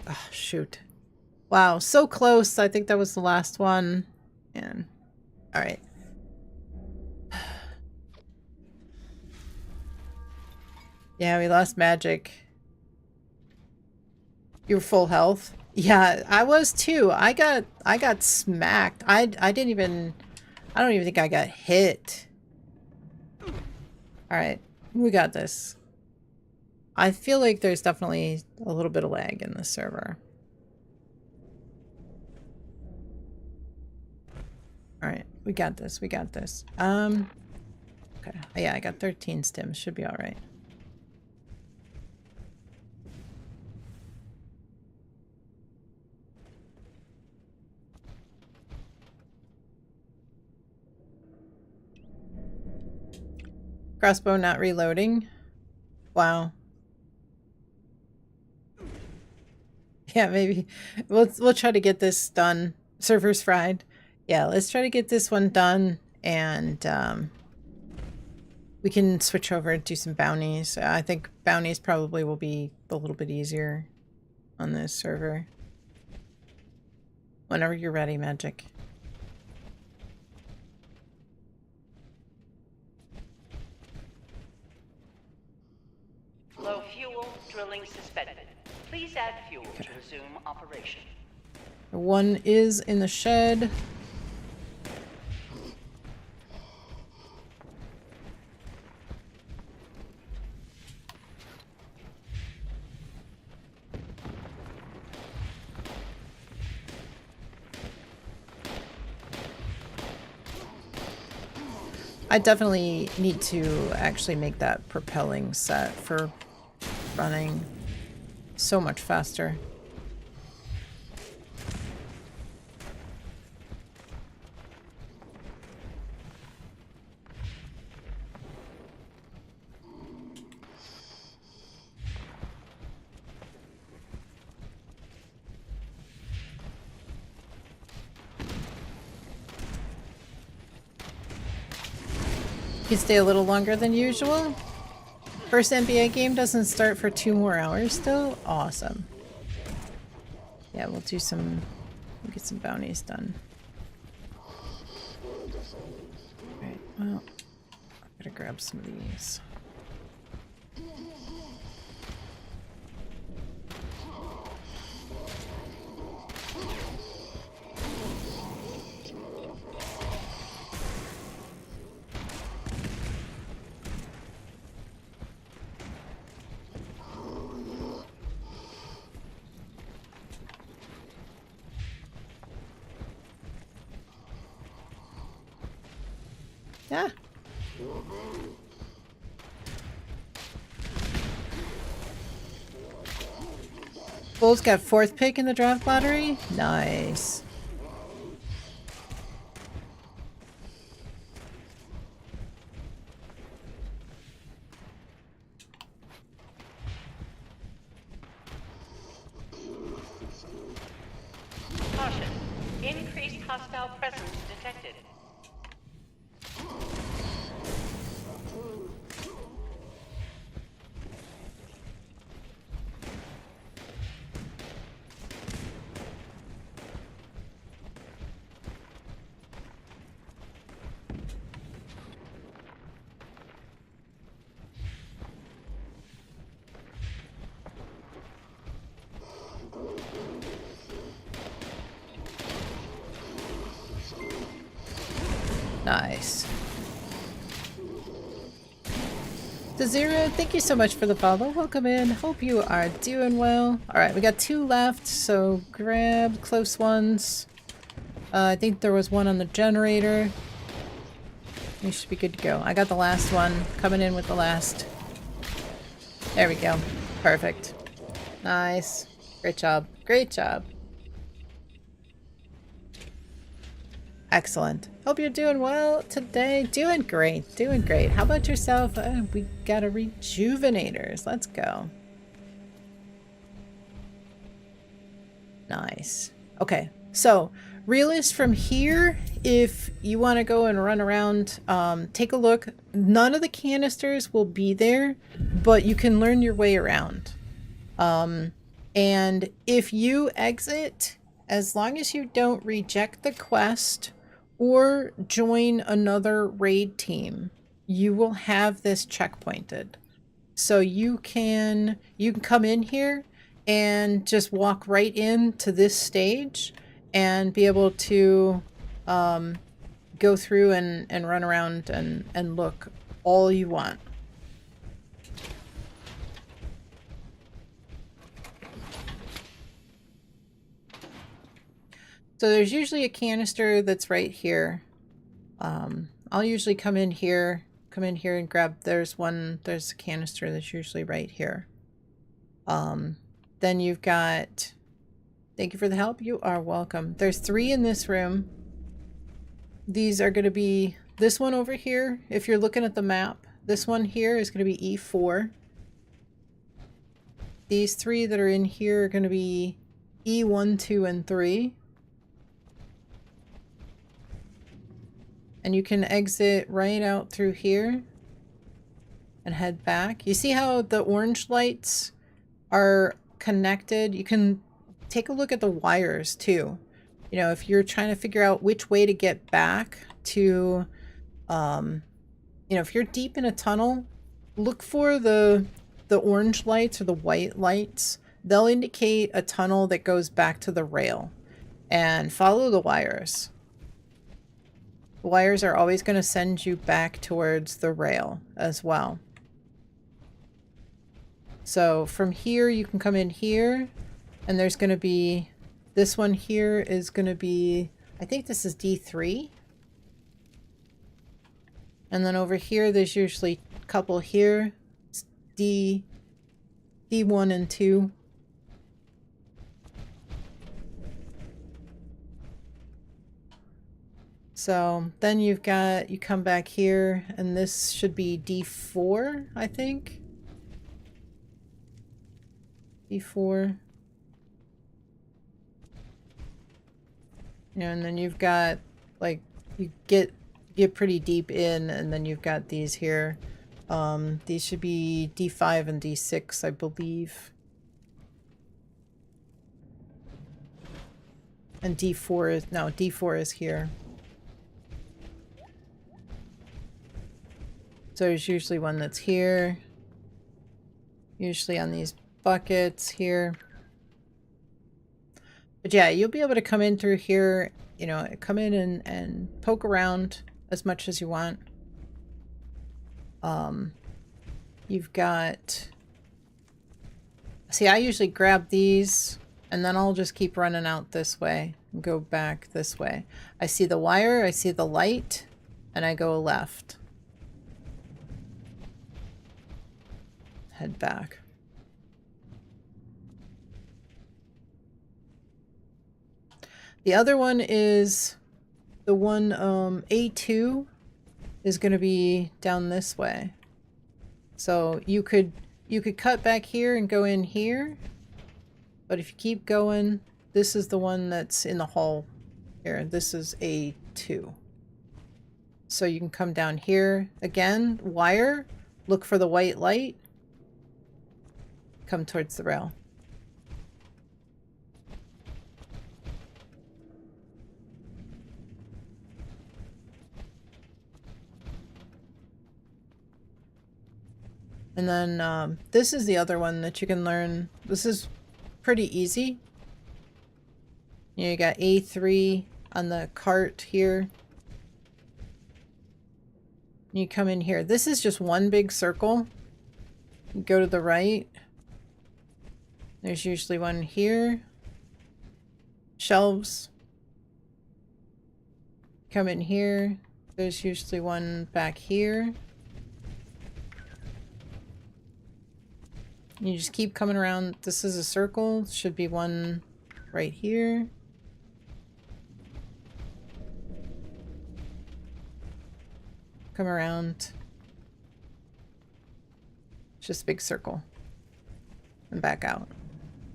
Oh, shoot. Wow, so close. I think that was the last one. And alright. Yeah, we lost magic. You were full health? Yeah, I was too. I got smacked. I don't even think I got hit. Alright, we got this. I feel like there's definitely a little bit of lag in the server. Alright, we got this, we got this. Okay. Yeah, I got 13 stims. Should be alright. Crossbow not reloading. Wow. Yeah, maybe we'll try to get this done. Server's fried. Yeah, let's try to get this one done, and we can switch over and do some bounties. I think bounties probably will be a little bit easier on this server. Whenever you're ready, Magic. Low fuel, drilling suspended. Please add fuel to resume operation. One is in the shed. I definitely need to actually make that propelling set for running so much faster. You stay a little longer than usual. First NBA game doesn't start for 2 more hours still? Awesome. Yeah, we'll get some bounties done. Alright, well, I gotta grab some of these. Yeah. Bulls got 4th pick in the draft lottery? Nice. Caution. Increased hostile presence detected. Nice. Zero, thank you so much for the follow. Welcome in. Hope you are doing well. Alright, we got 2 left, so grab close ones. I think there was one on the generator. We should be good to go. I got the last one. Coming in with the last. There we go. Perfect. Nice. Great job. Great job. Excellent. Hope you're doing well today. Doing great. Doing great. How about yourself? We got a rejuvenators. Let's go. Nice. Okay. So, realist from here, if you want to go and run around, take a look. None of the canisters will be there, but you can learn your way around. And if you exit, as long as you don't reject the quest or join another raid team, you will have this checkpointed. So you can come in here and just walk right into this stage and be able to go through and run around and look all you want. So there's usually a canister that's right here. I'll usually come in here and grab, there's a canister that's usually right here. Then you've got, thank you for the help. You are welcome. There's 3 in this room. These are going to be, this one over here, if you're looking at the map, this one here is going to be E4. These 3 that are in here are going to be E1, 2, and 3. And you can exit right out through here and head back. You see how the orange lights are connected? You can take a look at the wires too. You know, if you're trying to figure out which way to get back to, you know, if you're deep in a tunnel, look for the orange lights or the white lights. They'll indicate a tunnel that goes back to the rail, and follow the wires. The wires are always going to send you back towards the rail as well. So from here, you can come in here, and there's going to be, this one here is going to be, I think this is D3. And then over here, there's usually a couple here. It's D1 and 2. So then you come back here, and this should be D4, I think. D4. Yeah, and then you've got, like, you get pretty deep in, and then you've got these here. These should be D5 and D6, I believe. And D4 is here. So there's usually one that's here. Usually on these buckets here. But yeah, you'll be able to come in through here, you know, come in and poke around as much as you want. You've got, see, I usually grab these and then I'll just keep running out this way and go back this way. I see the wire, I see the light, and I go left. Head back. The other one is the one, A2 is going to be down this way. So you could cut back here and go in here, but if you keep going, this is the one that's in the hall here. This is A2. So you can come down here again, wire, look for the white light, come towards the rail. And then this is the other one that you can learn. This is pretty easy. You got A3 on the cart here. You come in here. This is just one big circle. You go to the right. There's usually one here. Shelves. Come in here. There's usually one back here. You just keep coming around. This is a circle. Should be one right here. come around. It's just a big circle. And back out.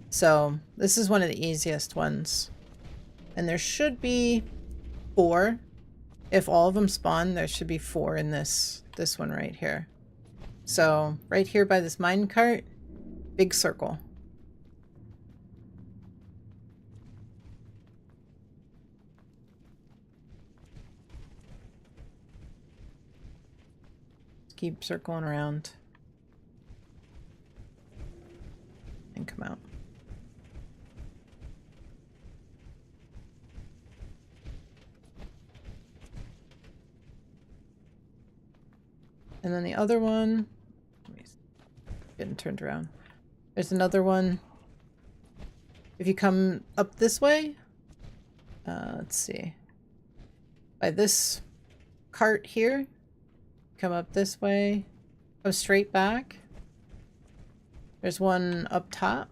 So this is one of the easiest ones. And there should be 4. If all of them spawn, there should be 4 in this one right here. So right here by this minecart, big circle. Keep circling around. And come out. And then the other one, getting turned around. There's another one. If you come up this way, let's see. By this cart here, come up this way, go straight back. There's one up top.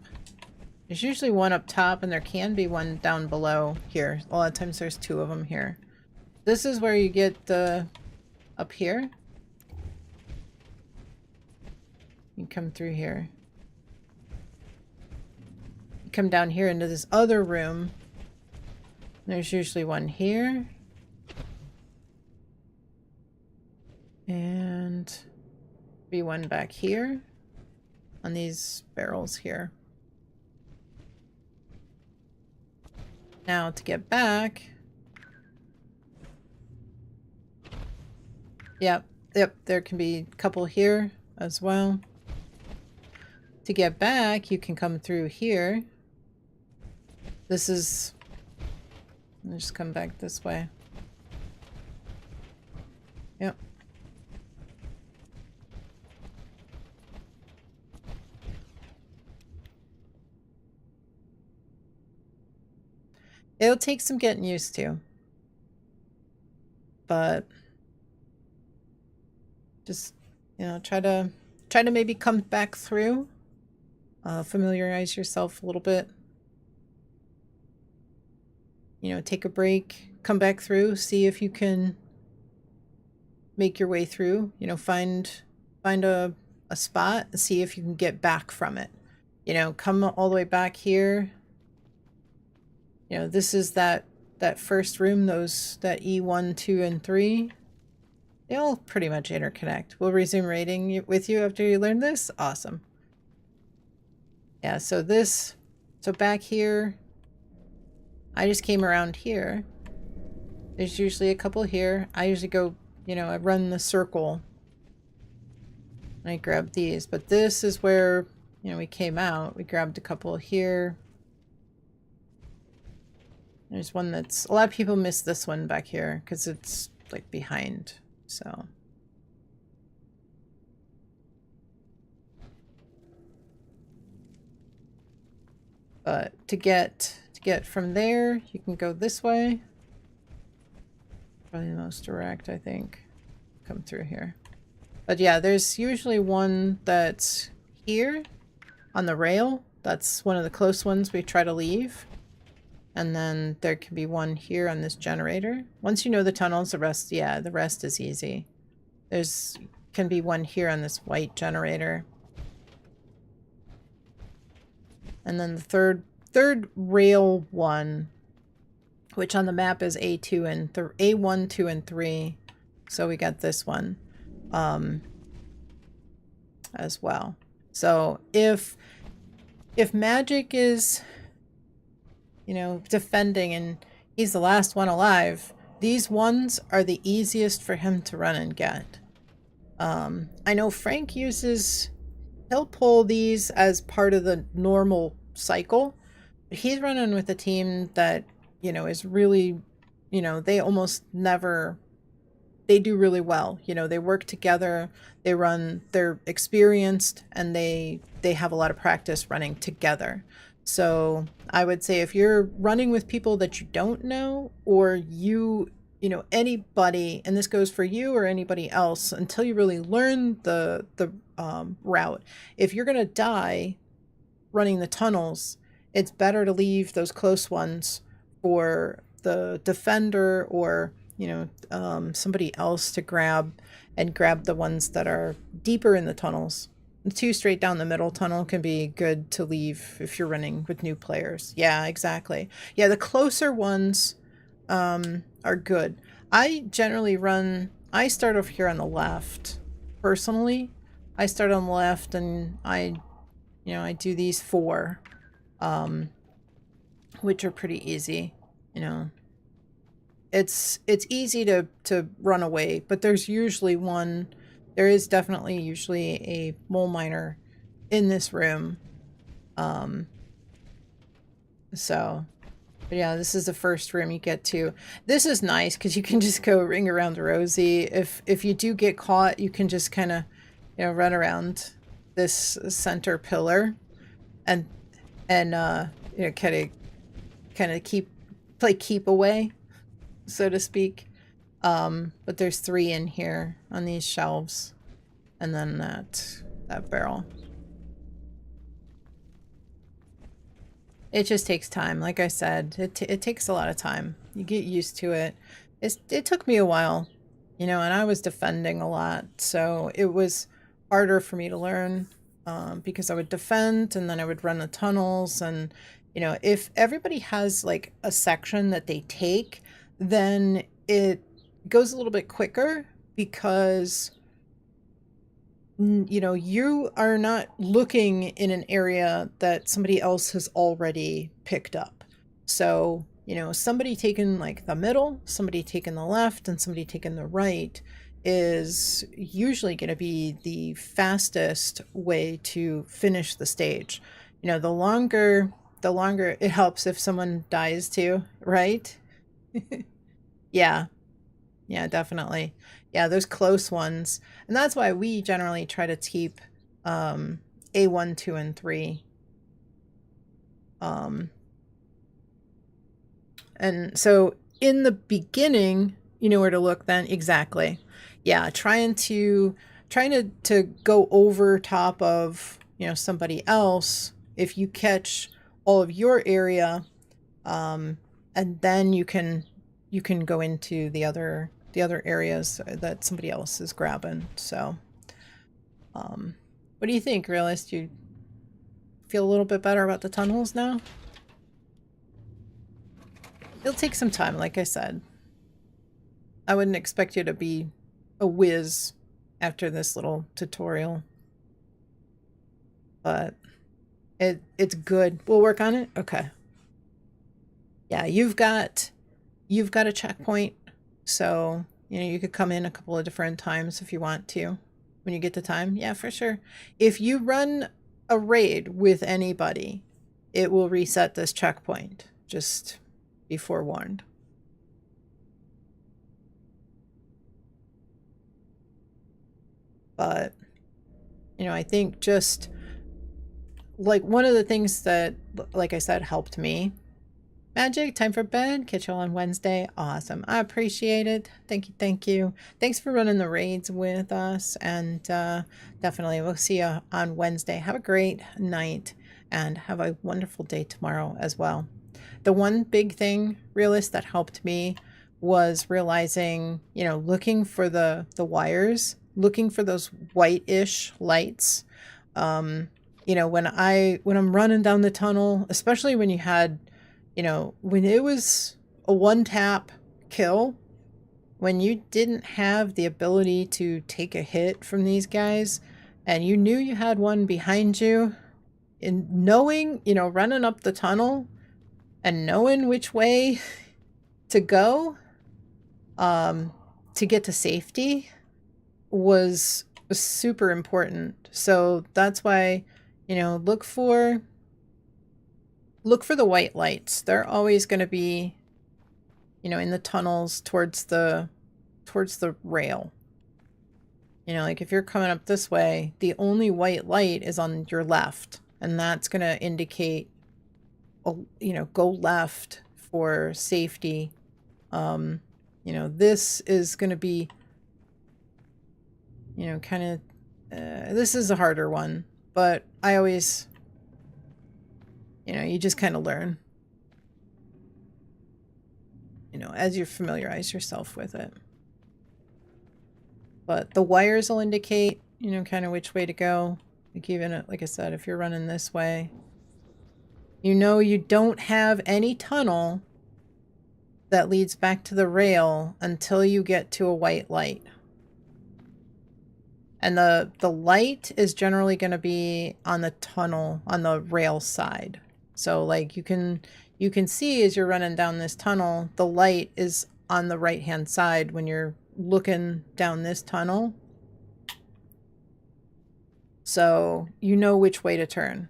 There's usually one up top, and there can be one down below here. A lot of times there's 2 of them here. This is where you get the up here. You come through here. You come down here into this other room. There's usually one here. And be one back here on these barrels here. Now to get back. Yep, there can be a couple here as well. To get back, you can come through here. This is... I'll just come back this way. Yep. It'll take some getting used to. But just, you know, try to maybe come back through. Familiarize yourself a little bit. You know, take a break, come back through, see if you can make your way through. You know, find a spot and see if you can get back from it. You know, come all the way back here. You know, this is that first room, that E1, 2, and 3. They all pretty much interconnect. We'll resume raiding with you after you learn this. Awesome. Yeah, so back here, I just came around here. There's usually a couple here. I usually go, you know, I run the circle. And I grab these. But this is where, you know, we came out. We grabbed a couple here. There's one that's... A lot of people miss this one back here because it's, like, behind. So... But to get from there, you can go this way. Probably the most direct, I think. Come through here. But yeah, there's usually one that's here on the rail. That's one of the close ones we try to leave. And then there can be one here on this generator. Once you know the tunnels, the rest is easy. Can be one here on this white generator. And then the third rail one, which on the map is A2 and A1, 2, and 3. So we got this one as well. So if Magic is, you know, defending and he's the last one alive, these ones are the easiest for him to run and get. I know Frank he'll pull these as part of the normal cycle. But he's running with a team that, you know, is really, you know, they do really well. You know, they work together, they're experienced, and they have a lot of practice running together. So I would say if you're running with people that you don't know, or you know, anybody, and this goes for you or anybody else, until you really learn the route. If you're going to die running the tunnels, it's better to leave those close ones for the defender or somebody else to grab the ones that are deeper in the tunnels. The 2 straight down the middle tunnel can be good to leave if you're running with new players. Yeah, exactly. Yeah, the closer ones are good. I generally I start off here on the left. Personally, I start on the left and I do these 4, which are pretty easy. It's easy to run away, but there is definitely usually a mole miner in this room. So, but yeah, this is the first room you get to. This is nice because you can just go ring around Rosie. If you do get caught, you can just kind of, run around this center pillar and kind of play keep away, so to speak. But there's 3 in here on these shelves, and then that barrel. It just takes time. Like I said, it takes a lot of time. You get used to it. It took me a while, and I was defending a lot, so it was harder for me to learn because I would defend and then I would run the tunnels. And if everybody has like a section that they take, then it goes a little bit quicker because you are not looking in an area that somebody else has already picked up. So, somebody taking like the middle, somebody taking the left, and somebody taking the right is usually going to be the fastest way to finish the stage. The longer it helps if someone dies too, right? Yeah. Yeah, definitely. Yeah, those close ones. And that's why we generally try to keep A1, 2, and 3. And so in the beginning, you know where to look then. Exactly. Yeah, trying to go over top of, somebody else. If you catch all of your area, and then you can go into the other areas that somebody else is grabbing. So, what do you think, Realist? You feel a little bit better about the tunnels now? It'll take some time, like I said. I wouldn't expect you to be a whiz after this little tutorial. But it's good. We'll work on it? Okay. Yeah, you've got a checkpoint. So, you could come in a couple of different times if you want to. When you get the time. Yeah, for sure. If you run a raid with anybody, it will reset this checkpoint. Just be forewarned. But, I think just like one of the things that, like I said, helped me. Magic, time for bed. Catch you all on Wednesday. Awesome. I appreciate it. Thank you. Thank you. Thanks for running the raids with us. And definitely we'll see you on Wednesday. Have a great night and have a wonderful day tomorrow as well. The one big thing, Realist, that helped me was realizing, looking for the wires, looking for those white-ish lights. When I'm running down the tunnel, especially when you had, when it was a one-tap kill, when you didn't have the ability to take a hit from these guys, and you knew you had one behind you, and knowing, running up the tunnel and knowing which way to go to get to safety was super important. So that's why, look for the white lights. They're always going to be, in the tunnels towards the rail. Like if you're coming up this way, the only white light is on your left, and that's going to indicate, go left for safety. This is going to be, kind of, this is a harder one, but I always, you just kind of learn. you know, as you familiarize yourself with it. But the wires will indicate, you know, kind of which way to go. Like even, like I said, if you're running this way, you know you don't have any tunnel that leads back to the rail until you get to a white light. And the light is generally going to be on the tunnel, on the rail side. So like you can see as you're running down this tunnel, the light is on the right hand side when you're looking down this tunnel. So you know which way to turn.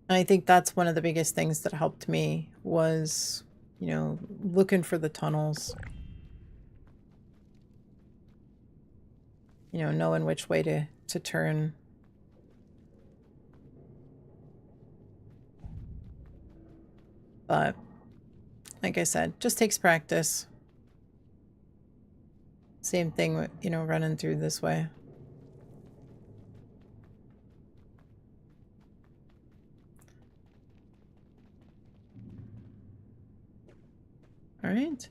And I think that's one of the biggest things that helped me was, you know, looking for the tunnels. You know, knowing which way to turn. But, like I said, just takes practice. Same thing with, you know, running through this way. Alright.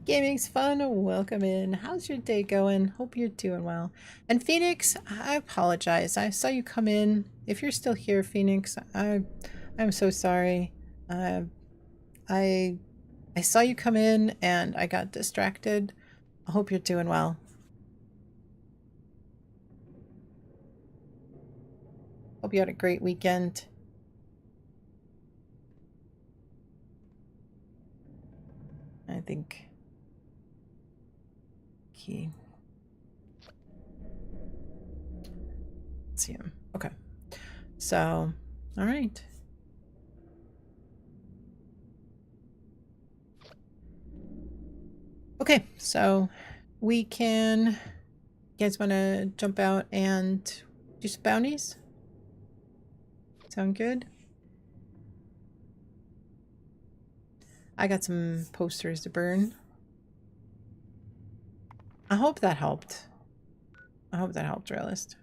Gaming's fun. Welcome in. How's your day going? Hope you're doing well. And Phoenix, I apologize. I saw you come in. If you're still here, Phoenix, I'm so sorry. I saw you come in and I got distracted. I hope you're doing well. Hope you had a great weekend. I think key. Let's see him. Okay. So, all right. Okay, so we can, you guys want to jump out and do some bounties? Sound good? I got some posters to burn. I hope that helped. I hope that helped, Realist.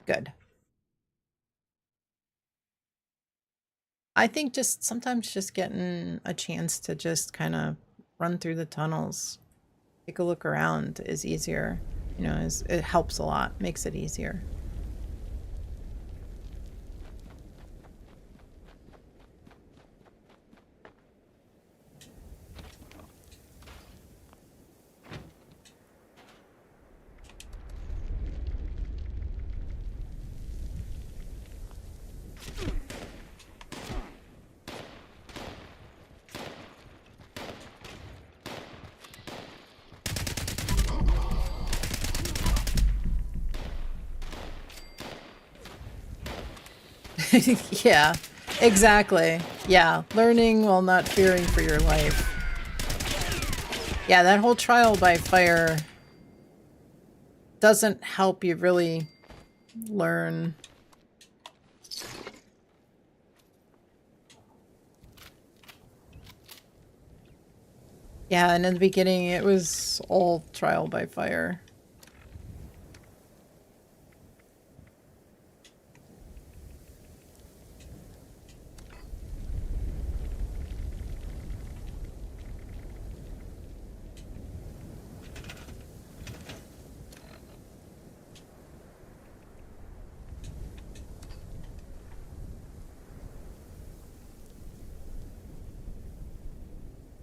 Good. I think just sometimes just getting a chance to just kind of run through the tunnels, take a look around is easier. You know, it helps a lot, makes it easier. Yeah, exactly. Yeah, learning while not fearing for your life. Yeah, that whole trial by fire doesn't help you really learn. Yeah, and in the beginning it was all trial by fire.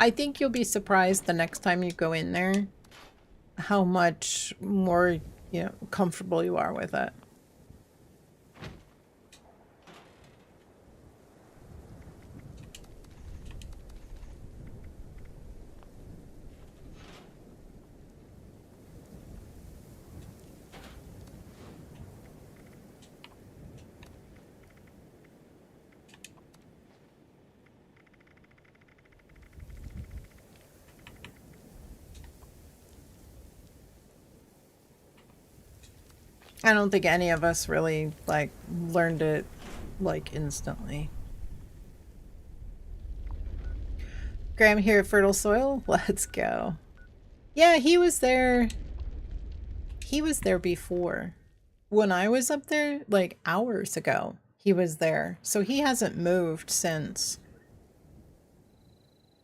I think you'll be surprised the next time you go in there how much more, you know, comfortable you are with it. I don't think any of us really, like, learned it, like, instantly. Graham here at Fertile Soil. Let's go. Yeah, he was there. he was there before. When I was up there, like hours ago, he was there. So he hasn't moved since.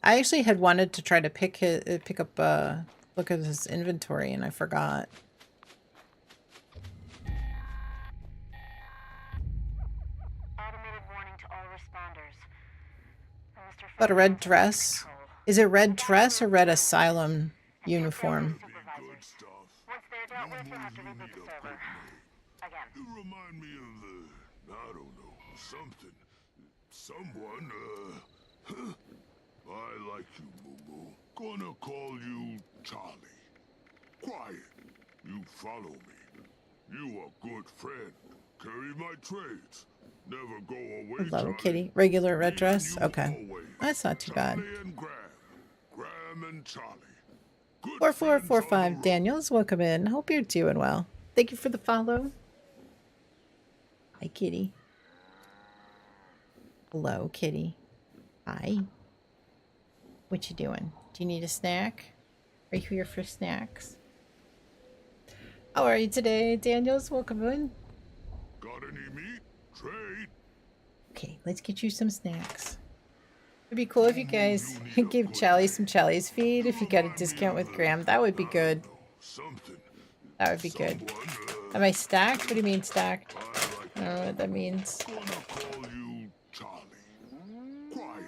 I actually had wanted to try to pick up look at his inventory, and I forgot. Automated warning to all responders. Mr. About a red dress. Is it red dress or red asylum uniform? Once they're dealt with, you'll have to reboot the server. Again. You remind me of, I don't know, something. Someone, I like you, Moo. Gonna call you Charlie. Quiet. You follow me. You a good friend. Carry my trades. Never go away, Hello, Charlie. kitty. Regular red dress? Me and you Okay. always. That's not too bad. Charlie and Graham. Graham and Charlie. Good 4445 friends on the road. Daniels, welcome in. Hope you're doing well. Thank you for the follow. Hi, kitty. Hello, kitty. Hi. What you doing? Do you need a snack? Are you here for snacks? How are you today, Daniels? Welcome in. Got any meat? Trade. Okay, let's get you some snacks. It'd be cool if you guys give Charlie some Charlie's feed. If you got a discount with Graham, that would be good. Something. That would be good. Someone, Am I stacked? What do you mean stacked? I like I don't know what that means. Gonna call you Charlie. Quiet.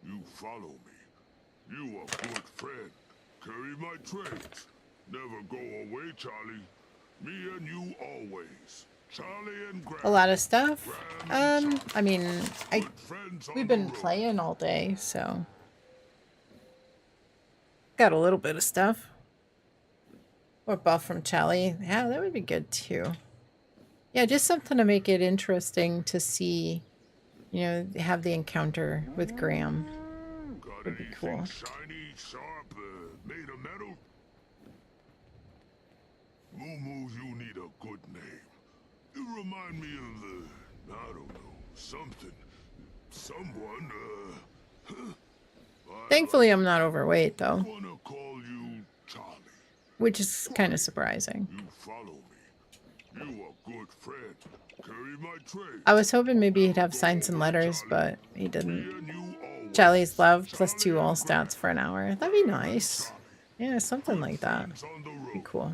You follow me. You a good friend. Carry my trades. Never go away, Charlie. Me and you always. Charlie and Graham. A lot of stuff. I mean, Good friends on we've the been road. playing all day, so got a little bit of stuff. Or buff from Charlie. Yeah, that would be good too. Yeah, just something to make it interesting to see, you know, have the encounter with Graham. Got Would be anything cool. shiny, sharp, made of metal? Moo, you need a good name. You remind me of I don't know, something. Someone, Thankfully, I'm not overweight though, Wanna call you Charlie. which is kind of surprising. You follow me. You a good friend. Carry my trade. I was hoping maybe he'd have signs and letters, but he Me didn't. and you always. Charlie's love +2 all stats for an hour. That'd be nice. Yeah, something like that. Friends on the Be road. cool.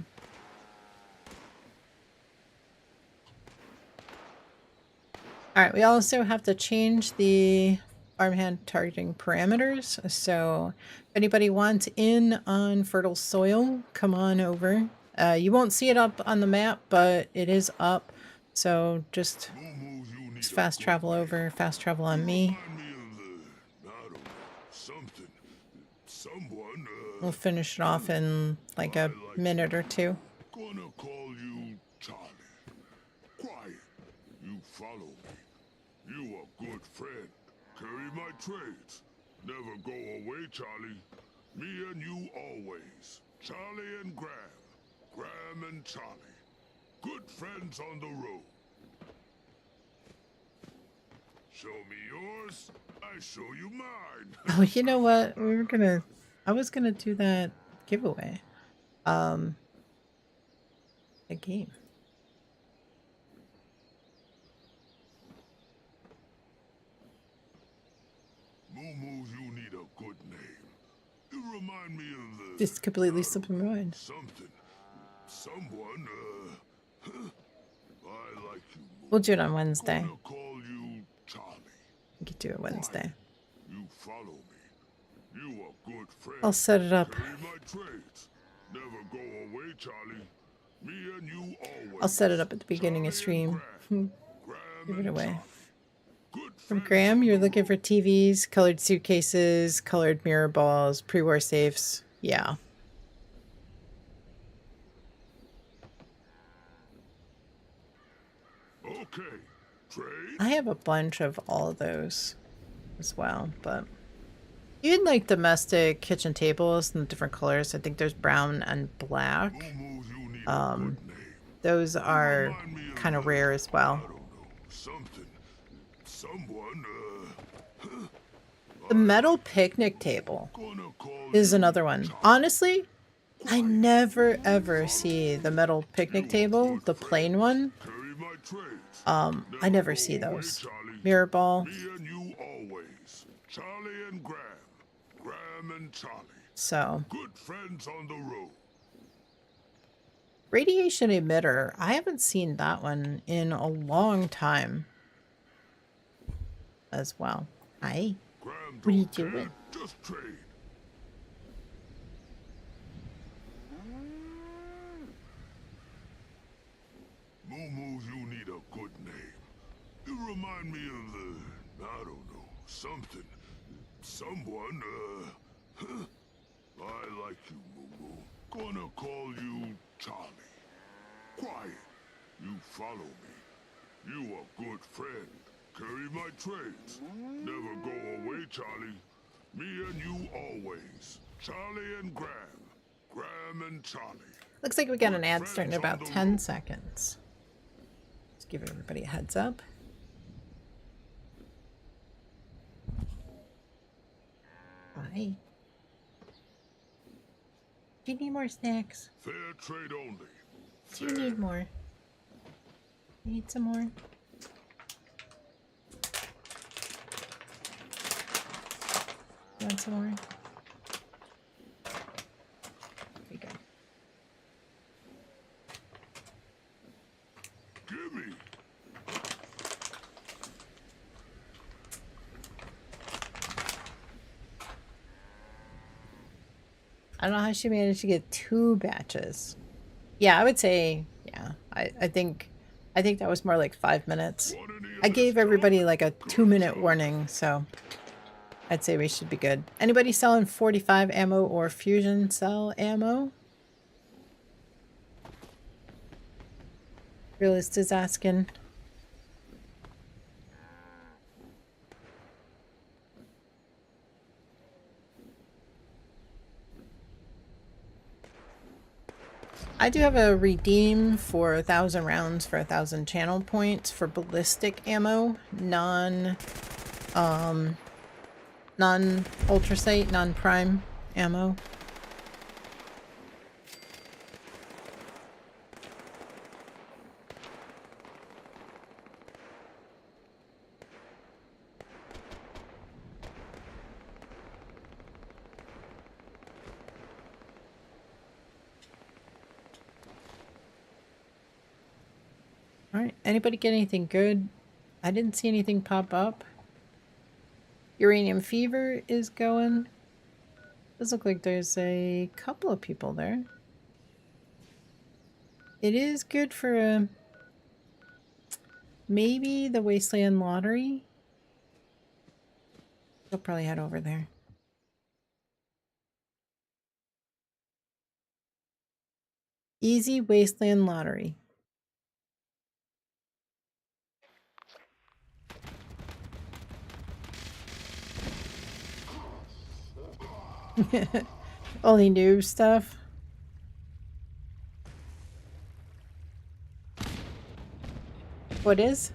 Alright, we also have to change the farmhand targeting parameters. So if anybody wants in on fertile soil, come on over. You won't see it up on the map, but it is up. So just Moo, you need fast travel over, fast travel on me. remind me of I don't know, something. Someone, We'll finish it off in like a minute or two. gonna call you Charlie. Quiet. You follow me. You a good friend. Carry my trades. Never go away, Charlie. Me and you always. Charlie and Graham. Graham and Charlie. Good friends on the road. Show me yours. I show you mine. Oh, you know what? I was gonna do that giveaway. A game. Moo, you need a good name. You remind me of Just completely slipped my mind. something. Someone, I like you. Moo. We'll do it on Wednesday. Gonna call you Charlie. We could do it Wednesday. You follow me. You a good friend. I'll set it up. Carry my trades. Never go away, Charlie. Me and you always. I'll set it up at the beginning of Charlie and stream. Graham. Give it and away. Charlie. Good From friends Graham, on you're the looking road. for TVs, colored suitcases, colored mirror balls, pre-war safes. Yeah. Okay. Trade. I have a bunch of all of those as well, but even like domestic kitchen tables in different colors. I think there's brown and black. Moo, you need a good name. Those are Remind me of kind of rare as well. I don't know. Something. Someone, The metal picnic table gonna call is you another one. Charlie. Honestly, I never ever see the metal picnic table, the plain one. Carry my trades. I never see go away, those. Charlie. Mirror ball. Me and you always. Charlie and Graham. Graham and Charlie. So, Good friends on the road. radiation emitter. I haven't seen that one in a long time as well. Hi. Graham What are you don't care, doing? just trade. Moo, you need a good name. You remind me of, I don't know, something. Someone, I like you, Moo. Gonna call you Charlie. Quiet. You follow me. You a good friend. Carry my trades. Never go away, Charlie. Me and you always. Charlie and Graham. Graham and Charlie. Looks like we got an ad starting in about 10 seconds. Let's give everybody a heads up. Hi. Do you need more snacks? Fair trade only. Do you need more? You need some more? You want some more? There you go. Gimme. I don't know how she managed to get 2 batches. Yeah, I would say, yeah. I think that was more like 5 minutes. I gave everybody like a 2-minute warning, so I'd say we should be good. Anybody selling 45 ammo or fusion cell ammo? Realist is asking. I do have a redeem for 1,000 rounds for 1,000 channel points for ballistic ammo, non-ultracite, non-prime ammo. Alright, anybody get anything good? I didn't see anything pop up. Uranium fever is going. Does look like there's a couple of people there. It is good for maybe the Wasteland Lottery. They'll probably head over there. Easy Wasteland Lottery. Only new stuff. What is?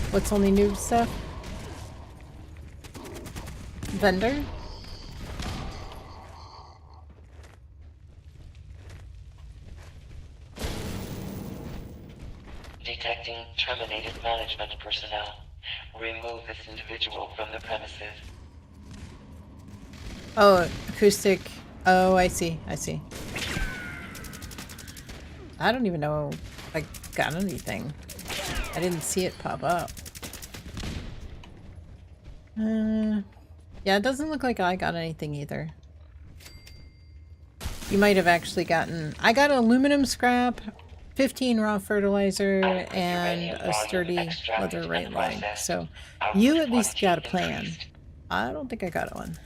What's only new stuff? Vendor? Detecting terminated management personnel. Remove this individual from the premises. Oh, acoustic. Oh, I see. I see. I don't even know if I got anything. I didn't see it pop up. Yeah, it doesn't look like I got anything either. You might have actually gotten... I got aluminum scrap, 15 raw fertilizer, and a sturdy leather right leg. So you at least got a plan. I don't think I got one.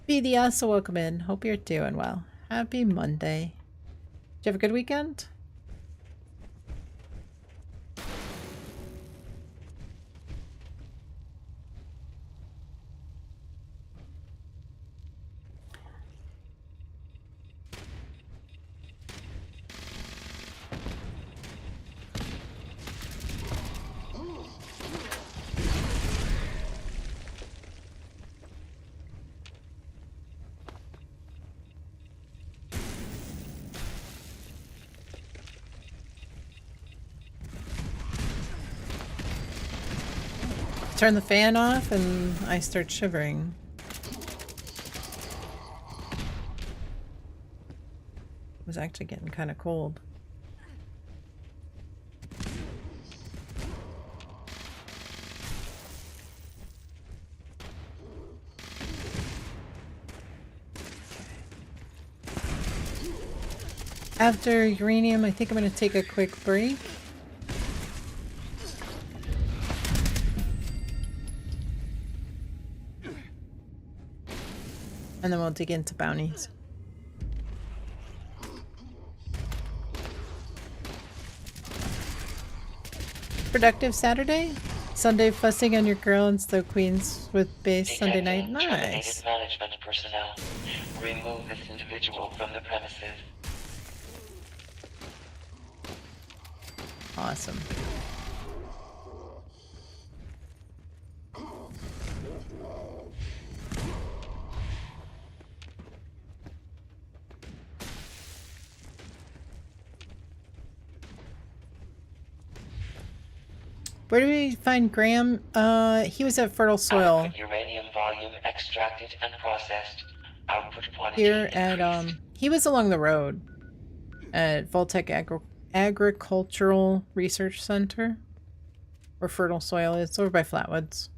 Be the so welcome in. Hope you're doing well. Happy Monday. Did you have a good weekend? turn the fan off and I start shivering. It was actually getting kind of cold. After uranium, I think I'm going to take a quick break. And then we'll dig into bounties. Productive Saturday? Sunday fussing on your girl and Stow Queens with base Sunday night? Nice. Terminated management personnel. Remove this individual from the premises. Awesome. Where do we find Graham? He was at Fertile Soil. Adequate uranium volume extracted and processed. Output quantity Here at, increased. he was along the road at Voltec Agricultural Research Center, where Fertile Soil is. It's over by Flatwoods.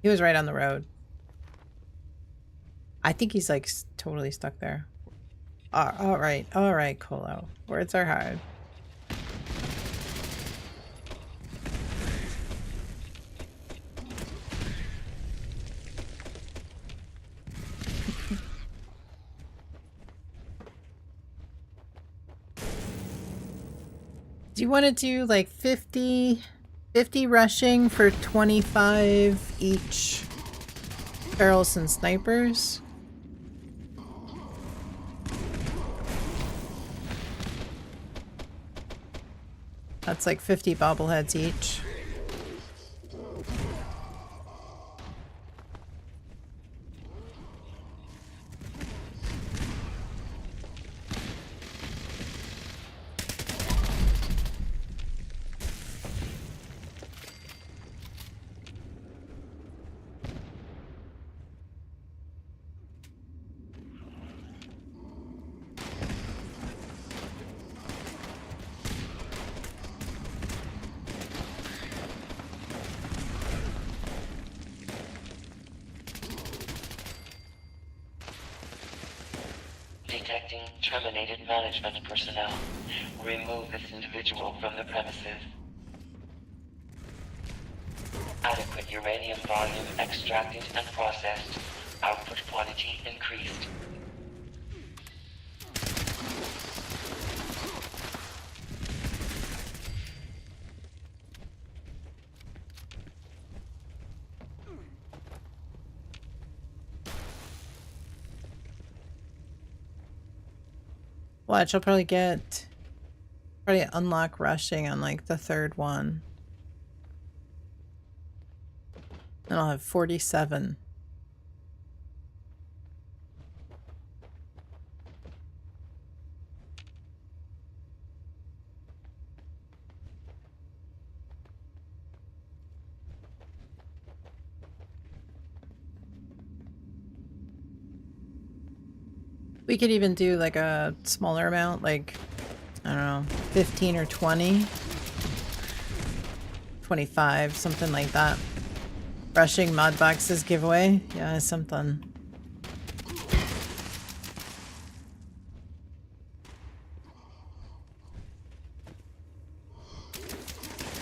He was right on the road. I think he's like totally stuck there. All right, Colo. Words are hard. Do you want to do like 50 rushing for 25 each barrels and snipers? That's like 50 bobbleheads each. Detecting terminated management personnel. Remove this individual from the premises. Adequate uranium volume extracted and processed. Output quantity increased. Watch, I'll probably unlock rushing on like the third one. And I'll have 47. We could even do like a smaller amount, like, I don't know, 15 or 20. 25, something like that. Rushing mod boxes giveaway? Yeah, something.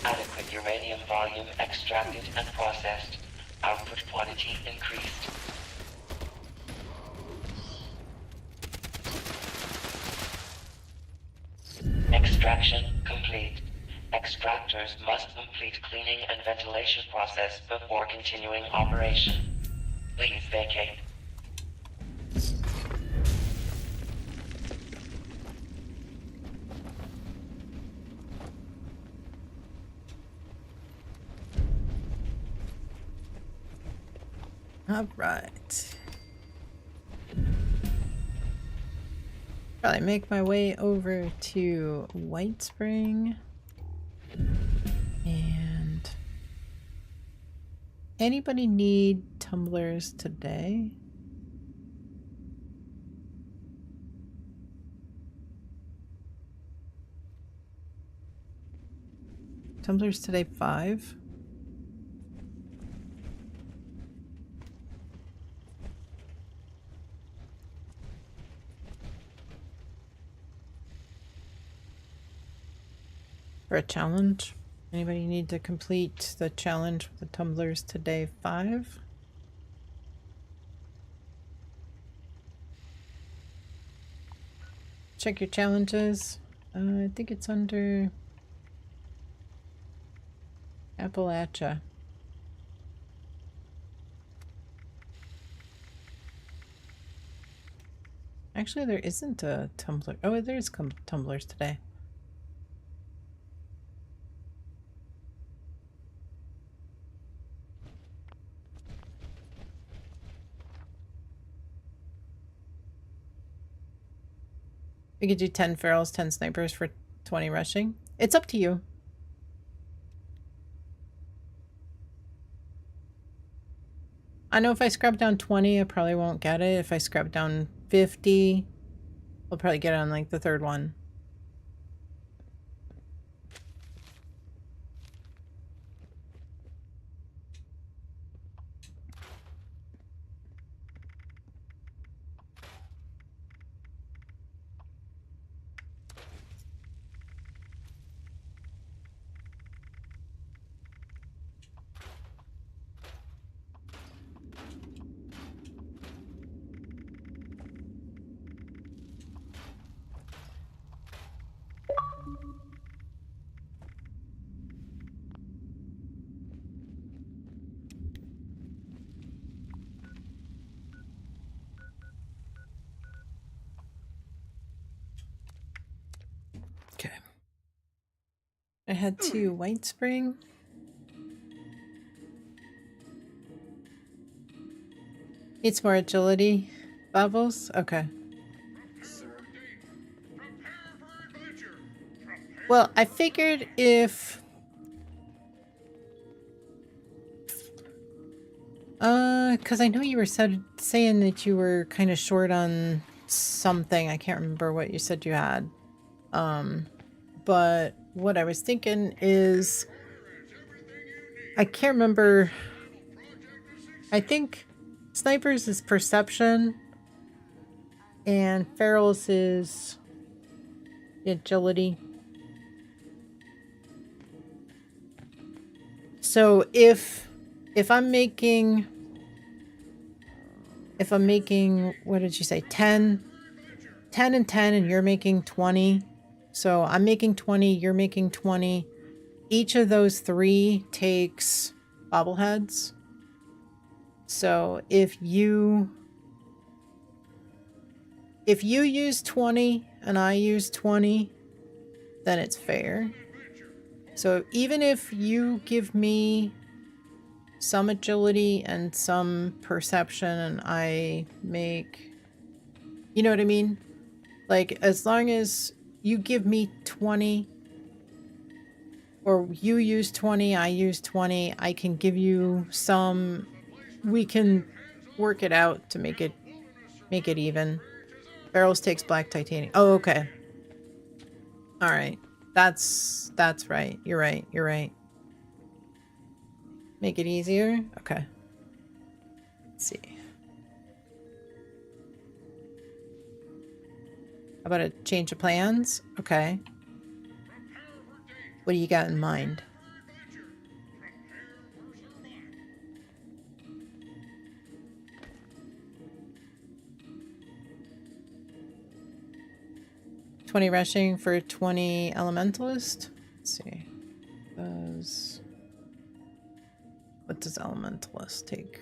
Adequate uranium volume extracted and processed. Output quantity increased. Extraction complete. Extractors must complete cleaning and ventilation process before continuing operation. Please vacate. All right. Probably make my way over to White Spring and anybody need tumblers today? Tumblers today 5. For a challenge. Anybody need to complete the challenge with the tumblers today 5? Check your challenges. I think it's under Appalachia. Actually, there isn't a tumbler. Oh, there's tumblers today. We could do 10 ferals, 10 snipers for 20 rushing. It's up to you. I know if I scrub down 20, I probably won't get it. If I scrub down 50, I'll probably get it on like the third one. Okay. I had 2 White Spring. Needs more agility. Bubbles? Okay. Well, I figured if... because I know you were saying that you were kind of short on something. I can't remember what you said you had. But what I was thinking is... I can't remember... I think snipers is perception and ferals is agility. So if I'm making what did you say, 10 and 10, and you're making 20, so I'm making 20, you're making 20, each of those 3 takes bobbleheads. So if you use 20 and I use 20, then it's fair. So even if you give me some agility and some perception and I make, you know what I mean? Like, as long as you give me 20 or you use 20, I use 20, I can give you some, we can work it out to make it even. Barrels takes black titanium. Oh, okay. All right. That's right. You're right. Make it easier? Okay. Let's see. How about a change of plans? Okay. What do you got in mind? $20 rushing for 20 elementalist. Let's see. What does elementalist take?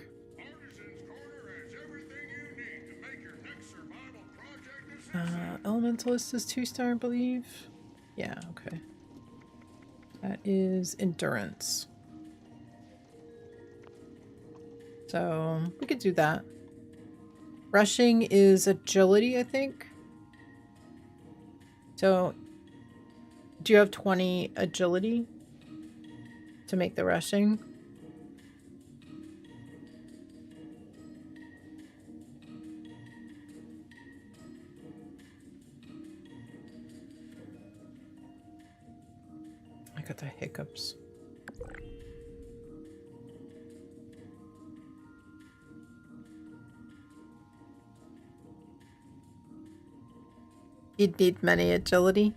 Elementalist is 2-star, I believe. Yeah, okay. That is endurance. So we could do that. Rushing is agility, I think. So do you have 20 agility to make the rushing? got the hiccups. You'd need many agility.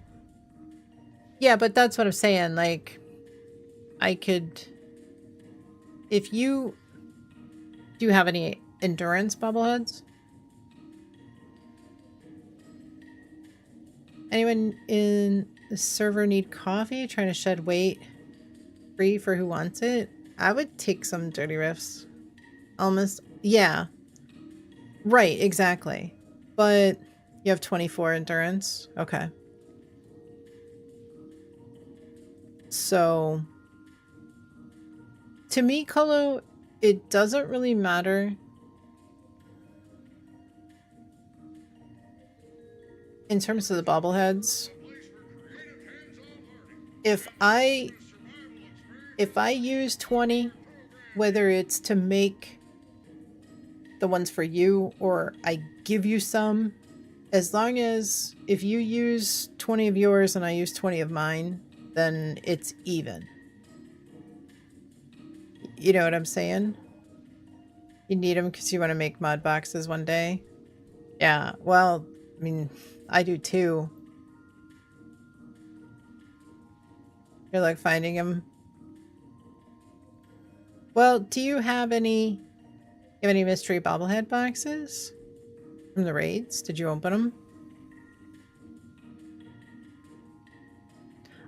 Yeah, but that's what I'm saying. Like, I could... If you... Do you have any endurance bobbleheads? Anyone in the server need coffee? Trying to shed weight? Free for who wants it? I would take some dirty riffs. Almost... Yeah. Right, exactly. But you have 24 endurance? Okay. So... To me, Colo, it doesn't really matter in terms of the bobbleheads. If I use 20, whether it's to make the ones for you or I give you some, as long as if you use 20 of yours and I use 20 of mine, then it's even. You know what I'm saying? You need them because you want to make mod boxes one day. Yeah, well, I mean, I do too. You're like finding them. Well, do you have any mystery bobblehead boxes from the raids? Did you open them?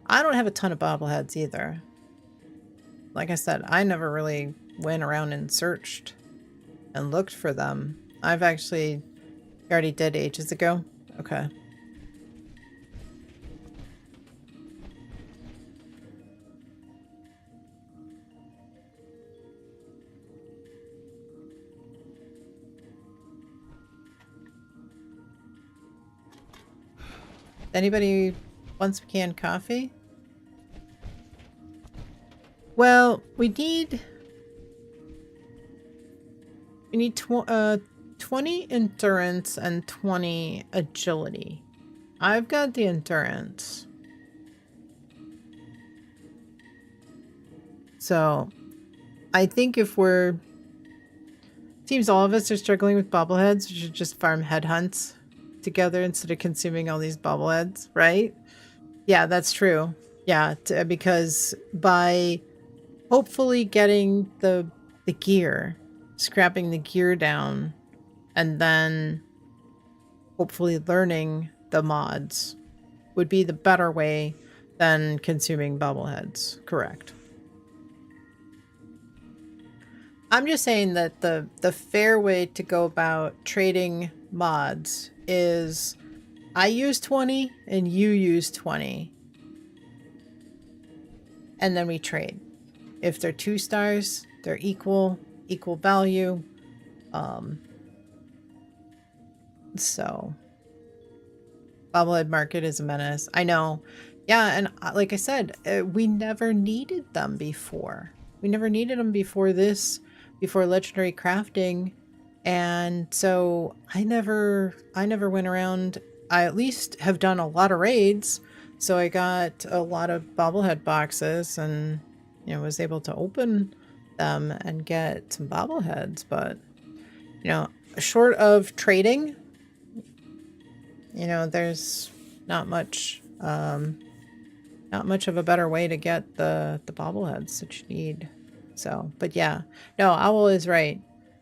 I don't have a ton of bobbleheads either. Like I said, I never really went around and searched and looked for them. I've actually already did ages ago. Okay. Anybody wants some canned coffee? Well, we need 20 endurance and 20 agility. I've got the endurance. So, I think if we're... Seems all of us are struggling with bobbleheads. We should just farm headhunts together instead of consuming all these bobbleheads, right? Yeah, that's true. Yeah, because by hopefully getting the gear, scrapping the gear down, and then hopefully learning the mods would be the better way than consuming bobbleheads. Correct. I'm just saying that the fair way to go about trading mods is I use 20 and you use 20. And then we trade. If they're 2 stars, they're equal value. So bobblehead market is a menace. I know. Yeah, and like I said, we never needed them before. We never needed them before this, before legendary crafting. And so I never went around. I at least have done a lot of raids. So I got a lot of bobblehead boxes and, you know, was able to open them and get some bobbleheads. But, you know, short of trading, you know, there's not much of a better way to get the bobbleheads that you need. So, but yeah, no, Owl is right.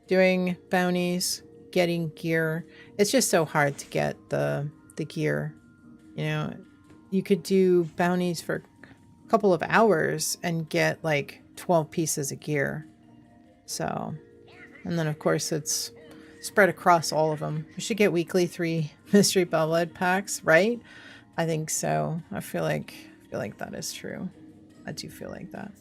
Doing bounties, getting gear. It's just so hard to get the gear. You know, you could do bounties for a couple of hours and get like 12 pieces of gear. So, and then of course it's spread across all of them. We should get weekly 3 mystery bobblehead packs, right? I think so. I feel like that is true. I do feel like that.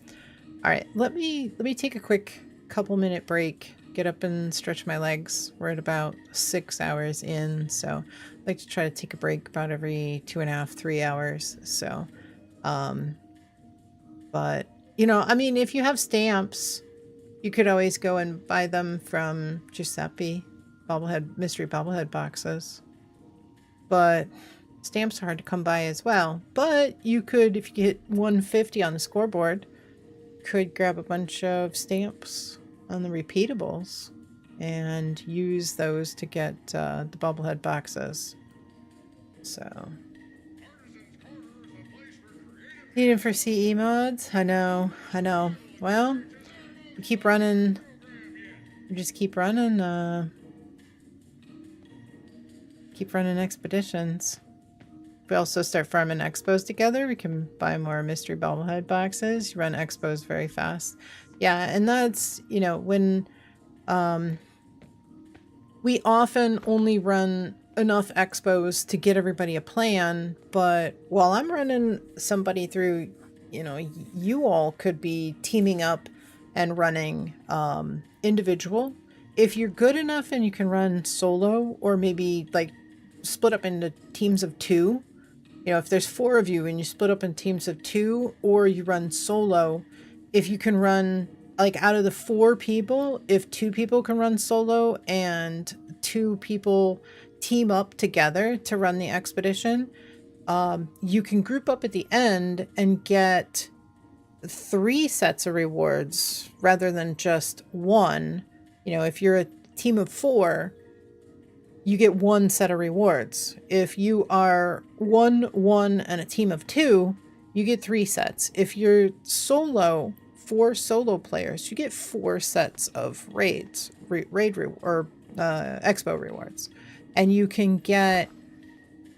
All right, let me take a quick couple-minute break. Get up and stretch my legs. We're at about 6 hours in, so I like to try to take a break about every 2.5, 3 hours. So, but you know, I mean, if you have stamps, you could always go and buy them from Giuseppe mystery bobblehead boxes. But Stamps are hard to come by as well. But you could, if you get 150 on the scoreboard, could grab a bunch of stamps on the repeatables and use those to get the bobblehead boxes. So needed for CE mods? I know. Well, we keep running. We just keep running expeditions. If we also start farming expos together, we can buy more mystery bobblehead boxes. You run expos very fast. Yeah, and that's, you know, when we often only run enough expos to get everybody a plan, but while I'm running somebody through, you know, you all could be teaming up and running individual. If you're good enough and you can run solo, or maybe like split up into teams of 2, you know, if there's 4 of you and you split up in teams of 2, or you run solo, if you can run, like, out of the 4 people, if 2 people can run solo and 2 people team up together to run the expedition, you can group up at the end and get 3 sets of rewards rather than just 1. You know, if you're a team of 4, you get 1 set of rewards. If you are 1, and a team of 2, you get 3 sets. If you're solo, 4 solo players, you get 4 sets of expo rewards. And you can get,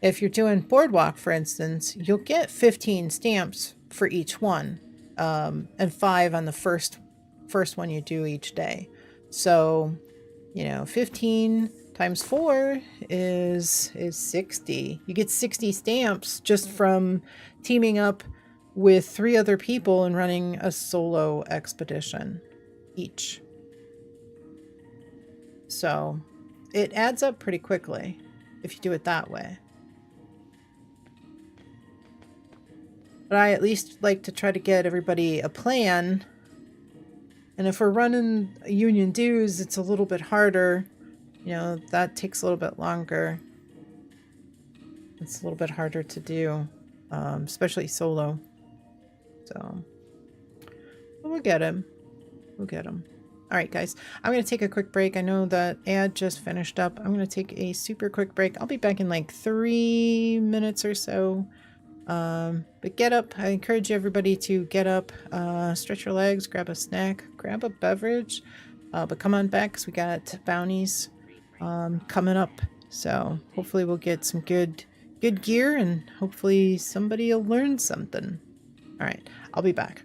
if you're doing boardwalk, for instance, you'll get 15 stamps for each one, and 5 on the first one you do each day. So, you know, 15 times 4 is 60. You get 60 stamps just from teaming up with 3 other people and running a solo expedition each. So it adds up pretty quickly if you do it that way. But I at least like to try to get everybody a plan. And if we're running union dues, it's a little bit harder. You know, that takes a little bit longer. It's a little bit harder to do, especially solo. So, but we'll get him. We'll get him. All right, guys. I'm going to take a quick break. I know that ad just finished up. I'm going to take a super quick break. I'll be back in like 3 minutes or so. But get up. I encourage everybody to get up, stretch your legs, grab a snack, grab a beverage. But come on back because we got bounties coming up. So hopefully we'll get some good gear, and hopefully somebody will learn something. All right, I'll be back.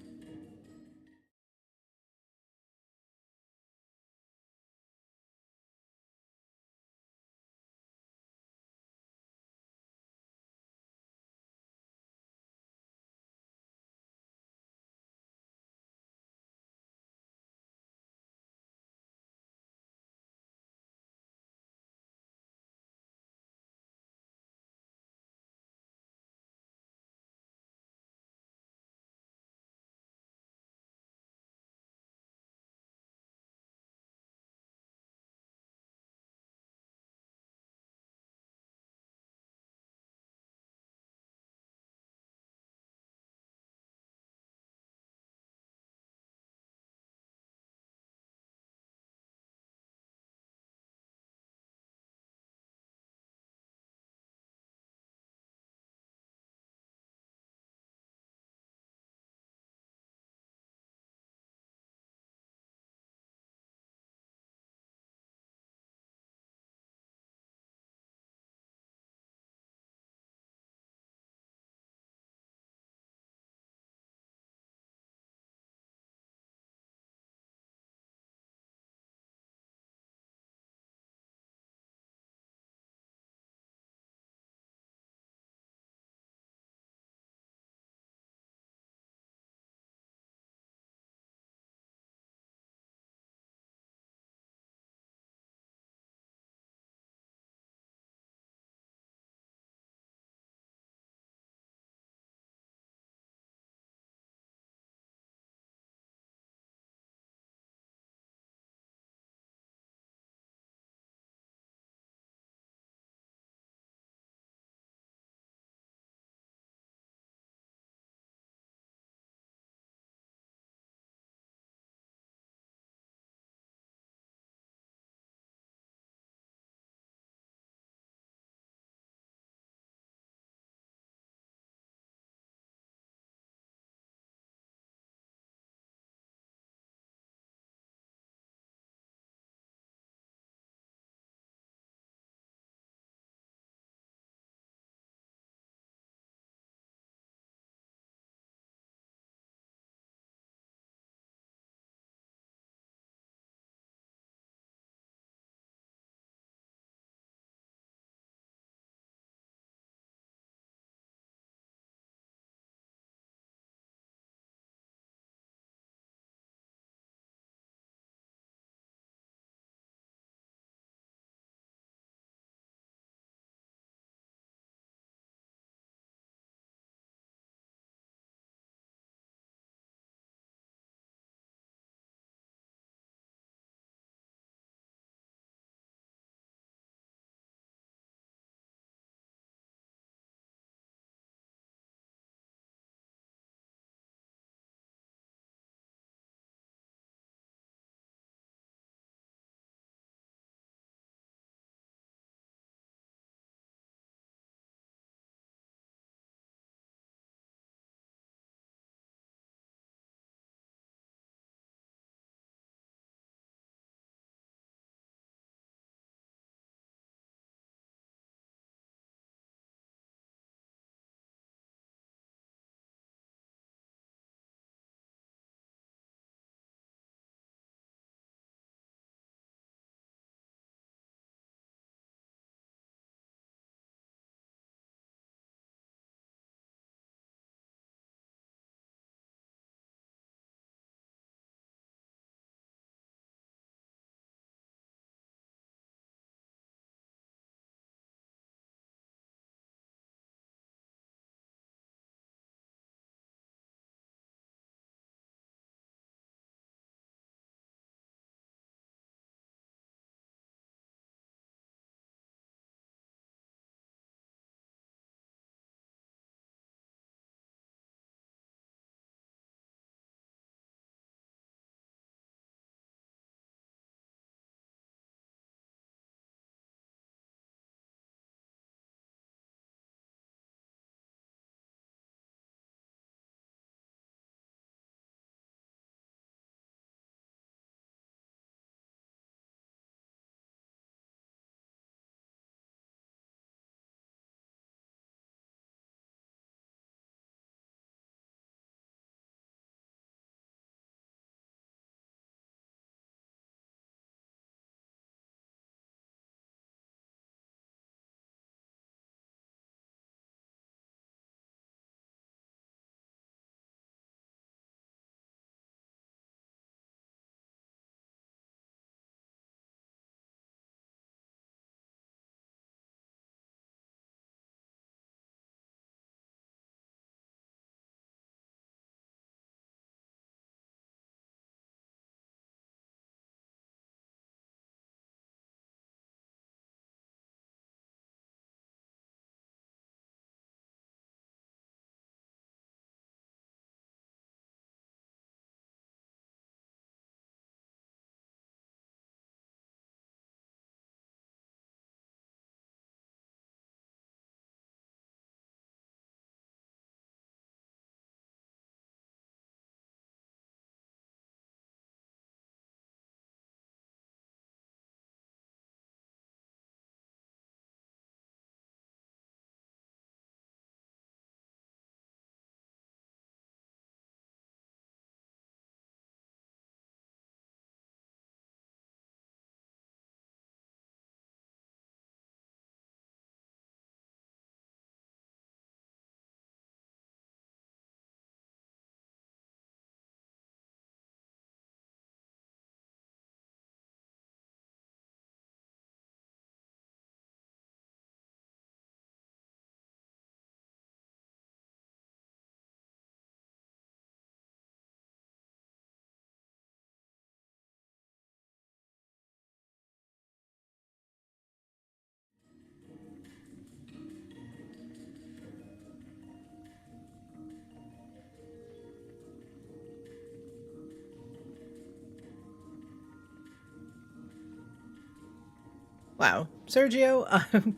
Wow, Sergio,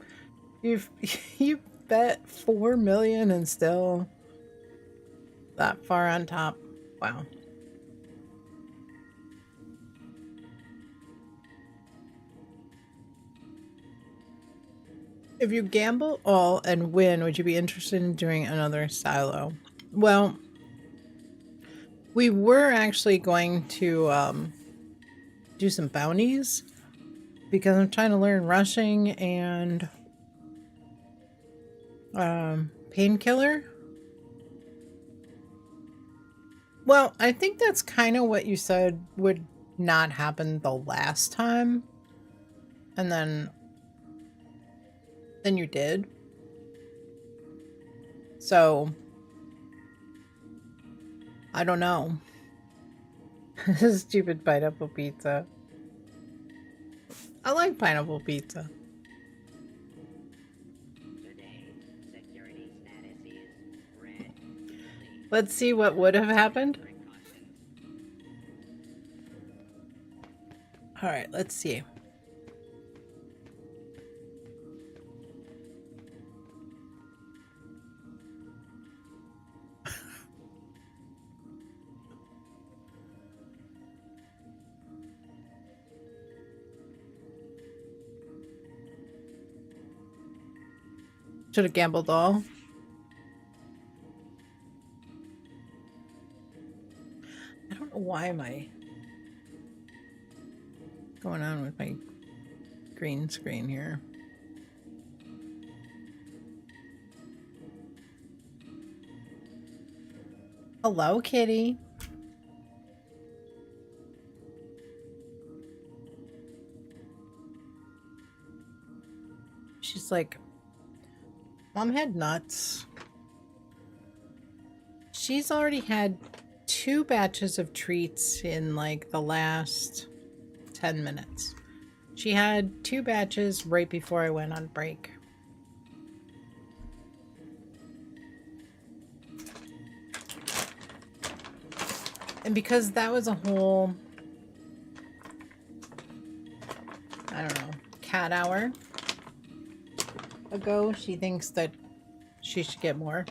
you've you bet 4 million and still that far on top. Wow. If you gamble all and win, would you be interested in doing another silo? Well, we were actually going to do some bounties because I'm trying to learn rushing and painkiller. Well, I think that's kind of what you said would not happen the last time. And then you did. So I don't know. Stupid pineapple pizza. I like pineapple pizza. Let's see what would have happened. All right, let's see. Should have gambled all. I don't know why am I going on with my green screen here. Hello, kitty. She's like, Mom had nuts. She's already had 2 batches of treats in like the last 10 minutes. She had 2 batches right before I went on break. And because that was a whole, I don't know, cat hour ago, she thinks that she should get more.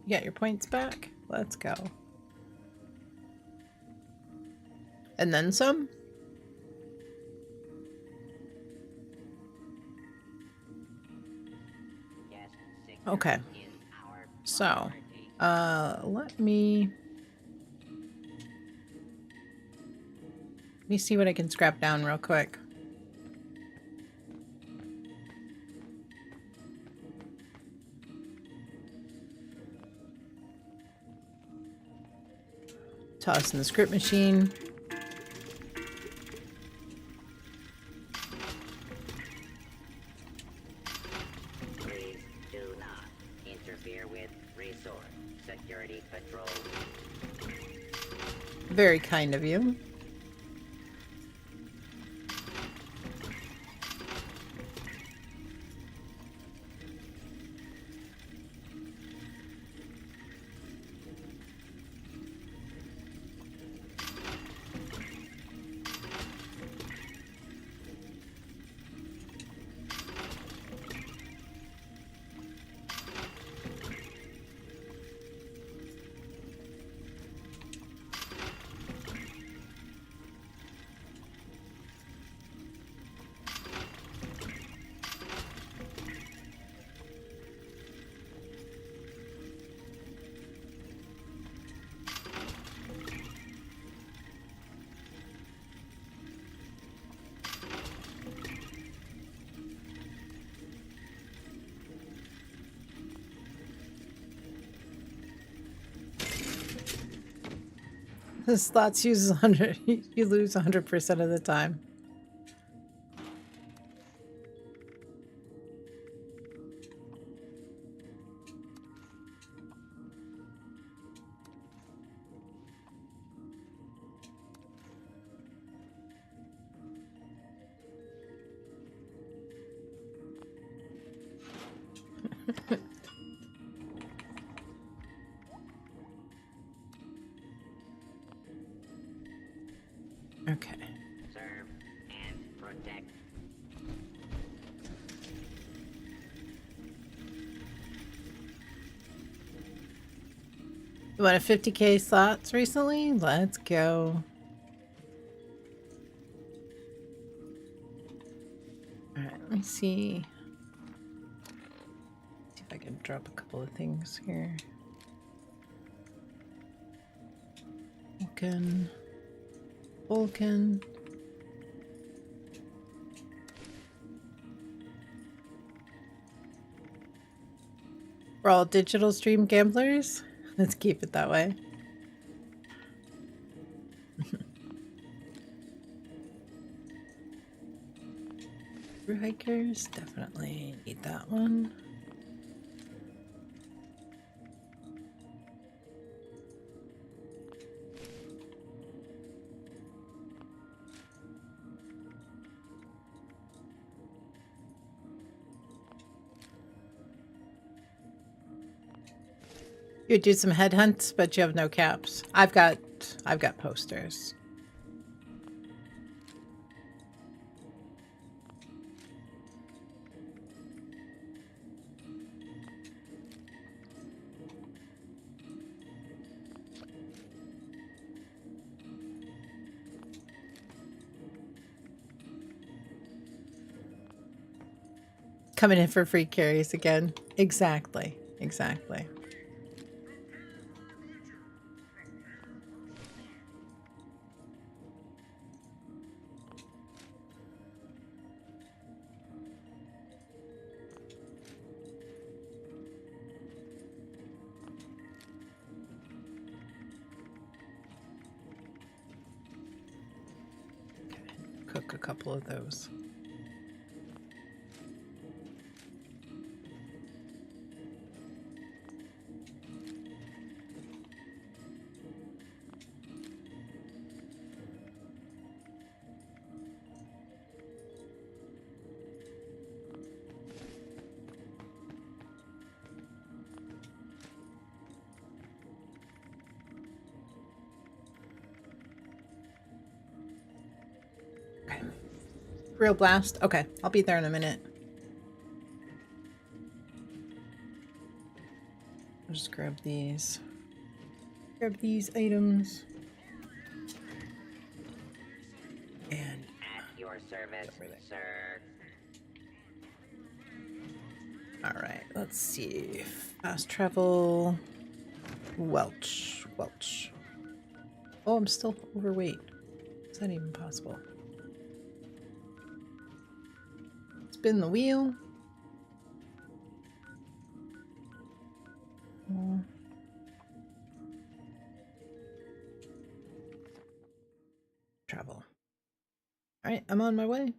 You got your points back? Let's go. And then some? Okay. So, let me see what I can scrap down real quick. Toss in the script machine. Please do not interfere with resource security patrol. Very kind of you. The slots uses 100. You lose 100% of the time. Okay. Serve and protect. You want a 50k slots recently? Let's go. Alright, let me see. See if I can drop a couple of things here. Vulcan. We're all digital stream gamblers. Let's keep it that way. Through hikers, definitely need that one. You do some headhunts, but you have no caps. I've got posters. Coming in for free carries again. Exactly. Exactly. Okay, cook a couple of those. Okay. Real blast. Okay, I'll be there in a minute. I'll just grab these. Grab these items. And At your service, sir. alright, let's see. Fast travel. Welch. Oh, I'm still overweight. Is that even possible? Spin the wheel. Travel. Alright, I'm on my way.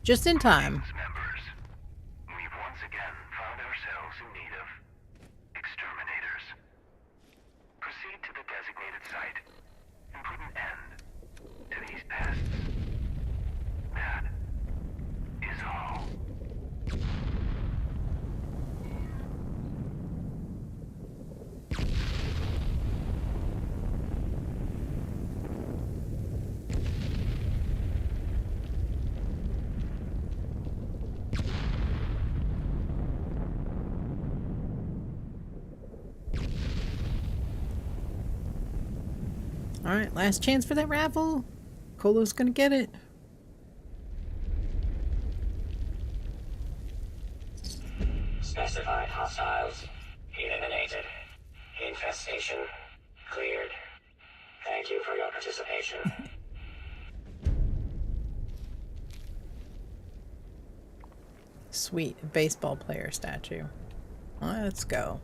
Just in time. Members, we've once again found ourselves in need of exterminators. Proceed to the designated site and put an end to these pests. That is all. Alright, last chance for that raffle. Colo's gonna get it. Specified hostiles eliminated. Infestation cleared. Thank you for your participation. Sweet baseball player statue. Let's go.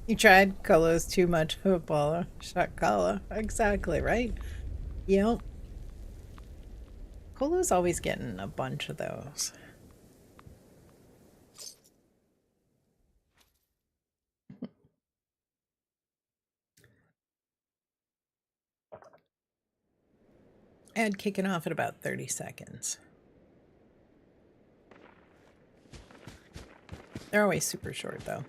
You tried? Colo's too much footballer. Shot Colo. Exactly, right? Yep. Colo's always getting a bunch of those. And kicking off at about 30 seconds. They're always super short, though.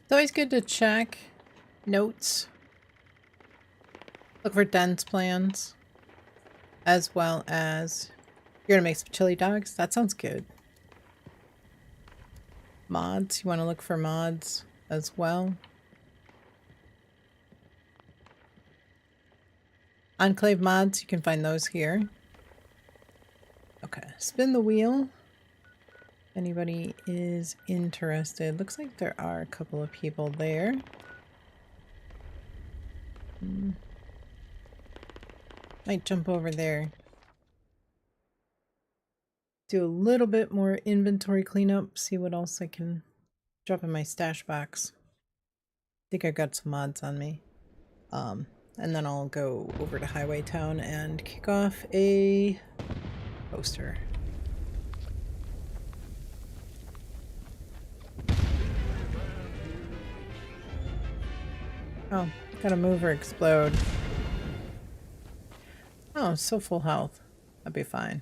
It's always good to check notes. Look for dense plans. As well as... You're gonna make some chili dogs? That sounds good. Mods. You want to look for mods as well. Enclave mods. You can find those here. Okay. Spin the wheel. Anybody is interested. Looks like there are a couple of people there. Might jump over there. Do a little bit more inventory cleanup. See what else I can drop in my stash box. I think I got some mods on me. And then I'll go over to Highway Town and kick off a poster. Oh, gotta move or explode. Oh, so full health. I'll be fine.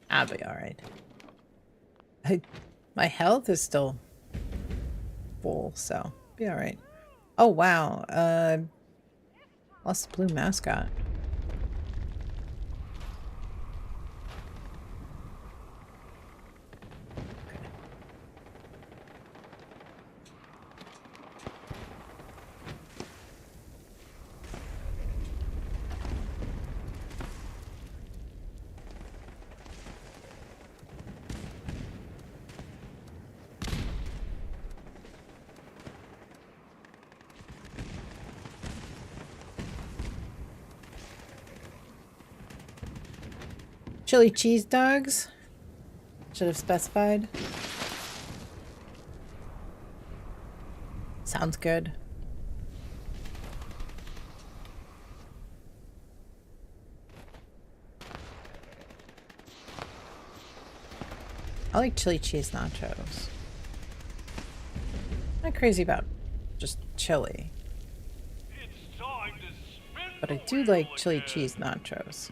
I'll be alright. My health is still full, so be alright. Oh wow, lost the blue mascot. Chili cheese dogs? Should have specified. Sounds good. I like chili cheese nachos. I'm not crazy about just chili. But I do like chili cheese nachos.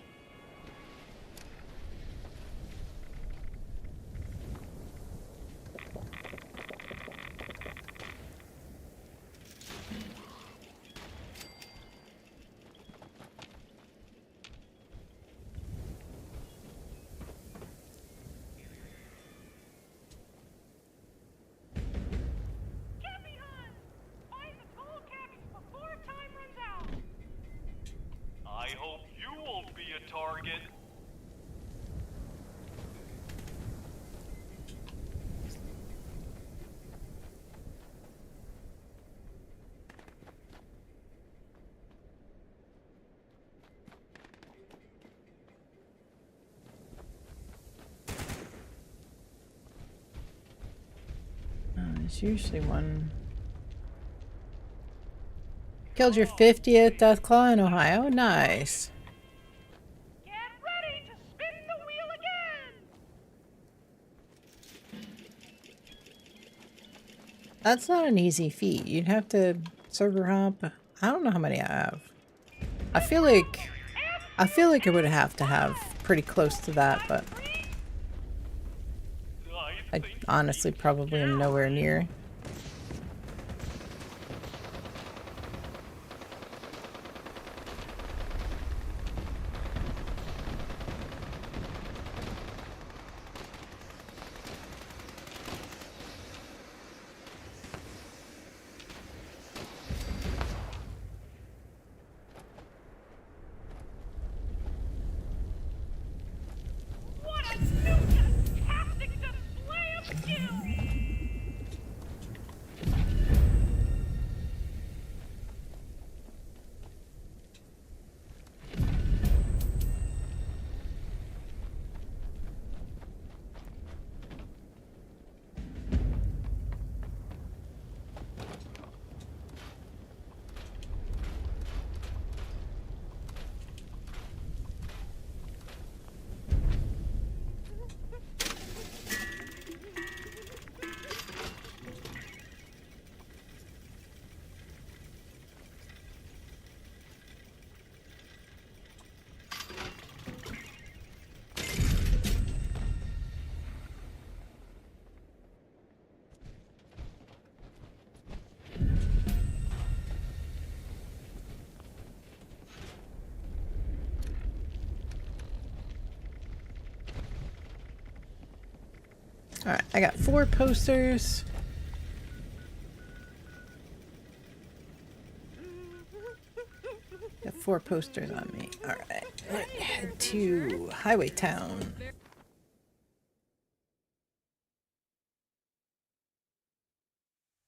There's usually one. Killed your 50th Deathclaw in Ohio? Nice. Get ready to spin the wheel again! That's not an easy feat. You'd have to server hop. I don't know how many I have. I feel like I would have to have pretty close to that, but I honestly probably am nowhere near. What a fantastic display of skill! Alright, I got 4 posters. Got 4 posters on me. Alright, let's head to Highway Town.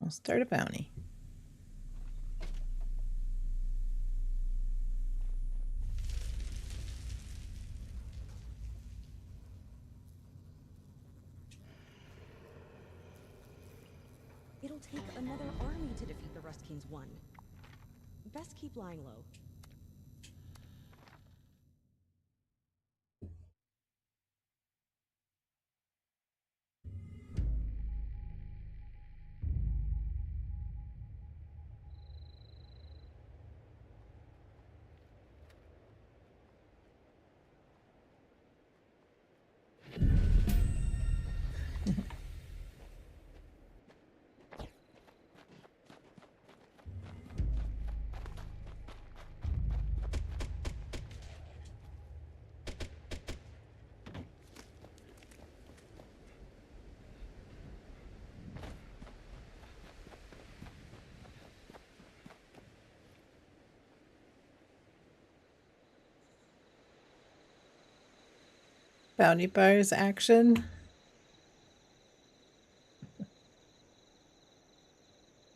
I'll start a bounty. It'll take another army to defeat the Rust King's one. Best keep lying low. Bounty buyers action.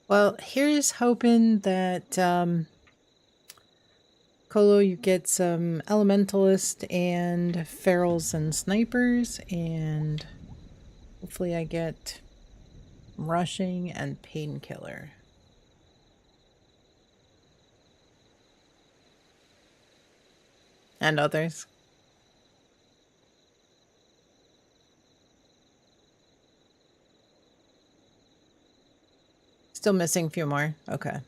Well, here's hoping that Colo, you get some elementalist and ferals and snipers, and hopefully I get rushing and painkiller. And others. Still missing a few more. Okay.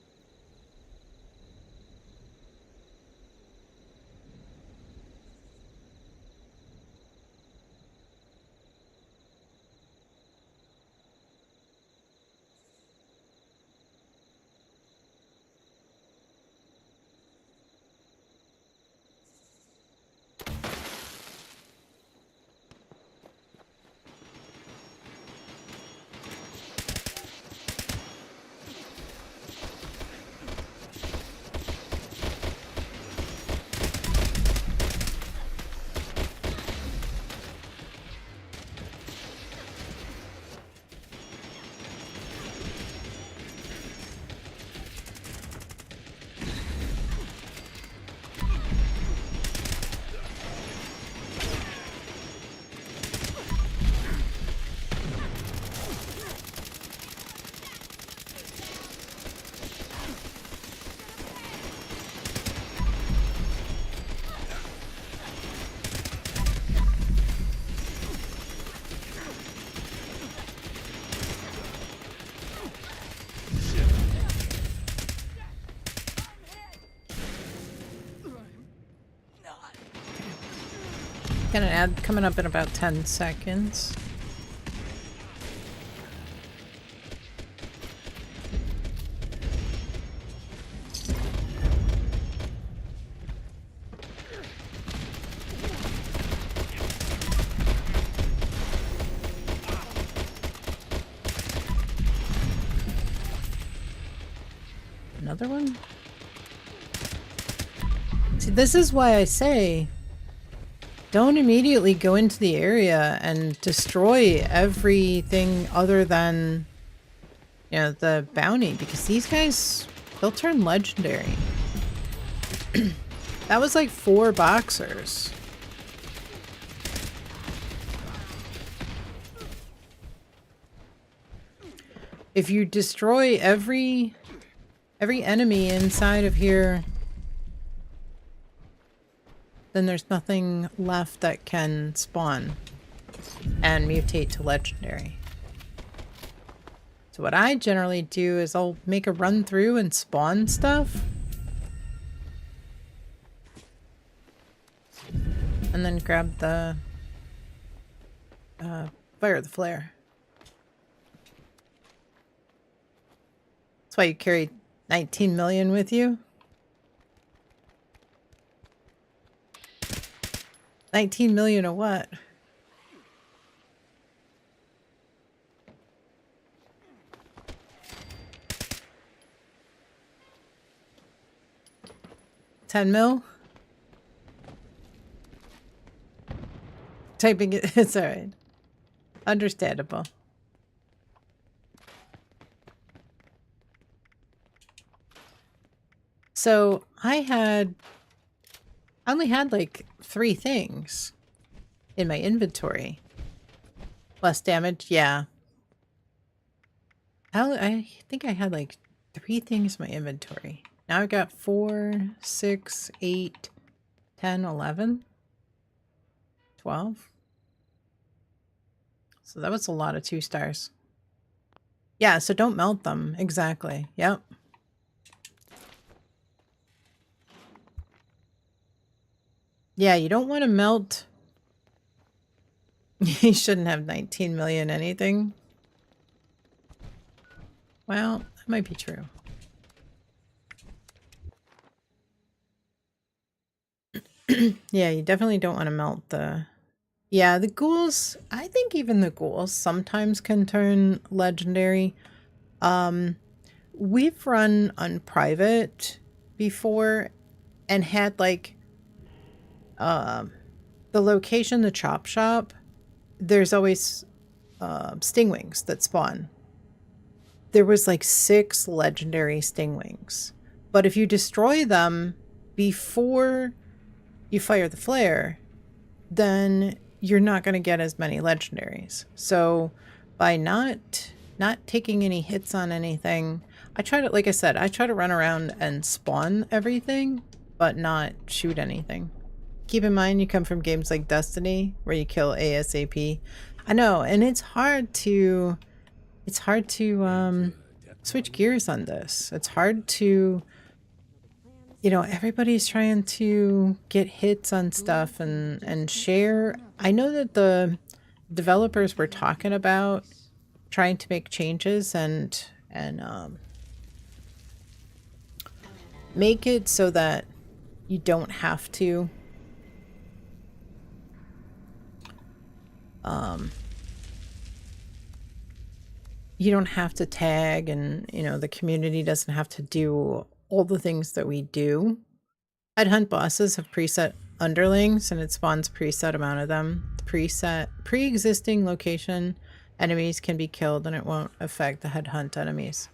Got an ad coming up in about 10 seconds. Another one? See, this is why I say don't immediately go into the area and destroy everything other than, you know, the bounty, because these guys, they'll turn legendary. That was like 4 boxers. If you destroy every enemy inside of here, then there's nothing left that can spawn and mutate to legendary. So what I generally do is I'll make a run through and spawn stuff. And then grab the fire the flare. That's why you carry 19 million with you. 19 million of what? $10 Typing it, it's alright. Understandable. So I only had like 3 things in my inventory. Less damage, yeah. I think I had like 3 things in my inventory. Now I've got 4, 6, 8, 10, 11, 12. So that was a lot of 2 stars. Yeah, so don't melt them. Exactly. Yep. Yeah, you don't want to melt. You shouldn't have 19 million anything. Well, that might be true. Yeah, you definitely don't want to melt the... Yeah, the ghouls, I think even the ghouls sometimes can turn legendary. We've run on private before and had like the location, the chop shop, there's always stingwings that spawn. There was like 6 legendary stingwings. But if you destroy them before you fire the flare, then you're not going to get as many legendaries. So by not taking any hits on anything, I try to, like I said, I try to run around and spawn everything, but not shoot anything. Keep in mind you come from games like Destiny where you kill ASAP. I know, and it's hard to switch gears on this. It's hard to, you know, everybody's trying to get hits on stuff and share. I know that the developers were talking about trying to make changes and make it so that you don't have to tag, and you know, the community doesn't have to do all the things that we do. Headhunt bosses have preset underlings and it spawns preset amount of them. The pre-existing location enemies can be killed and it won't affect the headhunt enemies.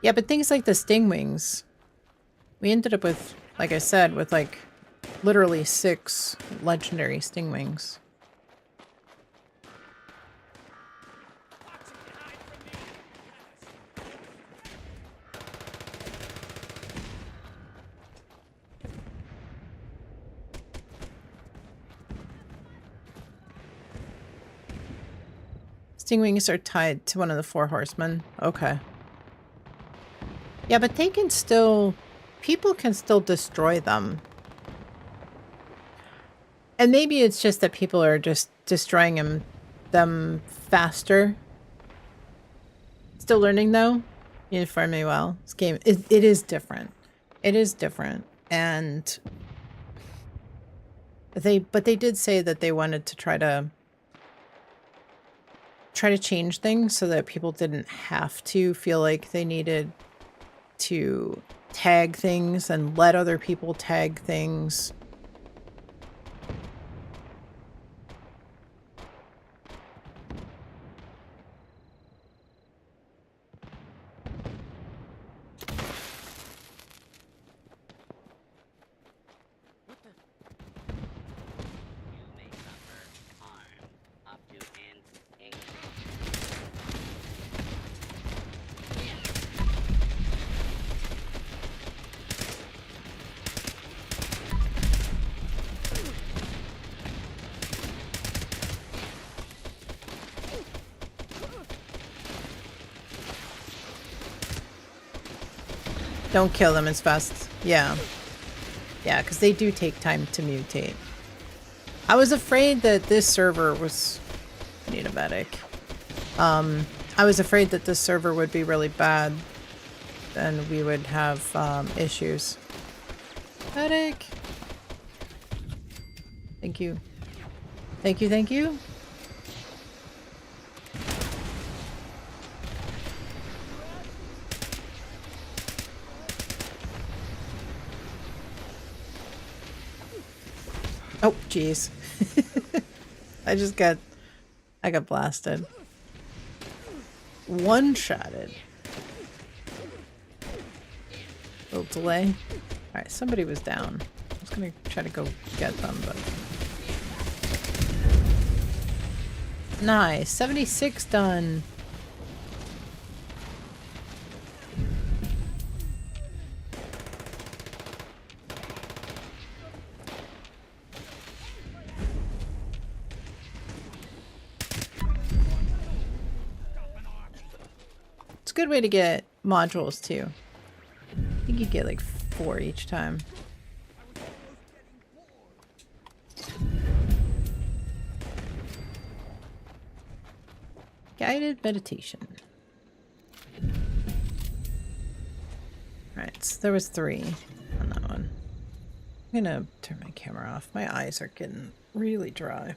Yeah, but things like the stingwings, we ended up with, like I said, with like literally 6 legendary stingwings. Stingwings are tied to one of the 4 horsemen. Okay. Yeah, but they can still... People can still destroy them. And maybe it's just that people are just destroying them faster. Still learning, though. Uniformly well. This game, it is different. It is different. And... But they did say that they wanted to try to change things so that people didn't have to feel like they needed to tag things and let other people tag things. Don't kill them as fast. Yeah. Yeah, because they do take time to mutate. I was afraid that this server was... I need a medic. I was afraid that this server would be really bad. And we would have issues. Medic! Thank you. Thank you, thank you. Oh, jeez. I got blasted. One-shotted. Little delay. Alright, somebody was down. I was gonna try to go get them, but... Nice. 76 done. It's a good way to get modules too. I think you get like 4 each time. Guided meditation. Alright, so there was 3 on that one. I'm gonna turn my camera off. My eyes are getting really dry.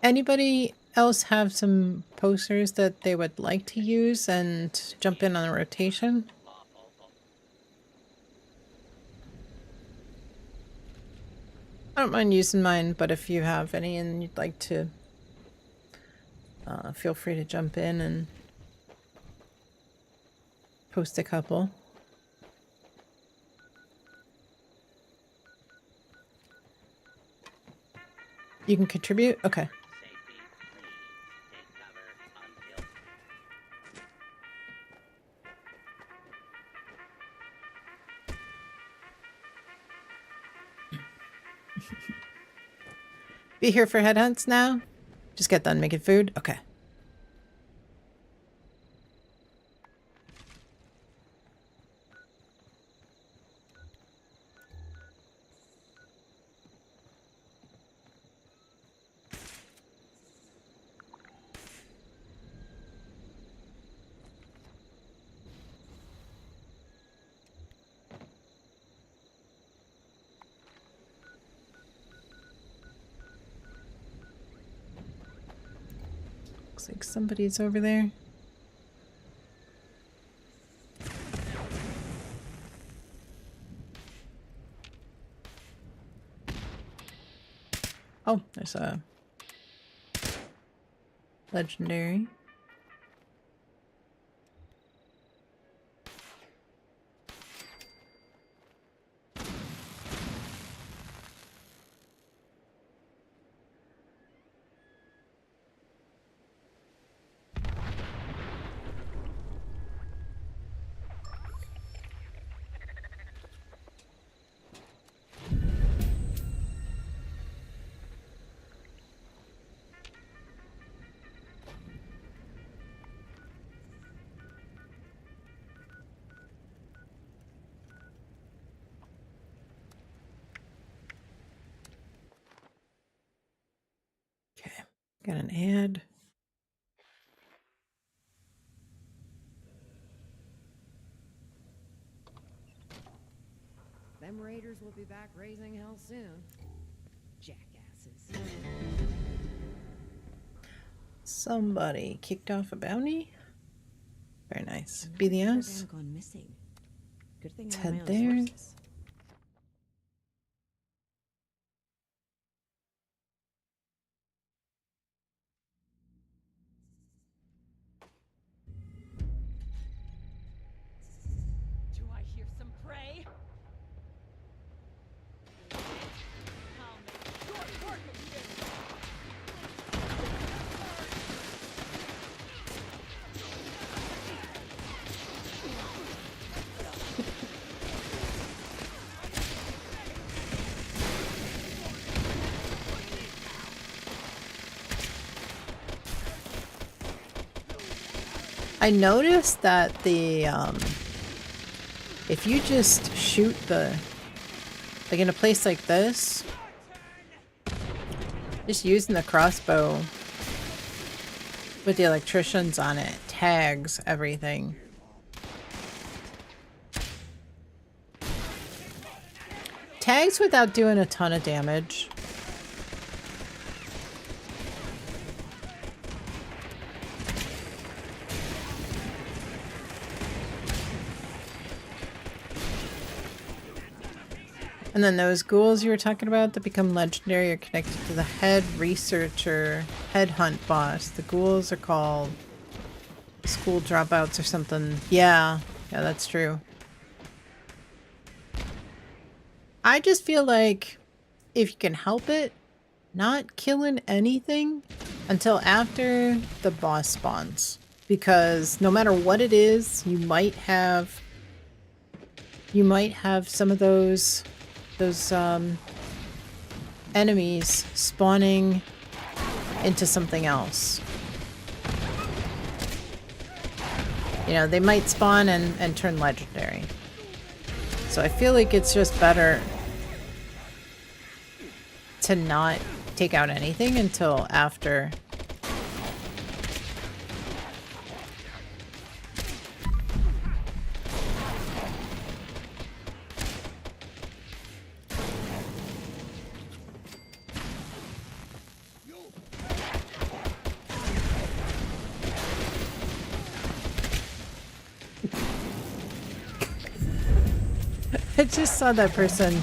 Anybody else have some posters that they would like to use and jump in on a rotation? I don't mind using mine, but if you have any and you'd like to, feel free to jump in and post a couple. You can contribute? Okay. Be here for headhunts now? Just get done making food? Okay. Looks like somebody's over there. Oh, there's a legendary. Got an ad. Them raiders will be back raising hell soon. Jackasses. Somebody kicked off a bounty. Very nice. BDS. Gone missing. Good thing Let's I have my head own there. sources. Do I hear some prey? I'll make short work of you! I noticed that the if you just shoot the, like in a place like this, just using the crossbow with the electricians on it tags everything. Tags without doing a ton of damage. And then those ghouls you were talking about that become legendary are connected to the head researcher, headhunt boss. The ghouls are called school dropouts or something. Yeah, that's true. I just feel like if you can help it, not killing anything until after the boss spawns. Because no matter what it is, you might have some of those enemies spawning into something else. You know, they might spawn and turn legendary. So I feel like it's just better to not take out anything until after. I just saw that person.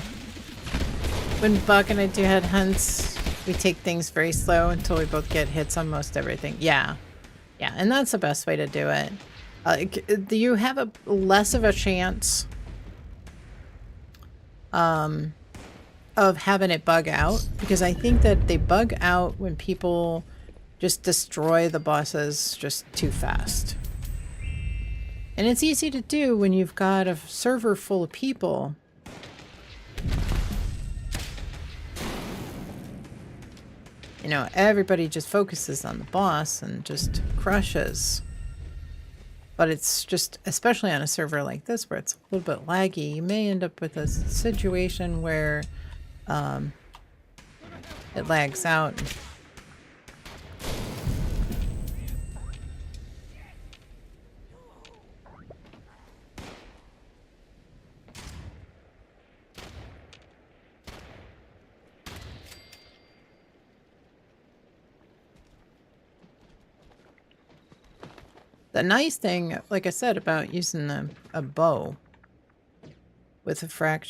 When Buck and I do head hunts, we take things very slow until we both get hits on most everything. Yeah. Yeah, and that's the best way to do it. You have a less of a chance of having it bug out, because I think that they bug out when people just destroy the bosses just too fast. And it's easy to do when you've got a server full of people. You know, everybody just focuses on the boss and just crushes. But it's just, especially on a server like this where it's a little bit laggy, you may end up with a situation where it lags out. The nice thing, like I said, about using a bow with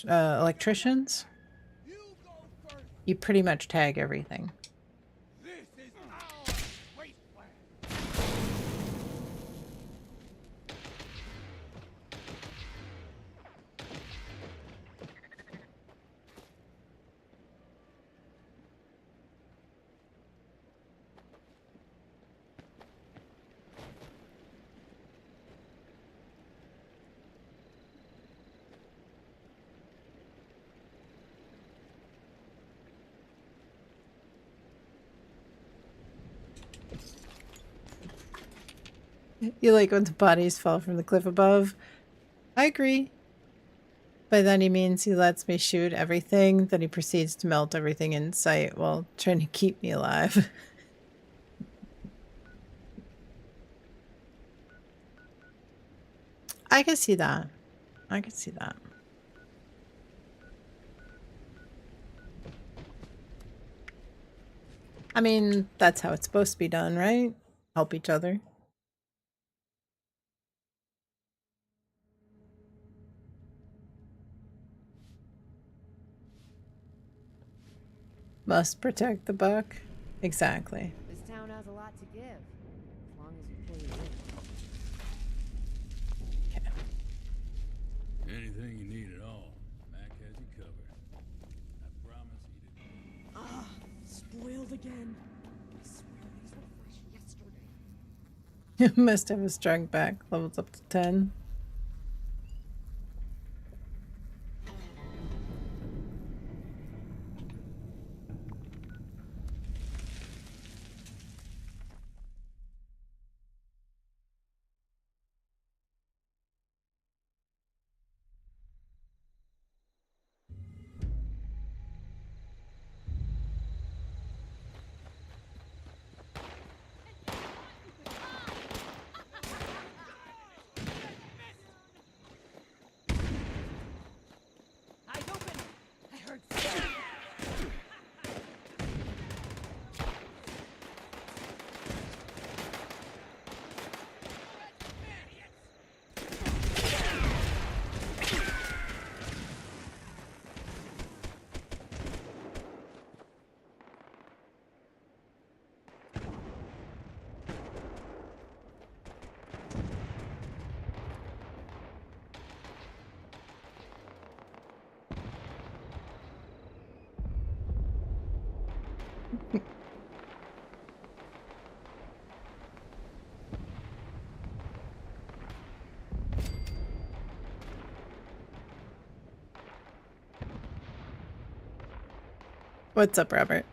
electricians, you pretty much tag everything. You like when the bodies fall from the cliff above? I agree. By then he means he lets me shoot everything, then he proceeds to melt everything in sight while trying to keep me alive. I can see that. I can see that. I mean, that's how it's supposed to be done, right? Help each other. Must protect the buck. Exactly. This town has a lot to give, as long as you pay your rent. Anything you need at all, Mac has you covered. I promise he didn't. Ah, spoiled again. I swear these were fresh yesterday. Must have his drug back. Levels up to 10. What's up, Robert?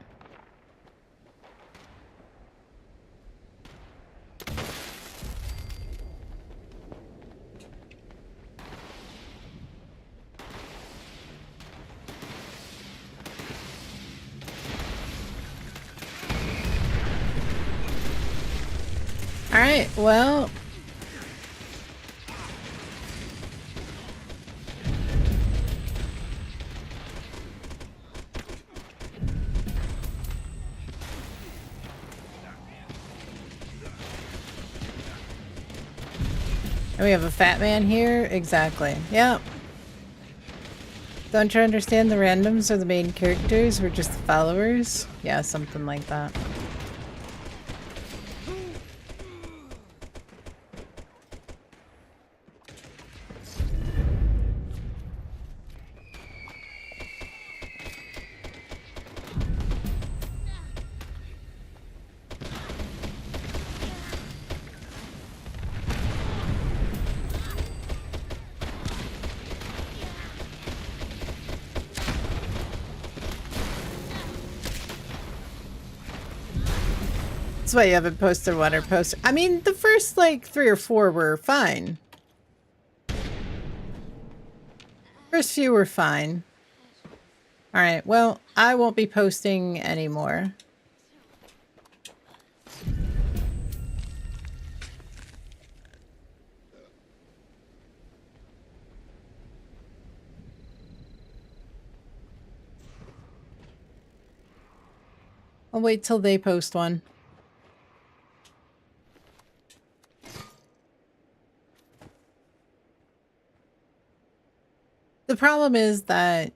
All right, well, and we have a fat man here. Exactly. Yep. Don't you understand the randoms are the main characters? We're just the followers? Yeah, something like that. That's why you haven't posted one or posted. I mean, the first like 3 or 4 were fine. First few were fine. All right, well, I won't be posting anymore. I'll wait till they post one. The problem is that,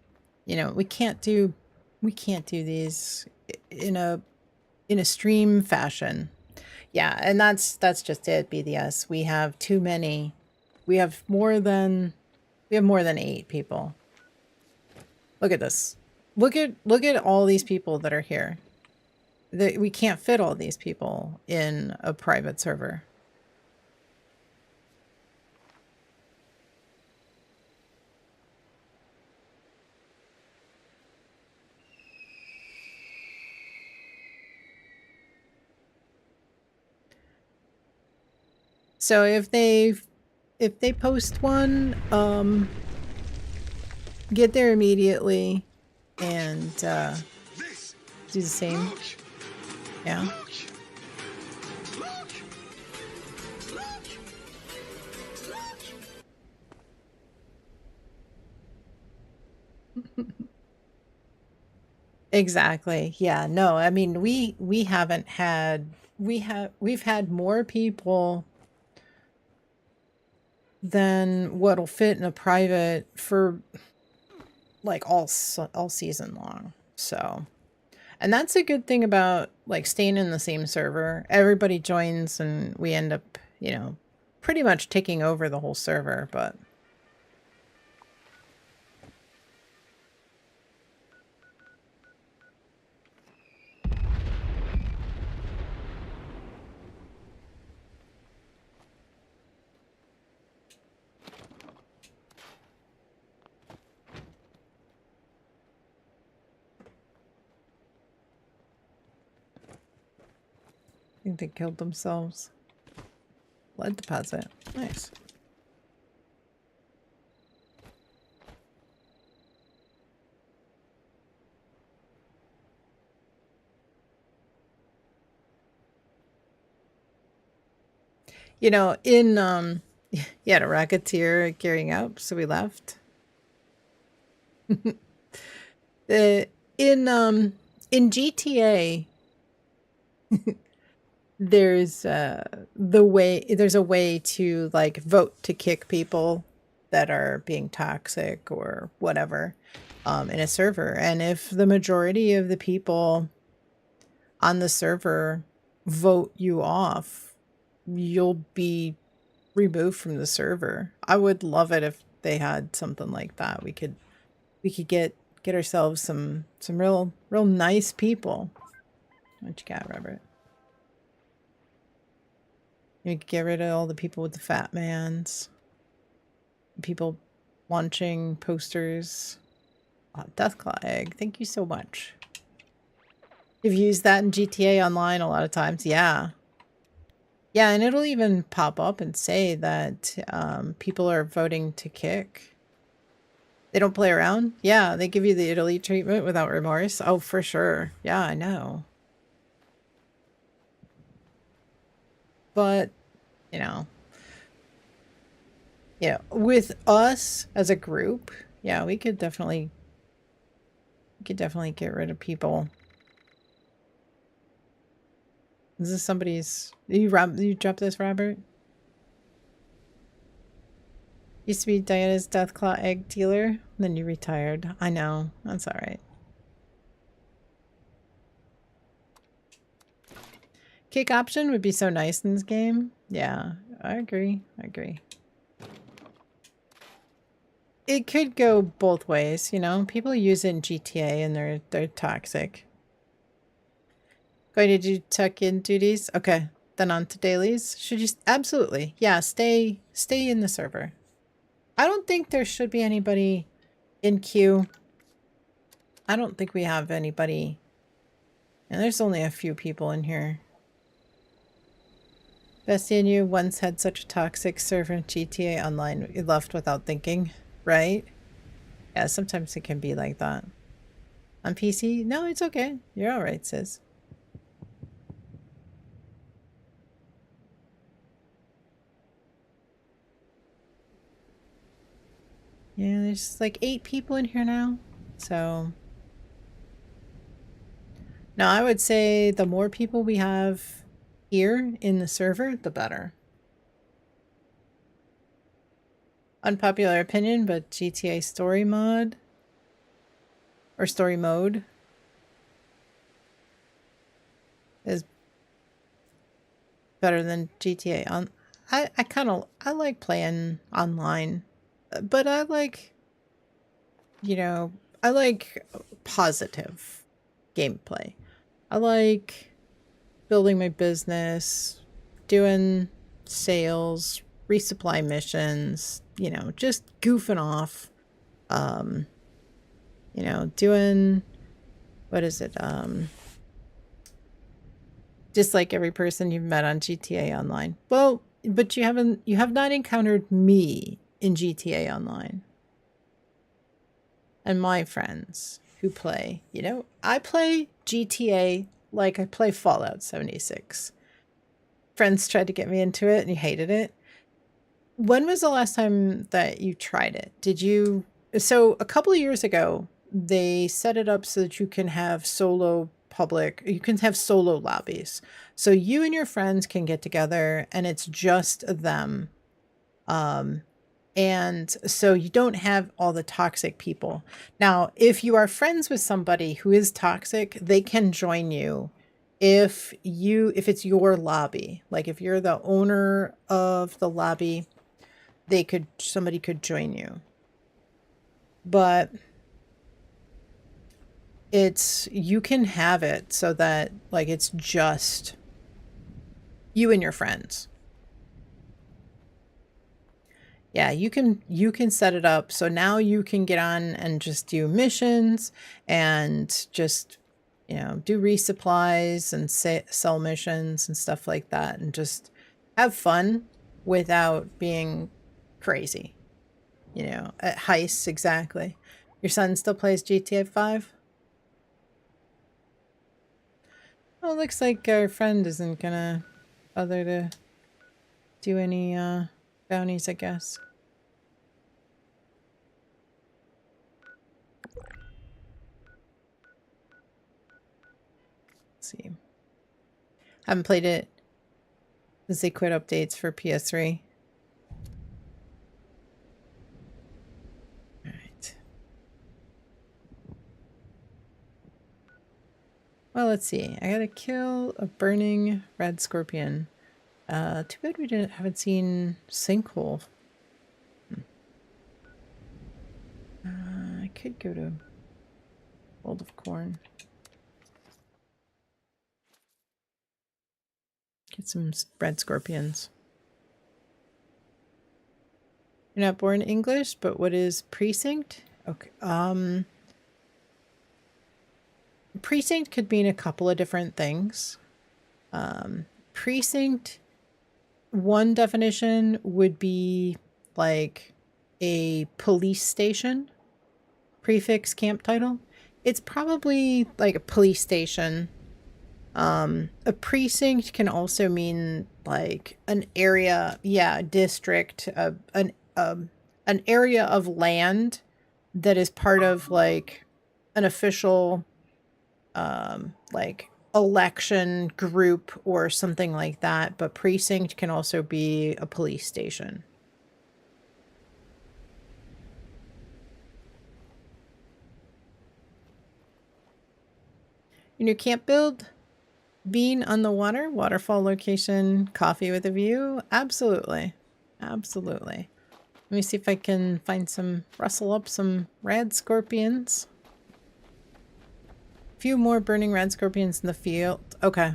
you know, we can't do these in a stream fashion. Yeah, and that's just it, BDS. We have too many. We have more than 8 people. Look at this. Look at all these people that are here. We can't fit all these people in a private server. So if they post one, get there immediately and do the same. Yeah. Exactly. Yeah. No, I mean we haven't had we've had more people than what'll fit in a private for like all season long. So, and that's a good thing about like staying in the same server. Everybody joins and we end up, you know, pretty much taking over the whole server, but I think they killed themselves. Lead deposit. Nice. You know, in you had a racketeer gearing up, so we left. the in GTA there's there's a way to like vote to kick people that are being toxic or whatever in a server, and if the majority of the people on the server vote you off, you'll be removed from the server. I would love it if they had something like that. We could get ourselves some real nice people. What you got, Robert? You could get rid of all the people with the fat mans. People launching posters. Oh, Deathclaw egg. Thank you so much. You've used that in GTA Online a lot of times. Yeah. Yeah, and it'll even pop up and say that people are voting to kick. They don't play around? Yeah, they give you the Italy treatment without remorse. Oh, for sure. Yeah, I know. But, you know, with us as a group, yeah, we could definitely get rid of people. Is this somebody's... You dropped this, Robert? Used to be Diana's Deathclaw egg dealer, then you retired. I know. That's alright. Kick option would be so nice in this game. Yeah, I agree. It could go both ways, you know? People use it in GTA and they're toxic. Going to do tuck-in duties? Okay, then on to dailies. Should you... Absolutely. Yeah, stay in the server. I don't think there should be anybody in queue. I don't think we have anybody. And there's only a few people in here. Bestie and you once had such a toxic server in GTA Online. You left without thinking, right? Yeah, sometimes it can be like that. On PC? No, it's okay. You're alright, sis. Yeah, there's like 8 people in here now. So... Now, I would say the more people we have here in the server, the better. Unpopular opinion, but GTA story mod or story mode is better than GTA. I like playing online, but I like, you know, I like positive gameplay. I like building my business, doing sales, resupply missions, you know, just goofing off. You know, doing, what is it? Just like every person you've met on GTA Online. Well, but you have not encountered me in GTA Online. And my friends who play, you know, I play GTA like I play Fallout 76. Friends tried to get me into it and you hated it. When was the last time that you tried it? Did you... So a couple of years ago, they set it up so that you can have solo lobbies. So you and your friends can get together and it's just them. And so you don't have all the toxic people. Now, if you are friends with somebody who is toxic, they can join you if it's your lobby. Like if you're the owner of the lobby, somebody could join you. But you can have it so that like it's just you and your friends. Yeah, you can set it up so now you can get on and just do missions and just, you know, do resupplies and sell missions and stuff like that and just have fun without being crazy. You know, at heists, exactly. Your son still plays GTA 5? Well, it looks like our friend isn't gonna bother to do any bounties, I guess. Let's see. Haven't played it since they quit updates for PS3. Alright. Well, let's see. I gotta kill a burning red scorpion. Too bad we haven't seen Sinkhole. I could go to World of Corn. Get some red scorpions. You're not born English, but what is precinct? Okay. Precinct could mean a couple of different things. Precinct, one definition would be like a police station. Prefix camp title. It's probably like a police station. A precinct can also mean like an area, district, an area of land that is part of like an official like election group or something like that, but precinct can also be a police station. Your new camp build? Being on the water, waterfall location, coffee with a view? Absolutely. Absolutely. Let me see if I can rustle up some red scorpions. A few more burning red scorpions in the field. Okay.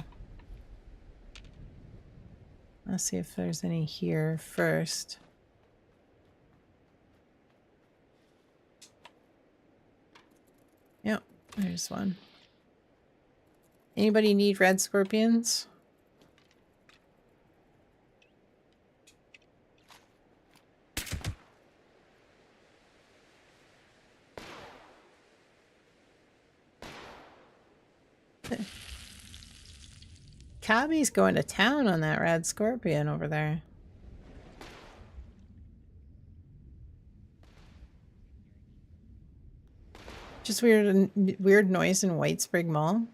Let's see if there's any here first. Yep, there's one. Anybody need red scorpions? Cabby's going to town on that red scorpion over there. Just weird noise in White Spring Mall.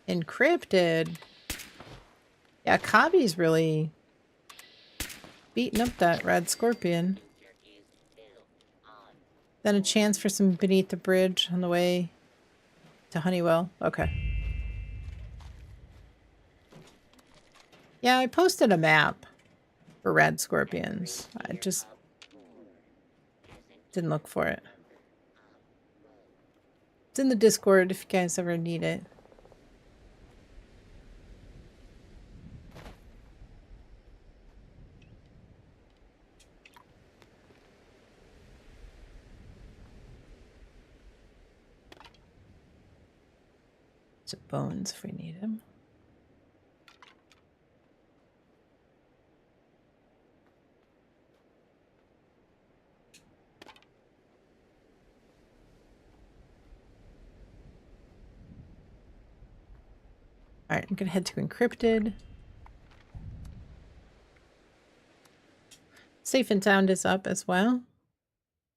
Encrypted. Yeah, Cabby's really beating up that red scorpion. Then a chance for some beneath the bridge on the way to Honeywell. Okay. Yeah, I posted a map for red scorpions. I just didn't look for it. It's in the Discord if you guys ever need it. To bones if we need him. Alright, I'm gonna head to Encrypted. Safe and Sound is up as well.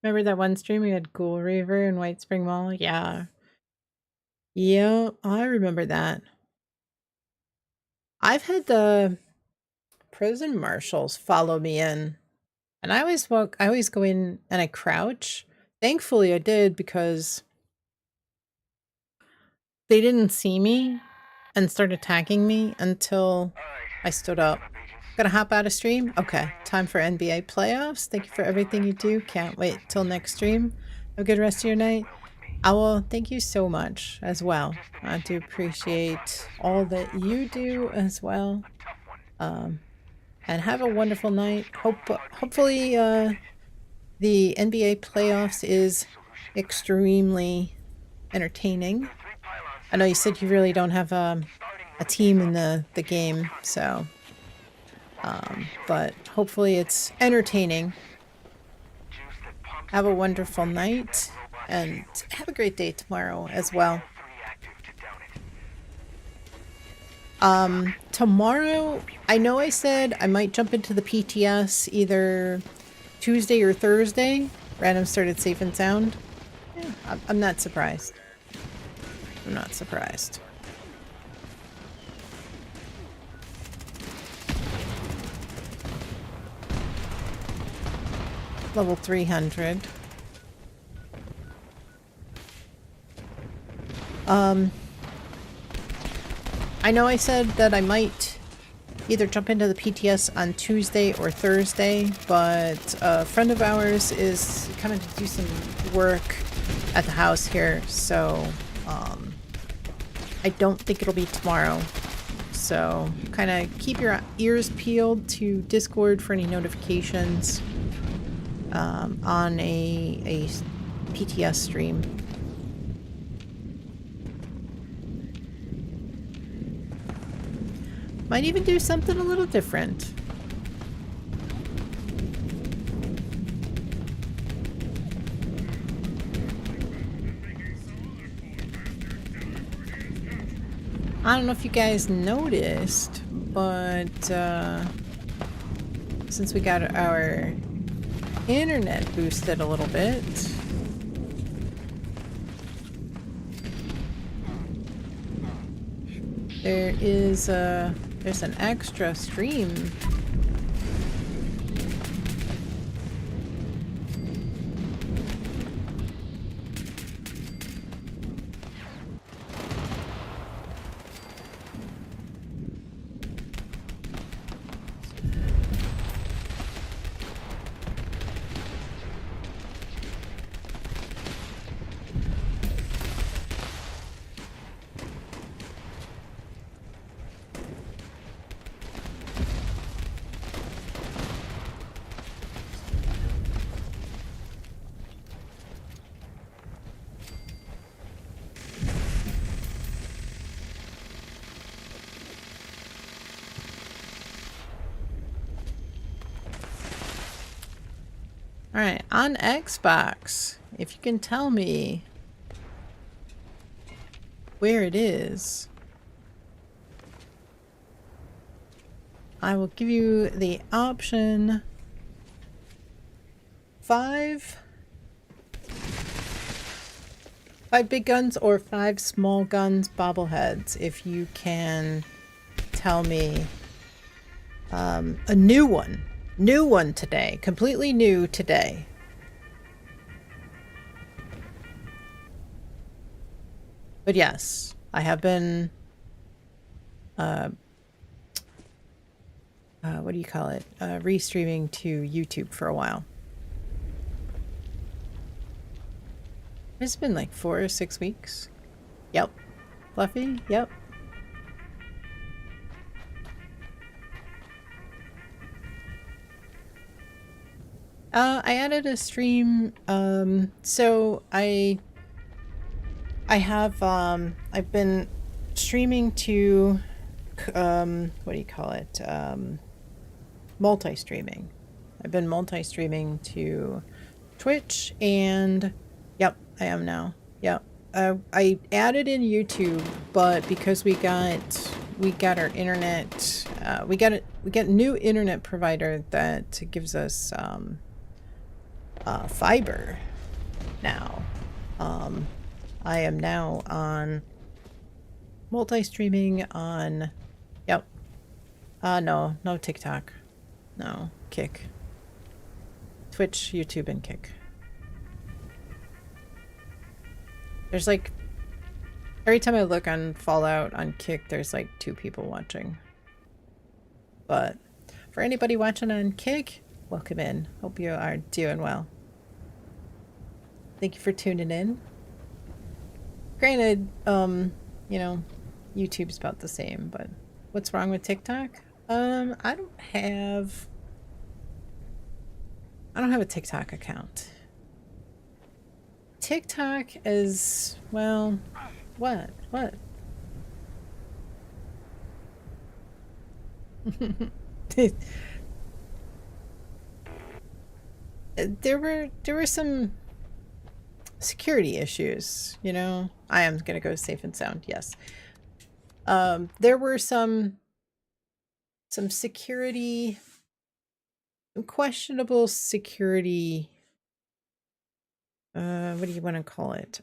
Remember that one stream we had Ghoul Reaver in White Spring Mall? Yeah. Yeah, I remember that. I've had the prison marshals follow me in. And I always go in and I crouch. Thankfully I did because they didn't see me and start attacking me until I stood up. Gonna hop out of stream? Okay, time for NBA playoffs. Thank you for everything you do. Can't wait till next stream. Have a good rest of your night. Owl, thank you so much as well. I do appreciate all that you do as well. And have a wonderful night. Hopefully the NBA playoffs is extremely entertaining. I know you said you really don't have a team in the game, so but hopefully it's entertaining. Have a wonderful night and have a great day tomorrow as well. Tomorrow, I know I said I might jump into the PTS either Tuesday or Thursday. Random started safe and sound. Yeah, I'm not surprised. I'm not surprised. Level 300. I know I said that I might either jump into the PTS on Tuesday or Thursday, but a friend of ours is coming to do some work at the house here, so I don't think it'll be tomorrow. So kind of keep your ears peeled to Discord for any notifications on a PTS stream. Might even do something a little different. I don't know if you guys noticed, but since we got our internet boosted a little bit, there's an extra stream. Alright, on Xbox, if you can tell me where it is, I will give you the option 5 big guns or 5 small guns bobbleheads. If you can tell me a new one today, completely new today. But yes, I have been what do you call it? Restreaming to YouTube for a while. It's been like 4 or 6 weeks. Yep. Fluffy? Yep. I added a stream, so I have, I've been streaming to, what do you call it, multi-streaming. I've been multi-streaming to Twitch and, yep, I am now, yep. I added in YouTube, but because we got our internet, we got a new internet provider that gives us, fiber now. I am now on multi-streaming on, yep. No TikTok. No, Kick. Twitch, YouTube, and Kick. There's like, every time I look on Fallout on Kick, there's like 2 people watching. But for anybody watching on Kick, welcome in. Hope you are doing well. Thank you for tuning in. Granted, you know, YouTube's about the same, but what's wrong with TikTok? I don't have a TikTok account. TikTok is, well, what? There were some security issues, you know. I am gonna go safe and sound, yes. There were some security, questionable security, what do you want to call it?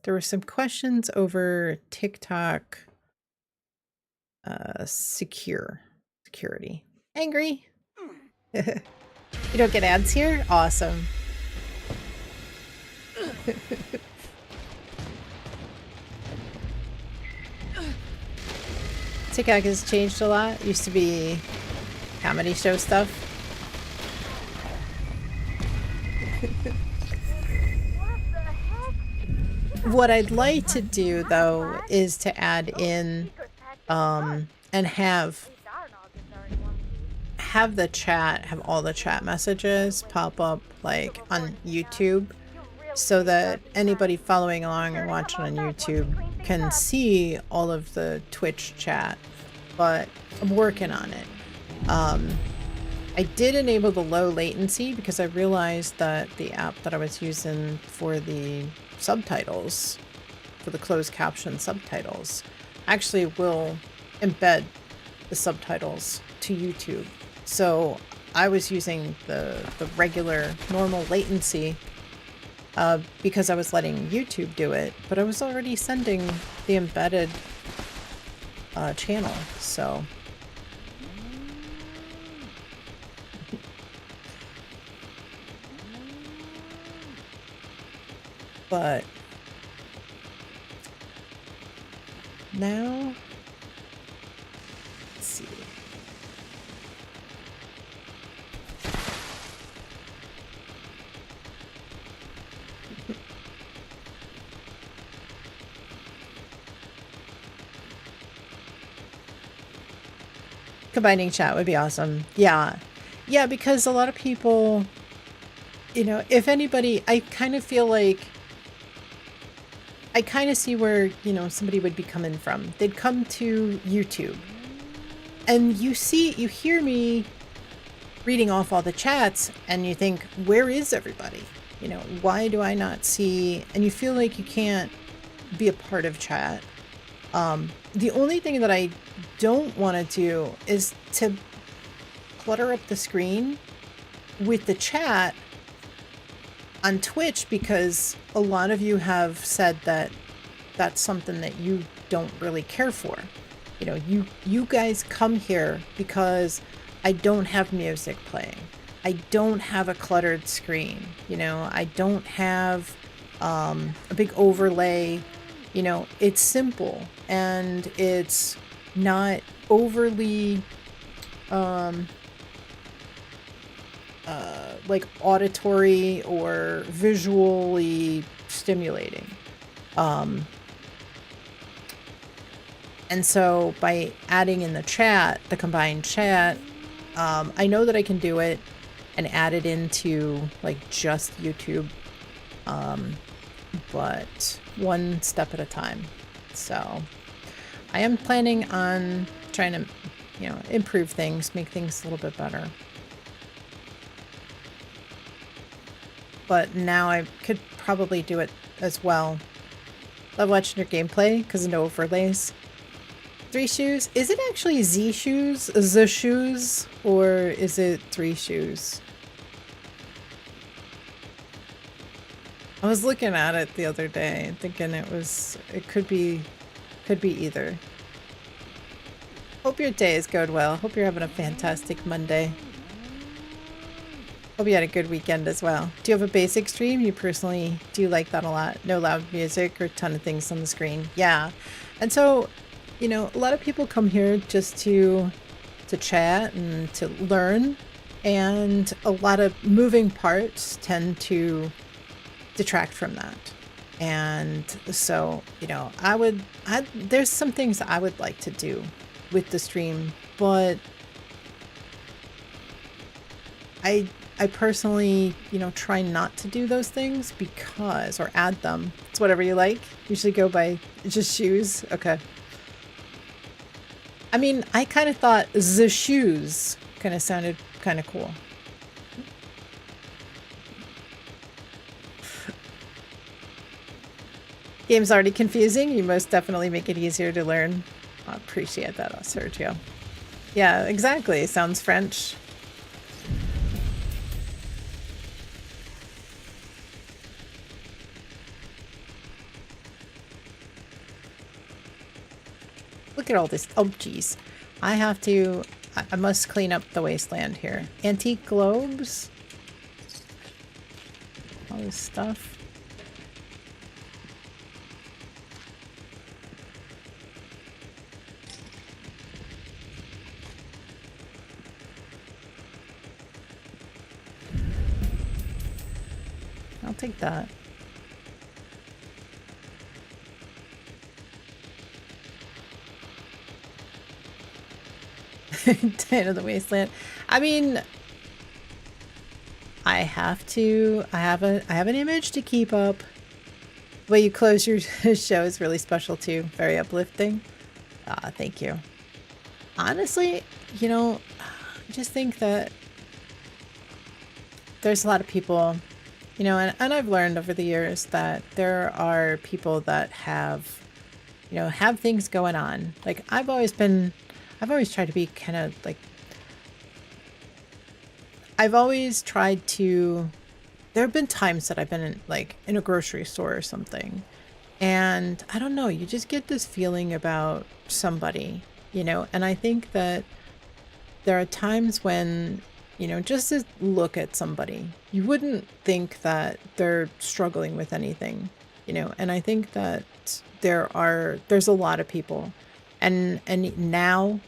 There were some questions over TikTok security. Angry? You don't get ads here? Awesome. TikTok has changed a lot. It used to be comedy show stuff. What I'd like to do though is to add in and have the chat, have all the chat messages pop up like on YouTube, so that anybody following along and watching on YouTube can see all of the Twitch chat. But I'm working on it. I did enable the low latency because I realized that the app that I was using for the subtitles, for the closed caption subtitles, actually will embed the subtitles to YouTube. So I was using the regular normal latency because I was letting YouTube do it, but I was already sending the embedded channel, so but now let's see. Combining chat would be awesome. Yeah, because a lot of people, you know, if anybody, I kind of feel like I kind of see where, you know, somebody would be coming from. They'd come to YouTube and you hear me reading off all the chats and you think, where is everybody? You know, why do I not see? And you feel like you can't be a part of chat. The only thing that I don't want to do is to clutter up the screen with the chat on Twitch, because a lot of you have said that that's something that you don't really care for. You know, you guys come here because I don't have music playing. I don't have a cluttered screen. You know, I don't have a big overlay. You know, it's simple and it's not overly like auditory or visually stimulating. And so by adding in the chat, the combined chat, I know that I can do it and add it into like just YouTube, but one step at a time. So I am planning on trying to, you know, improve things, make things a little bit better. But now I could probably do it as well. Love watching your gameplay because no overlays. 3 shoes? Is it actually Z shoes? The shoes? Or is it 3 shoes? I was looking at it the other day thinking it could be either. Hope your day is going well. Hope you're having a fantastic Monday. Hope you had a good weekend as well. Do you have a basic stream? You personally do like that a lot? No loud music or a ton of things on the screen. Yeah. And so, you know, a lot of people come here just to chat and to learn, and a lot of moving parts tend to detract from that. And so, you know, there's some things I would like to do with the stream, but I personally, you know, try not to do those things because, or add them. It's whatever you like. Usually go by just shoes. Okay. I mean, I kind of thought the shoes kind of sounded kind of cool. Game's already confusing. You most definitely make it easier to learn. I appreciate that, Sergio. Yeah, exactly. Sounds French. Look at all this. Oh, geez. I must clean up the wasteland here. Antique globes. All this stuff. I'll take that. Dead of the wasteland. I mean, I have an image to keep up. The way you close your show is really special too. Very uplifting. Thank you. Honestly, you know, I just think that there's a lot of people, you know, and I've learned over the years that there are people that have, you know, have things going on. Like I've always tried to be kind of like, there have been times that I've been in a grocery store or something, and I don't know, you just get this feeling about somebody, you know, and I think that there are times when, you know, just to look at somebody, you wouldn't think that they're struggling with anything, you know, and I think that there's a lot of people, and now,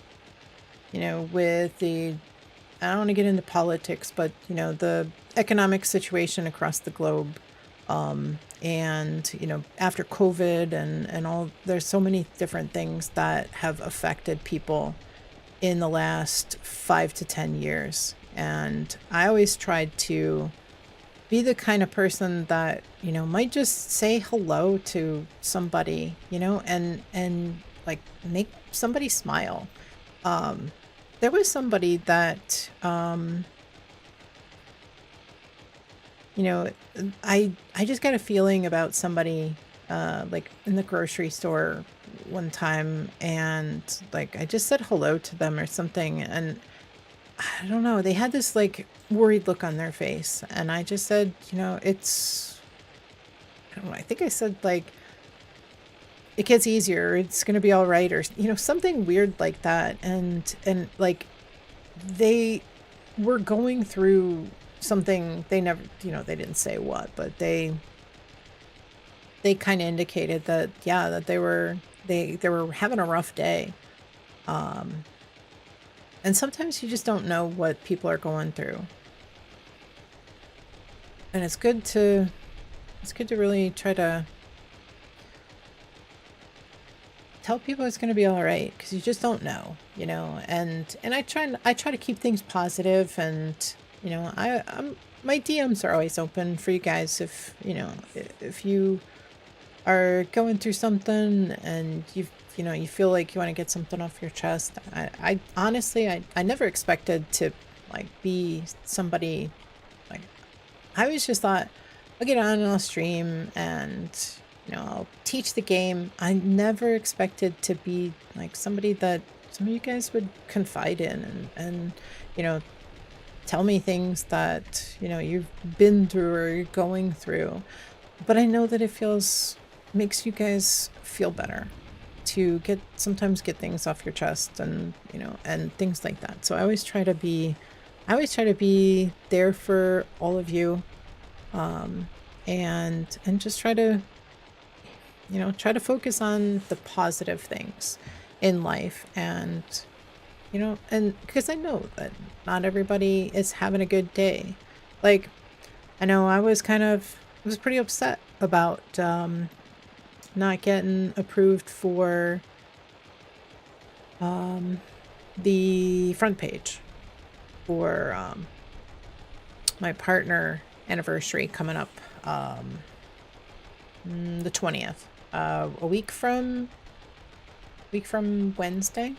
you know, with I don't want to get into politics, but, you know, the economic situation across the globe, and, you know, after COVID and all, there's so many different things that have affected people in the last 5 to 10 years. And I always tried to be the kind of person that, you know, might just say hello to somebody, you know, and like make somebody smile. There was somebody that, you know, I just got a feeling about somebody, like in the grocery store one time, and like I just said hello to them or something, and I don't know, they had this like worried look on their face, and I just said, you know, I don't know, I think I said like, it gets easier, it's gonna be all right, or, you know, something weird like that, and like they were going through something. They never, you know, they didn't say what, but they kind of indicated that, yeah, that they were having a rough day. And sometimes you just don't know what people are going through, and it's good to really try to tell people it's going to be all right, because you just don't know, you know. And I try to keep things positive, and, you know, my DMs are always open for you guys. If, you know, if you are going through something and you know, you feel like you want to get something off your chest. I honestly, I never expected to like be somebody, like, I always just thought I'll get on and I'll stream and, you know, I'll teach the game. I never expected to be like somebody that some of you guys would confide in, and you know, tell me things that, you know, you've been through or you're going through. but I know that it makes you guys feel better to sometimes get things off your chest, and and things like that. So I always try to be there for all of you, and just try to focus on the positive things in life, and and because I know that not everybody is having a good day. Like, I know I was pretty upset about not getting approved for the front page for my partner anniversary coming up, the 20th, a week from Wednesday.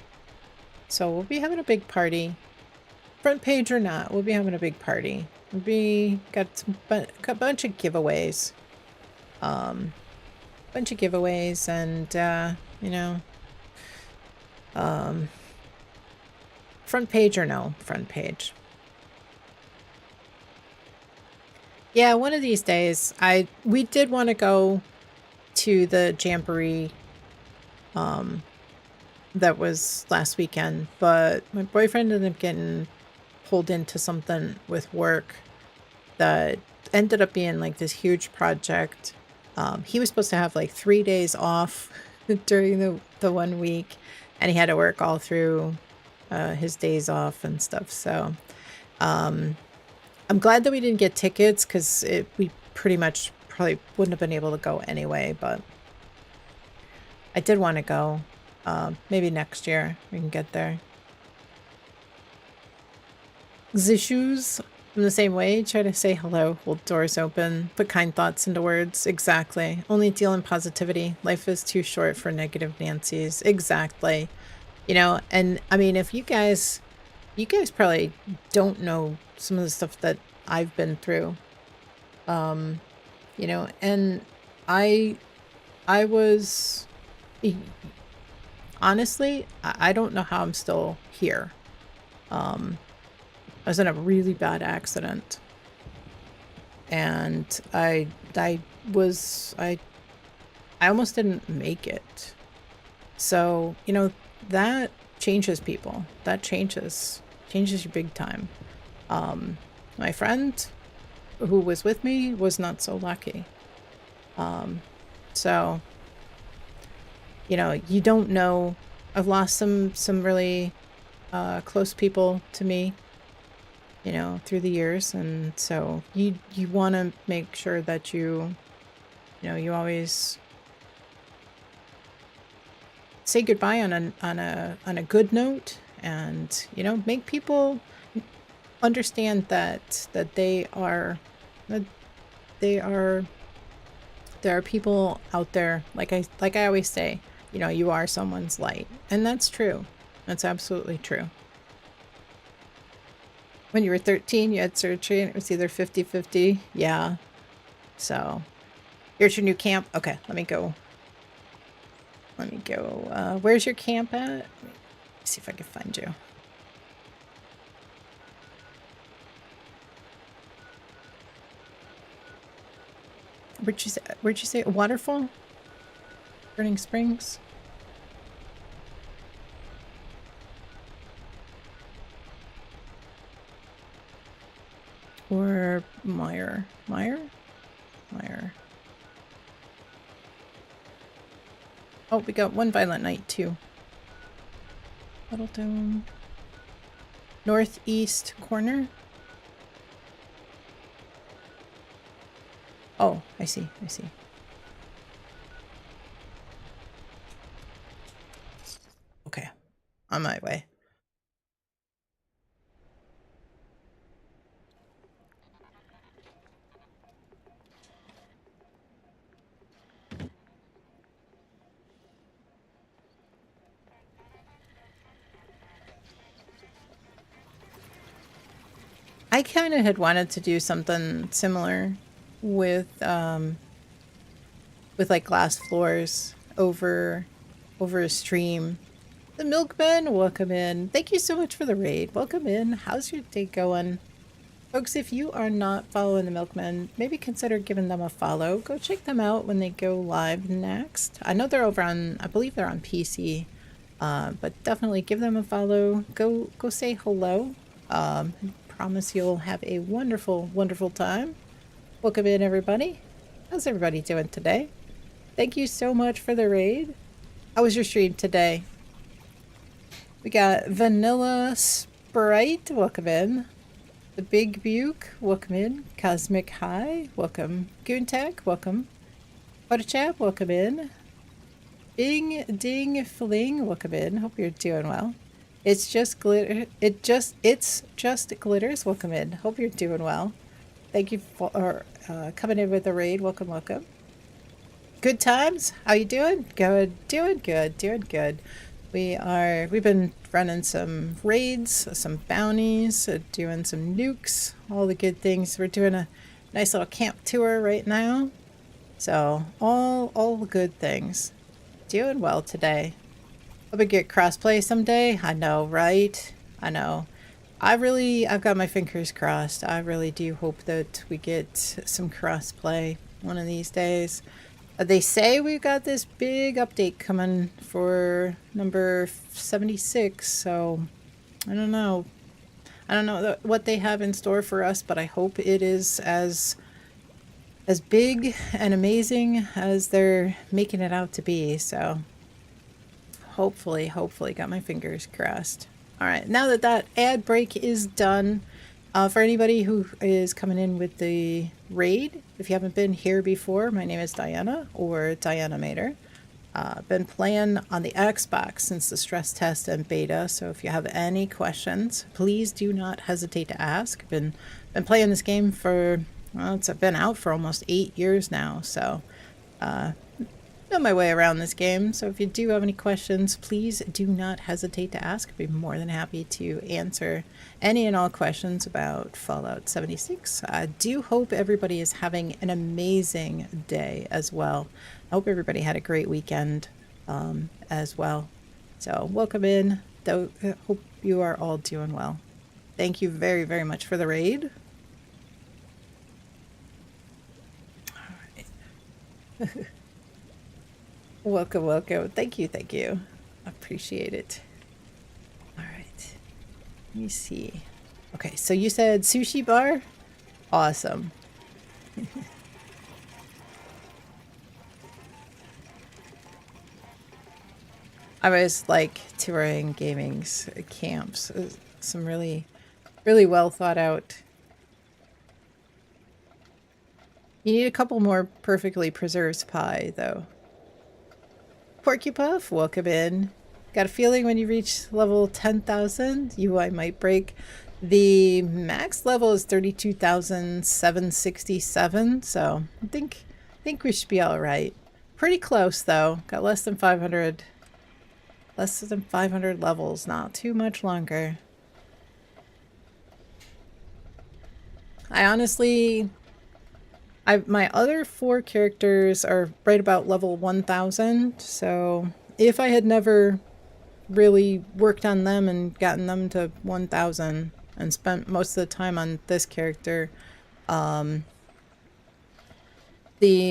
So we'll be having a big party, front page or not. We'll be having a big party. Got a bunch of giveaways, and front page or no front page. Yeah, one of these days. We did want to go to the jamboree that was last weekend, but my boyfriend ended up getting pulled into something with work that ended up being like this huge project. He was supposed to have like 3 days off during the 1 week, and he had to work all through his days off and stuff. So I'm glad that we didn't get tickets, because we pretty much probably wouldn't have been able to go anyway, but I did want to go. Maybe next year we can get there. The shoes, in the same way, try to say hello, hold doors open, put kind thoughts into words. Exactly. Only deal in positivity. Life is too short for negative Nancy's. Exactly. And I mean, if you guys probably don't know some of the stuff that I've been through. And I was, honestly, I don't know how I'm still here. I was in a really bad accident, and I almost didn't make it. So, that changes people. That changes you big time. My friend who was with me was not so lucky. So, you don't know. I've lost some really close people to me, through the years, and so you want to make sure that you always say goodbye on a good note, and make people understand that there are people out there, like I always say, you are someone's light, and that's true. That's absolutely true. When you were 13, you had surgery, and it was either 50-50. Yeah. So, here's your new camp. Okay, let me go. Where's your camp at? Let me see if I can find you. Where'd you say? Waterfall? Burning Springs? Or Meyer? Oh, we got one Violent Night too. Little Dome. Northeast corner? Oh, I see. Okay, on my way. I kind of had wanted to do something similar with like glass floors over a stream. The Milkman, welcome in. Thank you so much for the raid. Welcome in. How's your day going? Folks, if you are not following the Milkmen, maybe consider giving them a follow. Go check them out when they go live next. I know they're over on, I believe they're on PC, but definitely give them a follow. Go say hello. Promise you'll have a wonderful, wonderful time. Welcome in, everybody. How's everybody doing today? Thank you so much for the raid. How was your stream today? We got Vanilla Sprite, welcome in. The Big Buke, welcome in. Cosmic High, welcome. Goontech, welcome. Chap, welcome in. Bing Ding Fling, welcome in. Hope you're doing well. It's just glitter. It's just glitters, welcome in. Hope you're doing well. Thank you for coming in with the raid. Welcome, welcome. Good times. How you doing? Good. Doing good. Doing good. We've been running some raids, some bounties, doing some nukes, all the good things. We're doing a nice little camp tour right now. So all the good things. Doing well today. Hope we get crossplay someday. I know, right? I know. I've got my fingers crossed. I really do hope that we get some crossplay one of these days. They say we've got this big update coming for number 76, so I don't know. I don't know what they have in store for us, but I hope it is as big and amazing as they're making it out to be. So hopefully, got my fingers crossed. All right, now that ad break is done, for anybody who is coming in with the raid, if you haven't been here before, my name is Diana, or Diana Mater. Been playing on the Xbox since the stress test and beta, so if you have any questions, please do not hesitate to ask. Been playing this game for, well, it's been out for almost 8 years now, so know my way around this game. So if you do have any questions, please do not hesitate to ask. I'd be more than happy to answer any and all questions about Fallout 76. I do hope everybody is having an amazing day as well. I hope everybody had a great weekend as well. So welcome in. Hope you are all doing well. Thank you very, very much for the raid. All right. Welcome, welcome. Thank you, thank you. Appreciate it. All right. Let me see. Okay, so you said sushi bar? Awesome. I was like touring gaming's camps. Some really, really well thought out. You need a couple more perfectly preserved pie, though. Porcupuff, welcome in. Got a feeling when you reach level 10,000, UI might break. The max level is 32,767, so I think we should be all right. Pretty close though. Got less than 500 levels. Not too much longer. I honestly, my other 4 characters are right about level 1,000, so if I had never really worked on them and gotten them to 1,000 and spent most of the time on this character, the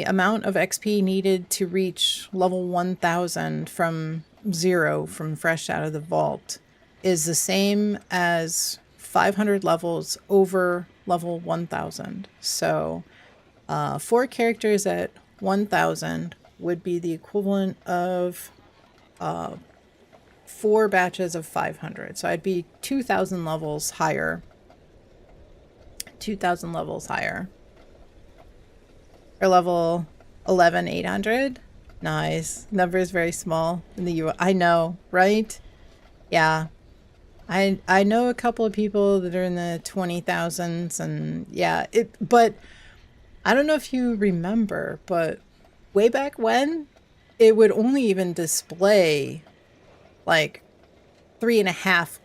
amount of XP needed to reach level 1,000 from zero, from fresh out of the vault, is the same as 500 levels over level 1,000. So 4 characters at 1,000 would be the equivalent of 4 batches of 500. So I'd be 2,000 levels higher. 2,000 levels higher. Or level 11,800. Nice. Number is very small in the US. I know, right? Yeah. I know a couple of people that are in the 20,000s, and yeah, but I don't know if you remember, but way back when, it would only even display like 3.5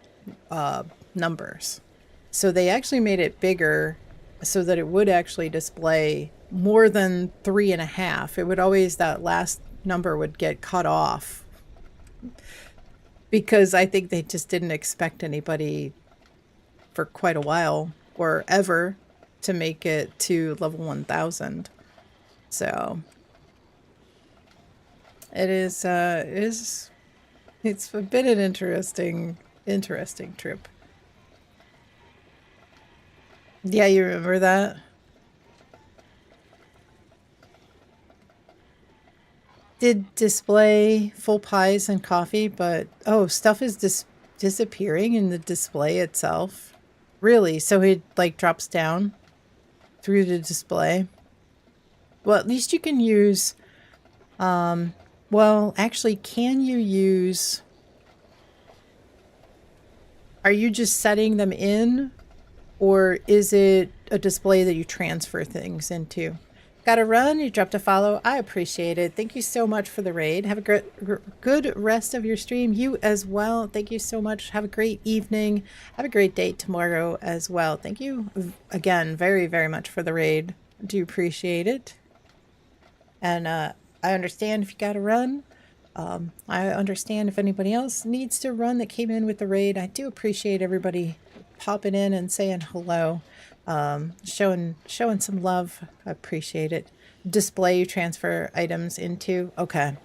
numbers. So they actually made it bigger so that it would actually display more than 3.5. It would always, that last number would get cut off because I think they just didn't expect anybody for quite a while or ever to make it to level 1000. So it's been an interesting trip. Yeah, you remember that? Did display full pies and coffee, but oh, stuff is disappearing in the display itself. Really? So it like drops down through the display? Well, at least you can use well, actually, can you use... Are you just setting them in? Or is it a display that you transfer things into? Gotta run. You dropped a follow. I appreciate it. Thank you so much for the raid. Have a good rest of your stream. You as well. Thank you so much. Have a great evening. Have a great day tomorrow as well. Thank you again very, very much for the raid. Do appreciate it. And I understand if you gotta run. I understand if anybody else needs to run that came in with the raid. I do appreciate everybody popping in and saying hello, showing some love. I appreciate it. Display you transfer items into. Okay.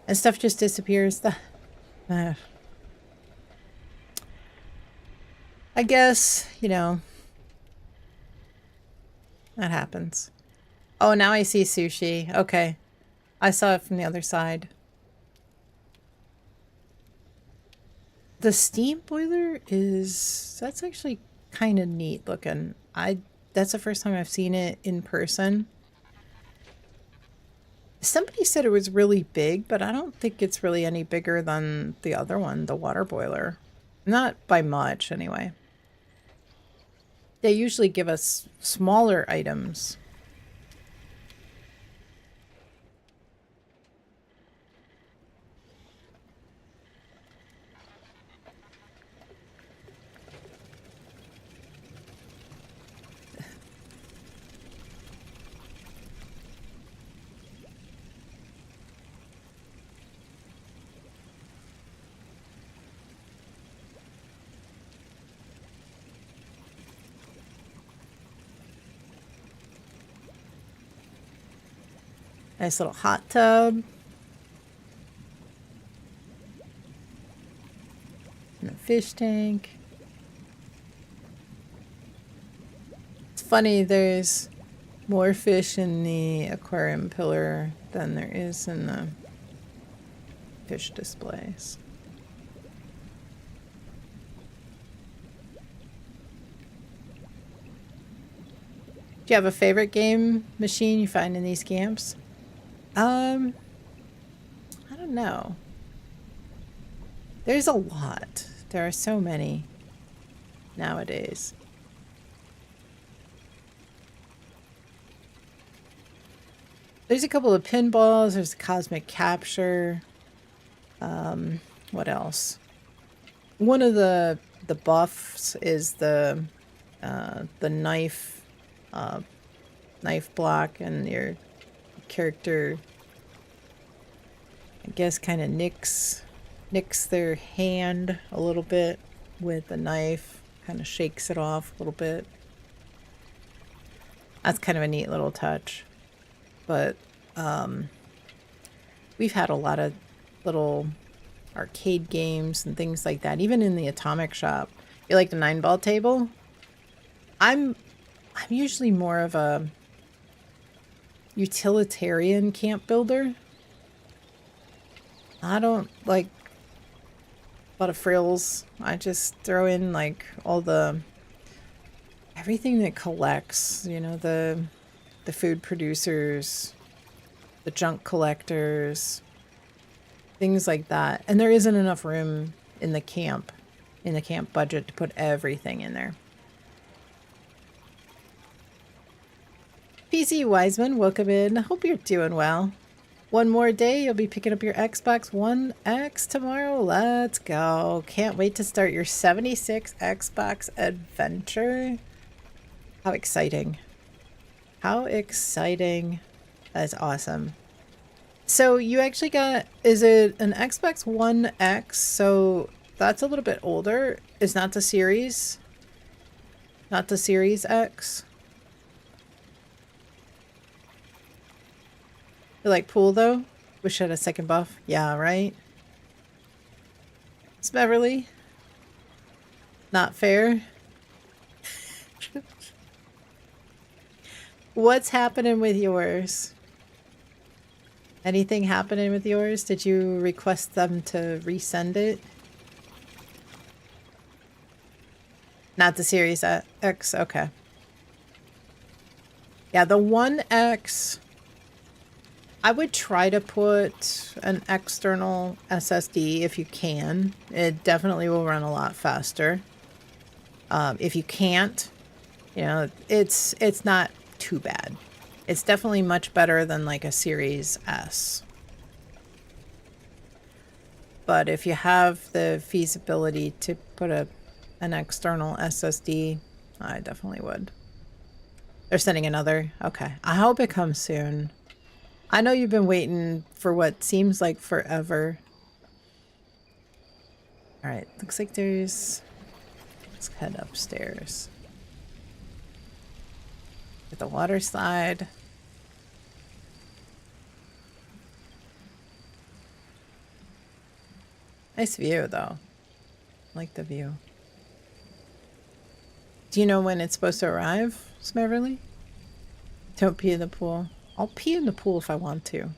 And stuff just disappears. I guess, you know, that happens. Oh, now I see sushi. Okay. I saw it from the other side. The steam boiler that's actually kind of neat looking. That's the first time I've seen it in person. Somebody said it was really big, but I don't think it's really any bigger than the other one, the water boiler. Not by much, anyway. They usually give us smaller items. Nice little hot tub. And a fish tank. It's funny, there's more fish in the aquarium pillar than there is in the fish displays. Do you have a favorite game machine you find in these camps? I don't know. There's a lot. There are so many nowadays. There's a couple of pinballs. There's a cosmic capture. What else? One of the buffs is the knife block, and your character, I guess, kind of nicks their hand a little bit with the knife, kind of shakes it off a little bit. That's kind of a neat little touch. But we've had a lot of little arcade games and things like that, even in the atomic shop. You like the 9-ball table? I'm usually more of a utilitarian camp builder. I don't like a lot of frills. I just throw in like everything that collects, you know, the food producers, the junk collectors, things like that. And there isn't enough room in the camp budget to put everything in there. PC Wiseman, welcome in. Hope you're doing well. One more day, you'll be picking up your Xbox One X tomorrow. Let's go. Can't wait to start your 76 Xbox adventure. How exciting. How exciting. That's awesome. So you actually got, is it an Xbox One X? So that's a little bit older. It's not the series. Not the Series X. You like pool though? Wish I had a second buff. Yeah, right? It's Beverly. Not fair. What's happening with yours? Anything happening with yours? Did you request them to resend it? Not the Series X? Okay. Yeah, the 1X, I would try to put an external SSD if you can. It definitely will run a lot faster. If you can't, you know, it's not too bad. It's definitely much better than like a Series S. But if you have the feasibility to put an external SSD, I definitely would. They're sending another? Okay. I hope it comes soon. I know you've been waiting for what seems like forever. Alright, looks like there's... Let's head upstairs. Get the water slide. Nice view, though. I like the view. Do you know when it's supposed to arrive, Smeverly? Don't pee in the pool. I'll pee in the pool if I want to.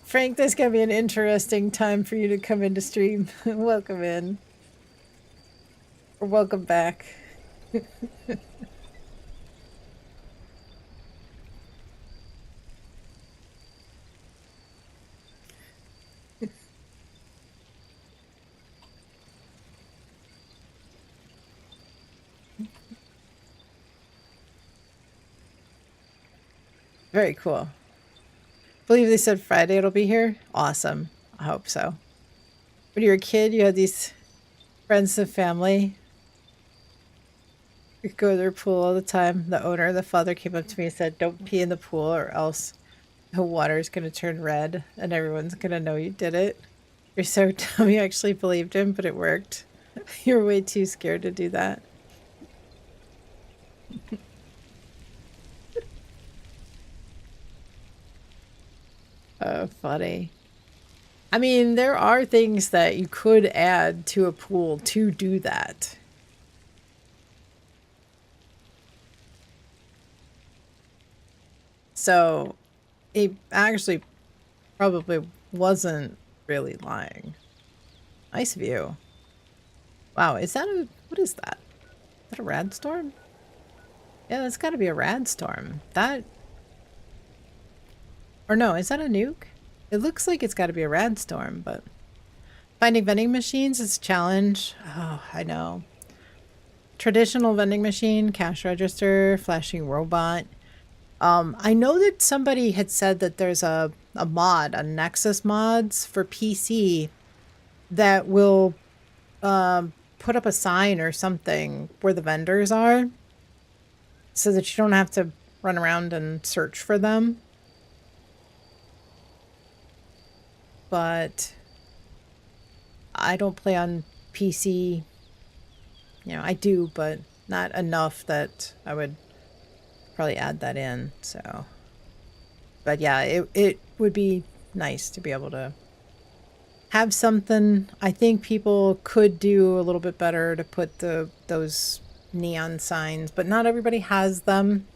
Frank, this is going to be an interesting time for you to come into stream. Welcome in. Or welcome back. Very cool. Believe they said Friday it'll be here. Awesome. I hope so. When you were a kid, you had these friends and family. You could go to their pool all the time. The owner, the father, came up to me and said, "Don't pee in the pool or else the water's going to turn red and everyone's going to know you did it." You're so dumb. You actually believed him, but it worked. You're way too scared to do that. Oh, funny. I mean, there are things that you could add to a pool to do that. So, he actually probably wasn't really lying. Nice view. Wow, is that a... What is that? Is that a rad storm? Yeah, that's gotta be a rad storm. That... Or no, is that a nuke? It looks like it's gotta be a rad storm, but... Finding vending machines is a challenge. Oh, I know. Traditional vending machine, cash register, flashing robot. I know that somebody had said that there's a mod, a Nexus mods for PC that will put up a sign or something where the vendors are so that you don't have to run around and search for them. But I don't play on PC. You know, I do, but not enough that I would probably add that in. So, but yeah, it would be nice to be able to have something. I think people could do a little bit better to put those neon signs, but not everybody has them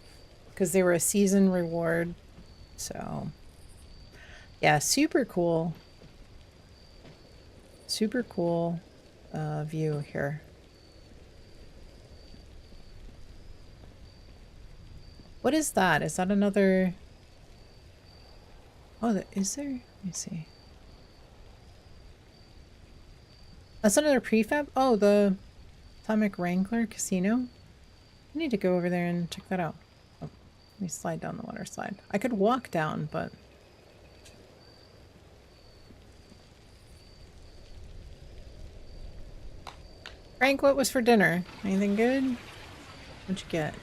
because they were a season reward. So yeah, super cool. Super cool view here. What is that? Is that another... Oh, is there? Let me see. That's another prefab? Oh, the Atomic Wrangler Casino? I need to go over there and check that out. Oh, me slide down the water slide. I could walk down, but... Frank, what was for dinner? Anything good? What'd you get?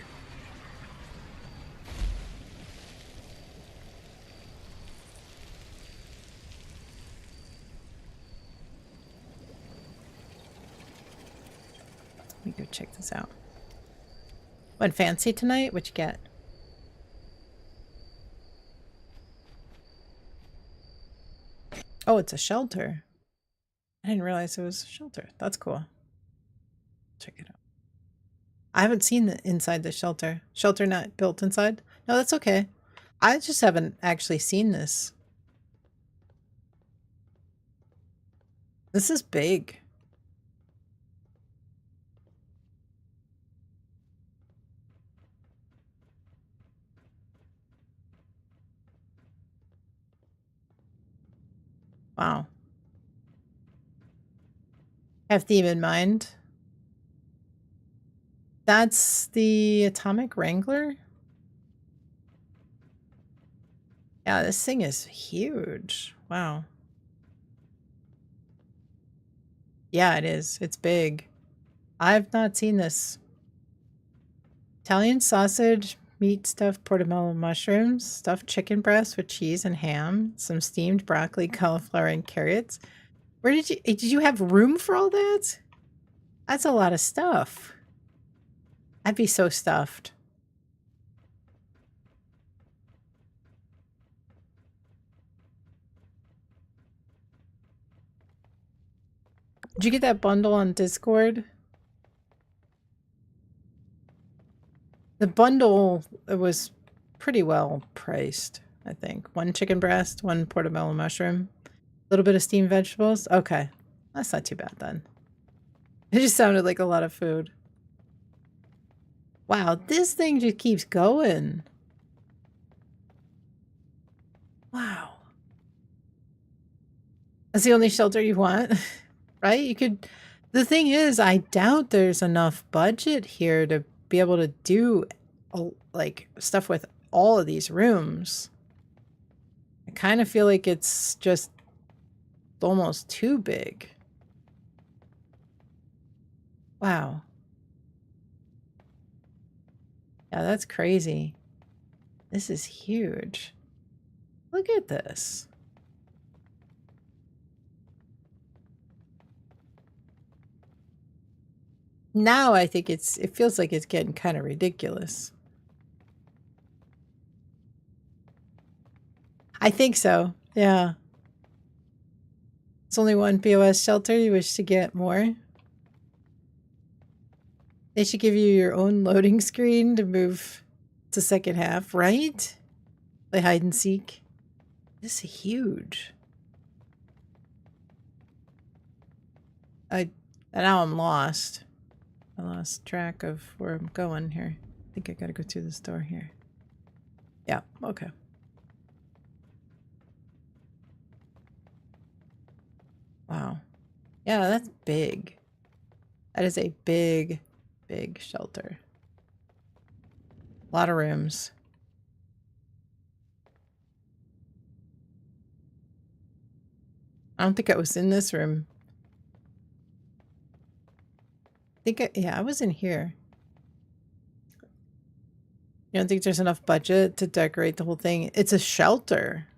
Let me go check this out. What, fancy tonight? What'd you get? Oh, it's a shelter. I didn't realize it was a shelter. That's cool. Check it out. I haven't seen the inside the shelter. Shelter not built inside? No, that's okay. I just haven't actually seen this. This is big. Wow. Have theme in mind. That's the Atomic Wrangler? Yeah, this thing is huge. Wow. Yeah, it is. It's big. I've not seen this. Italian sausage, meat stuffed portobello mushrooms, stuffed chicken breast with cheese and ham, some steamed broccoli, cauliflower, and carrots. Where did you have room for all that? That's a lot of stuff. I'd be so stuffed. Did you get that bundle on Discord? The bundle, it was pretty well priced, I think. One chicken breast, one portobello mushroom, a little bit of steamed vegetables. Okay, that's not too bad then. It just sounded like a lot of food. Wow, this thing just keeps going. Wow. That's the only shelter you want, right? You could... The thing is, I doubt there's enough budget here to be able to do, like, stuff with all of these rooms. I kind of feel like it's just almost too big. Wow. Yeah, that's crazy. This is huge. Look at this. Now I think it feels like it's getting kind of ridiculous. I think so. Yeah. It's only one POS shelter. You wish to get more? They should give you your own loading screen to move to second half, right? Play hide and seek. This is huge. Now I'm lost. I lost track of where I'm going here. I think I gotta go through this door here. Yeah, okay. Wow. Yeah, that's big. That is a big, big shelter. A lot of rooms. I don't think I was in this room. Yeah, I was in here. You don't think there's enough budget to decorate the whole thing? It's a shelter,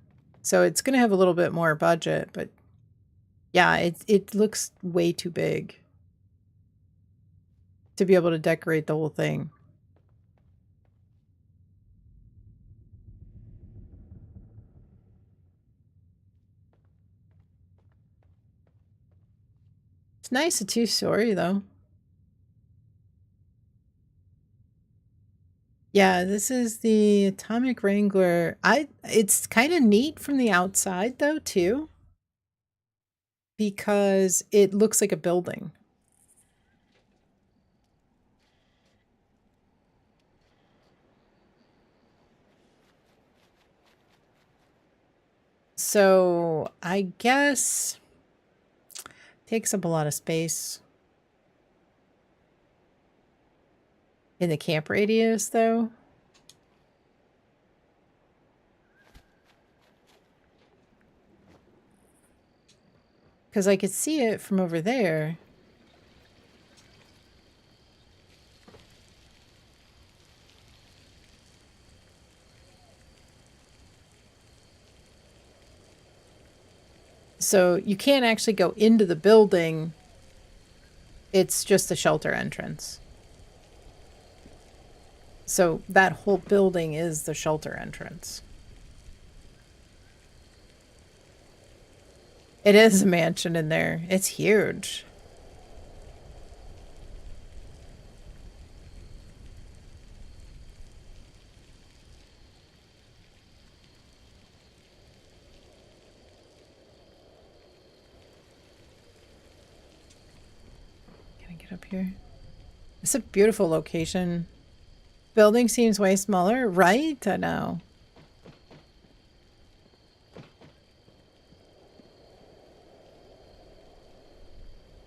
so it's gonna have a little bit more budget, but yeah, it looks way too big to be able to decorate the whole thing. It's nice, a two-story though. Yeah, this is the Atomic Wrangler. It's kind of neat from the outside though too, because it looks like a building. So I guess takes up a lot of space. In the camp radius though. Because I could see it from over there. So you can't actually go into the building. It's just the shelter entrance. So that whole building is the shelter entrance. It is a mansion in there. It's huge. Can I get up here? It's a beautiful location. Building seems way smaller, right? I know.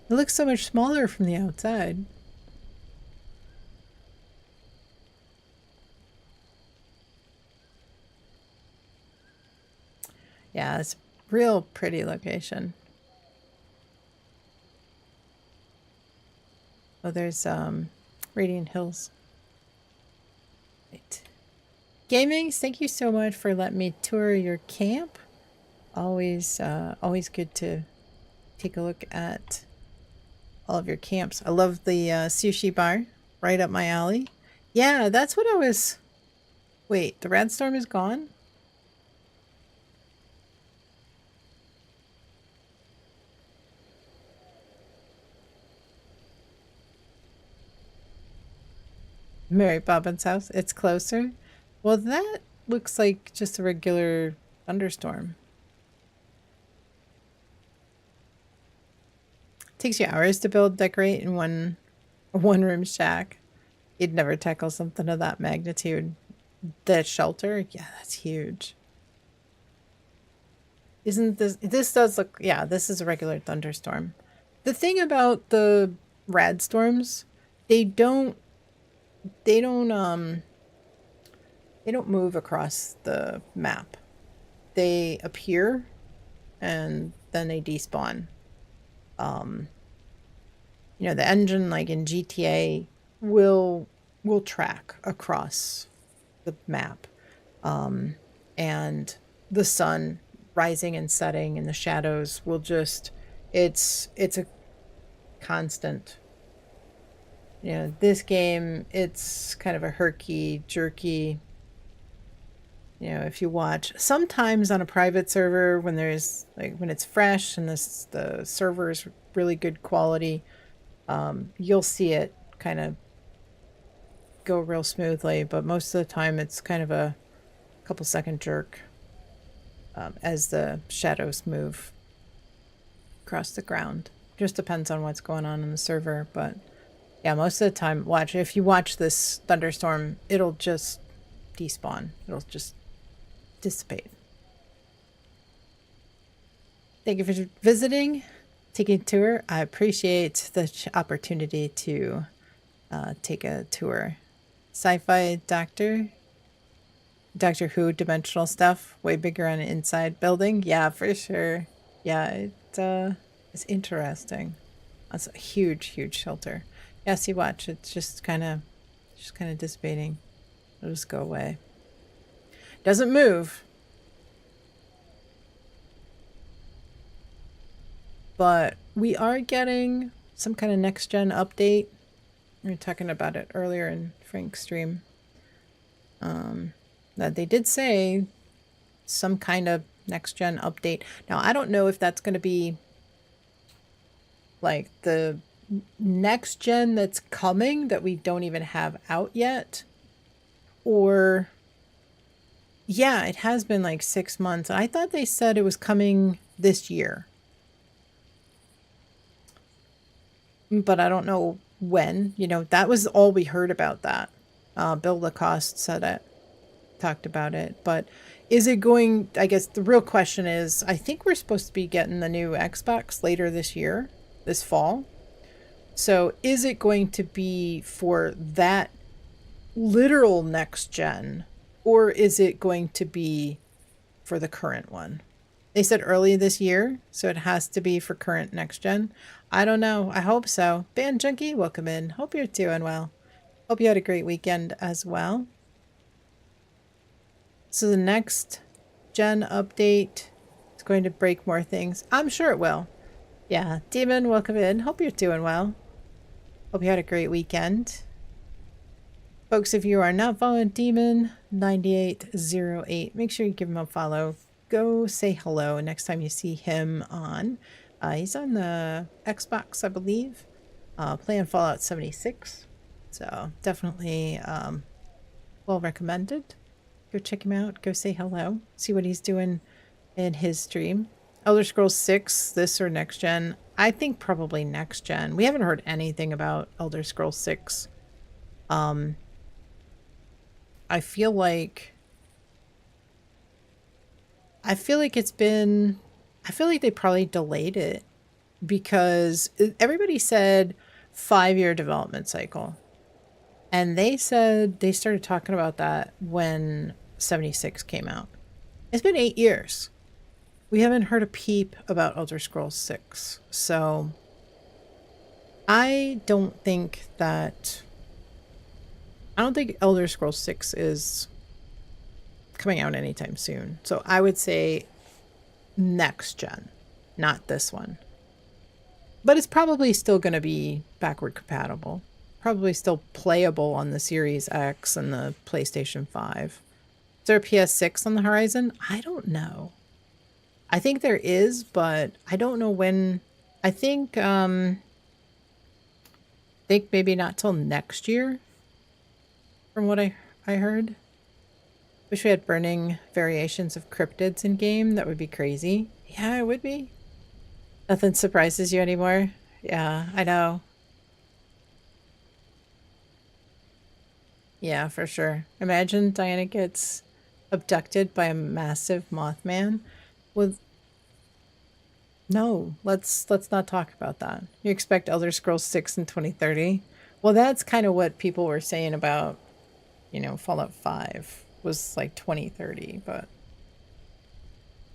It looks so much smaller from the outside. Yeah, it's a real pretty location. Oh, there's Radiant Hills. Right. Gamings, thank you so much for letting me tour your camp. Always good to take a look at all of your camps. I love the sushi bar, right up my alley. Yeah, that's what I was... Wait, the red storm is gone? Mary Poppins' house. It's closer. Well, that looks like just a regular thunderstorm. Takes you hours to build, decorate in one room shack. You'd never tackle something of that magnitude. The shelter, yeah, that's huge. Isn't this does look, yeah, this is a regular thunderstorm. The thing about the rad storms, they don't move across the map. They appear and then they despawn. You know, the engine, like in GTA, will track across the map. And the sun rising and setting and the shadows will just, it's a constant. You know, this game, it's kind of a herky-jerky. You know, if you watch, sometimes on a private server, when there's, like, when it's fresh and the server is really good quality, you'll see it kind of go real smoothly, but most of the time it's kind of a couple second jerk as the shadows move across the ground. Just depends on what's going on in the server, but yeah, most of the time, if you watch this thunderstorm, it'll just despawn. It'll just dissipate. Thank you for visiting, taking a tour. I appreciate the opportunity to take a tour. Sci-fi Doctor Who dimensional stuff, way bigger on an inside building. Yeah, for sure. Yeah, it's interesting. That's a huge, huge shelter. Yeah, see, watch. It's just kind of dissipating. It'll just go away. Doesn't move. But we are getting some kind of next-gen update. We were talking about it earlier in Frank's stream. That they did say some kind of next-gen update. Now, I don't know if that's going to be like the next gen that's coming that we don't even have out yet, or yeah, it has been like 6 months. I thought they said it was coming this year, but I don't know when. You know, that was all we heard about that. Bill Lacoste said it, talked about it, but is it going, I guess the real question is, I think we're supposed to be getting the new Xbox later this year, this fall. So is it going to be for that literal next gen, or is it going to be for the current one? They said early this year, so it has to be for current next gen. I don't know. I hope so. Band Junkie, welcome in. Hope you're doing well. Hope you had a great weekend as well. So the next gen update is going to break more things. I'm sure it will. Yeah, Demon, welcome in. Hope you're doing well. Hope you had a great weekend. Folks, if you are not following Demon9808, make sure you give him a follow. Go say hello next time you see him on. He's on the Xbox, I believe, playing Fallout 76. So definitely well recommended. Go check him out. Go say hello. See what he's doing in his stream. Elder Scrolls 6, this or next gen? I think probably next gen. We haven't heard anything about Elder Scrolls 6. I feel like it's been, I feel like they probably delayed it because everybody said 5-year development cycle. And they said they started talking about that when 76 came out. It's been 8 years. We haven't heard a peep about Elder Scrolls 6. So I don't think Elder Scrolls 6 is coming out anytime soon. So I would say next gen, not this one. But it's probably still going to be backward compatible. Probably still playable on the Series X and the PlayStation 5. Is there a PS6 on the horizon? I don't know. I think there is, but I don't know when. I think maybe not till next year, from what I heard. Wish we had burning variations of cryptids in game. That would be crazy. Yeah, it would be. Nothing surprises you anymore. Yeah, I know. Yeah, for sure. Imagine Diana gets abducted by a massive Mothman with... No, let's not talk about that. You expect Elder Scrolls 6 in 2030? Well, that's kind of what people were saying about, you know, Fallout 5 was like 2030, but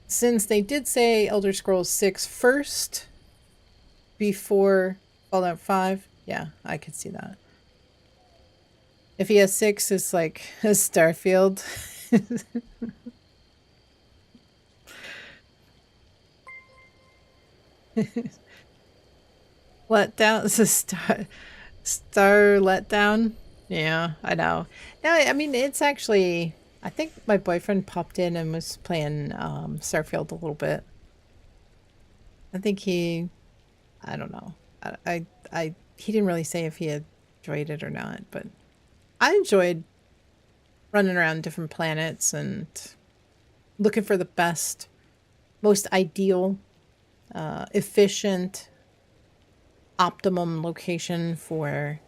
since they did say Elder Scrolls 6 first before Fallout 5, yeah, I could see that. If ES6 is like a Starfield. Letdown is a star letdown. Yeah, I know. No, I mean, it's actually, I think my boyfriend popped in and was playing Starfield a little bit. I think I don't know. He didn't really say if he enjoyed it or not, but I enjoyed running around different planets and looking for the best, most ideal, efficient, optimum location for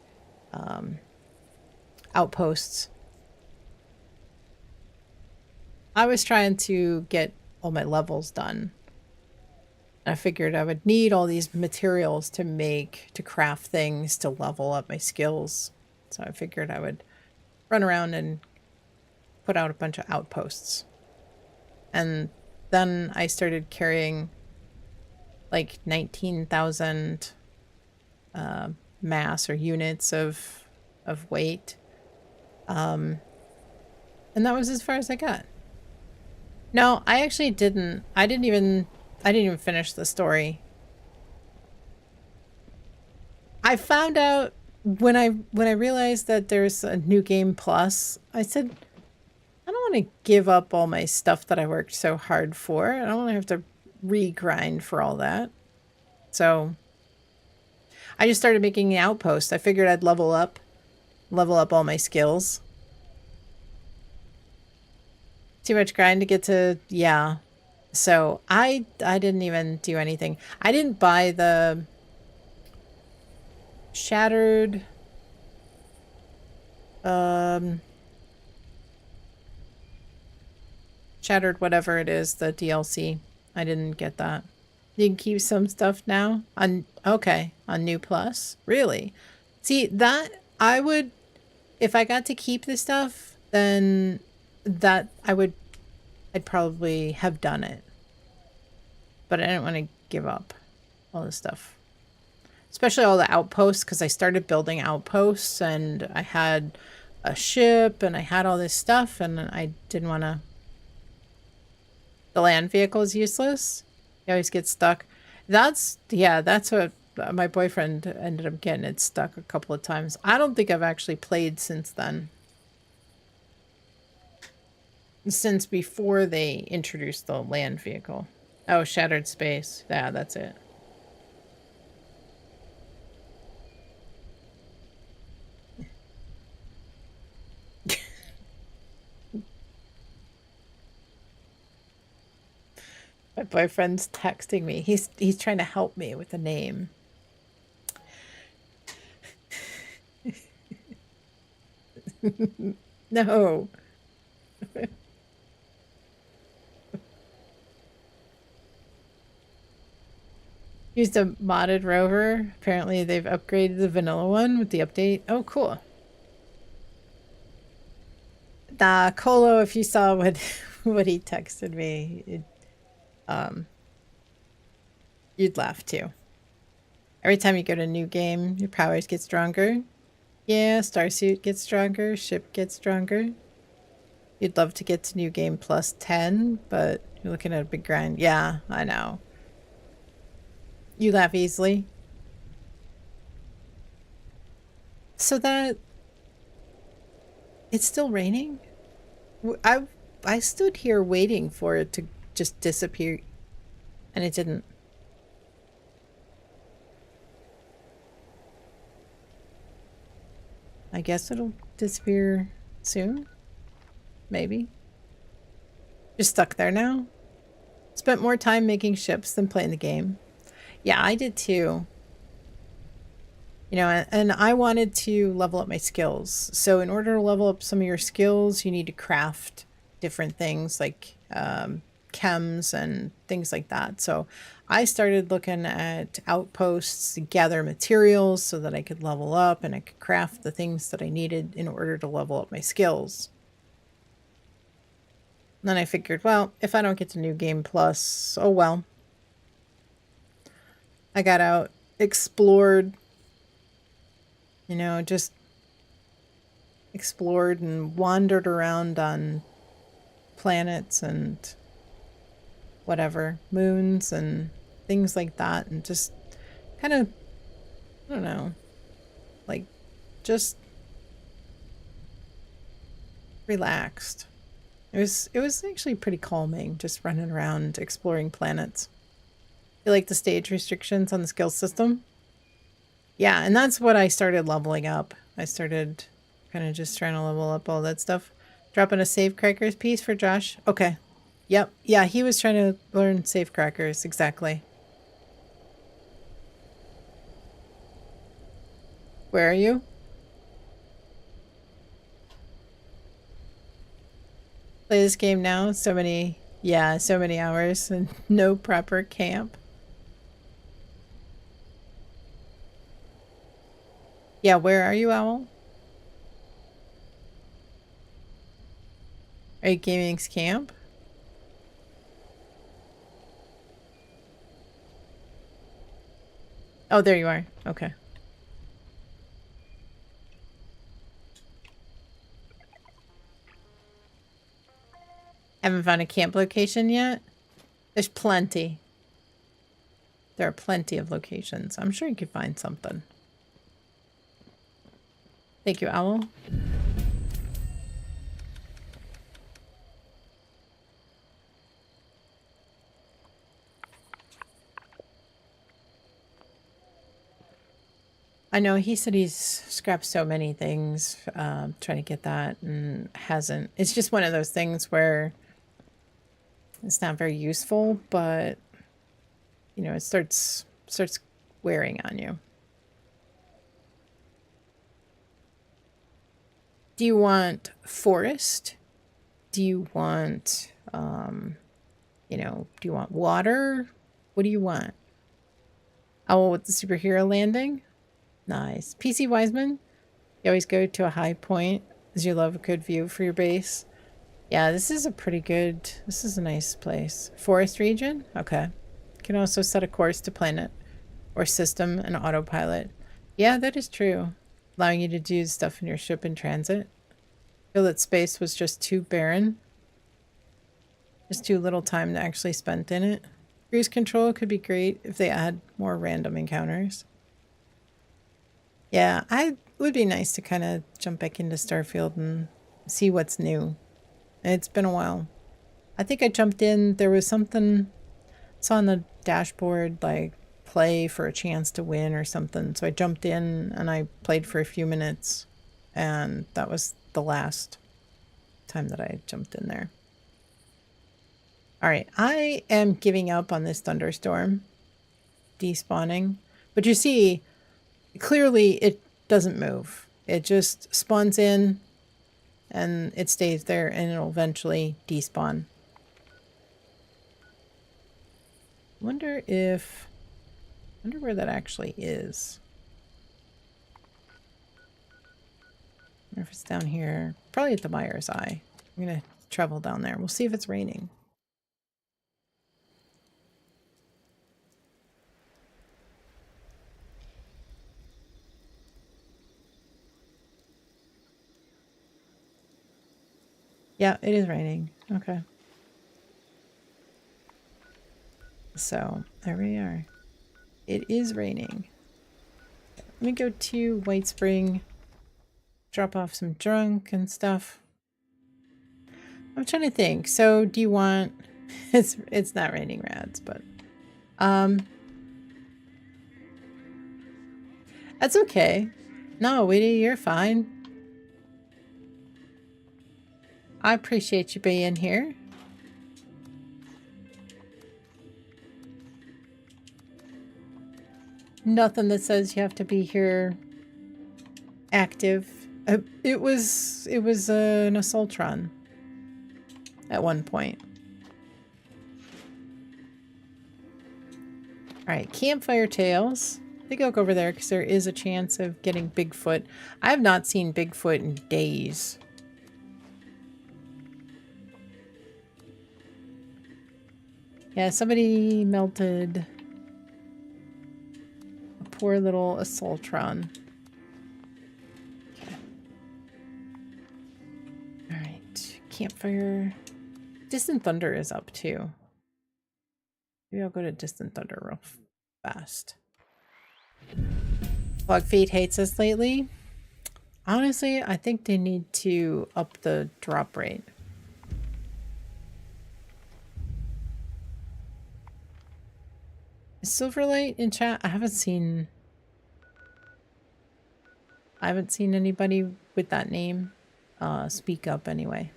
outposts. I was trying to get all my levels done. I figured I would need all these materials to craft things, to level up my skills. So I figured I would run around and put out a bunch of outposts. And then I started carrying like 19,000 mass or units of weight. And that was as far as I got. No, I actually didn't. I didn't even finish the story. I found out when I realized that there's a new game plus, I said, I don't want to give up all my stuff that I worked so hard for. I don't want to have to re-grind for all that. So I just started making the outpost. I figured I'd level up all my skills. Too much grind to get to, yeah. So I didn't even do anything. I didn't buy the shattered whatever it is, the DLC. I didn't get that. You can keep some stuff now on New Plus. Really? See, that I would, if I got to keep the stuff, then I'd probably have done it. but I didn't want to give up all this stuff. Especially all the outposts, because I started building outposts and I had a ship and I had all this stuff and I didn't want to... The land vehicle is useless. You always get stuck. That's what my boyfriend ended up getting it stuck a couple of times. I don't think I've actually played since then. Since before they introduced the land vehicle. Oh, Shattered Space. Yeah, that's it. My boyfriend's texting me. He's trying to help me with a name. No. Used a modded rover. Apparently they've upgraded the vanilla one with the update. Oh, cool. Colo, if you saw what he texted me, you'd laugh too. Every time you go to a new game, your powers get stronger. Yeah, starsuit gets stronger, ship gets stronger. You'd love to get to new game plus 10, but you're looking at a big grind. Yeah, I know. You laugh easily. So that... It's still raining? I stood here waiting for it to just disappear, and it didn't. I guess it'll disappear soon? Maybe. Just stuck there now? Spent more time making ships than playing the game. Yeah, I did too. You know, and I wanted to level up my skills. So in order to level up some of your skills, you need to craft different things like chems and things like that. So I started looking at outposts to gather materials so that I could level up and I could craft the things that I needed in order to level up my skills. And then I figured, well, if I don't get to New Game Plus, oh well. I got out, explored, you know, just explored and wandered around on planets and whatever, moons and things like that, and just kind of, I don't know, like just relaxed. It was actually pretty calming, just running around exploring planets. You like the stage restrictions on the skill system? Yeah, and that's what I started leveling up. I started kind of just trying to level up all that stuff. Dropping a save crackers piece for Josh. Okay. Yep. Yeah, he was trying to learn save crackers. Exactly. Where are you? Play this game now. So many hours and no proper camp. Yeah, where are you, Owl? Are you Gaming's camp? Oh, there you are. Okay. Haven't found a camp location yet? There's plenty. There are plenty of locations. I'm sure you could find something. Thank you, Owl. I know he said he's scrapped so many things trying to get that and hasn't. It's just one of those things where it's not very useful, but you know, it starts wearing on you. Do you want forest? Do you want, you know, do you want water? What do you want? Owl with the superhero landing? Nice. PC Wiseman? You always go to a high point as you love a good view for your base. Yeah, this is a pretty good, this is a nice place. Forest region? Okay. You can also set a course to planet or system and autopilot. Yeah, that is true. Allowing you to do stuff in your ship in transit. I feel that space was just too barren. Just too little time to actually spent in it. Cruise control could be great if they add more random encounters. Yeah, it would be nice to kind of jump back into Starfield and see what's new. It's been a while. I think I jumped in, there was something, saw on the dashboard, like play for a chance to win or something. So I jumped in and I played for a few minutes, and that was the last time that I jumped in there. All right, I am giving up on this thunderstorm despawning, but you see, clearly it doesn't move. It just spawns in and it stays there, and it'll eventually despawn. Wonder where that actually is. I wonder if it's down here. Probably at the Myers Eye. I'm gonna travel down there. We'll see if it's raining. Yeah, it is raining. Okay. So, there we are. It is raining. Let me go to White Spring, drop off some junk and stuff. I'm trying to think. So, do you want... It's not raining rats, but... That's okay. No, Weedy, you're fine. I appreciate you being here. Nothing that says you have to be here active. It was an assault run at one point. All right, campfire tales. I think I'll go over there because there is a chance of getting Bigfoot. I have not seen Bigfoot in days. Yeah, somebody melted a poor little Assaultron. Okay. Alright, campfire. Distant Thunder is up too. Maybe I'll go to Distant Thunder real fast. Fog Feet hates us lately. Honestly, I think they need to up the drop rate. Is Silverlight in chat? I haven't seen anybody with that name speak up anyway.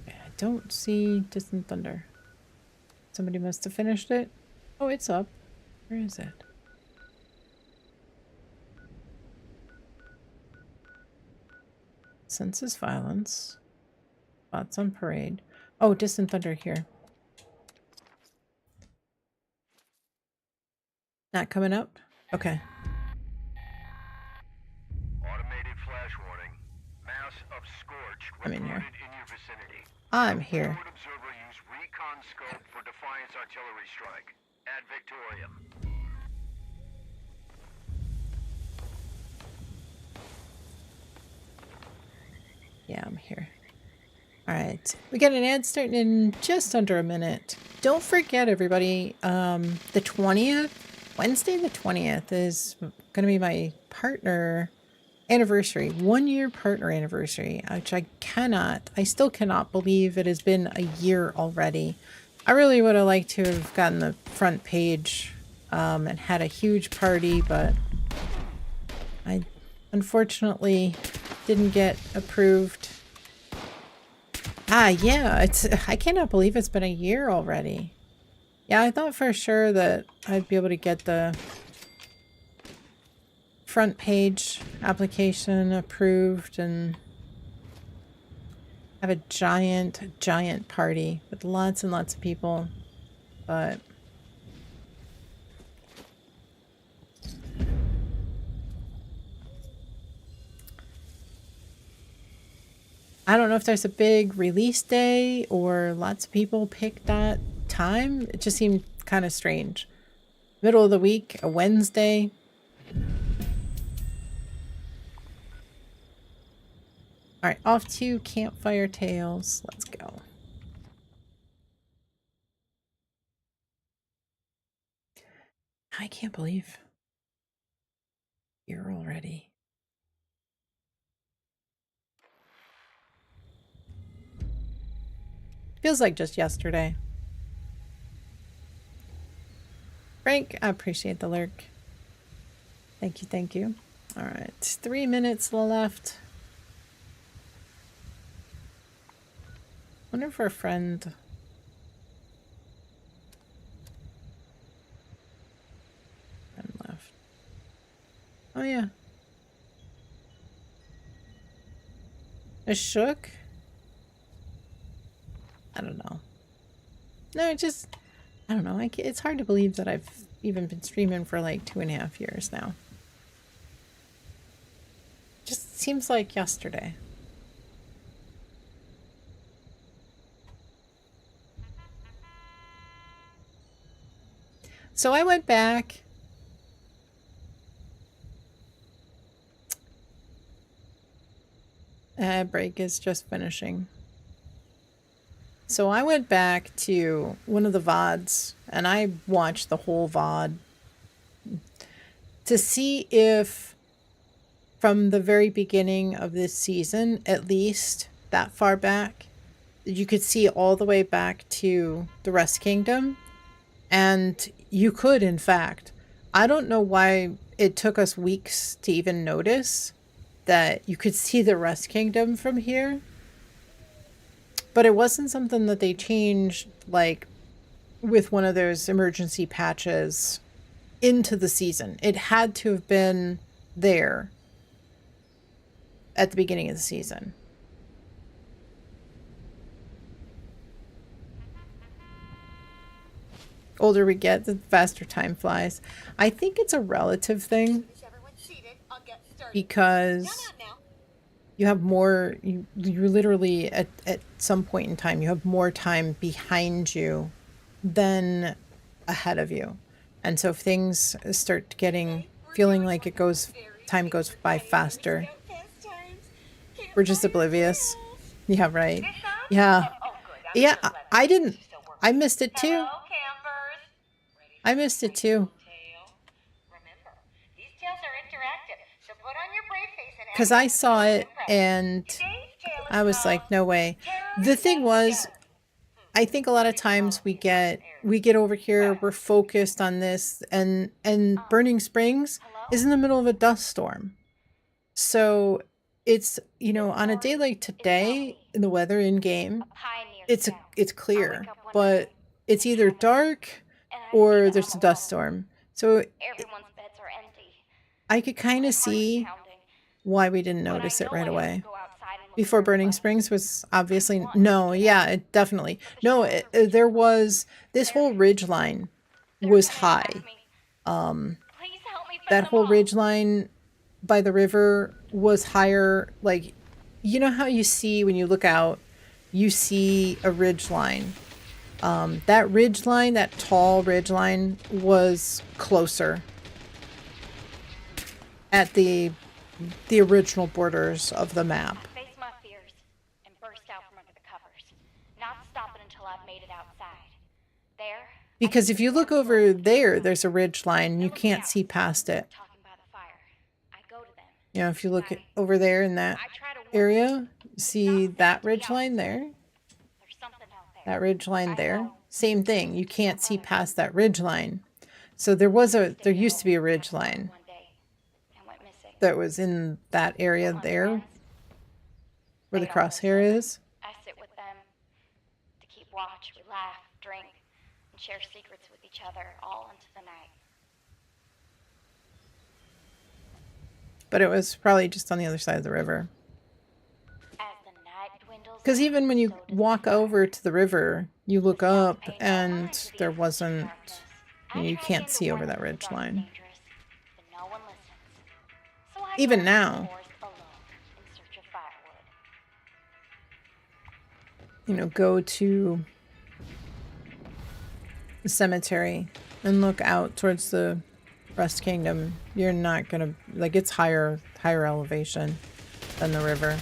I don't see Distant Thunder. Somebody must have finished it. Oh, it's up. Where is it? Senses Violence. Spots on Parade. Oh, Distant Thunder here. Not coming up? Okay. Automated flash warning. Mass of scorch I'm in here. in your vicinity. I'm here. Observer use recon scope for Defiance artillery strike. Ad Victoriam. Yeah, I'm here. All right, we got an ad starting in just under a minute. Don't forget, everybody, the 20th, Wednesday the 20th is going to be my partner anniversary, 1 year partner anniversary, which I still cannot believe it has been a year already. I really would have liked to have gotten the front page and had a huge party, but I unfortunately didn't get approved. Yeah, I cannot believe it's been a year already. Yeah, I thought for sure that I'd be able to get the front page application approved and have a giant party with lots and lots of people, but I don't know if there's a big release day or lots of people pick that time. It just seemed kind of strange. Middle of the week, a Wednesday. All right, off to Campfire Tales. Let's go. I can't believe you're already. Feels like just yesterday. Frank, I appreciate the lurk. Thank you, thank you. All right, 3 minutes left. Wonder if our friend... left. Oh yeah. A shook? I don't know. No, it just... I don't know. It's hard to believe that I've even been streaming for like 2.5 years now. Just seems like yesterday. So I went back. Break is just finishing. So I went back to one of the VODs and I watched the whole VOD to see if from the very beginning of this season, at least that far back, you could see all the way back to the Rust Kingdom. And you could, in fact. I don't know why it took us weeks to even notice that you could see the Rust Kingdom from here. But it wasn't something that they changed, like, with one of those emergency patches into the season. It had to have been there at the beginning of the season. Older we get, the faster time flies. I think it's a relative thing because you have more, you literally at some point in time, you have more time behind you than ahead of you. And so if things start getting, feeling like time goes by faster, we're just oblivious. Yeah, right. Yeah. Yeah, I missed it too. I missed it too. Because I saw it and I was like, no way. The thing was, I think a lot of times we get over here, we're focused on this, and Burning Springs is in the middle of a dust storm. So it's, you know, on a day like today, the weather in game, it's clear, but it's either dark or there's a dust storm. So I could kind of see why we didn't notice it right away. Before Burning Springs was obviously, no, yeah, it definitely. No, there was, this whole ridge line was high. That whole ridge line by the river was higher. Like, you know how you see when you look out, you see a ridge line. That ridge line, that tall ridge line, was closer at the original borders of the map. I faced my fears and burst out from under the covers, not stopping until I've made it outside. There. Because if you look over there, there's a ridge line. You can't see past it. You know, if you look over there in that area, see that ridge line there? That ridge line there? Same thing. You can't see past that ridge line. So there used to be a ridge line that was in that area there where the crosshair is. I sit with them to keep watch. We laugh, drink, and share secrets with each other all into the night. But it was probably just on the other side of the river. Because even when you walk over to the river, you look up and there wasn't, you can't see over that ridge line. Even now. you know, go to the cemetery and look out towards the Rust Kingdom, you're not gonna, like, it's higher elevation than the river.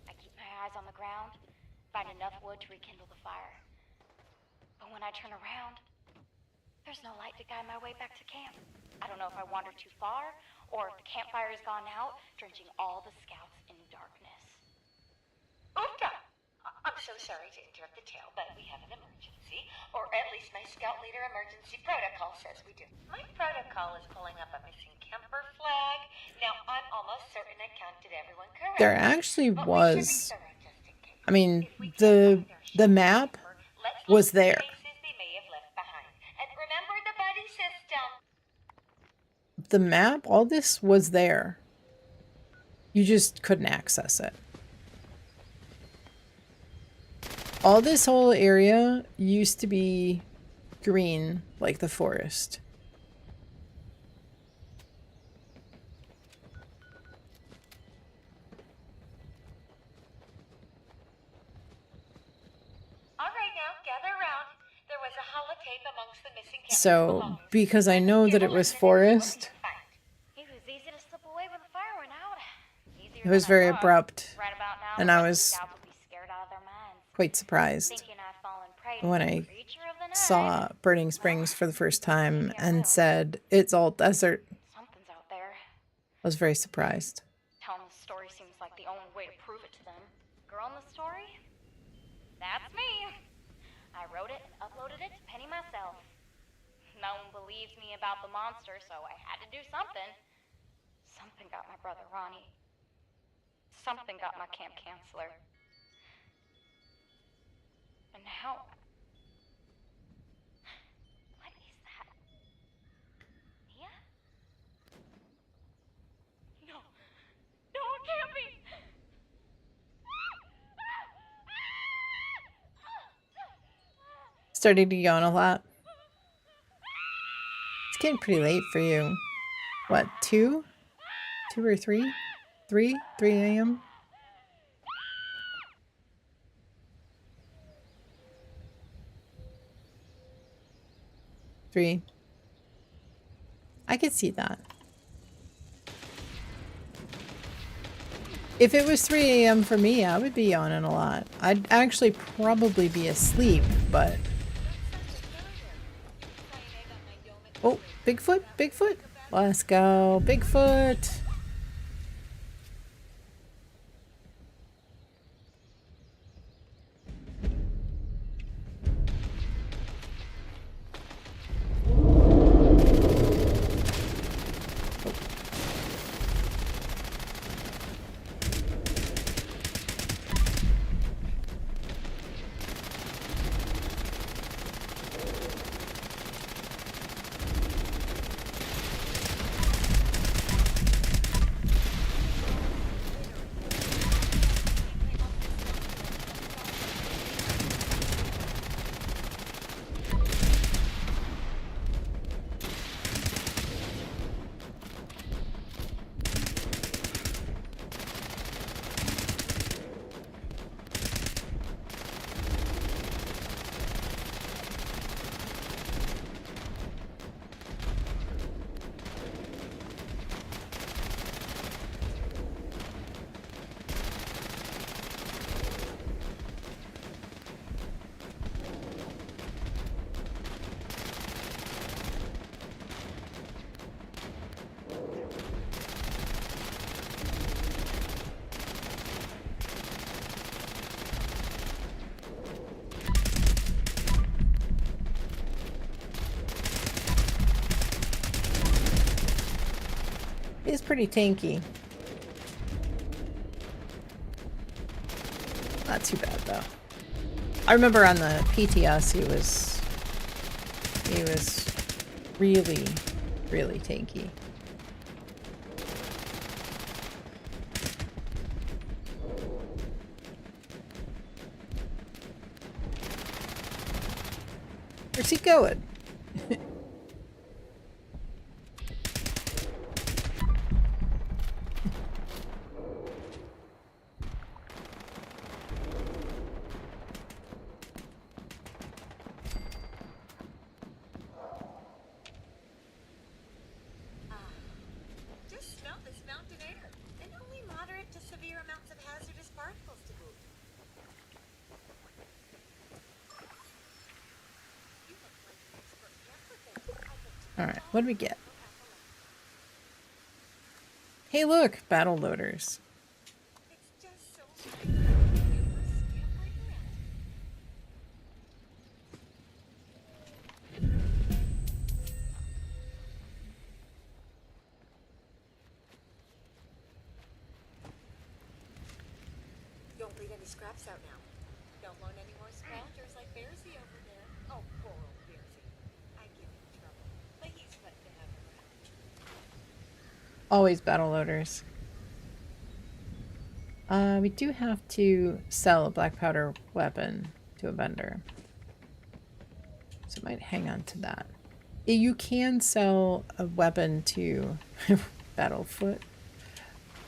I keep my eyes on the ground, find enough wood to rekindle the fire. But when I turn around, there's no light to guide my way back to camp. I don't know if I wandered too far, or if the campfire has gone out, drenching all the scouts in darkness. Oofta! I'm so sorry to interrupt the tale, but we have an emergency. Or at least my scout leader emergency protocol says we do. My protocol is pulling up a missing camper flag. Now, I'm almost certain I counted everyone correctly. There actually was, I mean, the map was there. The map, all this was there. You just couldn't access it. All this whole area used to be green, like the forest. All right, now gather around. There was a holotape amongst the missing campers. So, because I know that it was forest, It was easy to slip away when the fire went out. it was very abrupt, Right about now, and I was scouts would be scared out of their minds, quite surprised thinking I've fallen prey to when the I creature of the night. saw Burning Springs for the first time and said, it's all desert. Something's out there. I was very surprised. Telling the story seems like the only way to prove it to them. Girl in the story? That's me. I wrote it and uploaded it to Penny myself. No one believes me about the monster, so I had to do something. Something got my brother Ronnie. Something got my camp counselor. And now... What is that? Mia? No. No, it can't be! Starting to yawn a lot. It's getting pretty late for you. What, 2? 2 or 3? 3 a.m.? Three. I could see that. If it was 3 a.m. for me, I would be yawning a lot. I'd actually probably be asleep, but... Oh, Bigfoot? Bigfoot? Let's go. Bigfoot! He's pretty tanky. Not too bad though. I remember on the PTS he was really, really tanky. Where's he going? Just smell this mountain air, and only moderate to severe amounts of hazardous particles to boot. Alright, what do we get? Hey look, battle loaders. It's just so Don't leave any scraps out now. Don't loan any more scroungers like Bearsy over there. Oh, poor old Bearsy. I give him trouble, but he's fun to have around. Always battle loaders. We do have to sell a black powder weapon to a vendor. So I might hang on to that. You can sell a weapon to Battlefoot,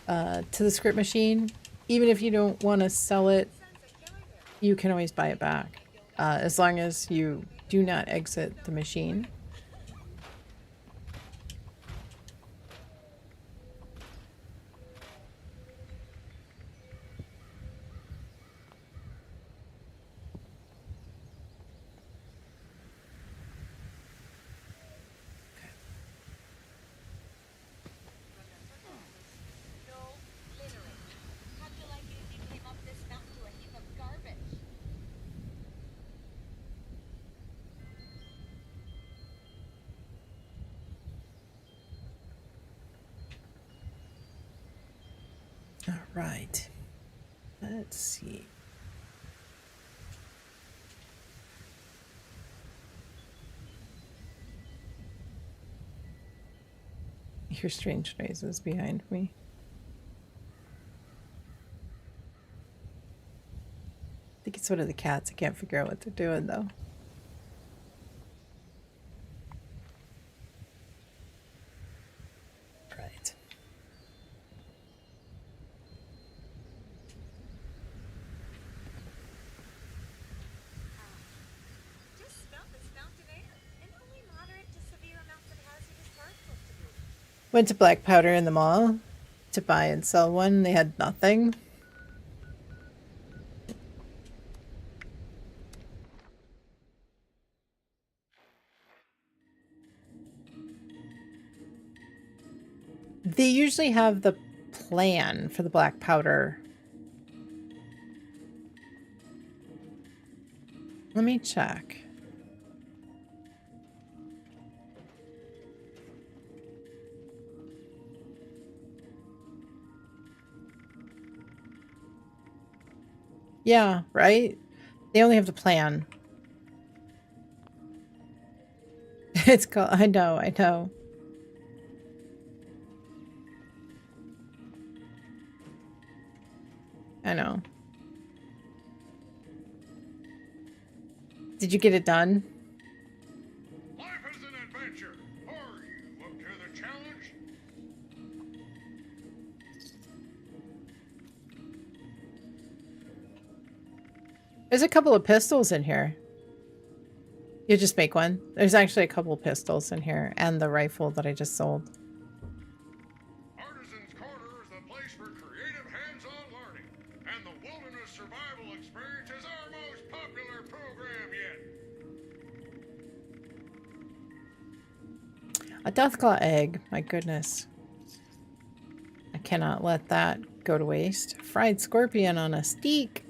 to the script machine. Even if you don't want to sell it, you can always buy it back. As long as you do not exit the machine. All right. Let's see. I hear strange noises behind me. I think it's one of the cats. I can't figure out what they're doing though. Right. Just smell this mountain air, and only moderate to severe amounts of hazardous particles to boot. Went to Black Powder in the mall to buy and sell one. They had nothing. They usually have the plan for the black powder. Let me check. Yeah, right? They only have the plan. It's called, I know, I know. I know. Did you get it done? Life is an adventure. Are you up to the challenge? There's a couple of pistols in here. You just make one. There's actually a couple of pistols in here and the rifle that I just sold. Artisan's Corner is the place for creative hands-on learning, and the Wilderness Survival Experience is our most popular program yet. A Deathclaw egg. My goodness. I cannot let that go to waste. Fried scorpion on a steak.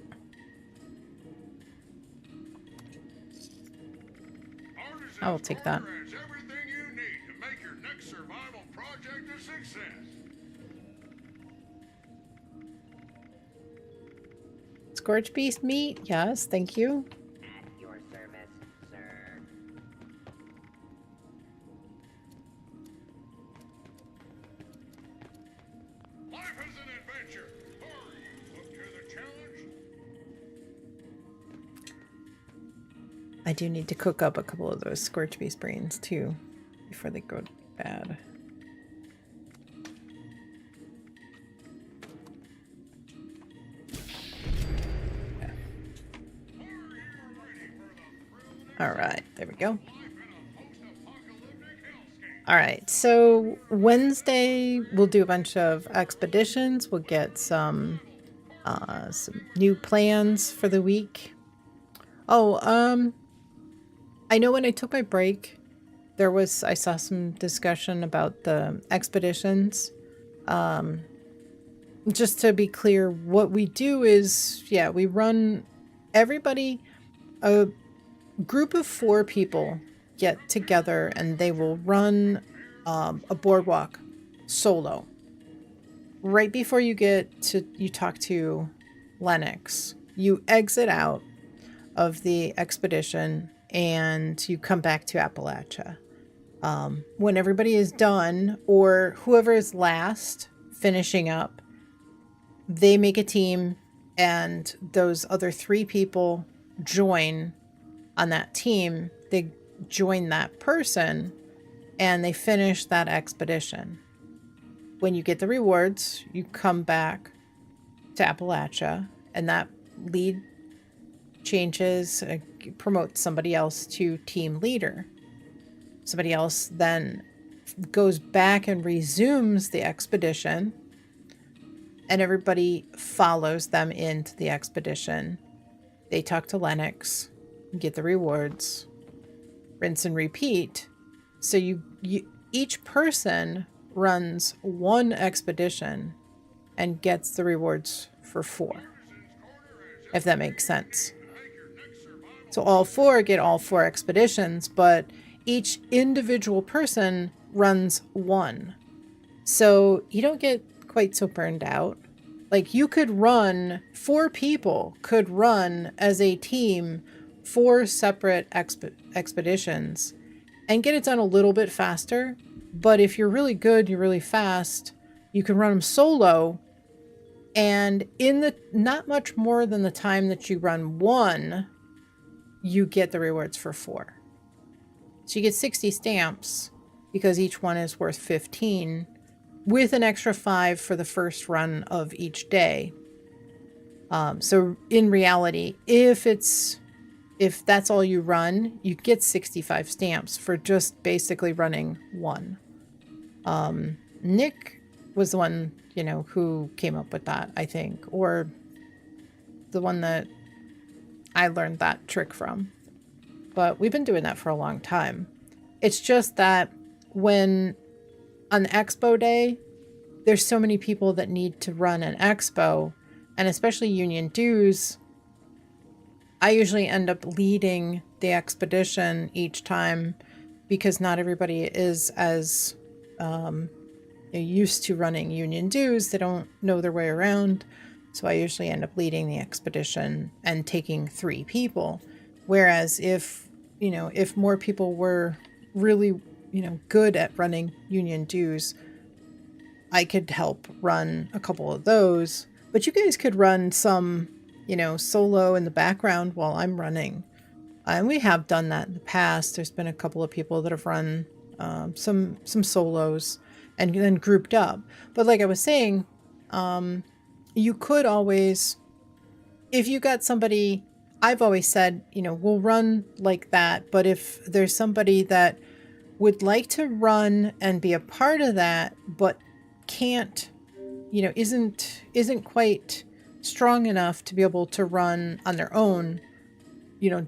I will take that. Has everything you need to make your next survival project a success. Scorched beast meat? Yes, thank you. At your service, sir. Life is an adventure. Are you up to the challenge? I do need to cook up a couple of those scorch beast brains too before they go bad. All right, there we go. All right, so Wednesday we'll do a bunch of expeditions. We'll get some new plans for the week. Oh, I know when I took my break, I saw some discussion about the expeditions. Just to be clear, what we do is, yeah, we run everybody, a group of 4 people get together and they will run a boardwalk solo. Right before you talk to Lennox, you exit out of the expedition and you come back to Appalachia. When everybody is done, or whoever is last finishing up, they make a team and those other 3 people join on that team. They join that person and they finish that expedition. When you get the rewards, you come back to Appalachia and that lead changes, promotes somebody else to team leader. Somebody else then goes back and resumes the expedition and everybody follows them into the expedition. They talk to Lennox, get the rewards, rinse and repeat. So you each person runs 1 expedition and gets the rewards for 4, if that makes sense. So all 4 get all 4 expeditions, but each individual person runs 1. So you don't get quite so burned out. Like, you could run, 4 people could run as a team 4 separate expeditions and get it done a little bit faster. But if you're really good, you're really fast, you can run them solo, and in the not much more than the time that you run 1, you get the rewards for 4. So you get 60 stamps because each one is worth 15, with an extra 5 for the first run of each day. So in reality, if that's all you run, you get 65 stamps for just basically running 1. Nick was the one, who came up with that, I think, or the one that I learned that trick from. But we've been doing that for a long time. It's just that when on the expo day, there's so many people that need to run an expo, and especially Union Dues, I usually end up leading the expedition each time because not everybody is as used to running Union Dues. They don't know their way around. So I usually end up leading the expedition and taking 3 people. Whereas if more people were really, good at running Union Dues, I could help run a couple of those. But you guys could run some, solo in the background while I'm running. And we have done that in the past. There's been a couple of people that have run some solos and then grouped up. But like I was saying, you could always, if you got somebody, I've always said, we'll run like that. But if there's somebody that would like to run and be a part of that, but can't, isn't quite strong enough to be able to run on their own,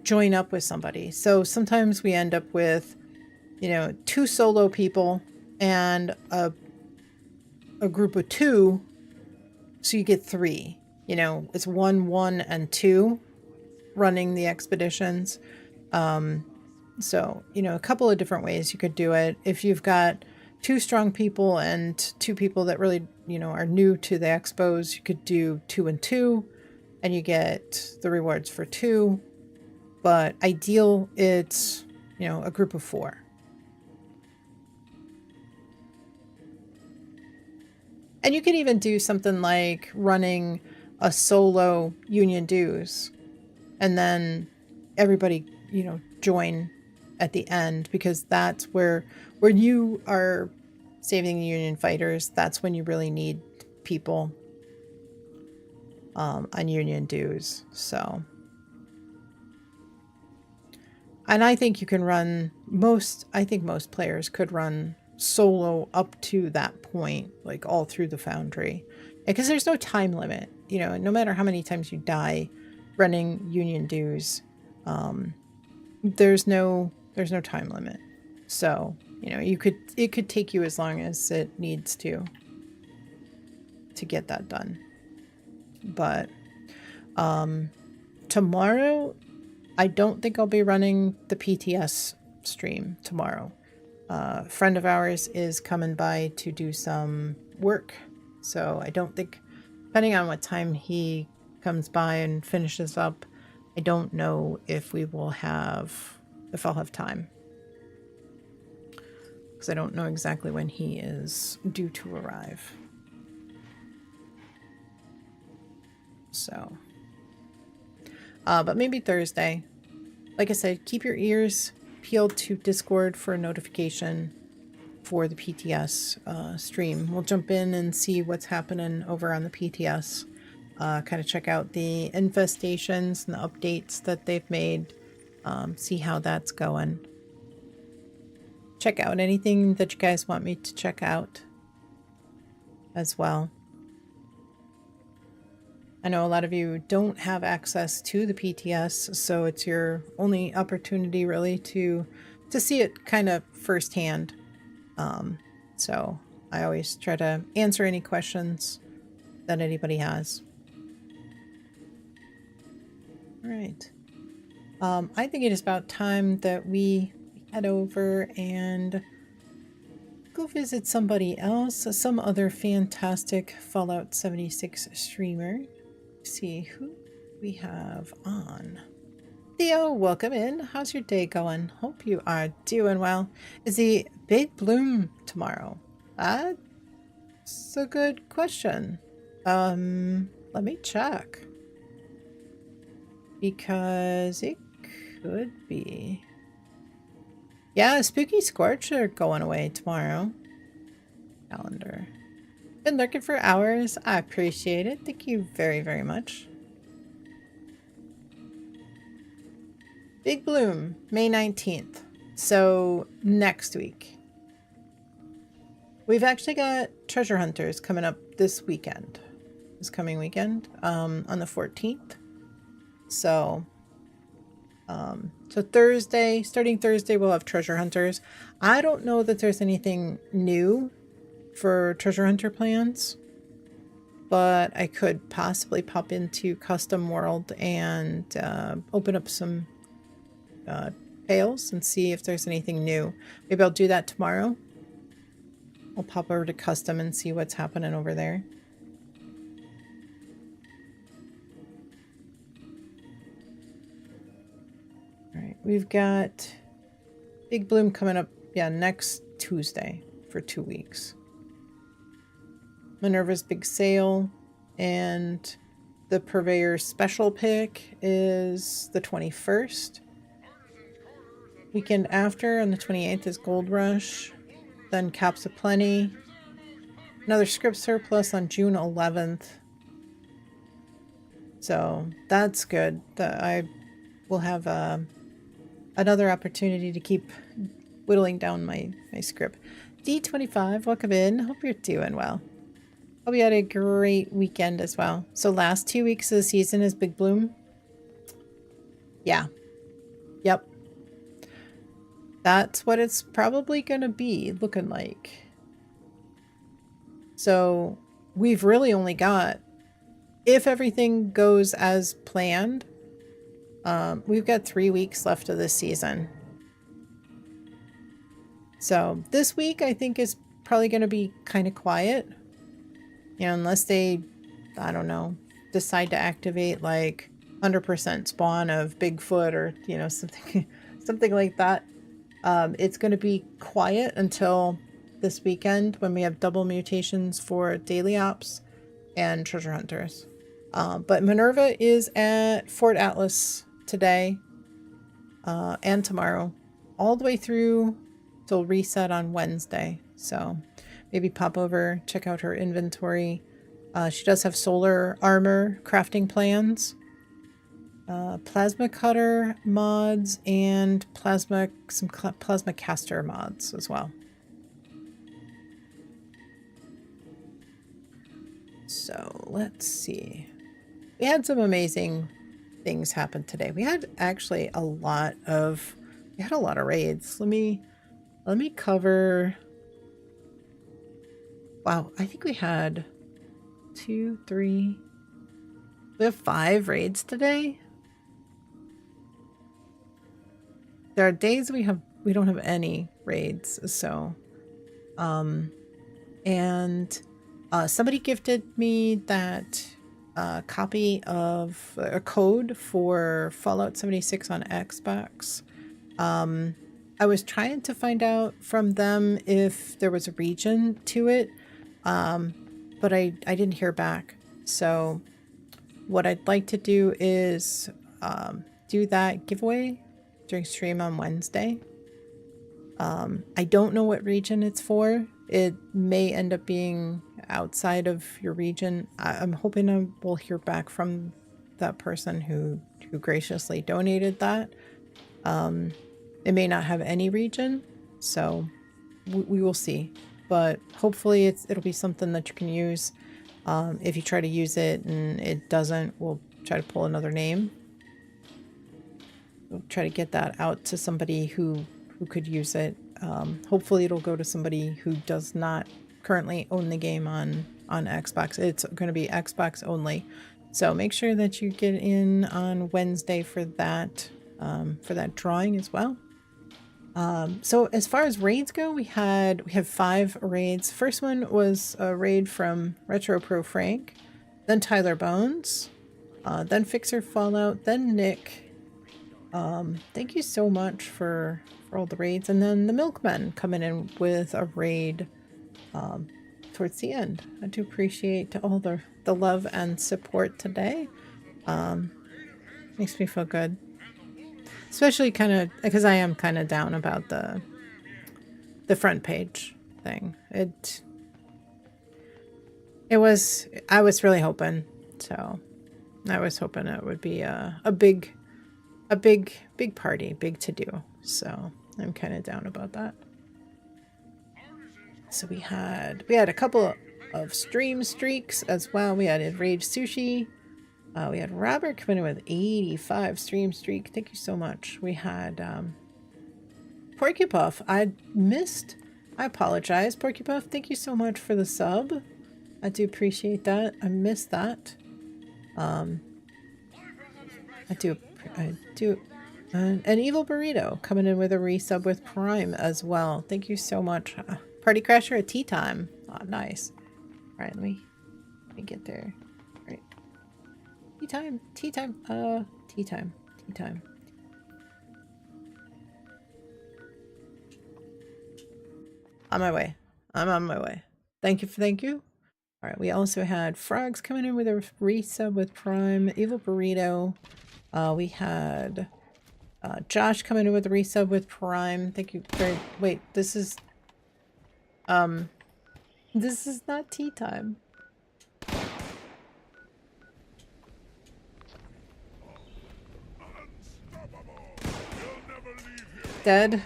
join up with somebody. So sometimes we end up with, 2 solo people and a group of 2. So you get 3, it's 1, 1, and 2 running the expeditions. So, a couple of different ways you could do it. If you've got 2 strong people and 2 people that really, are new to the expos, you could do 2 and 2 and you get the rewards for 2. But ideal, it's, a group of 4. And you could even do something like running a solo Union Dues and then everybody, you know, join at the end, because that's where you are saving the Union fighters. That's when you really need people on Union dues. So, and I think you can run I think most players could run solo up to that point, like all through the Foundry, because there's no time limit. You know, no matter how many times you die running Union dues, there's no time limit. So, you know, it could take you as long as it needs to get that done. But tomorrow, I don't think I'll be running the PTS stream tomorrow. A friend of ours is coming by to do some work, so I don't think, depending on what time he comes by and finishes up, I don't know if I'll have time, because I don't know exactly when he is due to arrive. So, but maybe Thursday. Like I said, keep your ears peeled to Discord for a notification for the PTS stream. We'll jump in and see what's happening over on the PTS. Kind of check out the infestations and the updates that they've made. See how that's going. Check out anything that you guys want me to check out as well. I know a lot of you don't have access to the PTS, so it's your only opportunity really to see it kind of firsthand. So I always try to answer any questions that anybody has. All right. I think it is about time that we head over and go visit somebody else, some other fantastic Fallout 76 streamer. See who we have on. Theo, welcome in. How's your day going? Hope you are doing well. Is the big bloom tomorrow? That's a good question. Let me check, because it could be. Yeah, Spooky Scorch are going away tomorrow. Calendar. Been lurking for hours. I appreciate it. Thank you very, very much. Big Bloom, May 19th. So next week. We've actually got Treasure Hunters coming up this weekend. This coming weekend, on the 14th. So, Thursday, starting Thursday, we'll have Treasure Hunters. I don't know that there's anything new for Treasure Hunter plans, but I could possibly pop into Custom World and open up some tales and see if there's anything new. Maybe I'll do that tomorrow. I'll pop over to Custom and see what's happening over there. All right, we've got Big Bloom coming up, yeah, next Tuesday for 2 weeks. Minerva's Big Sale and the Purveyor Special Pick is the 21st. Weekend after, on the 28th, is Gold Rush. Then Caps of Plenty. Another Script Surplus on June 11th. So that's good. I will have another opportunity to keep whittling down my script. D25, welcome in. Hope you're doing well. Hope you had a great weekend as well. So last 2 weeks of the season is Big Bloom. Yeah. Yep. That's what it's probably going to be looking like. So we've really only got, if everything goes as planned, we've got 3 weeks left of this season. So this week I think is probably going to be kind of quiet. You know, unless they, I don't know, decide to activate like 100% spawn of Bigfoot or, you know, something like that. It's going to be quiet until this weekend when we have double mutations for Daily Ops and Treasure Hunters. But Minerva is at Fort Atlas today. and tomorrow, all the way through till reset on Wednesday. So maybe pop over, check out her inventory. She does have solar armor crafting plans, plasma cutter mods, and some plasma caster mods as well. So let's see. We had some amazing things happen today. We had actually a lot of raids. Let me cover. Wow, I think we had 2, 3. We have 5 raids today. There are days we don't have any raids, so and somebody gifted me that copy of a code for Fallout 76 on Xbox. I was trying to find out from them if there was a region to it, but I didn't hear back. So what I'd like to do is do that giveaway during stream on Wednesday. I don't know what region it's for. It may end up being outside of your region. I'm hoping I will hear back from that person who graciously donated that. It may not have any region, so we will see. But hopefully it'll be something that you can use. If you try to use it and it doesn't, we'll try to pull another name. We'll try to get that out to somebody who could use it. Hopefully it'll go to somebody who does not currently own the game on Xbox. It's going to be Xbox only. So make sure that you get in on Wednesday for that drawing as well. So as far as raids go, we had 5 raids. First one was a raid from Retro Pro Frank, then Tyler Bones, then Fixer Fallout, then Nick. Thank you so much for all the raids, and then the Milkmen coming in with a raid towards the end. I do appreciate all the love and support today. Makes me feel good. Especially kind of because I am kind of down about the front page thing. I was really hoping, so I was hoping it would be a big party, big to do. So I'm kind of down about that. So we had a couple of stream streaks as well. We had Rage Sushi. We had Robert coming in with 85 stream streak. Thank you so much. We had Porcupuff. I apologize. Porcupuff, thank you so much for the sub. I do appreciate that. I missed that. I do. An Evil Burrito coming in with a resub with Prime as well. Thank you so much. Party Crasher at tea time. Oh, nice. All right, let me get there. Tea time. On my way. I'm on my way. Thank you. All right, we also had Frogs coming in with a resub with Prime, Evil Burrito. We had Josh coming in with a resub with Prime. Thank you very. Wait, this is not tea time. Dead.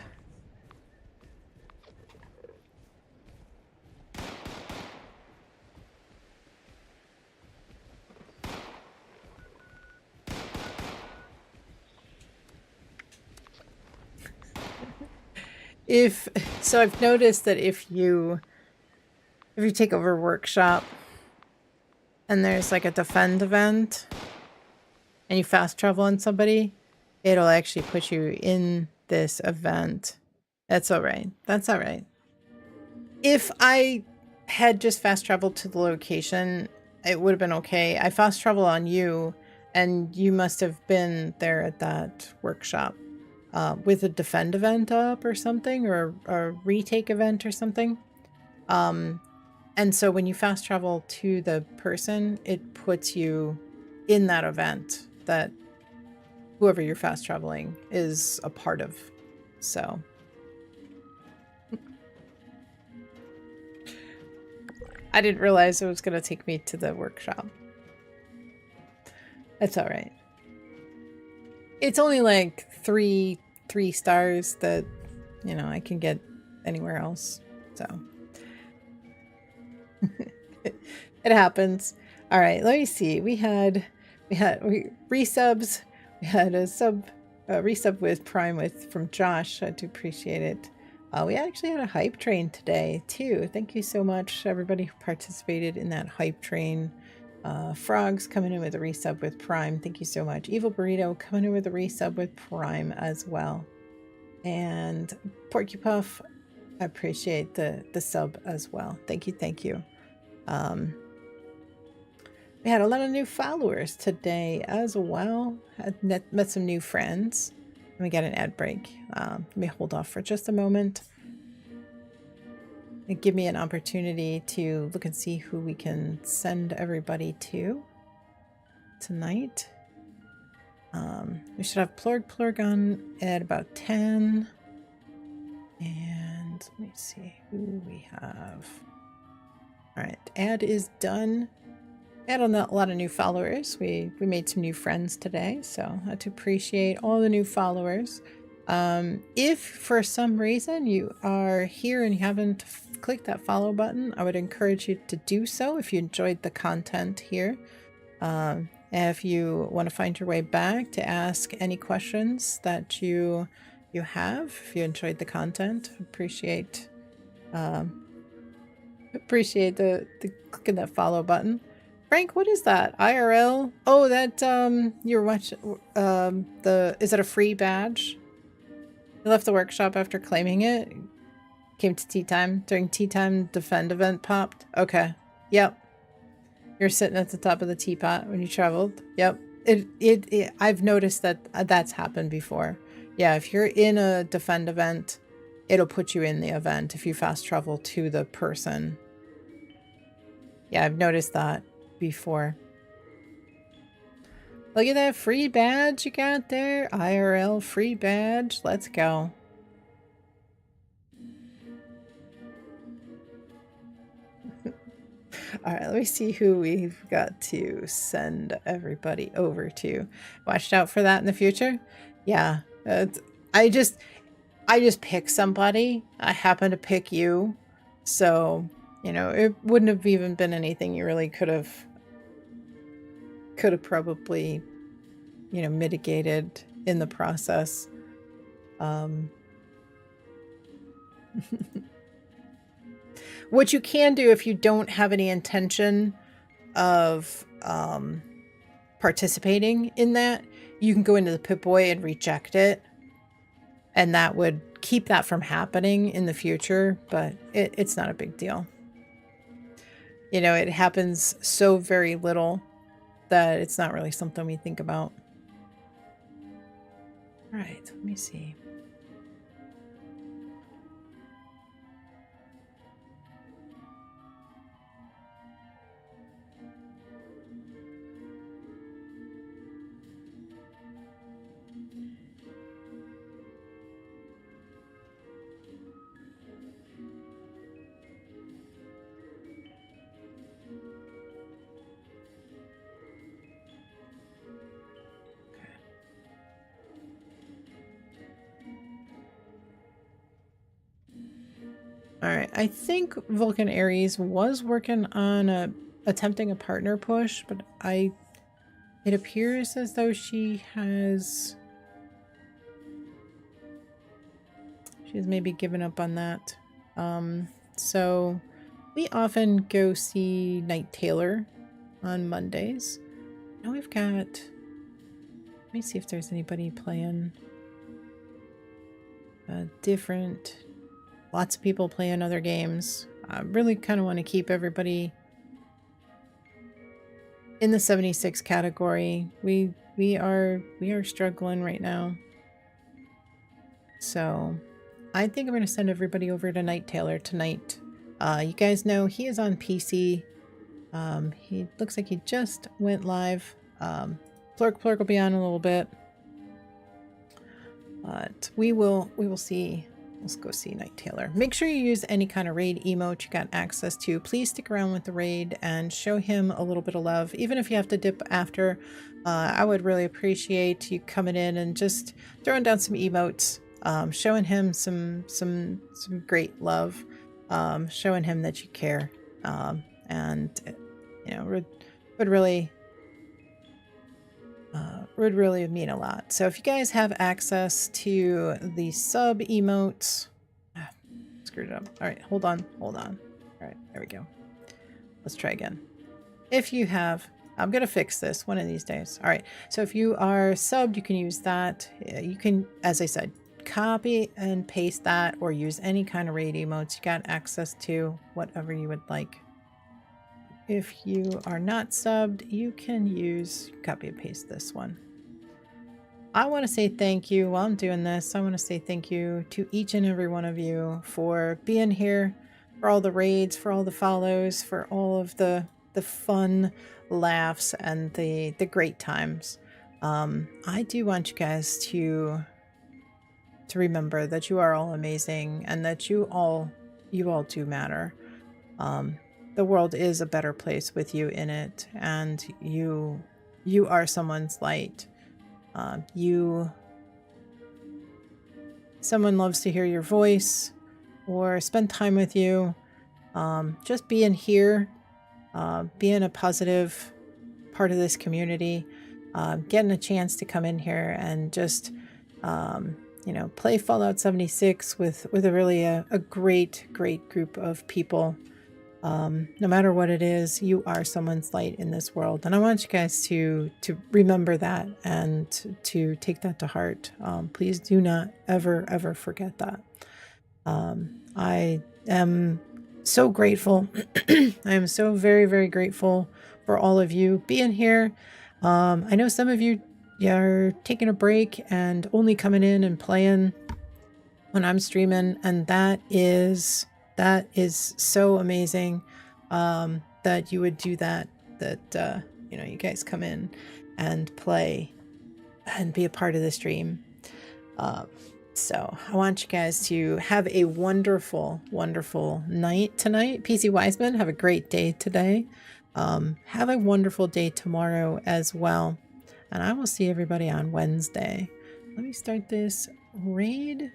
So I've noticed that if you take over workshop and there's like a defend event and you fast travel on somebody, it'll actually put you in this event. That's all right. That's all right. If I had just fast traveled to the location, it would have been okay. I fast travel on you, and you must have been there at that workshop with a defend event up or something, or a retake event or something. And so when you fast travel to the person, it puts you in that event that whoever you're fast traveling is a part of. So I didn't realize it was going to take me to the workshop. That's all right. It's only like three stars that, you know, I can get anywhere else. So it happens. All right, let me see. We had resubs. We had a resub with Prime from Josh. I do appreciate it. We actually had a hype train today too. Thank you so much, everybody who participated in that hype train. Frogs coming in with a resub with Prime. Thank you so much. Evil Burrito coming in with a resub with Prime as well. And Porky Puff, I appreciate the sub as well. Thank you, thank you. We had a lot of new followers today as well. Met some new friends. And we got an ad break. Let me hold off for just a moment. And give me an opportunity to look and see who we can send everybody to tonight. We should have Plurg on at about 10. And let me see who we have. All right, ad is done. Had a lot of new followers. We made some new friends today, so I do appreciate all the new followers. If for some reason you are here and you haven't clicked that follow button, I would encourage you to do so if you enjoyed the content here. If you want to find your way back to ask any questions that you have, if you enjoyed the content, appreciate the clicking that follow button. Frank, what is that? IRL? Oh, that you're watching is it a free badge? You left the workshop after claiming it. Came to tea time. During tea time, defend event popped. Okay. Yep. You're sitting at the top of the teapot when you traveled. Yep. I've noticed that that's happened before. Yeah, if you're in a defend event, it'll put you in the event if you fast travel to the person. Yeah, I've noticed that before. Look at that free badge you got there. IRL free badge. Let's go. All right, let me see who we've got to send everybody over to. Watch out for that in the future. Yeah, I just pick somebody. I happen to pick you. So, you know, it wouldn't have even been anything you really could have probably, you know, mitigated in the process. What you can do if you don't have any intention of participating in that, you can go into the Pip-Boy and reject it. And that would keep that from happening in the future, but it's not a big deal. You know, it happens so very little that it's not really something we think about. All right, let me see. All right, I think Vulcan Ares was working on attempting a partner push, but it appears as though she's maybe given up on that. So we often go see Night Taylor on Mondays. Now we've got, let me see if there's anybody playing different. Lots of people playing other games. I really kind of want to keep everybody in the 76 category. We are struggling right now. So I think I'm going to send everybody over to Night Taylor tonight. You guys know he is on PC. He looks like he just went live. Plurk will be on in a little bit. But we will see. Let's go see Night Taylor. Make sure you use any kind of raid emote you got access to. Please stick around with the raid and show him a little bit of love. Even if you have to dip after, I would really appreciate you coming in and just throwing down some emotes, showing him some great love, showing him that you care, and you know, would really mean a lot. So if you guys have access to the sub emotes, screwed it up. All right, hold on. All right, there we go. Let's try again. If you have, I'm gonna fix this one of these days. All right, so if you are subbed, you can use that. You can, as I said, copy and paste that, or use any kind of raid emotes you got access to, whatever you would like. If you are not subbed, you can use copy and paste this one. I want to say thank you while I'm doing this. I want to say thank you to each and every one of you for being here, for all the raids, for all the follows, for all of the fun laughs and the great times. I do want you guys to remember that you are all amazing and that you all do matter. The world is a better place with you in it, and you are someone's light. Someone loves to hear your voice or spend time with you. Just being here, being a positive part of this community, getting a chance to come in here and just, you know, play Fallout 76 with a really a great group of people. No matter what it is, you are someone's light in this world. And I want you guys to remember that and to take that to heart. Please do not ever forget that. I am so grateful. I am so very grateful for all of you being here. I know some of you are taking a break and only coming in and playing when I'm streaming, and that is so amazing, that you would do that, you know, you guys come in and play and be a part of the stream. So I want you guys to have a wonderful night tonight. PC Wiseman, have a great day today. Have a wonderful day tomorrow as well. And I will see everybody on Wednesday. Let me start this raid.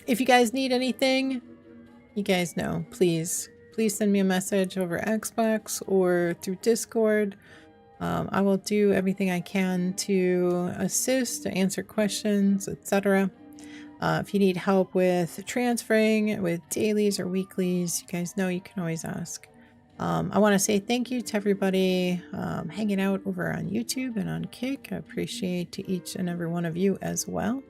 If you guys need anything, you guys know, please send me a message over Xbox or through Discord. I will do everything I can to assist, to answer questions, etc. If you need help with transferring, with dailies or weeklies, you guys know you can always ask. I want to say thank you to everybody hanging out over on YouTube and on Kick. I appreciate to each and every one of you as well.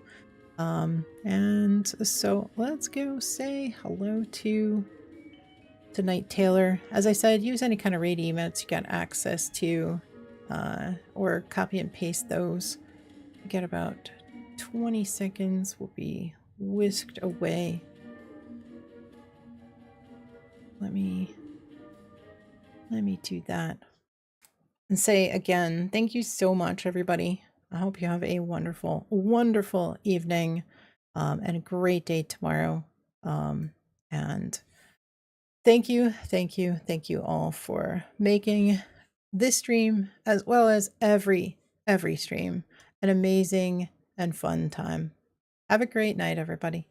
And so let's go say hello to Night Taylor. As I said, use any kind of raid emotes you got access to, or copy and paste those. You get about 20 seconds, will be whisked away. Let me do that. And say again, thank you so much, everybody. I hope you have a wonderful evening, and a great day tomorrow. And thank you all for making this stream, as well as every stream, an amazing and fun time. Have a great night, everybody.